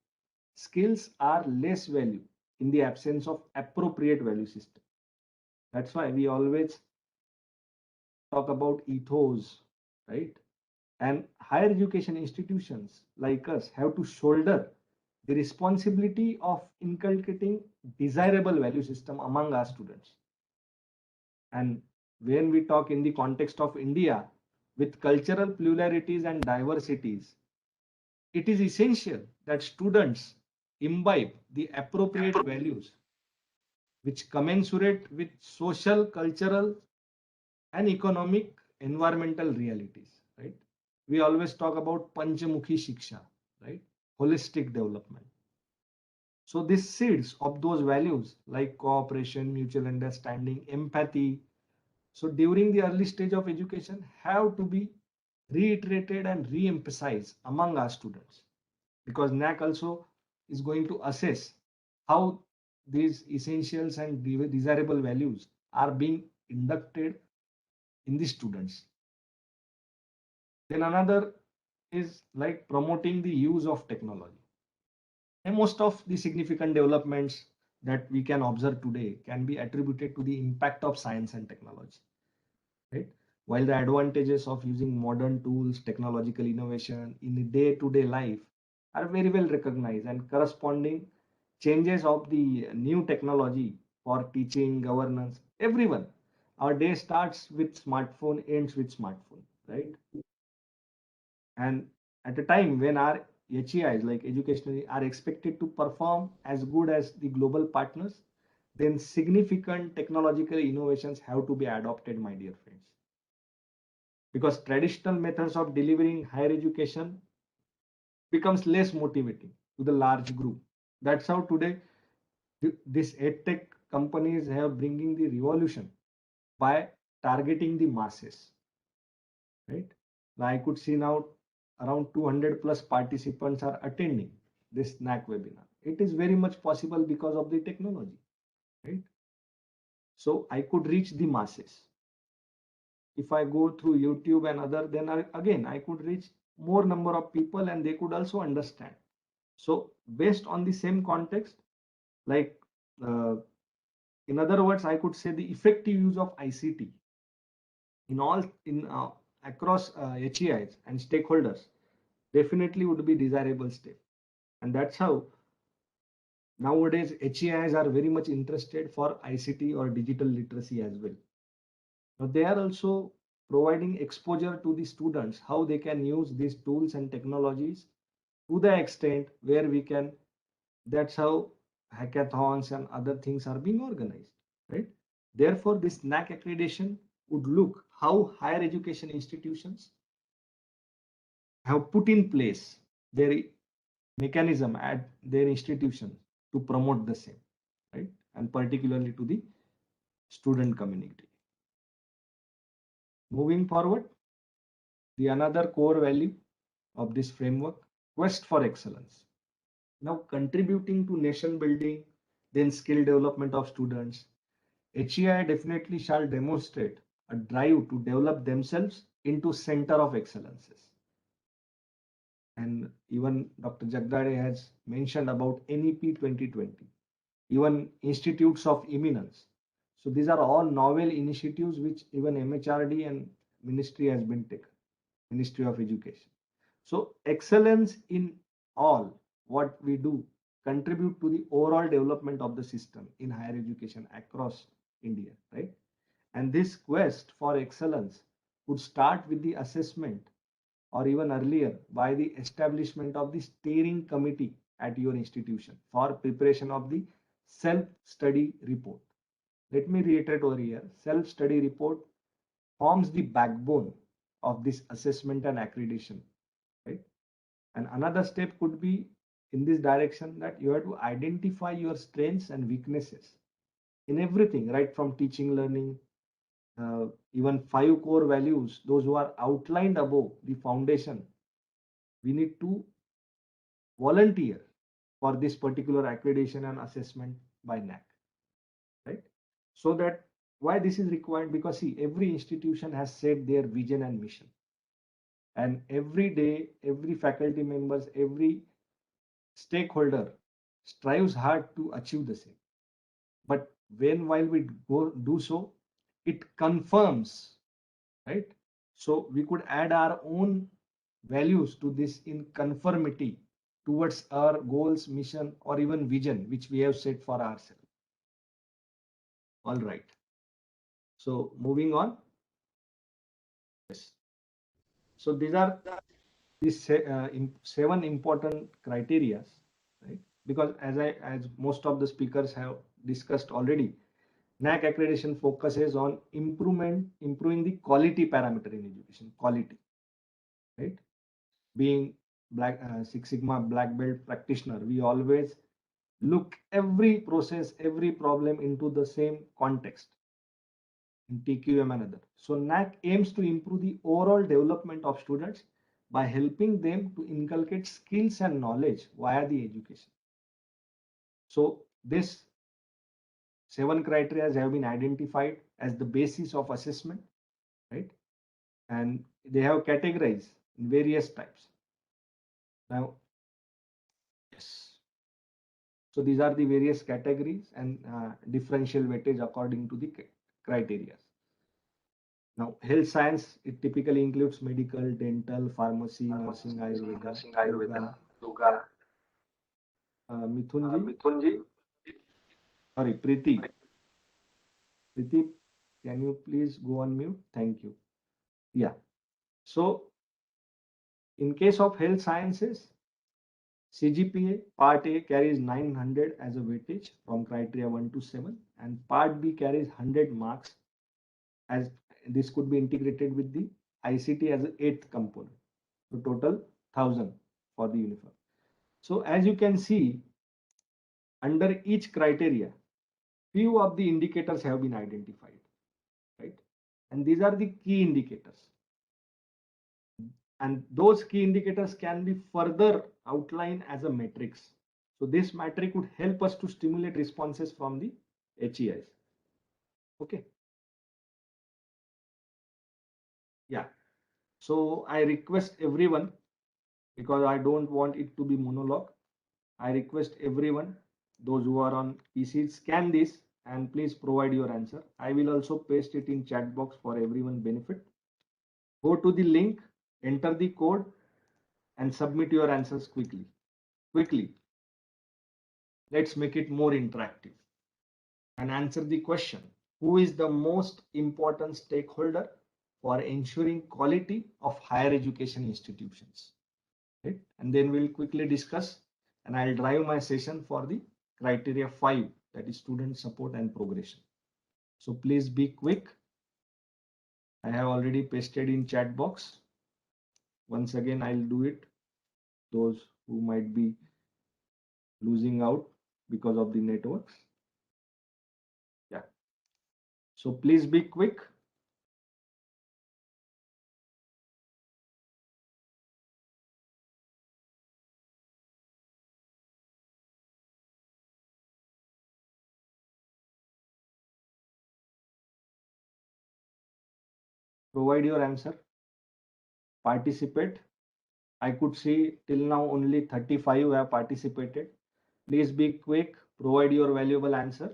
skills are less value in the absence of appropriate value system. That's why we always talk about ethos, right? And higher education institutions like us have to shoulder the responsibility of inculcating desirable value system among our students. And when we talk in the context of India, with cultural pluralities and diversities, it is essential that students imbibe the appropriate values which commensurate with social, cultural, and economic environmental realities, right? We always talk about Panchamukhi Shiksha, right? Holistic development. So these seeds of those values like cooperation, mutual understanding, empathy, so during the early stage of education have to be reiterated and re-emphasized among our students, because NAAC also is going to assess how these essentials and desirable values are being inducted in the students. Then another is like promoting the use of technology. And most of the significant developments that we can observe today can be attributed to the impact of science and technology, right? While the advantages of using modern tools, technological innovation in the day-to-day life are very well recognized, and corresponding changes of the new technology for teaching, governance, everyone. Our day starts with smartphone, ends with smartphone, right? And at a time when our HEIs, like educationally, are expected to perform as good as the global partners, then significant technological innovations have to be adopted, my dear friends. Because traditional methods of delivering higher education becomes less motivating to the large group. That's how today these edtech companies have bringing the revolution by targeting the masses, right? I could see now around 200 plus participants are attending this NAAC webinar. It is very much possible because of the technology, right? So I could reach the masses. If I go through YouTube and other, then again, I could reach more number of people and they could also understand. So based on the same context, like in other words, I could say the effective use of ICT in all across HEIs and stakeholders definitely would be desirable step. And that's how nowadays HEIs are very much interested for ICT or digital literacy as well. Now they are also providing exposure to the students, how they can use these tools and technologies to the extent where we can. That's how hackathons and other things are being organized, right? Therefore, this NAAC accreditation would look how higher education institutions have put in place their mechanism at their institution to promote the same, right? And particularly to the student community. Moving forward, the another core value of this framework, quest for excellence. Now contributing to nation building, then skill development of students, HEI definitely shall demonstrate a drive to develop themselves into center of excellences. And even Dr. Jagdade has mentioned about NEP 2020, even institutes of eminence. So these are all novel initiatives which even MHRD and ministry has been taken, Ministry of Education. So excellence in all what we do contribute to the overall development of the system in higher education across India, right? And this quest for excellence would start with the assessment or even earlier by the establishment of the steering committee at your institution for preparation of the self-study report. Let me reiterate over here, self-study report forms the backbone of this assessment and accreditation, right? And another step could be in this direction that you have to identify your strengths and weaknesses in everything, right from teaching, learning, even 5 core values, those who are outlined above the foundation. We need to volunteer for this particular accreditation and assessment by NAAC, right? So that why this is required, because see, every institution has set their vision and mission. And every day, every faculty members, every stakeholder strives hard to achieve the same. But while we go do so, it confirms, right? So we could add our own values to this in conformity towards our goals, mission, or even vision, which we have set for ourselves. All right. So moving on. Yes. So these are these 7 important criteria, right? Because as most of the speakers have discussed already, NAAC accreditation focuses on improving the quality parameter in education, quality, right? Being Six Sigma black belt practitioner, we always look every process, every problem into the same context in TQM and other. So NAAC aims to improve the overall development of students by helping them to inculcate skills and knowledge via the education. So this 7 criteria have been identified as the basis of assessment, right? And they have categorized in various types. Now, yes. So these are the various categories and differential weightage according to the criteria. Now, health science, it typically includes medical, dental, pharmacy, nursing, Ayurveda, yoga. Mithunji. Sorry, Preeti. Preeti, can you please go on mute? Thank you. Yeah. So, in case of health sciences, CGPA Part A carries 900 as a weightage from criteria 1 to 7, and Part B carries 100 marks, as this could be integrated with the ICT as the 8th component. So total 1000 for the uniform. So as you can see, under each criteria, few of the indicators have been identified, right? And these are the key indicators. And those key indicators can be further outlined as a matrix. So this matrix would help us to stimulate responses from the HEIs. Okay. Yeah. So I request everyone, because I don't want it to be monologue, I request everyone, those who are on PC, scan this and please provide your answer. I will also paste it in chat box for everyone benefit. Go to the link, enter the code and submit your answers quickly. Let's make it more interactive and answer the question. Who is the most important stakeholder for ensuring quality of higher education institutions. Right? And then we'll quickly discuss, and I'll drive my session for the criteria 5, that is student support and progression. So please be quick. I have already pasted in chat box. Once again, I'll do it. Those who might be losing out because of the networks. Yeah. So please be quick. Provide your answer. Participate. I could see till now only 35 have participated. Please be quick. Provide your valuable answer.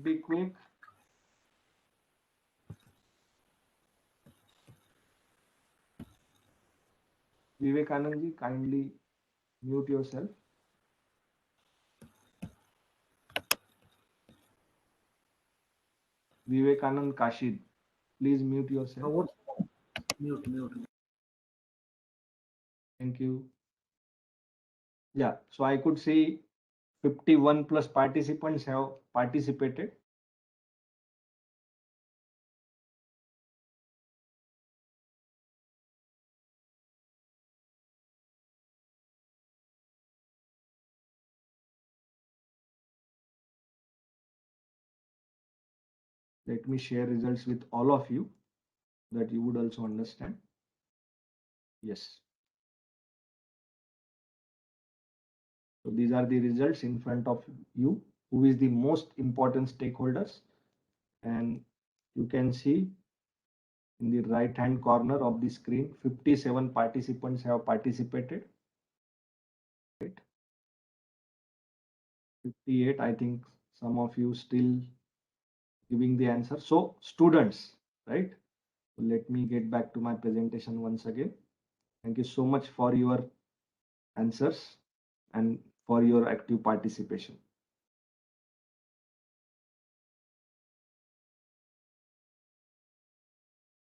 Be quick. Vivekanand, kindly mute yourself. Vivekanand Kashid, please mute yourself. Mute. Thank you. Yeah, so I could see 51 plus participants have participated. Let me share results with all of you that you would also understand. Yes. So these are the results in front of you. Who is the most important stakeholders? And you can see in the right hand corner of the screen, 57 participants have participated. Right. 58, I think some of you still giving the answer. So students, right? Let me get back to my presentation once again. Thank you so much for your answers and for your active participation.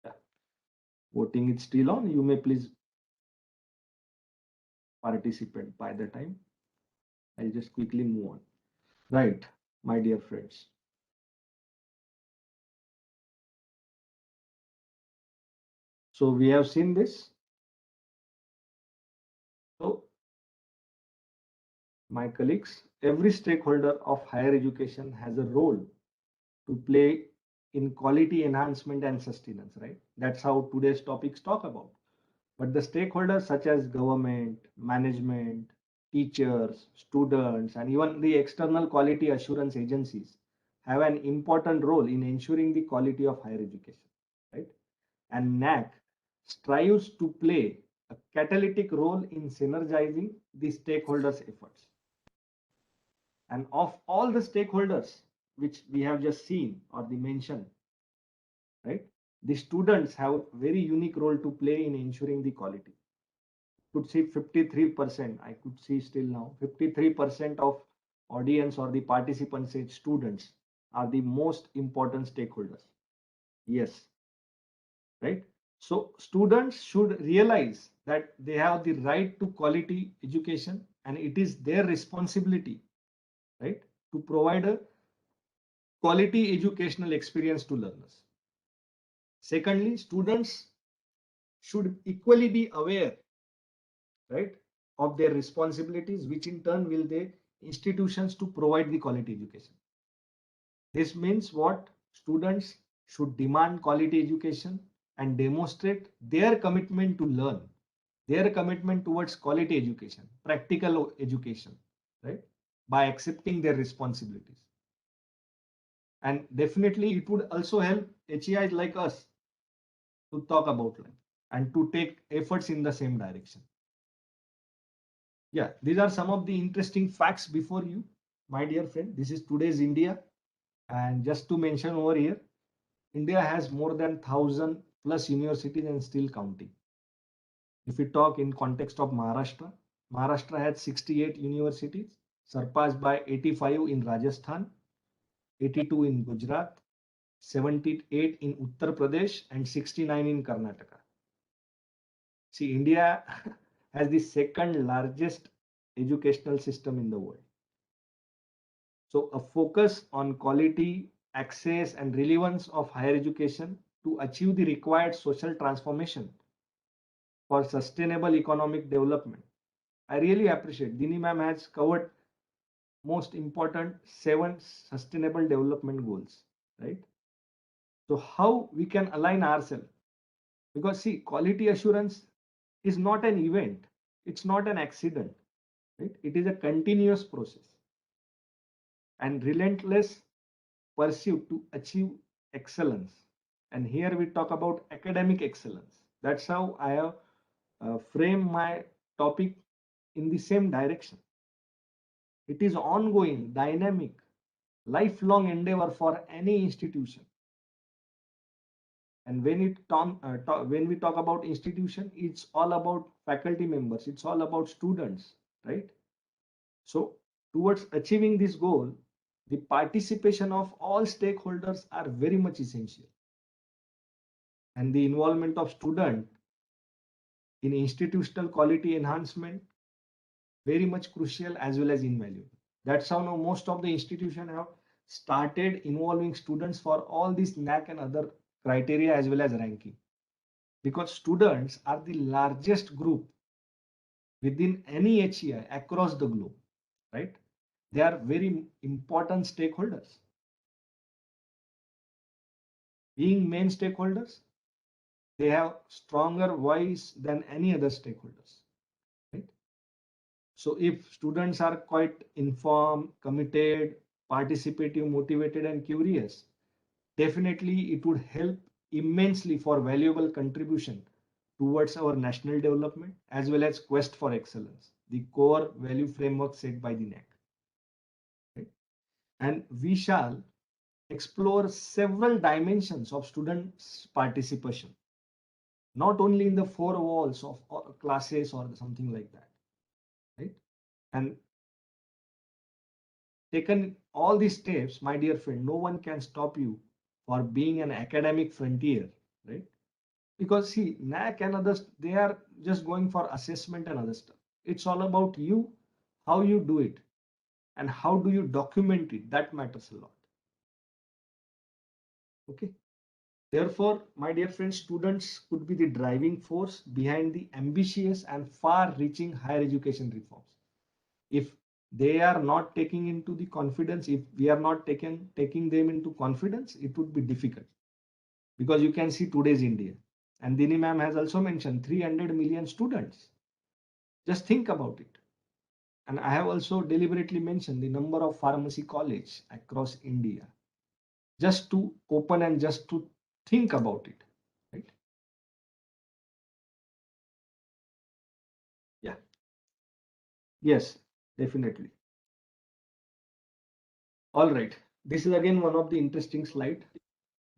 Yeah. Voting is still on. You may please participate by the time. I'll just quickly move on. Right, my dear friends. So we have seen this. So my colleagues, every stakeholder of higher education has a role to play in quality enhancement and sustenance, right? That's how today's topics talk about. But the stakeholders such as government, management, teachers, students, and even the external quality assurance agencies have an important role in ensuring the quality of higher education, right? And NAAC strives to play a catalytic role in synergizing the stakeholders' efforts. And of all the stakeholders which we have just seen or the mentioned, right? The students have very unique role to play in ensuring the quality. Could see 53%. I could see still now 53% of audience or the participants said students are the most important stakeholders. Yes, right? So students should realize that they have the right to quality education and it is their responsibility, right, to provide a quality educational experience to learners. Secondly, students should equally be aware, right, of their responsibilities, which in turn will the institutions to provide the quality education. This means what? Students should demand quality education and demonstrate their commitment to learn, their commitment towards quality education, practical education, right, by accepting their responsibilities. And definitely it would also help HEIs like us to talk about it and to take efforts in the same direction. Yeah, these are some of the interesting facts before you, my dear friend. This is today's India. And just to mention over here, India has more than 1,000 plus universities and still counting. If we talk in context of Maharashtra, Maharashtra had 68 universities, surpassed by 85 in Rajasthan, 82 in Gujarat, 78 in Uttar Pradesh, and 69 in Karnataka. See, India has the second largest educational system in the world. So a focus on quality, access, and relevance of higher education to achieve the required social transformation for sustainable economic development. I really appreciate Dini ma'am has covered most important 7 sustainable development goals, right? So how we can align ourselves? Because see, quality assurance is not an event, it's not an accident, right? It is a continuous process and relentless pursuit to achieve excellence. And here we talk about academic excellence. That's how I have framed my topic in the same direction. It is ongoing, dynamic, lifelong endeavor for any institution. And when when we talk about institution, it's all about faculty members. It's all about students, right? So towards achieving this goal, the participation of all stakeholders are very much essential. And the involvement of student in institutional quality enhancement, very much crucial as well as invaluable. That's how now most of the institutions have started involving students for all these NAAC and other criteria as well as ranking. Because students are the largest group within any HEI across the globe, right? They are very important stakeholders. Being main stakeholders, they have stronger voice than any other stakeholders, right? So if students are quite informed, committed, participative, motivated, and curious, definitely it would help immensely for valuable contribution towards our national development as well as quest for excellence, the core value framework set by the NAAC. Right? And we shall explore several dimensions of students' participation, not only in the 4 walls of classes or something like that, right? And taken all these steps, my dear friend, no one can stop you for being an academic frontier, right? Because see, NAAC and others, they are just going for assessment and other stuff. It's all about you, how you do it, and how do you document it. That matters a lot. Okay. Therefore, my dear friends, students could be the driving force behind the ambitious and far-reaching higher education reforms. If they are not taking into the confidence, if we are not taking them into confidence, it would be difficult. Because you can see today's India. And Dini ma'am has also mentioned 300 million students. Just think about it. And I have also deliberately mentioned the number of pharmacy colleges across India. Just to open and just to think about it. Right? Yeah. Yes, definitely. All right. This is again one of the interesting slide.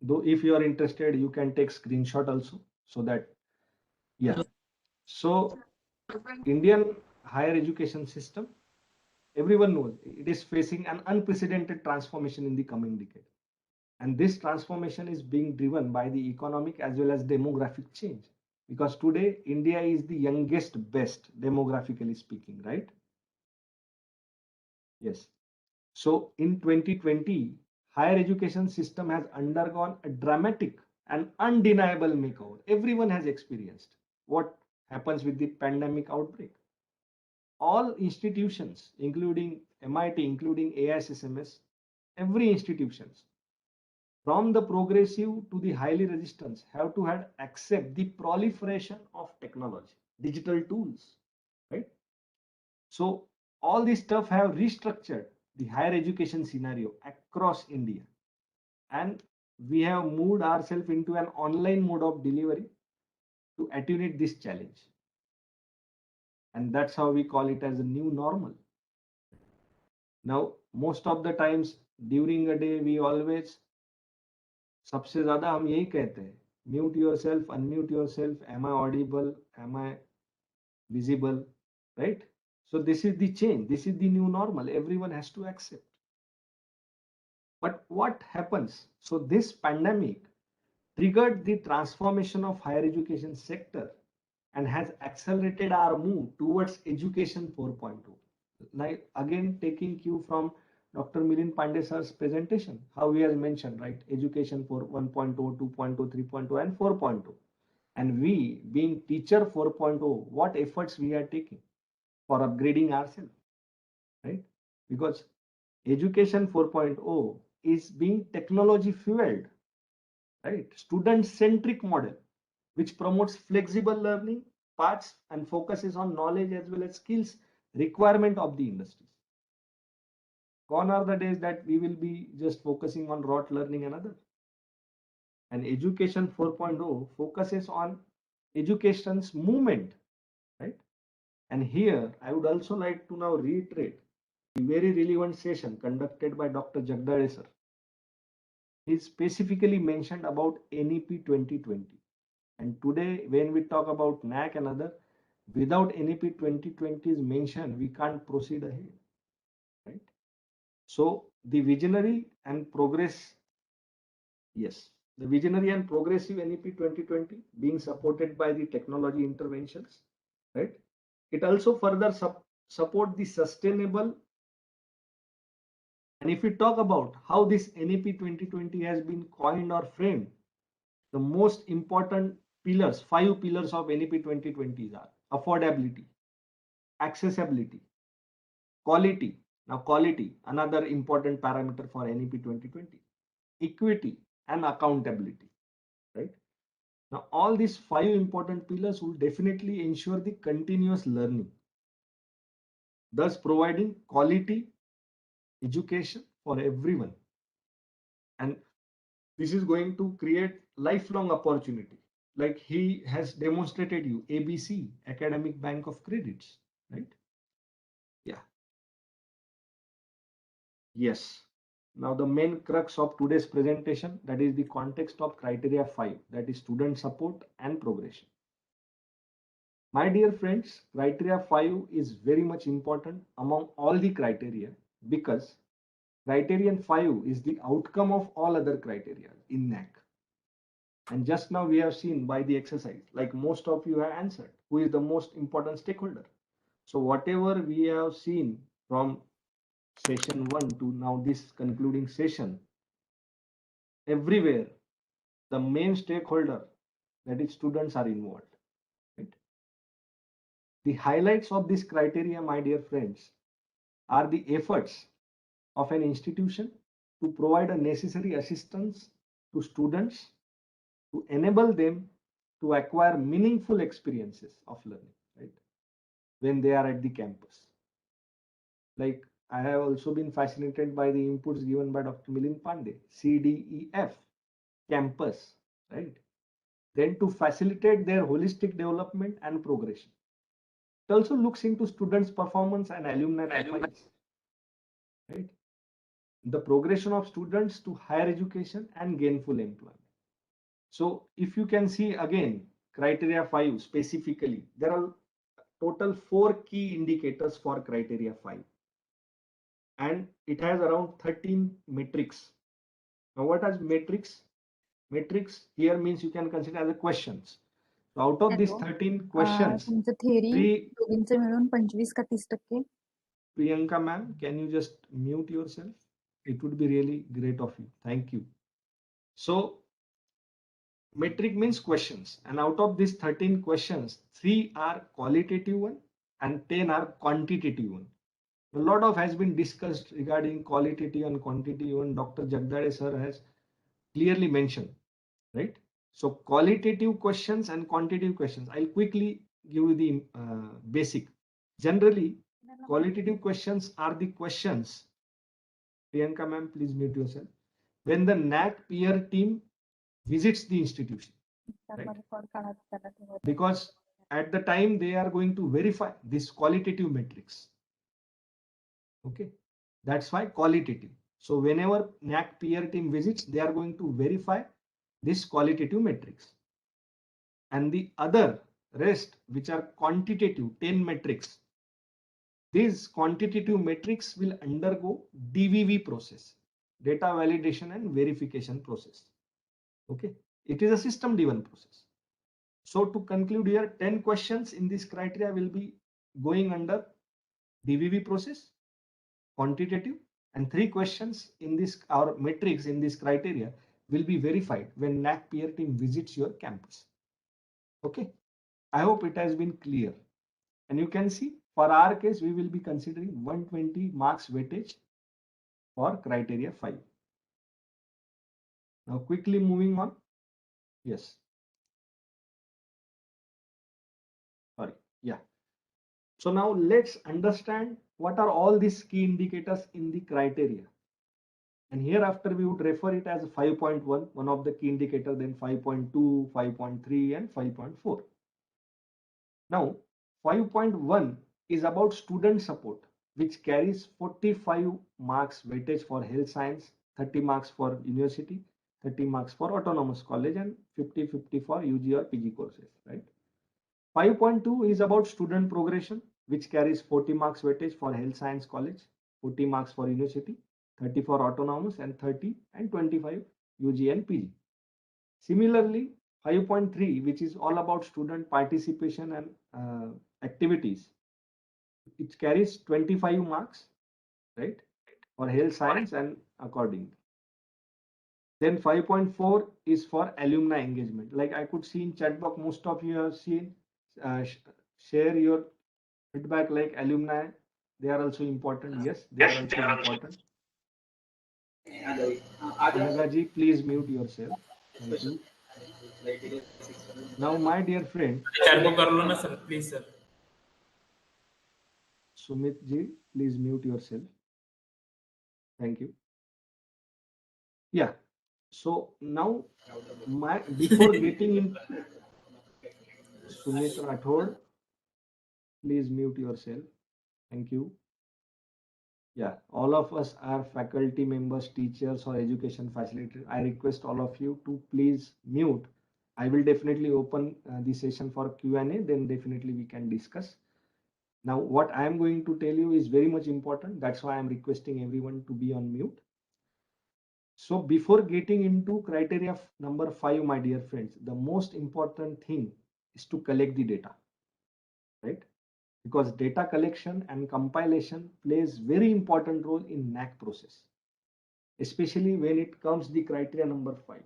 Though if you are interested, you can take screenshot also so that, yeah. So Indian higher education system, everyone knows it is facing an unprecedented transformation in the coming decade. And this transformation is being driven by the economic as well as demographic change. Because today, India is the youngest best, demographically speaking, right? Yes. So in 2020, higher education system has undergone a dramatic and undeniable makeover. Everyone has experienced what happens with the pandemic outbreak. All institutions, including MIT, including AISSMS, every institutions, from the progressive to the highly resistant, have to have accept the proliferation of technology, digital tools, right? So all this stuff have restructured the higher education scenario across India. and we have moved ourselves into an online mode of delivery to attenuate this challenge. And that's how we call it as a new normal. Now, most of the times during a day, we always सबसे ज्यादा हम यही कहते हैं, mute yourself, unmute yourself, am I audible, am I visible, right? So this is the change, this is the new normal, everyone has to accept. But what happens? So this pandemic triggered the transformation of higher education sector and has accelerated our move towards education 4.0. Now, again, taking cue from Dr. Milind Pandey sir's presentation, how he has mentioned, right? Education for 1.0, 2.0, 3.0, and 4.0. And we, being teacher 4.0, what efforts we are taking for upgrading ourselves, right? Because education 4.0 is being technology fueled, right? Student centric model, which promotes flexible learning paths and focuses on knowledge as well as skills requirement of the industries. Gone are the days that we will be just focusing on rote learning and other. And education 4.0 focuses on education's movement, right? And here I would also like to now reiterate the very relevant session conducted by Dr. Jagdale sir. He specifically mentioned about NEP 2020. And today, when we talk about NAAC and other, without NEP 2020's mention, we can't proceed ahead, right? So the visionary and progress, yes, the visionary and progressive NEP 2020 being supported by the technology interventions, right? It also further support the sustainable. And if we talk about how this NEP 2020 has been coined or framed, the most important pillars, 5 pillars of NEP 2020 are affordability, accessibility, quality. Now quality, another important parameter for NEP 2020, equity and accountability, right? Now all these 5 important pillars will definitely ensure the continuous learning, thus providing quality education for everyone. And this is going to create lifelong opportunity. Like he has demonstrated you, ABC, Academic Bank of Credits, right? Yeah. Yes. Now the main crux of today's presentation, that is the context of criteria 5, that is student support and progression. My dear friends, criteria 5 is very much important among all the criteria because criterion 5 is the outcome of all other criteria in NAAC. And just now we have seen by the exercise, like most of you have answered, who is the most important stakeholder. So whatever we have seen from session 1 to now this concluding session, everywhere the main stakeholder, that is students, are involved. Right? The highlights of this criteria, my dear friends, are the efforts of an institution to provide a necessary assistance to students to enable them to acquire meaningful experiences of learning, right? When they are at the campus. Like I have also been fascinated by the inputs given by Dr. Milind Pandey, CDEF, campus, right? Then to facilitate their holistic development and progression. It also looks into students' performance and alumni profiles, right? The progression of students to higher education and gainful employment. So if you can see again, criteria 5 specifically, there are total 4 key indicators for criteria 5. And it has around 13 metrics. Now what is metrics? Metrics here means you can consider as a questions. So out of these 13 questions, तुमचं theory दोघींचं मिळून 25 का 30%. Priyanka ma'am, can you just mute yourself? It would be really great of you. Thank you. So metric means questions, and out of these 13 questions, 3 are qualitative one and 10 are quantitative one. A lot of has been discussed regarding qualitative and quantitative one. Dr. Jagdale sir has clearly mentioned, right? So qualitative questions and quantitative questions, I'll quickly give you the basic. Generally, qualitative questions are the questions. Priyanka ma'am, please mute yourself. when the NAAC peer team visits the institution, right? Because at the time they are going to verify this qualitative metrics. Okay, that's why qualitative. So whenever NAAC peer team visits, they are going to verify this qualitative metrics. And the other rest, which are quantitative 10 metrics, these quantitative metrics will undergo DVV process, data validation and verification process. Okay, it is a system driven process. So to conclude here, 10 questions in this criteria will be going under DVV process, quantitative, and 3 questions in this, our metrics in this criteria, will be verified when NAAC peer team visits your campus. Okay, I hope it has been clear. And you can see for our case, we will be considering 120 marks weightage for criteria 5. Now quickly moving on. Yes. Sorry. Yeah. So now let's understand what are all these key indicators in the criteria. And hereafter we would refer it as 5.1, one of the key indicator, then 5.2, 5.3 and 5.4. Now 5.1 is about student support, which carries 45 marks weightage for health science, 30 marks for university, 30 marks for autonomous college, and 50 for UG or PG courses, right? 5.2 is about student progression, which carries 40 marks weightage for health science college, 40 marks for university, 30 for autonomous, and 30 and 25 UG and PG. Similarly, 5.3, which is all about student participation and activities, it carries 25 marks, right, for health science and accordingly. Then 5.4 is for alumni engagement. Like I could see in chat box, most of you have seen, share your feedback like alumni. They are also important. Yes, they are also important. Anagaji, please mute yourself. Thank you. Now, my dear friend. Please, sir. Sumit ji, please mute yourself. Thank you. Yeah. So now, before getting in, Sumit Rathod, please mute yourself. Thank you. Yeah, all of us are faculty members, teachers, or education facilitators. I request all of you to please mute. I will definitely open the session for Q&A, then definitely we can discuss. Now, what I am going to tell you is very much important. That's why I'm requesting everyone to be on mute. So before getting into criteria number 5, my dear friends, the most important thing is to collect the data, right? Because data collection and compilation plays very important role in NAAC process, especially when it comes the criteria number 5.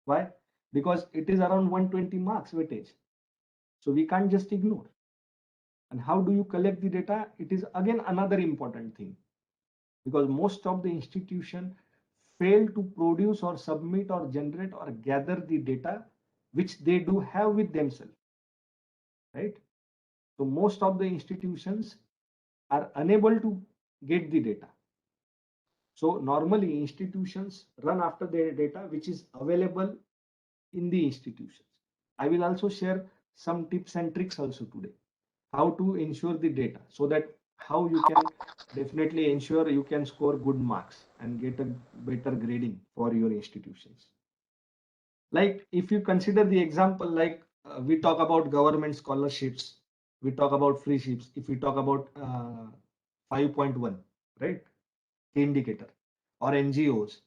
Why? Because it is around 120 marks weightage. So we can't just ignore. And how do you collect the data? It is again another important thing, because most of the institution fail to produce or submit or generate or gather the data which they do have with themselves, right? So most of the institutions are unable to get the data. So normally institutions run after their data which is available in the institutions. I will also share some tips and tricks also today, how to ensure the data, so that how you can definitely ensure you can score good marks and get a better grading for your institutions. Like if you consider the example, like we talk about government scholarships, we talk about free ships, if we talk about 5.1, right, indicator, or NGOs.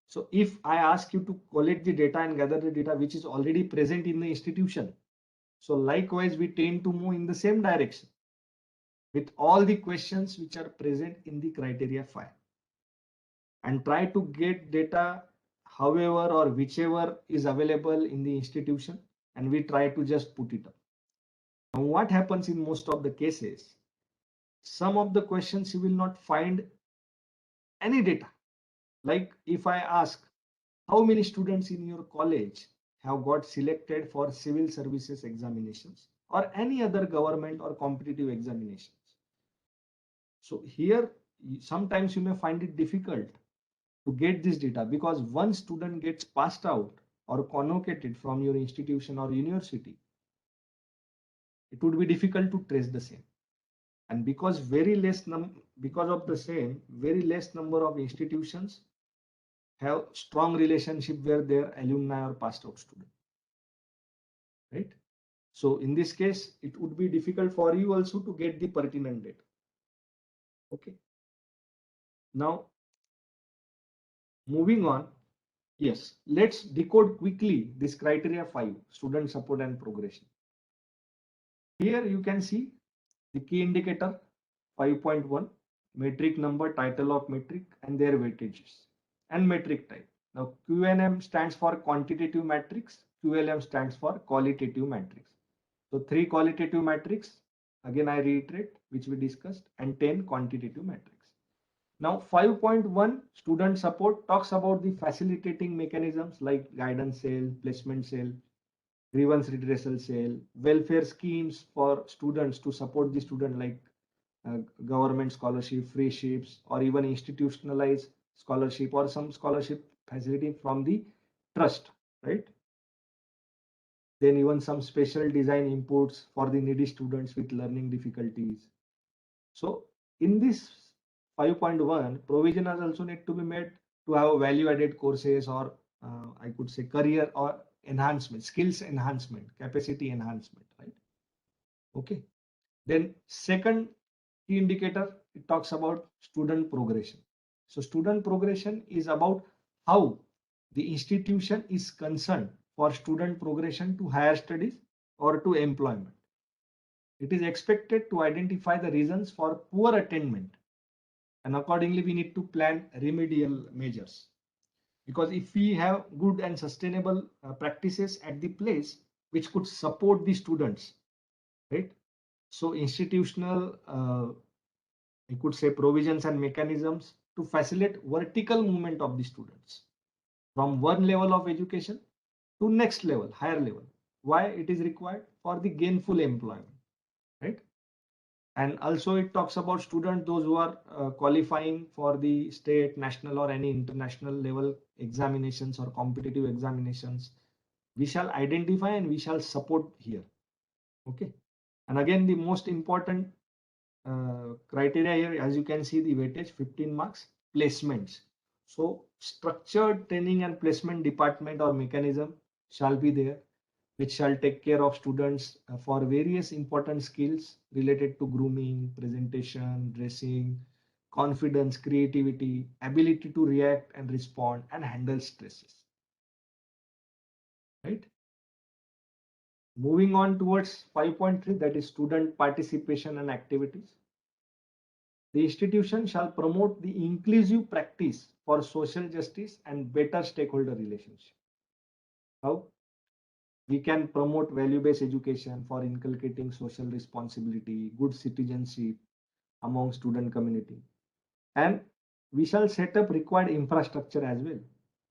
So if I ask you to collect the data and gather the data which is already present in the institution, so likewise we tend to move in the same direction with all the questions which are present in the criteria 5, and try to get data however or whichever is available in the institution, and we try to just put it up. Now what happens in most of the cases, some of the questions you will not find any data. Like if I ask how many students in your college have got selected for civil services examinations or any other government or competitive examinations. So here sometimes you may find it difficult to get this data, because once student gets passed out or convocated from your institution or university, it would be difficult to trace the same. And because because of the same, very less number of institutions have strong relationship where their alumni are passed out student, right? So in this case, it would be difficult for you also to get the pertinent data. Okay. Now, moving on. Yes, let's decode quickly this criteria 5, student support and progression. Here you can see the key indicator 5.1, metric number, title of metric, and their weightages, and metric type. Now, QNM stands for quantitative matrix, QLM stands for qualitative matrix. So 3 qualitative matrix, again I reiterate, which we discussed, and 10 quantitative matrix. Now 5.1 student support talks about the facilitating mechanisms like guidance cell, placement cell, grievance redressal cell, welfare schemes for students to support the student like government scholarship, free ships, or even institutionalized scholarship or some scholarship facility from the trust, right? Then even some special design inputs for the needy students with learning difficulties. So in this 5.1, provision has also need to be made to have value added courses, or I could say career or enhancement, skills enhancement, capacity enhancement, right? Okay. Then second key indicator, it talks about student progression. So student progression is about how the institution is concerned for student progression to higher studies or to employment. It is expected to identify the reasons for poor attainment, and accordingly we need to plan remedial measures. Because if we have good and sustainable practices at the place which could support the students, right? So institutional, I could say, provisions and mechanisms to facilitate vertical movement of the students from one level of education to next level, higher level. Why it is required? For the gainful employment, right? And also it talks about students, those who are qualifying for the state, national, or any international level examinations or competitive examinations. We shall identify and we shall support here. Okay. And again, the most important criteria here, as you can see, the weightage 15 marks, placements. So structured training and placement department or mechanism shall be there, which shall take care of students for various important skills related to grooming, presentation, dressing, confidence, creativity, ability to react and respond and handle stresses. Right? Moving on towards 5.3, that is student participation and activities. The institution shall promote the inclusive practice for social justice and better stakeholder relationship. How? We can promote value-based education for inculcating social responsibility, good citizenship among student community. And we shall set up required infrastructure as well.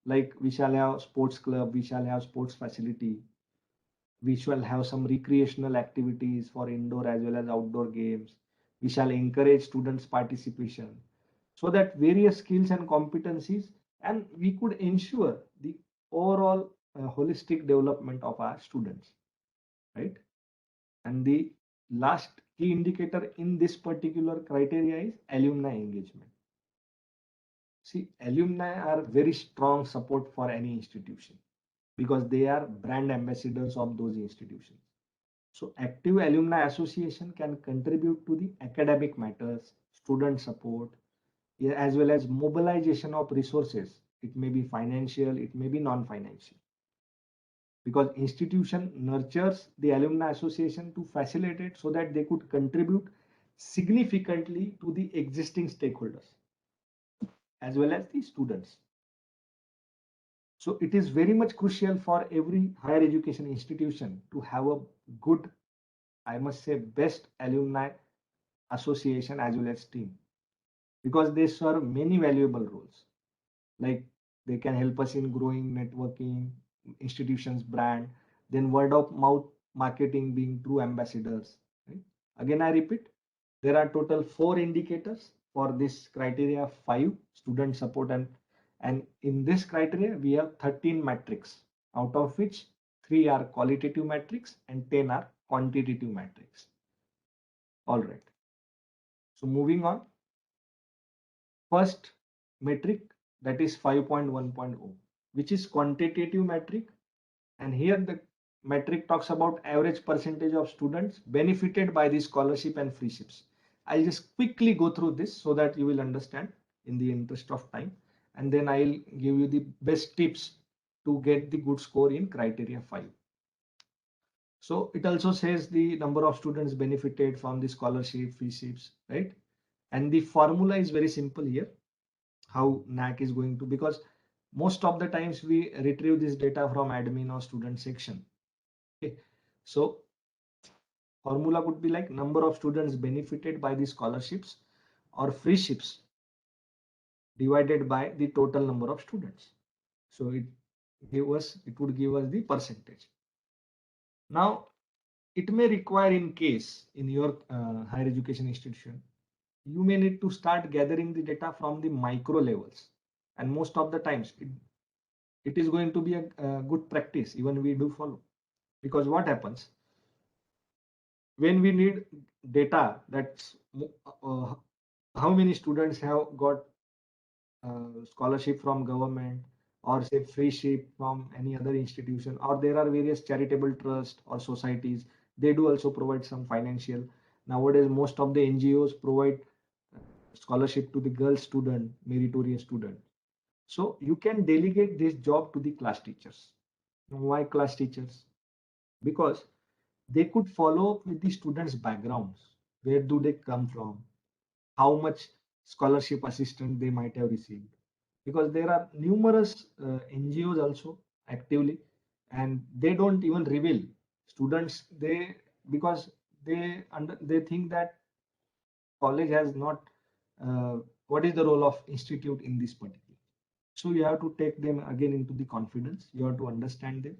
Like we shall have sports club, we shall have sports facility, we shall have some recreational activities for indoor as well as outdoor games. We shall encourage students' participation so that various skills and competencies, and we could ensure the overall holistic development of our students, right? And the last key indicator in this particular criteria is alumni engagement. See, alumni are very strong support for any institution because they are brand ambassadors of those institutions. So active alumni association can contribute to the academic matters, student support, as well as mobilization of resources. It may be financial, it may be non-financial. Because institution nurtures the alumni association to facilitate so that they could contribute significantly to the existing stakeholders as well as the students. So it is very much crucial for every higher education institution to have a good, I must say, best alumni association as well as team, because they serve many valuable roles. Like they can help us in growing networking, institutions brand, then word of mouth marketing, being true ambassadors, right? Again I repeat, there are total 4 indicators for this criteria 5, student support and And in this criteria, we have 13 metrics, out of which 3 are qualitative metrics and 10 are quantitative metrics. All right. So moving on, first metric, that is 5.1.0, which is quantitative metric. And here the metric talks about average percentage of students benefited by the scholarship and free ships. I'll just quickly go through this so that you will understand in the interest of time. And then I'll give you the best tips to get the good score in criteria 5. So it also says the number of students benefited from the scholarship, free ships, right? And the formula is very simple here, how NAAC is going to, because most of the times we retrieve this data from admin or student section. Okay, so formula would be like number of students benefited by the scholarships or free ships divided by the total number of students. So it would give us the percentage. Now it may require, in case in your higher education institution, you may need to start gathering the data from the micro levels, and most of the times it is going to be a good practice, even we do follow, because what happens when we need data, that's how many students have got scholarship from government, or say free ship from any other institution, or there are various charitable trusts or societies, they do also provide some financial. Nowadays most of the NGOs provide scholarship to the girl student, meritorious student. So you can delegate this job to the class teachers. Why class teachers? Because they could follow up with the students' backgrounds. Where do they come from? How much scholarship assistance they might have received? Because there are numerous NGOs also actively, and they don't even reveal students. Because they think that college has not. What is the role of institute in this particular? So you have to take them again into the confidence. You have to understand them,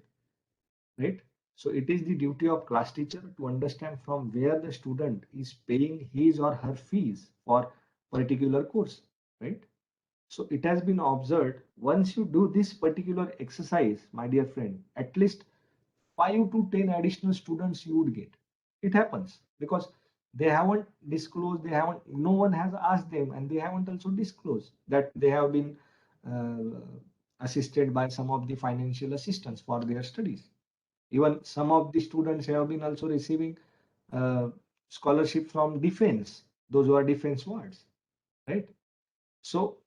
right? So it is the duty of class teacher to understand from where the student is paying his or her fees for particular course, right? So it has been observed, once you do this particular exercise, my dear friend, at least 5 to 10 additional students you would get. It happens because they haven't disclosed, no one has asked them, and they haven't also disclosed that they have been uh, assisted by some of the financial assistance for their studies. Even some of the students have been also receiving scholarship from defense, those who are defense wards, right? So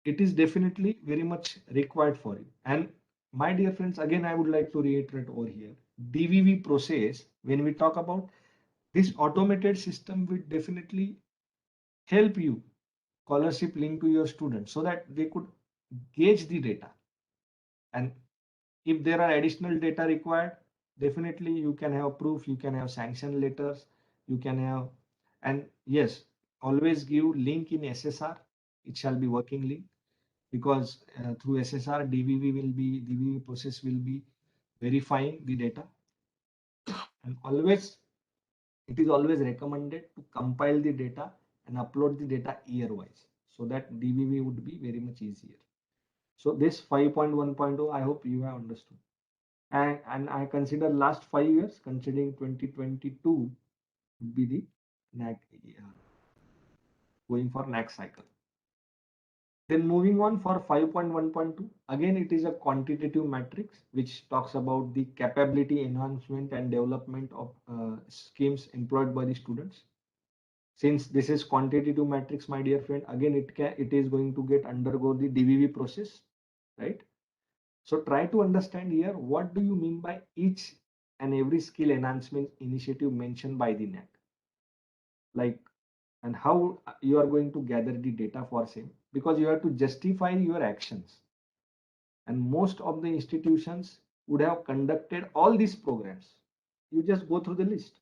it is definitely very much required for you. And my dear friends, again, I would like to reiterate over here, DVV process, when we talk about this automated system, will definitely help you scholarship link to your students so that they could gauge the data. And if there are additional data required, definitely you can have proof, you can have sanction letters, you can have, and yes, always give link in SSR. It shall be working link, because through SSR, DVV process will be verifying the data. And always, it is always recommended to compile the data and upload the data year-wise, so that DVV would be very much easier. So this 5.1.0, I hope you have understood. And I consider last 5 years, considering 2022 would be the NAAC, going for NAAC cycle. Then moving on for 5.1.2, again it is a quantitative matrix which talks about the capability enhancement and development of schemes employed by the students. Since this is quantitative matrix, my dear friend, again it is going to undergo the DVV process, right? So try to understand here, what do you mean by each and every skill enhancement initiative mentioned by the NAAC? Like, and how you are going to gather the data for same, because you have to justify your actions. And most of the institutions would have conducted all these programs. You just go through the list.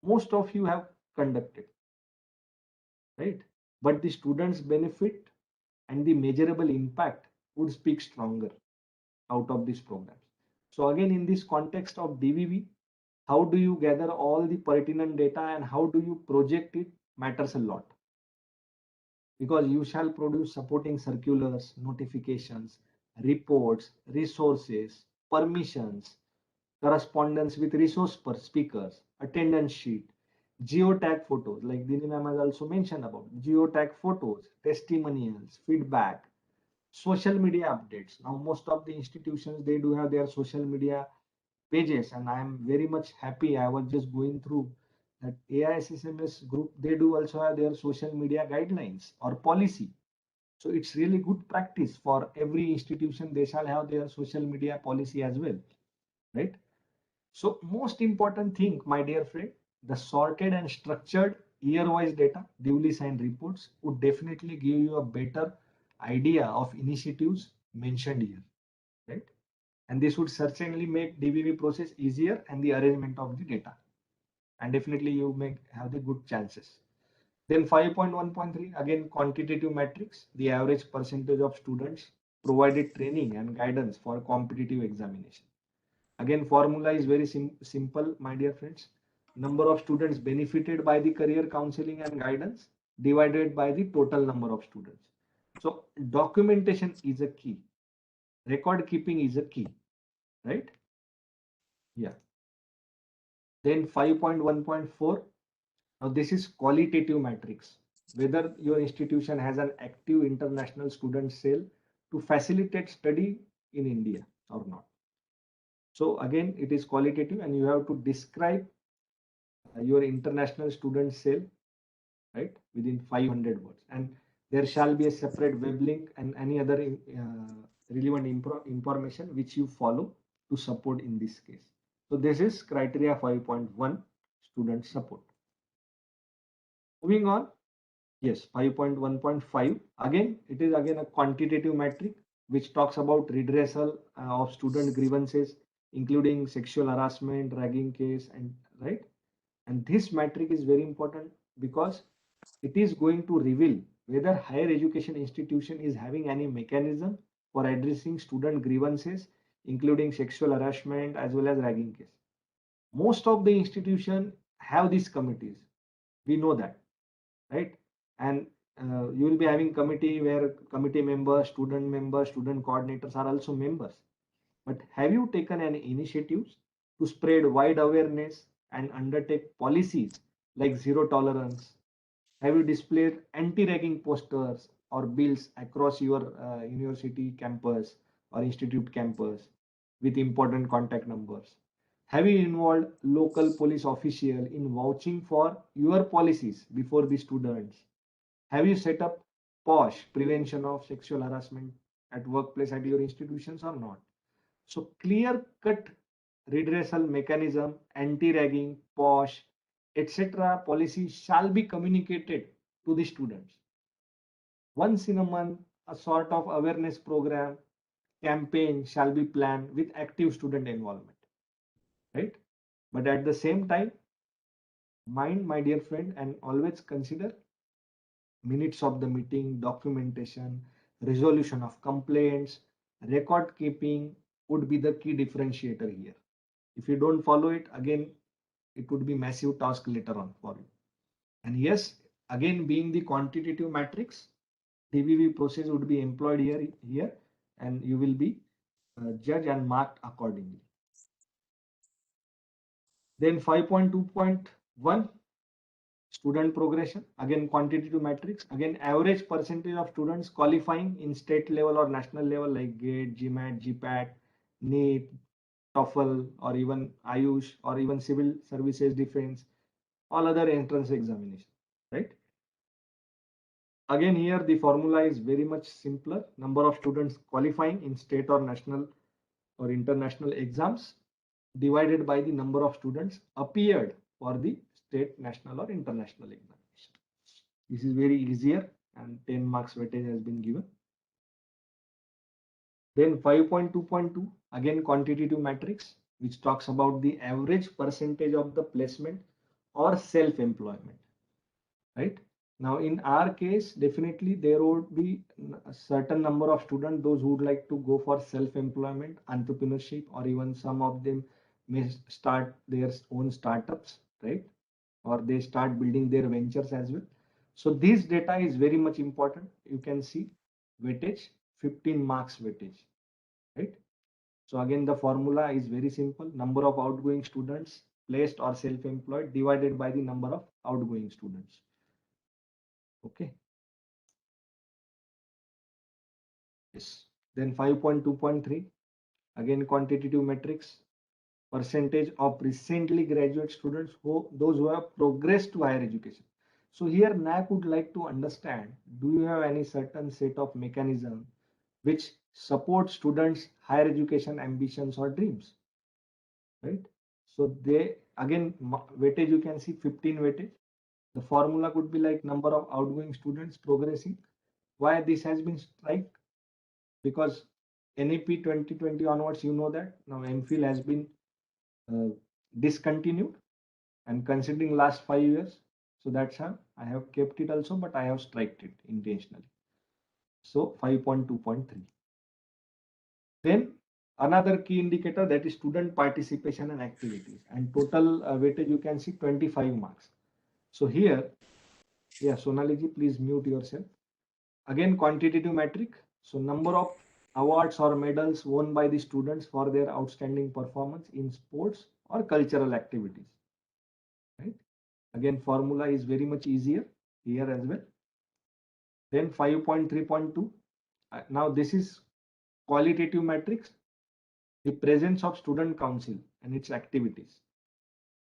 Most of you have conducted, right? But the students' benefit and the measurable impact would speak stronger out of these programs. So again, in this context of DVV, how do you gather all the pertinent data and how do you project it matters a lot. because you shall produce supporting circulars, notifications, reports, resources, permissions, correspondence with resource per speakers, attendance sheet, geotag photos, like Dini ma'am has also mentioned about geotag photos, testimonials, feedback, social media updates. Now, most of the institutions, they do have their social media pages, and I am very much happy. I was just going through that AISSMS group, they do also have their social media guidelines or policy. So it's really good practice for every institution. They shall have their social media policy as well, right? So most important thing, my dear friend, the sorted and structured year-wise data, duly signed reports would definitely give you a better idea of initiatives mentioned here, right? And this would certainly make DBV process easier and the arrangement of the data. And definitely you may have the good chances. Then 5.1.3, again, quantitative metrics, the average percentage of students provided training and guidance for competitive examination. Again, formula is very simple, my dear friends. Number of students benefited by the career counseling and guidance divided by the total number of students. So documentation is a key. Record keeping is a key, right? Yeah. Then 5.1.4. Now this is qualitative metrics. Whether your institution has an active international student cell to facilitate study in India or not. So again, it is qualitative and you have to describe your international student cell, right, within 500 words. And there shall be a separate web link and any other relevant information which you follow to support in this case. So this is criteria 5.1, student support. Moving on, yes, 5.1.5, again, it is again a quantitative metric which talks about redressal of student grievances, including sexual harassment, ragging case, and right. And this metric is very important because it is going to reveal whether higher education institution is having any mechanism for addressing student grievances, including sexual harassment as well as ragging case. Most of the institution have these committees. We know that, right? And you will be having committee where committee members, student coordinators are also members. But have you taken any initiatives to spread wide awareness and undertake policies like zero tolerance? Have you displayed anti-ragging posters or bills across your university campus or institute campus with important contact numbers? Have you involved local police official in vouching for your policies before the students? Have you set up POSH, prevention of sexual harassment at workplace at your institutions or not? So clear cut redressal mechanism, anti-ragging, POSH, etc. policy shall be communicated to the students. Once in a month, a sort of awareness program, campaign shall be planned with active student involvement, right? But at the same time, mind, my dear friend, and always consider minutes of the meeting, documentation, resolution of complaints, record keeping would be the key differentiator here. If you don't follow it, again, it would be massive task later on for you. And yes, again, being the quantitative matrix, DBV process would be employed here, and you will be judged and marked accordingly. Then 5.2.1, student progression, again quantitative matrix, again average percentage of students qualifying in state level or national level like GATE, GMAT, GPAT, NEET, TOEFL, or even Ayush, or even civil services, defense, all other entrance examination, right? Again, here the formula is very much simpler. Number of students qualifying in state or national or international exams divided by the number of students appeared for the state, national, or international examination. This is very easier, and 10 marks weightage has been given. Then 5.2.2, again quantitative matrix, which talks about the average percentage of the placement or self-employment, right? Now, in our case, definitely there would be a certain number of students, those who would like to go for self-employment, entrepreneurship, or even some of them may start their own startups, right? Or they start building their ventures as well. So this data is very much important. You can see weightage, 15 marks weightage, right? So again, the formula is very simple. Number of outgoing students placed or self-employed divided by the number of outgoing students. Okay. Yes. Then 5.2.3, again, quantitative metrics, percentage of recently graduate students, those who have progressed to higher education. So here NAAC would like to understand, do you have any certain set of mechanism which support students' higher education ambitions or dreams, right? So they, again, weightage, you can see 15 weightage. The formula could be like number of outgoing students progressing. Why this has been strike? Because NAP 2020 onwards, you know that now MPhil has been discontinued, and considering last 5 years, so that's how I have kept it also, but I have striked it intentionally. So 5.2.3. Then another key indicator, that is student participation and activities, and total weightage you can see 25 marks. So here, yeah, Sonaliji, please mute yourself. Again, quantitative metric. So number of awards or medals won by the students for their outstanding performance in sports or cultural activities, right? Again, formula is very much easier here as well. Then 5.3.2. Now this is qualitative metrics, the presence of student council and its activities.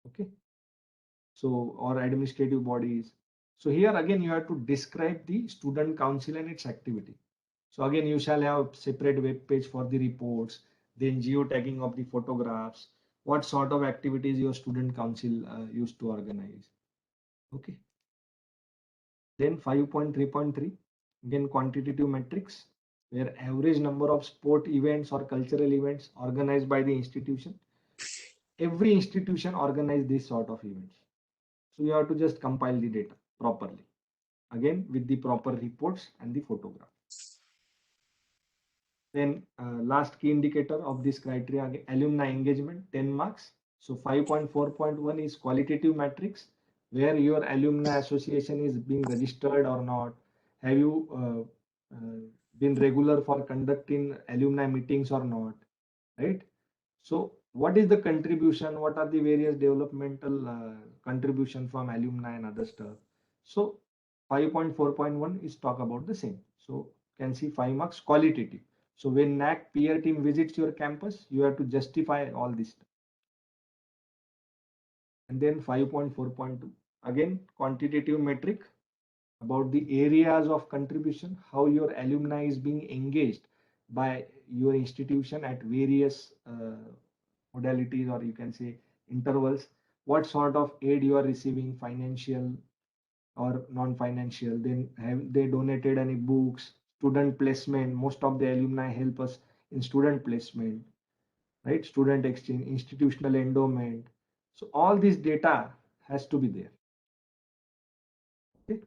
Okay. So, or administrative bodies. So here again, you have to describe the student council and its activity. So again, you shall have separate web page for the reports, then geotagging of the photographs, what sort of activities your student council used to organize. Okay. Then 5.3.3, again quantitative metrics, where average number of sport events or cultural events organized by the institution. Every institution organize this sort of events. So you have to just compile the data properly. Again, with the proper reports and the photograph. Then last key indicator of this criteria, alumni engagement, 10 marks. So 5.4.1 is qualitative metrics, where your alumni association is being registered or not. Have you been regular for conducting alumni meetings or not, right? So what is the contribution? What are the various developmental contribution from alumni and other stuff? So 5.4.1 is talk about the same. So can see 5 marks qualitative. So when NAAC peer team visits your campus, you have to justify all this. And then 5.4.2, again quantitative metric about the areas of contribution, how your alumni is being engaged by your institution at various modalities, or you can say intervals, what sort of aid you are receiving, financial or non-financial. Then have they donated any books, student placement? Most of the alumni help us in student placement, right? Student exchange, institutional endowment. So all this data has to be there. Okay.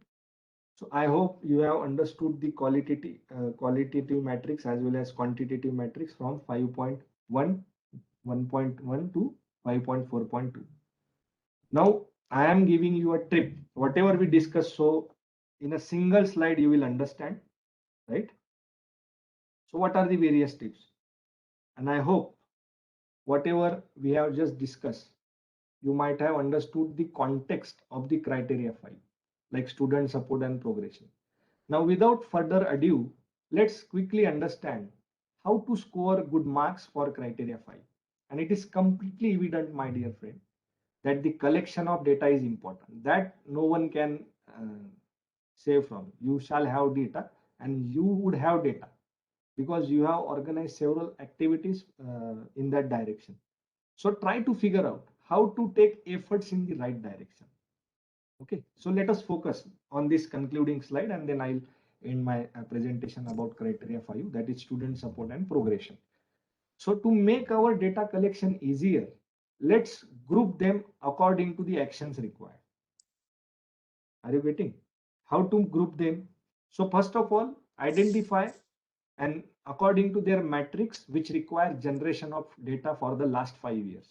So I hope you have understood the qualitative metrics as well as quantitative metrics from 5.1, 1.1 to 5.4.2. Now I am giving you a tip, whatever we discuss. So in a single slide, you will understand, right? So what are the various tips? And I hope whatever we have just discussed, you might have understood the context of the criteria 5, like student support and progression. Now, without further ado, let's quickly understand how to score good marks for criteria 5. And it is completely evident, my dear friend, that the collection of data is important. That no one can save from. You shall have data, and you would have data because you have organized several activities in that direction. So try to figure out how to take efforts in the right direction. Okay, so let us focus on this concluding slide, and then I'll end my presentation about criteria 5, that is student support and progression. So to make our data collection easier, let's group them according to the actions required. Are you getting how to group them? So first of all, identify and according to their metrics which require generation of data for the last 5 years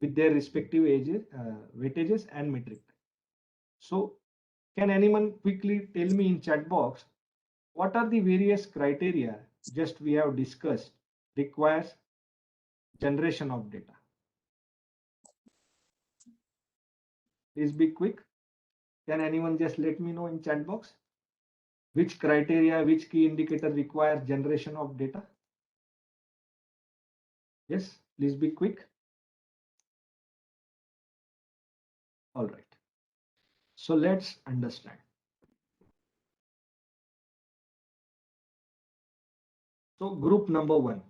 with their respective ages, weightages and metric. So Can anyone quickly tell me in chat box what are the various criteria just we have discussed requires generation of data? Please be quick. Can anyone just let me know in chat box which criteria, which key indicator requires generation of data? Yes, please be quick. All right. So let's understand. So group number 1.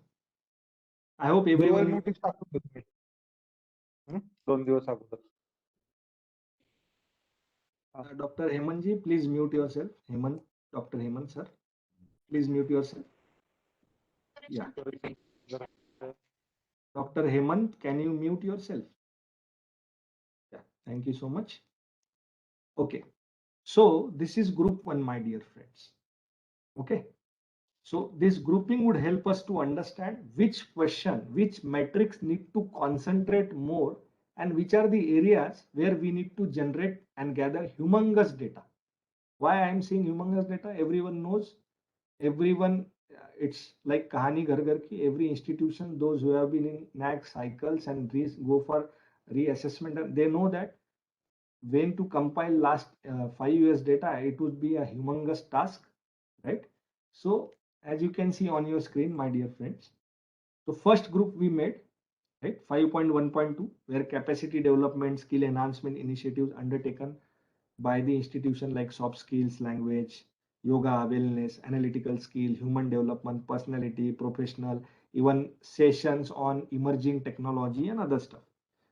I hope everyone. notice टाकून देतो मी. 2 दिवस अगोदर. Dr. Hemanji, please mute yourself. Hemant, Dr. Hemant, sir, please mute yourself. Yeah. Dr. Hemant, can you mute yourself? Yeah, thank you so much. Okay. So this is group 1, my dear friends. Okay. So this grouping would help us to understand which question, which metrics need to concentrate more, and which are the areas where we need to generate and gather humongous data. Why I am saying humongous data? Everyone knows, everyone, it's like Kahani Ghar Ghar Ki, every institution, those who have been in NAAC cycles and go for reassessment, and they know that when to compile last 5 years data, it would be a humongous task, right? So as you can see on your screen, my dear friends, so first group we made, right, 5.1.2, where capacity development, skill enhancement initiatives undertaken by the institution like soft skills, language, yoga, wellness, analytical skill, human development, personality, professional, even sessions on emerging technology and other stuff.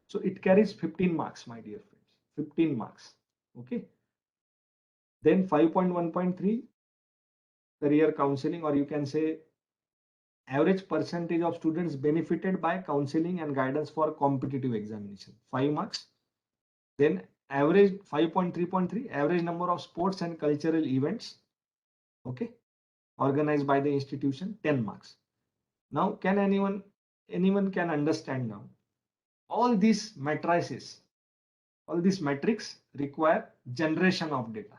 So it carries 15 marks, my dear friends, 15 marks. Okay. Then 5.1.3, career counseling, or you can say average percentage of students benefited by counseling and guidance for competitive examination, 5 marks. Then average 5.3.3, average number of sports and cultural events, okay, organized by the institution, 10 marks. Now can anyone can understand now, all these matrices, all these metrics require generation of data.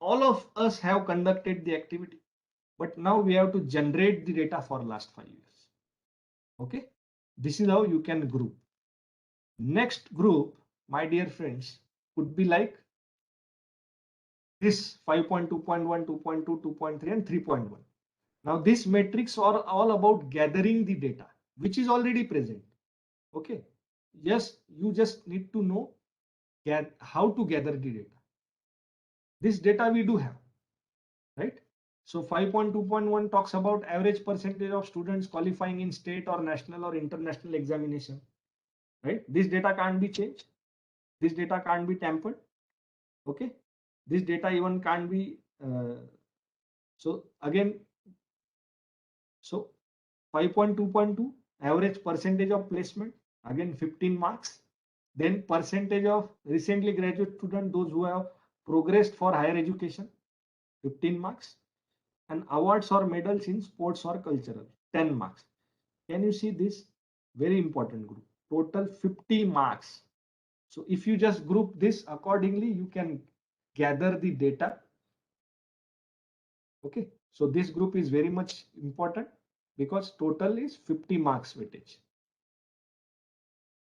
All of us have conducted the activity, but now we have to generate the data for last 5 years. Okay, this is how you can group. Next group, my dear friends, would be like this 5.2.1, 2.2, 2.3 and 3.1. Now these metrics are all about gathering the data, which is already present. Okay, yes, you just need to know how to gather the data. This data we do have, right? So 5.2.1 talks about average percentage of students qualifying in state or national or international examination, right? This data can't be changed. This data can't be tampered. Okay, this data even can't be so again, so 5.2.2 average percentage of placement, again 15 marks. Then percentage of recently graduate students, those who have progressed for higher education, 15 marks. And awards or medals in sports or cultural, 10 marks. Can you see this? Very important group, total 50 marks. So if you just group this accordingly, you can gather the data. Okay, so this group is very much important because total is 50 marks weightage.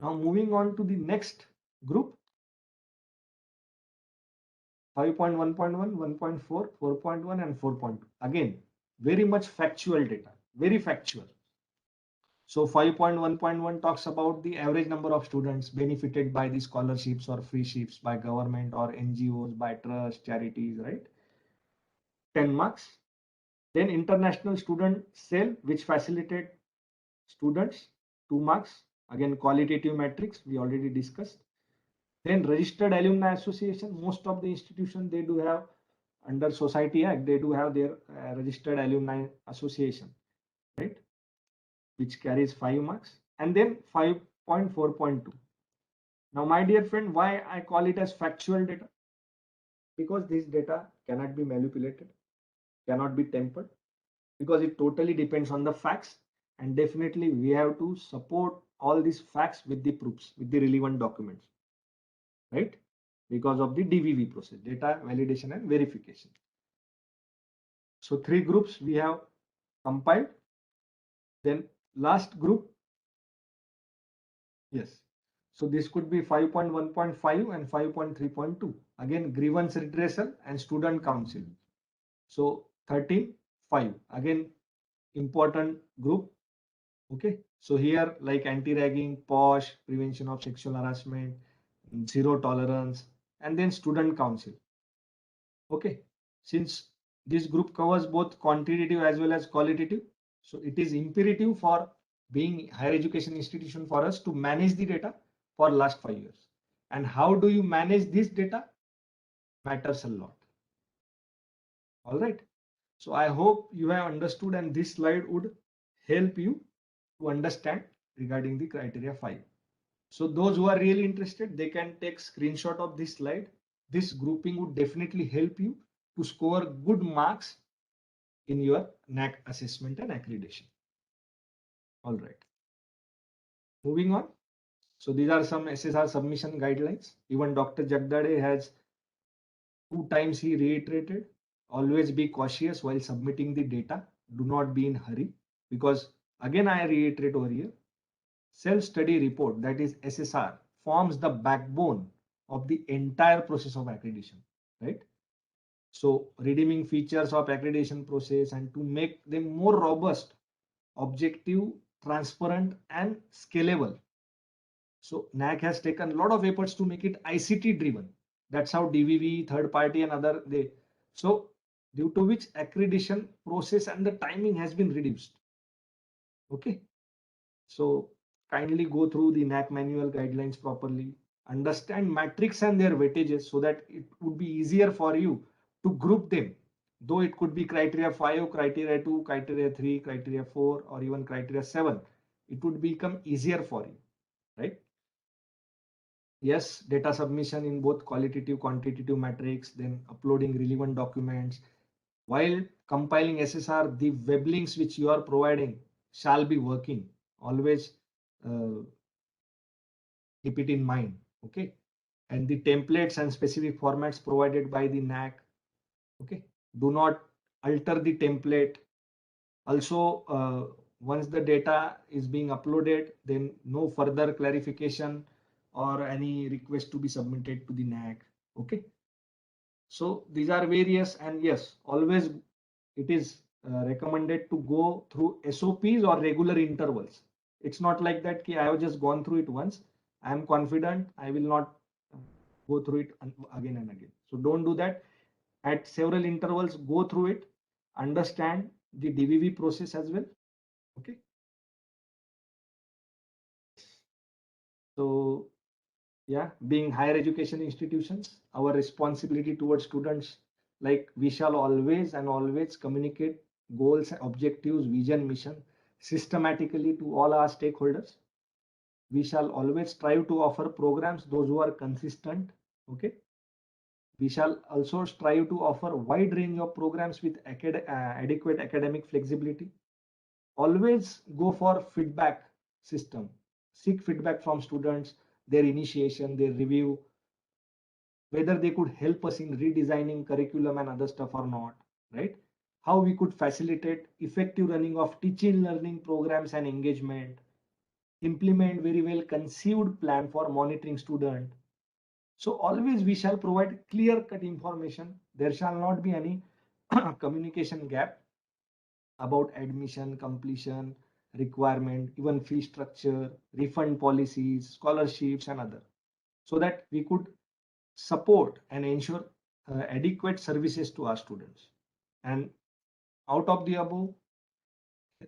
Now moving on to the next group, 5.1.1, 1.4, 4.1 and 4.2. Again, very much factual data, very factual. So 5.1.1 talks about the average number of students benefited by the scholarships or free ships by government or NGOs, by trusts, charities, right? 10 marks. Then international student cell, which facilitate students, 2 marks. Again, qualitative metrics, we already discussed. Then registered alumni association, most of the institutions, they do have under Society Act, they do have their registered alumni association, right? Which carries 5 marks. And then 5.4.2. Now, my dear friend, why I call it as factual data? Because this data cannot be manipulated, cannot be tempered, because it totally depends on the facts. And definitely we have to support all these facts with the proofs, with the relevant documents, right? because of the DVV process, data validation and verification. So 3 groups we have compiled. Then last group, yes. So this could be 5.1.5 and 5.3.2. Again, grievance redressal and student council. So 13.5. Again, important group. Okay. So here like anti-ragging, POSH, prevention of sexual harassment, zero tolerance, and then student council. Okay. Since this group covers both quantitative as well as qualitative, so it is imperative for being higher education institution for us to manage the data for last 5 years. And how do you manage this data matters a lot. All right. So I hope you have understood, and this slide would help you to understand regarding the criteria 5. So those who are really interested, they can take screenshot of this slide. This grouping would definitely help you to score good marks in your NAAC assessment and accreditation. All right. Moving on. So these are some SSR submission guidelines. Even Dr. Jagdade has 2 times he reiterated, always be cautious while submitting the data. Do not be in hurry, because again, I reiterate over here, self-study report, that is SSR, forms the backbone of the entire process of accreditation, right? So redeeming features of accreditation process and to make them more robust, objective, transparent, and scalable. So NAAC has taken a lot of efforts to make it ICT driven. That's how DVV, third party, and other they. So due to which accreditation process and the timing has been reduced. Okay. So kindly go through the NAAC manual guidelines properly. Understand metrics and their weightages so that it would be easier for you to group them. Though it could be criteria 5, criteria 2, criteria 3, criteria 4, or even criteria 7. It would become easier for you, right? Yes, data submission in both qualitative, quantitative metrics, then uploading relevant documents. While compiling SSR, the web links which you are providing shall be working. Always keep it in mind. Okay. And the templates and specific formats provided by the NAAC. Okay. Do not alter the template. Also, once the data is being uploaded, then no further clarification or any request to be submitted to the NAAC. Okay. So these are various, and yes, always it is recommended to go through SOPs or regular intervals. It's not like that I have just gone through it once. I am confident I will not go through it again and again. So don't do that. At several intervals, go through it, understand the DVV process as well. Okay. So yeah, being higher education institutions, our responsibility towards students, like we shall always and always communicate goals, objectives, vision, mission systematically to all our stakeholders. We shall always strive to offer programs those who are consistent. Okay. We shall also strive to offer a wide range of programs with adequate academic flexibility. Always go for feedback system. Seek feedback from students, their initiation, their review, whether they could help us in redesigning curriculum and other stuff or not, right? How we could facilitate effective running of teaching learning programs and engagement, implement very well conceived plan for monitoring student. So always we shall provide clear cut information. There shall not be any communication gap about admission, completion, requirement, even fee structure, refund policies, scholarships, and other, so that we could support and ensure adequate services to our students. And out of the above,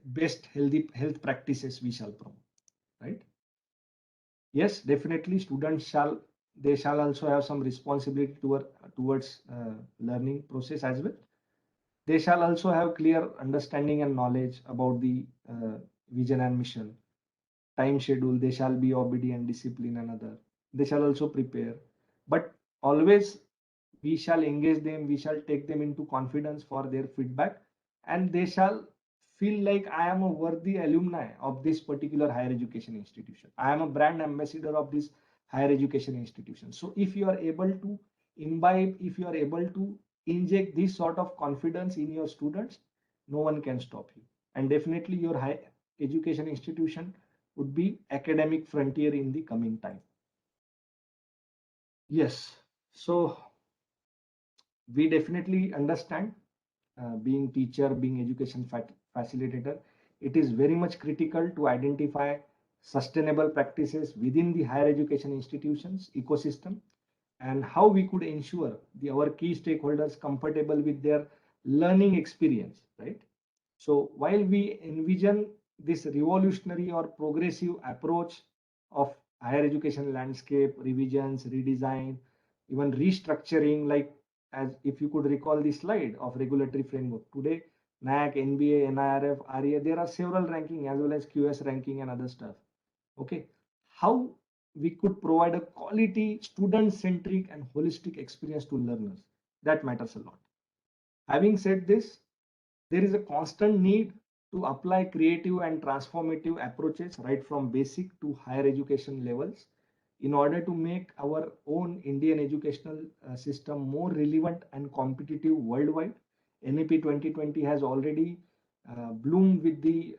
best health practices we shall promote, right? Yes, definitely students shall also have some responsibility towards learning process as well. They shall also have clear understanding and knowledge about the vision and mission, time schedule. They shall be obedient, discipline, and other. They shall also prepare, but always we shall engage them. We shall take them into confidence for their feedback, and they shall feel like I am a worthy alumni of this particular higher education institution. I am a brand ambassador of this higher education institutions. So if you are able to imbibe, if you are able to inject this sort of confidence in your students, no one can stop you. And definitely your higher education institution would be academic frontier in the coming time. Yes, so we definitely understand being teacher, being education facilitator, it is very much critical to identify sustainable practices within the higher education institutions ecosystem and how we could ensure our key stakeholders comfortable with their learning experience, right? So while we envision this revolutionary or progressive approach of higher education landscape, revisions, redesign, even restructuring, like as if you could recall the slide of regulatory framework today, NAAC, NBA, NIRF, REA, there are several ranking as well as QS ranking and other stuff. Okay, how we could provide a quality student-centric and holistic experience to learners, that matters a lot. Having said this, there is a constant need to apply creative and transformative approaches right from basic to higher education levels in order to make our own Indian educational system more relevant and competitive worldwide. NAP 2020 has already bloomed with the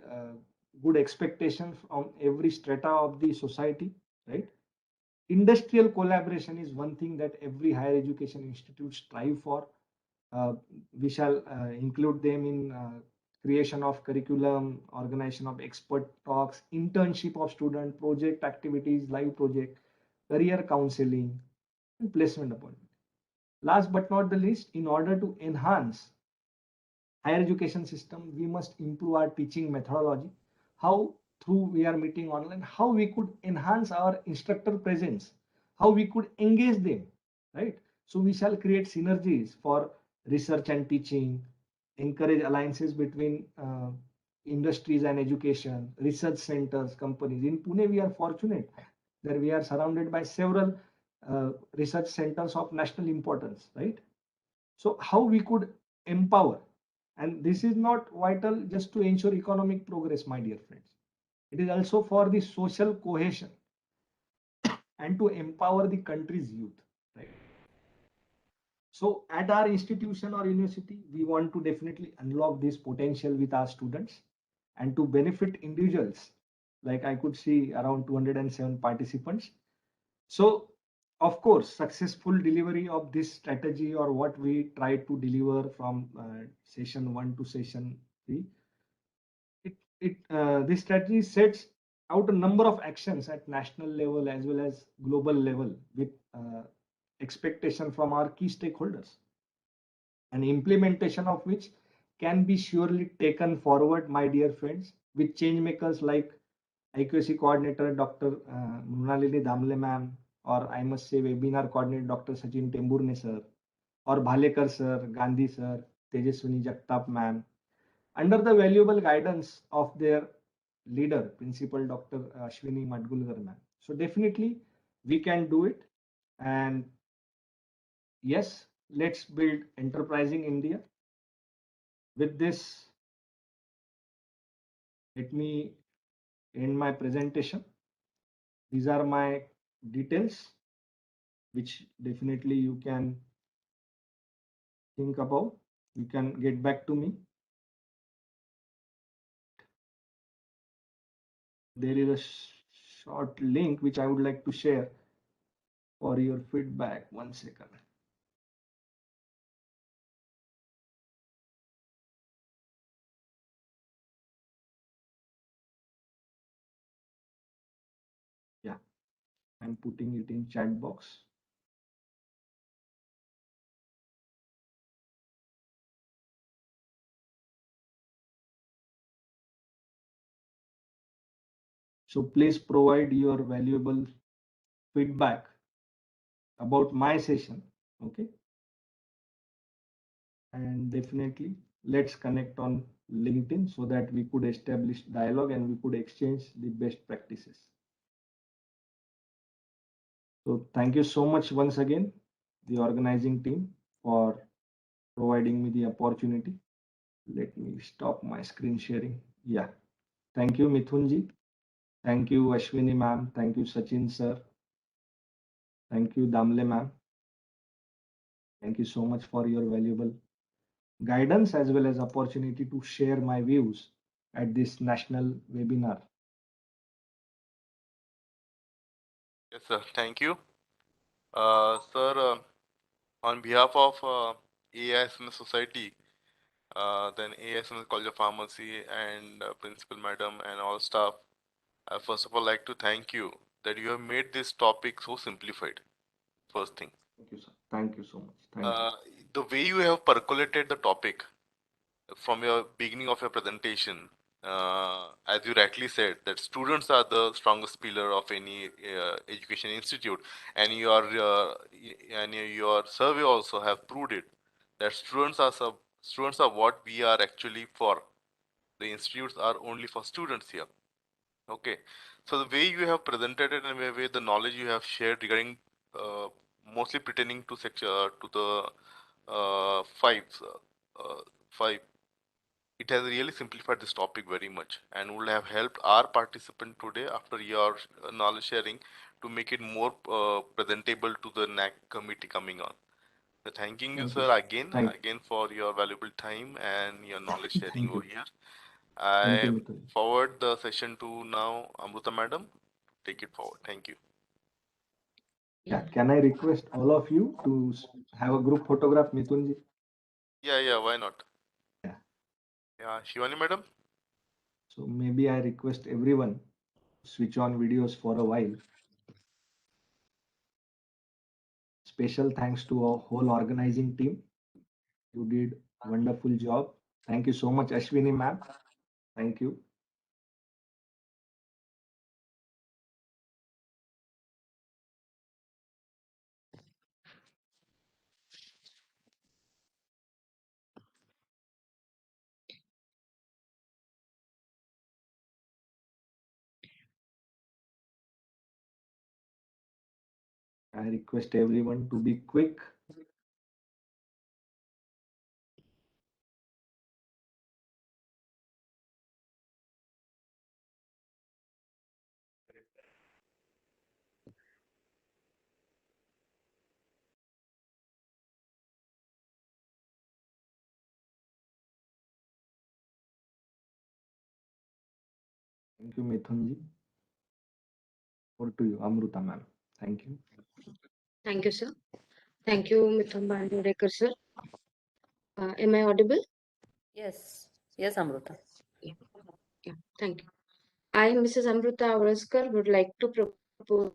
good expectations from every strata of the society, right? Industrial collaboration is one thing that every higher education institute strive for. We shall include them in creation of curriculum, organization of expert talks, internship of student, project activities, live project, career counseling, and placement appointment. Last but not the least, in order to enhance higher education system, we must improve our teaching methodology. How through we are meeting online, how we could enhance our instructor presence, how we could engage them, right? So we shall create synergies for research and teaching, encourage alliances between industries and education, research centers, companies. In Pune, we are fortunate that we are surrounded by several research centers of national importance, right? So how we could empower, and this is not vital just to ensure economic progress, my dear friends. It is also for the social cohesion and to empower the country's youth, right? So at our institution or university, we want to definitely unlock this potential with our students and to benefit individuals. Like I could see around 207 participants. So of course, successful delivery of this strategy or what we try to deliver from session 1 to session 3, this strategy sets out a number of actions at national level as well as global level with expectation from our key stakeholders, and implementation of which can be surely taken forward, my dear friends, with change makers like IQAC coordinator Dr. Mrunalini Damle ma'am, or I must say webinar coordinator Dr. Sachin Temburne sir, or Bhalekar sir, Gandhi sir, Tejaswini Jagtap ma'am, under the valuable guidance of their leader, Principal Dr. Ashwini Madgulkar ma'am. So definitely we can do it. And yes, let's build enterprising India. With this, let me end my presentation. These are my details, which definitely you can think about. You can get back to me. There is a short link which I would like to share for your feedback. 1 second. Yeah, I'm putting it in chat box. So please provide your valuable feedback about my session. Okay. And definitely let's connect on LinkedIn so that we could establish dialogue and we could exchange the best practices. So thank you so much once again, the organizing team, for providing me the opportunity. Let me stop my screen sharing. Yeah. Thank you, Mithunji. Thank you, Ashwini ma'am. Thank you, Sachin sir. Thank you, Damle ma'am. Thank you so much for your valuable guidance as well as opportunity to share my views at this national webinar. Yes, sir. Thank you. Sir, on behalf of AISM Society, then AISM College of Pharmacy and Principal Madam and all staff, I first of all like to thank you that you have made this topic so simplified. First thing. Thank you, sir. Thank you so much. Thank you. The way you have percolated the topic from your beginning of your presentation, as you rightly said, that students are the strongest pillar of any education institute, and your survey also have proved it that students are what we are actually for. The institutes are only for students here. Okay, so the way you have presented it and the way the knowledge you have shared regarding mostly pertaining to the five, it has really simplified this topic very much and would have helped our participant today after your knowledge sharing to make it more presentable to the NAAC committee coming on. So thanking you, sir, again for your valuable time and your knowledge sharing over here. I forward the session to now Amruta madam. Take it forward. Thank you. Yeah, can I request all of you to have a group photograph, Mithunji? Yeah, why not? Yeah. Yeah, Shivani madam. So maybe I request everyone to switch on videos for a while. Special thanks to our whole organizing team. You did a wonderful job. Thank you so much, Ashwini ma'am. Thank you. I request everyone to be quick. Thank you, Mithunji. Over to you, Amruta ma'am. Thank you. Thank you, sir. Thank you, Mithun Bandekar, sir. Am I audible? Yes. Yes, Amruta. Yeah, thank you. I, Mrs. Amruta Avraskar, would like to propose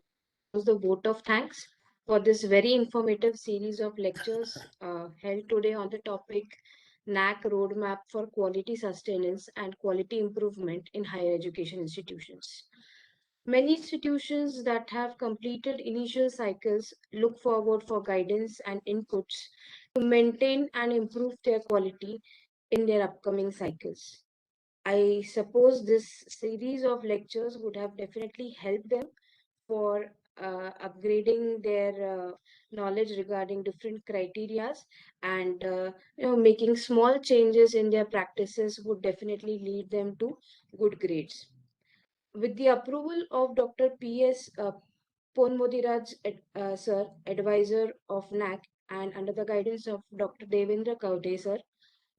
the vote of thanks for this very informative series of lectures held today on the topic NAAC Roadmap for Quality Sustenance and Quality Improvement in Higher Education Institutions. Many institutions that have completed initial cycles look forward for guidance and inputs to maintain and improve their quality in their upcoming cycles. I suppose this series of lectures would have definitely helped them for upgrading their knowledge regarding different criterias, and making small changes in their practices would definitely lead them to good grades. With the approval of Dr. P.S. Ponmodiraj sir, advisor of NAAC, and under the guidance of Dr. Devendra Kaude sir,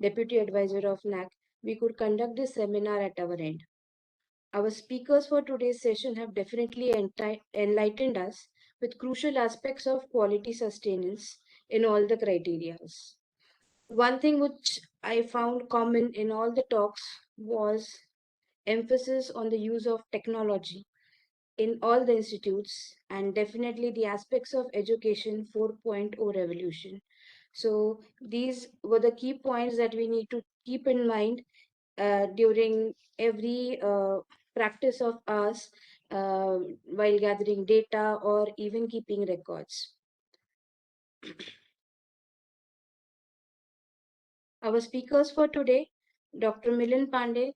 Deputy Advisor of NAAC, we could conduct this seminar at our end. Our speakers for today's session have definitely enlightened us with crucial aspects of quality sustenance in all the criterias. One thing which I found common in all the talks was emphasis on the use of technology in all the institutes, and definitely the aspects of education 4.0 revolution. So these were the key points that we need to keep in mind during every practice of ours while gathering data or even keeping records. Our speakers for today, Dr. Milind Pandey,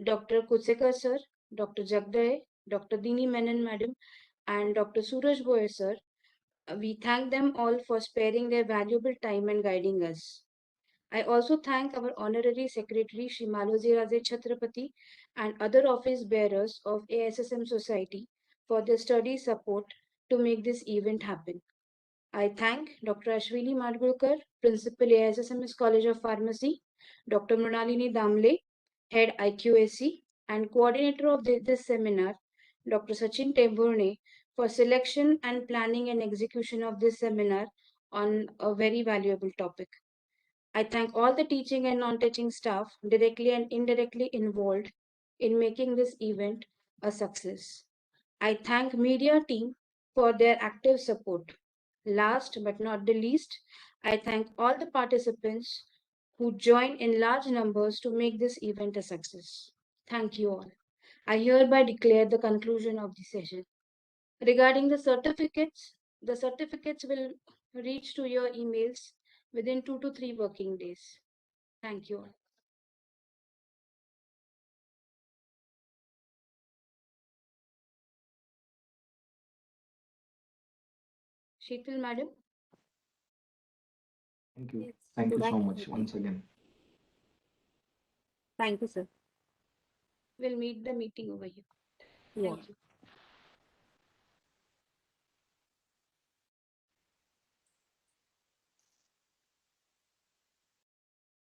Dr. Kutsekar sir, Dr. Jagdaye, Dr. Dini Menon madam, and Dr. Suraj Boyer sir. We thank them all for sparing their valuable time and guiding us. I also thank our Honorary Secretary Shri Maloji Raje Chhatrapati and other office bearers of ASSM Society for their study support to make this event happen. I thank Dr. Ashwini Madgulkar, Principal AISSMS College of Pharmacy, Dr. Mrinalini Damle, Head IQAC, and Coordinator of this seminar, Dr. Sachin Temburne, for selection and planning and execution of this seminar on a very valuable topic. I thank all the teaching and non-teaching staff directly and indirectly involved in making this event a success. I thank media team for their active support. Last but not the least, I thank all the participants who joined in large numbers to make this event a success. Thank you all. I hereby declare the conclusion of the session. Regarding the certificates will reach to your emails within 2 to 3 working days. Thank you all. Sheetal madam. Thank you. Yes. Thank you Could I so much continue? once again. Thank you, sir. We'll meet the meeting over here. Yeah. Thank you.